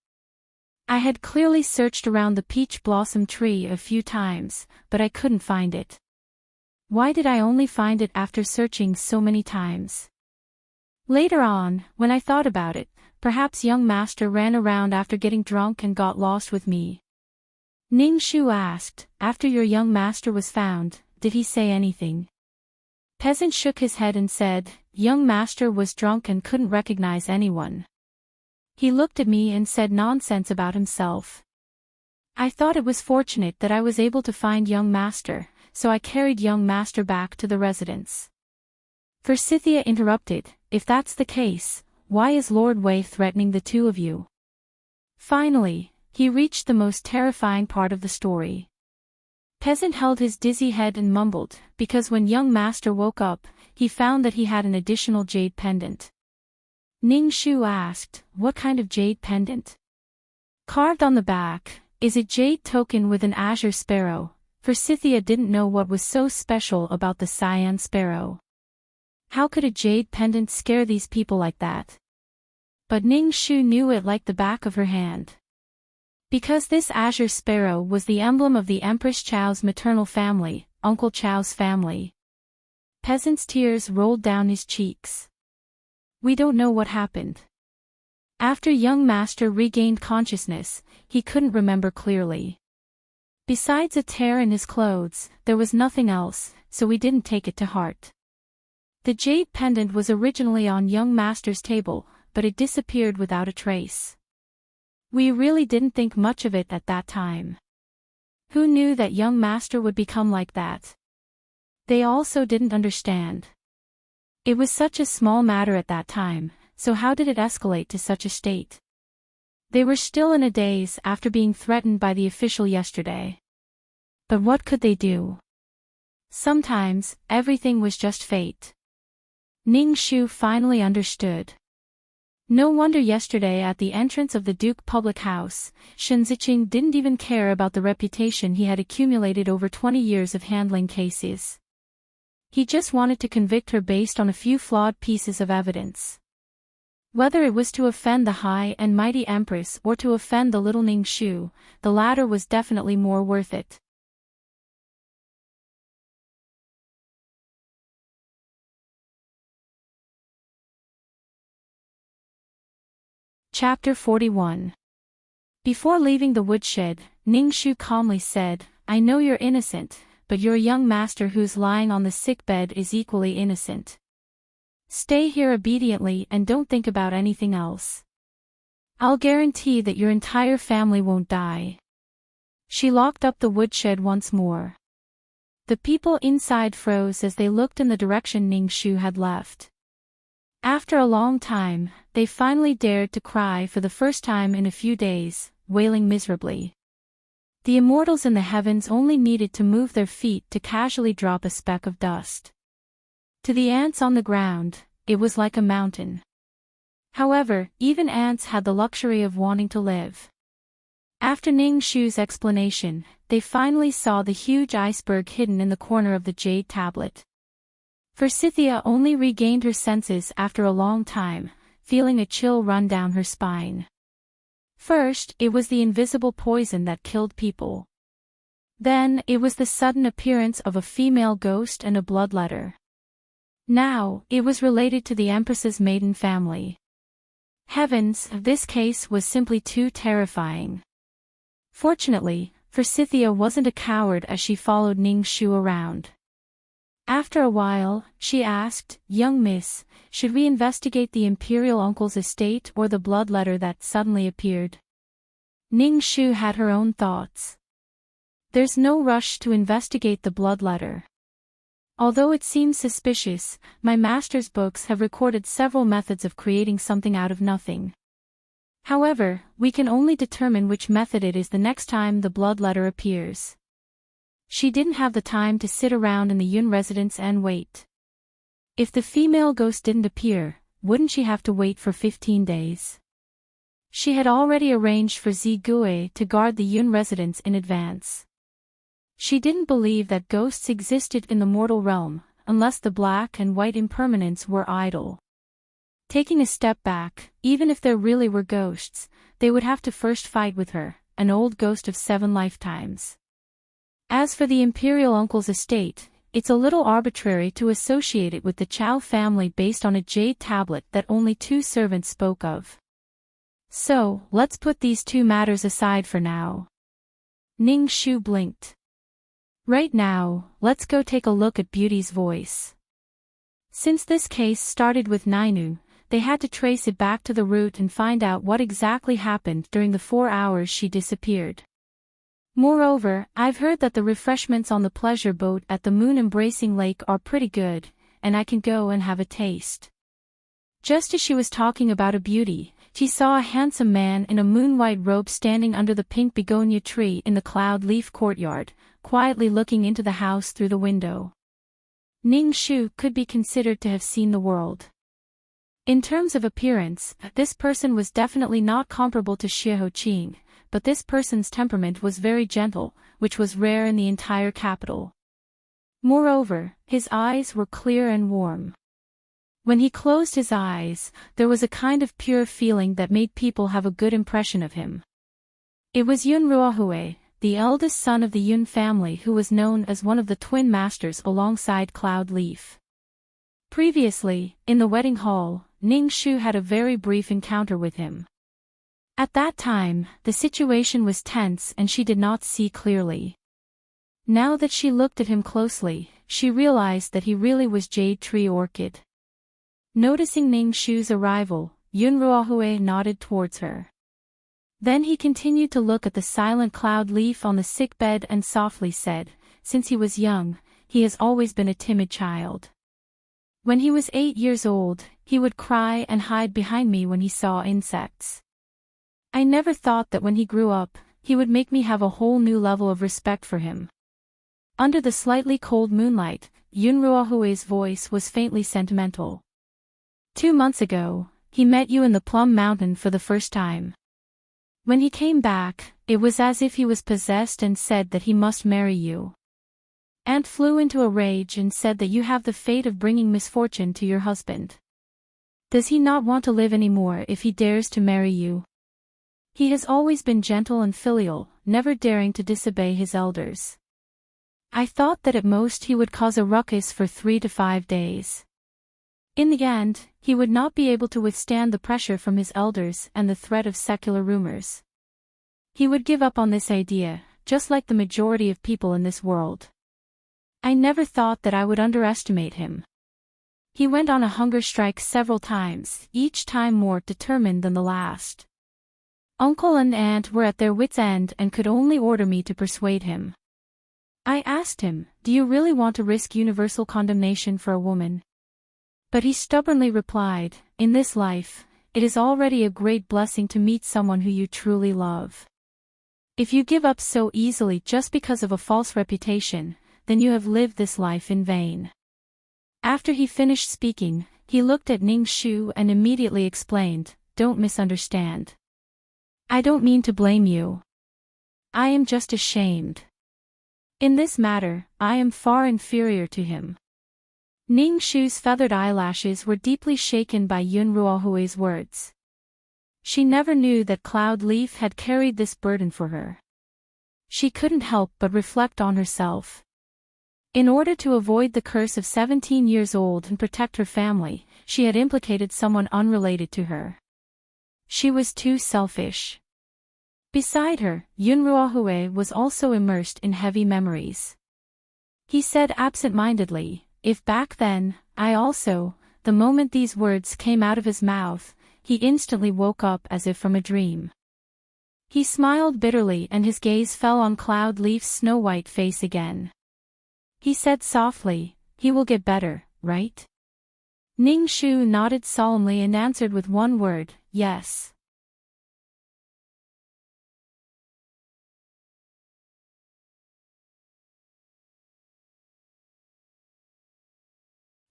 I had clearly searched around the peach blossom tree a few times, but I couldn't find it. Why did I only find it after searching so many times? Later on, when I thought about it, perhaps young master ran around after getting drunk and got lost with me. Ning Shu asked, after your young master was found, did he say anything? Peasant shook his head and said, young master was drunk and couldn't recognize anyone. He looked at me and said nonsense about himself. I thought it was fortunate that I was able to find young master, so I carried young master back to the residence. Forsythia interrupted, if that's the case, why is Lord Wei threatening the two of you? Finally, he reached the most terrifying part of the story. Peasant held his dizzy head and mumbled, because when young master woke up, he found that he had an additional jade pendant. Ning Shu asked, what kind of jade pendant? Carved on the back, is a jade token with an azure sparrow. Forsythia didn't know what was so special about the cyan sparrow. How could a jade pendant scare these people like that? But Ning Shu knew it like the back of her hand. Because this azure sparrow was the emblem of the Empress Chao's maternal family, Uncle Chao's family. Peasant's tears rolled down his cheeks. We don't know what happened. After young master regained consciousness, he couldn't remember clearly. Besides a tear in his clothes, there was nothing else, so we didn't take it to heart. The jade pendant was originally on young master's table, but it disappeared without a trace. We really didn't think much of it at that time. Who knew that young master would become like that? They also didn't understand. It was such a small matter at that time, so how did it escalate to such a state? They were still in a daze after being threatened by the official yesterday. But what could they do? Sometimes, everything was just fate. Ning Shu finally understood. No wonder yesterday at the entrance of the Duke public house, Shen Ziqing didn't even care about the reputation he had accumulated over 20 years of handling cases. He just wanted to convict her based on a few flawed pieces of evidence. Whether it was to offend the high and mighty Empress or to offend the little Ning Shu, the latter was definitely more worth it. Chapter 41. Before leaving the woodshed, Ning Shu calmly said, I know you're innocent, but your young master who's lying on the sickbed is equally innocent. Stay here obediently and don't think about anything else. I'll guarantee that your entire family won't die. She locked up the woodshed once more. The people inside froze as they looked in the direction Ning Shu had left. After a long time, they finally dared to cry for the first time in a few days, wailing miserably. The immortals in the heavens only needed to move their feet to casually drop a speck of dust. To the ants on the ground, it was like a mountain. However, even ants had the luxury of wanting to live. After Ning Shu's explanation, they finally saw the huge iceberg hidden in the corner of the jade tablet. Forsythia only regained her senses after a long time, feeling a chill run down her spine. First, it was the invisible poison that killed people. Then, it was the sudden appearance of a female ghost and a bloodletter. Now, it was related to the Empress's maiden family. Heavens, this case was simply too terrifying. Fortunately, Forsythia wasn't a coward as she followed Ning Shu around. After a while, she asked, Young miss, should we investigate the imperial uncle's estate or the bloodletter that suddenly appeared? Ning Shu had her own thoughts. There's no rush to investigate the bloodletter. Although it seems suspicious, my master's books have recorded several methods of creating something out of nothing. However, we can only determine which method it is the next time the bloodletter appears. She didn't have the time to sit around in the Yun residence and wait. If the female ghost didn't appear, wouldn't she have to wait for 15 days? She had already arranged for Zi Gui to guard the Yun residence in advance. She didn't believe that ghosts existed in the mortal realm, unless the black and white impermanents were idle. Taking a step back, even if there really were ghosts, they would have to first fight with her, an old ghost of 7 lifetimes. As for the imperial uncle's estate, it's a little arbitrary to associate it with the Chao family based on a jade tablet that only 2 servants spoke of. So, let's put these 2 matters aside for now. Ning Shu blinked. Right now, let's go take a look at Beauty's voice. Since this case started with Nainu, they had to trace it back to the root and find out what exactly happened during the 4 hours she disappeared. Moreover, I've heard that the refreshments on the pleasure boat at the moon-embracing lake are pretty good, and I can go and have a taste." Just as she was talking about a beauty, she saw a handsome man in a moon-white robe standing under the pink begonia tree in the cloud-leaf courtyard, quietly looking into the house through the window. Ning Shu could be considered to have seen the world. In terms of appearance, this person was definitely not comparable to Xie Qing, but this person's temperament was very gentle, which was rare in the entire capital. Moreover, his eyes were clear and warm. When he closed his eyes, there was a kind of pure feeling that made people have a good impression of him. It was Yun Ruohui, the eldest son of the Yun family, who was known as one of the twin masters alongside Cloud Leaf. Previously, in the wedding hall, Ning Shu had a very brief encounter with him. At that time, the situation was tense and she did not see clearly. Now that she looked at him closely, she realized that he really was Jade Tree Orchid. Noticing Ning Shu's arrival, Yun Ruohui nodded towards her. Then he continued to look at the silent Cloud Leaf on the sick bed and softly said, "Since he was young, he has always been a timid child. When he was 8 years old, he would cry and hide behind me when he saw insects. I never thought that when he grew up, he would make me have a whole new level of respect for him." Under the slightly cold moonlight, Yun Ruohui's voice was faintly sentimental. 2 months ago, he met you in the Plum Mountain for the first time. When he came back, it was as if he was possessed and said that he must marry you. Ant flew into a rage and said that you have the fate of bringing misfortune to your husband. Does he not want to live anymore if he dares to marry you? He has always been gentle and filial, never daring to disobey his elders. I thought that at most he would cause a ruckus for 3 to 5 days. In the end, he would not be able to withstand the pressure from his elders and the threat of secular rumors. He would give up on this idea, just like the majority of people in this world. I never thought that I would underestimate him. He went on a hunger strike several times, each time more determined than the last. Uncle and aunt were at their wits' end and could only order me to persuade him. I asked him, "Do you really want to risk universal condemnation for a woman?" But he stubbornly replied, "In this life, it is already a great blessing to meet someone who you truly love. If you give up so easily just because of a false reputation, then you have lived this life in vain." After he finished speaking, he looked at Ning Shu and immediately explained, "Don't misunderstand. I don't mean to blame you. I am just ashamed. In this matter, I am far inferior to him." Ning Shu's feathered eyelashes were deeply shaken by Yun Ruohui's words. She never knew that Cloud Leaf had carried this burden for her. She couldn't help but reflect on herself. In order to avoid the curse of 17 years old and protect her family, she had implicated someone unrelated to her. She was too selfish. Beside her, Yun Ruohui was also immersed in heavy memories. He said absent-mindedly, "If back then, I also," the moment these words came out of his mouth, he instantly woke up as if from a dream. He smiled bitterly and his gaze fell on Cloud Leaf's snow-white face again. He said softly, "He will get better, right?" Ning Shu nodded solemnly and answered with one word, "Yes."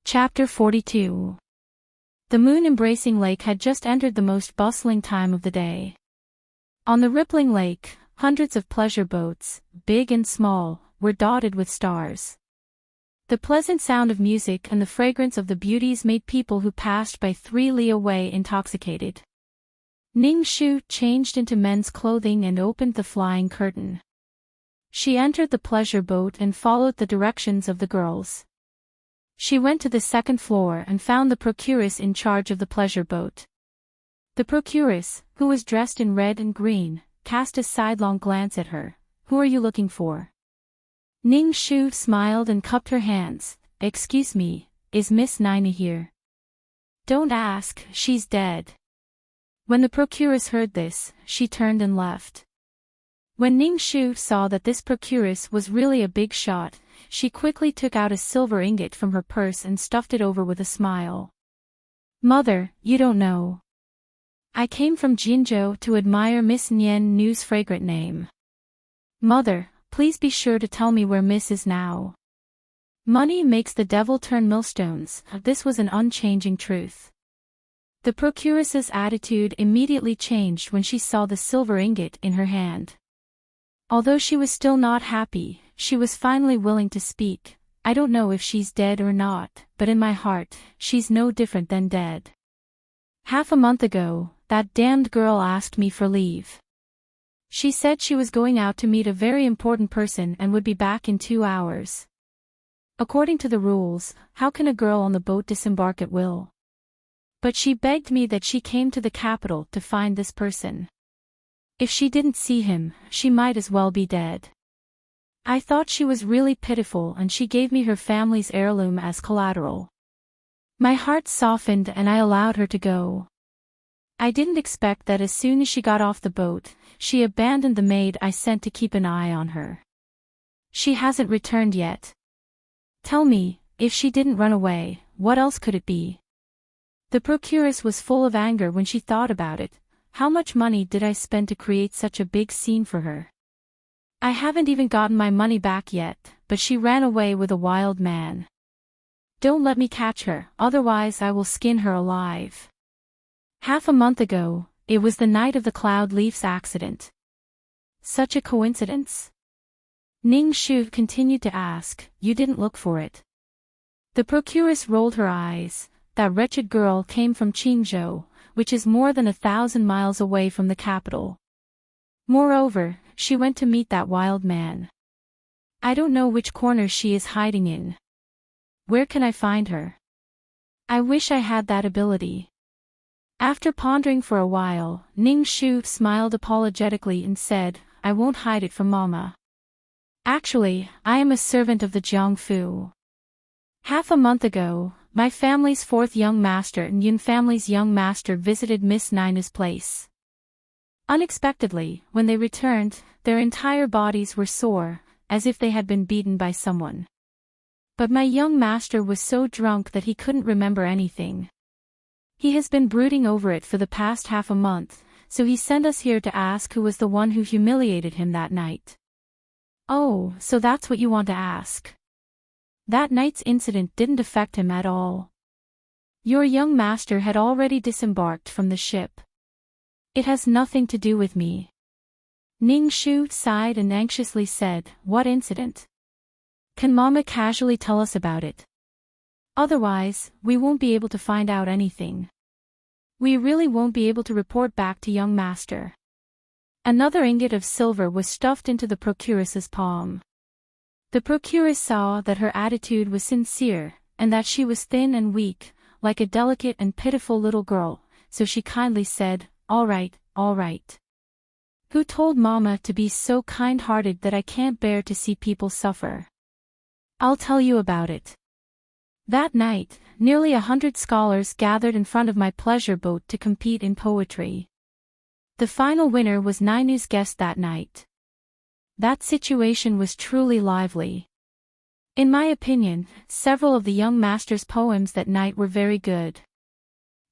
Chapter 42. The moon-embracing lake had just entered the most bustling time of the day. On the rippling lake, hundreds of pleasure boats, big and small, were dotted with stars. The pleasant sound of music and the fragrance of the beauties made people who passed by 3 li away intoxicated. Ning Shu changed into men's clothing and opened the flying curtain. She entered the pleasure boat and followed the directions of the girls. She went to the 2nd floor and found the procuress in charge of the pleasure boat. The procuress, who was dressed in red and green, cast a sidelong glance at her. "Who are you looking for?" Ning Shu smiled and cupped her hands. "Excuse me, is Miss Nina here?" "Don't ask, she's dead." When the procuress heard this, she turned and left. When Ning Shu saw that this procuress was really a big shot, she quickly took out a silver ingot from her purse and stuffed it over with a smile. Mother, you don't know. I came from Jinzhou to admire Miss Nian Nu's fragrant name. Mother, please be sure to tell me where Miss is now. Money makes the devil turn millstones. This was an unchanging truth. The procuress's attitude immediately changed when she saw the silver ingot in her hand. Although she was still not happy, she was finally willing to speak. I don't know if she's dead or not, but in my heart, she's no different than dead. Half a month ago, that damned girl asked me for leave. She said she was going out to meet a very important person and would be back in 2 hours. According to the rules, how can a girl on the boat disembark at will? But she begged me that she came to the capital to find this person. If she didn't see him, she might as well be dead. I thought she was really pitiful and she gave me her family's heirloom as collateral. My heart softened and I allowed her to go. I didn't expect that as soon as she got off the boat, she abandoned the maid I sent to keep an eye on her. She hasn't returned yet. Tell me, if she didn't run away, what else could it be? The procuress was full of anger when she thought about it. How much money did I spend to create such a big scene for her? I haven't even gotten my money back yet, but she ran away with a wild man. Don't let me catch her, otherwise I will skin her alive. Half a month ago, it was the night of the cloud leaf's accident. Such a coincidence? Ning Shu continued to ask, you didn't look for it. The procuress rolled her eyes. That wretched girl came from Qingzhou, which is more than 1,000 miles away from the capital. Moreover, she went to meet that wild man. I don't know which corner she is hiding in. Where can I find her? I wish I had that ability. After pondering for a while, Ning Shu smiled apologetically and said, I won't hide it from Mama. Actually, I am a servant of the Jiangfu. Half a month ago, my family's fourth young master and Yun family's young master visited Miss Nina's place. Unexpectedly, when they returned, their entire bodies were sore, as if they had been beaten by someone. But my young master was so drunk that he couldn't remember anything. He has been brooding over it for the past half a month, so he sent us here to ask who was the one who humiliated him that night. Oh, so that's what you want to ask. That night's incident didn't affect him at all. Your young master had already disembarked from the ship. It has nothing to do with me. Ning Shu sighed and anxiously said, what incident? Can Mama casually tell us about it? Otherwise, we won't be able to find out anything. We really won't be able to report back to young master. Another ingot of silver was stuffed into the procuress's palm. The procuress saw that her attitude was sincere, and that she was thin and weak, like a delicate and pitiful little girl, so she kindly said, all right, all right. Who told Mama to be so kind-hearted that I can't bear to see people suffer? I'll tell you about it. That night, nearly 100 scholars gathered in front of my pleasure boat to compete in poetry. The final winner was Nainu's guest that night. That situation was truly lively. In my opinion, several of the young master's poems that night were very good.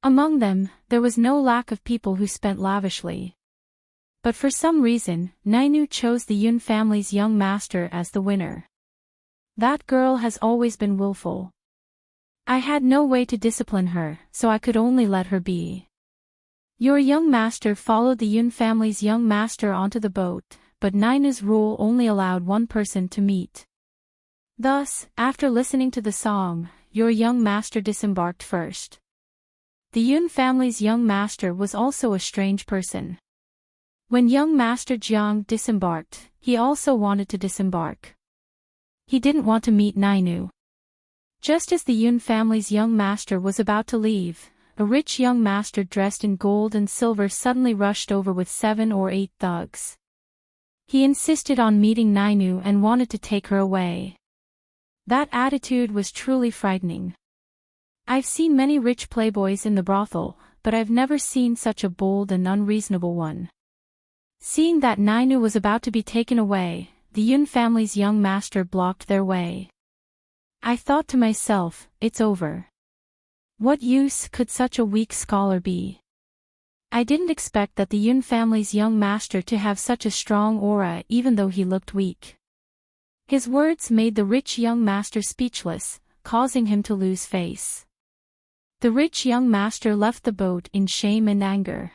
Among them, there was no lack of people who spent lavishly. But for some reason, Nainu chose the Yun family's young master as the winner. That girl has always been willful. I had no way to discipline her, so I could only let her be. Your young master followed the Yun family's young master onto the boat, but Nainu's rule only allowed one person to meet. Thus, after listening to the song, your young master disembarked first. The Yun family's young master was also a strange person. When young master Jiang disembarked, he also wanted to disembark. He didn't want to meet Nainu. Just as the Yun family's young master was about to leave, a rich young master dressed in gold and silver suddenly rushed over with 7 or 8 thugs. He insisted on meeting Nainu and wanted to take her away. That attitude was truly frightening. I've seen many rich playboys in the brothel, but I've never seen such a bold and unreasonable one. Seeing that Nainu was about to be taken away, the Yun family's young master blocked their way. I thought to myself, it's over. What use could such a weak scholar be? I didn't expect that the Yun family's young master to have such a strong aura even though he looked weak. His words made the rich young master speechless, causing him to lose face. The rich young master left the boat in shame and anger.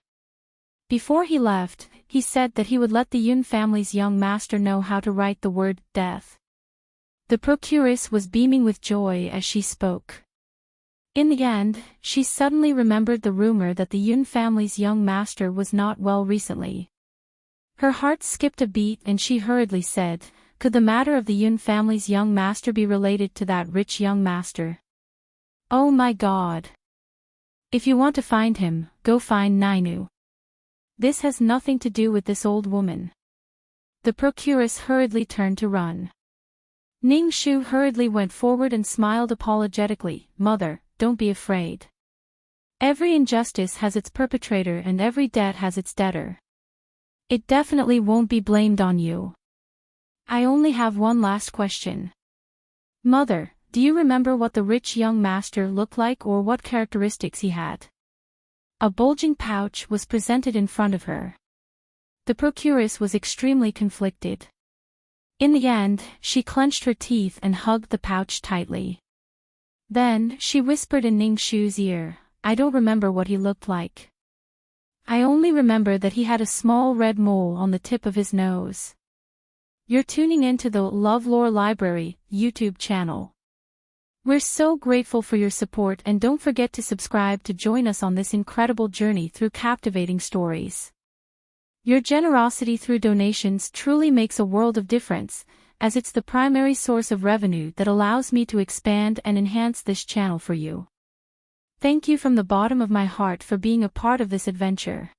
Before he left, he said that he would let the Yun family's young master know how to write the word death. The procuress was beaming with joy as she spoke. In the end, she suddenly remembered the rumor that the Yun family's young master was not well recently. Her heart skipped a beat and she hurriedly said, could the matter of the Yun family's young master be related to that rich young master? Oh my God! If you want to find him, go find Nainu. This has nothing to do with this old woman. The procuress hurriedly turned to run. Ning Shu hurriedly went forward and smiled apologetically, Mother, don't be afraid. Every injustice has its perpetrator and every debt has its debtor. It definitely won't be blamed on you. I only have one last question. Mother, do you remember what the rich young master looked like or what characteristics he had? A bulging pouch was presented in front of her. The procuress was extremely conflicted. In the end, she clenched her teeth and hugged the pouch tightly. Then, she whispered in Ning Shu's ear, I don't remember what he looked like. I only remember that he had a small red mole on the tip of his nose. You're tuning into the LoveLore Library YouTube channel. We're so grateful for your support and don't forget to subscribe to join us on this incredible journey through captivating stories. Your generosity through donations truly makes a world of difference, as it's the primary source of revenue that allows me to expand and enhance this channel for you. Thank you from the bottom of my heart for being a part of this adventure.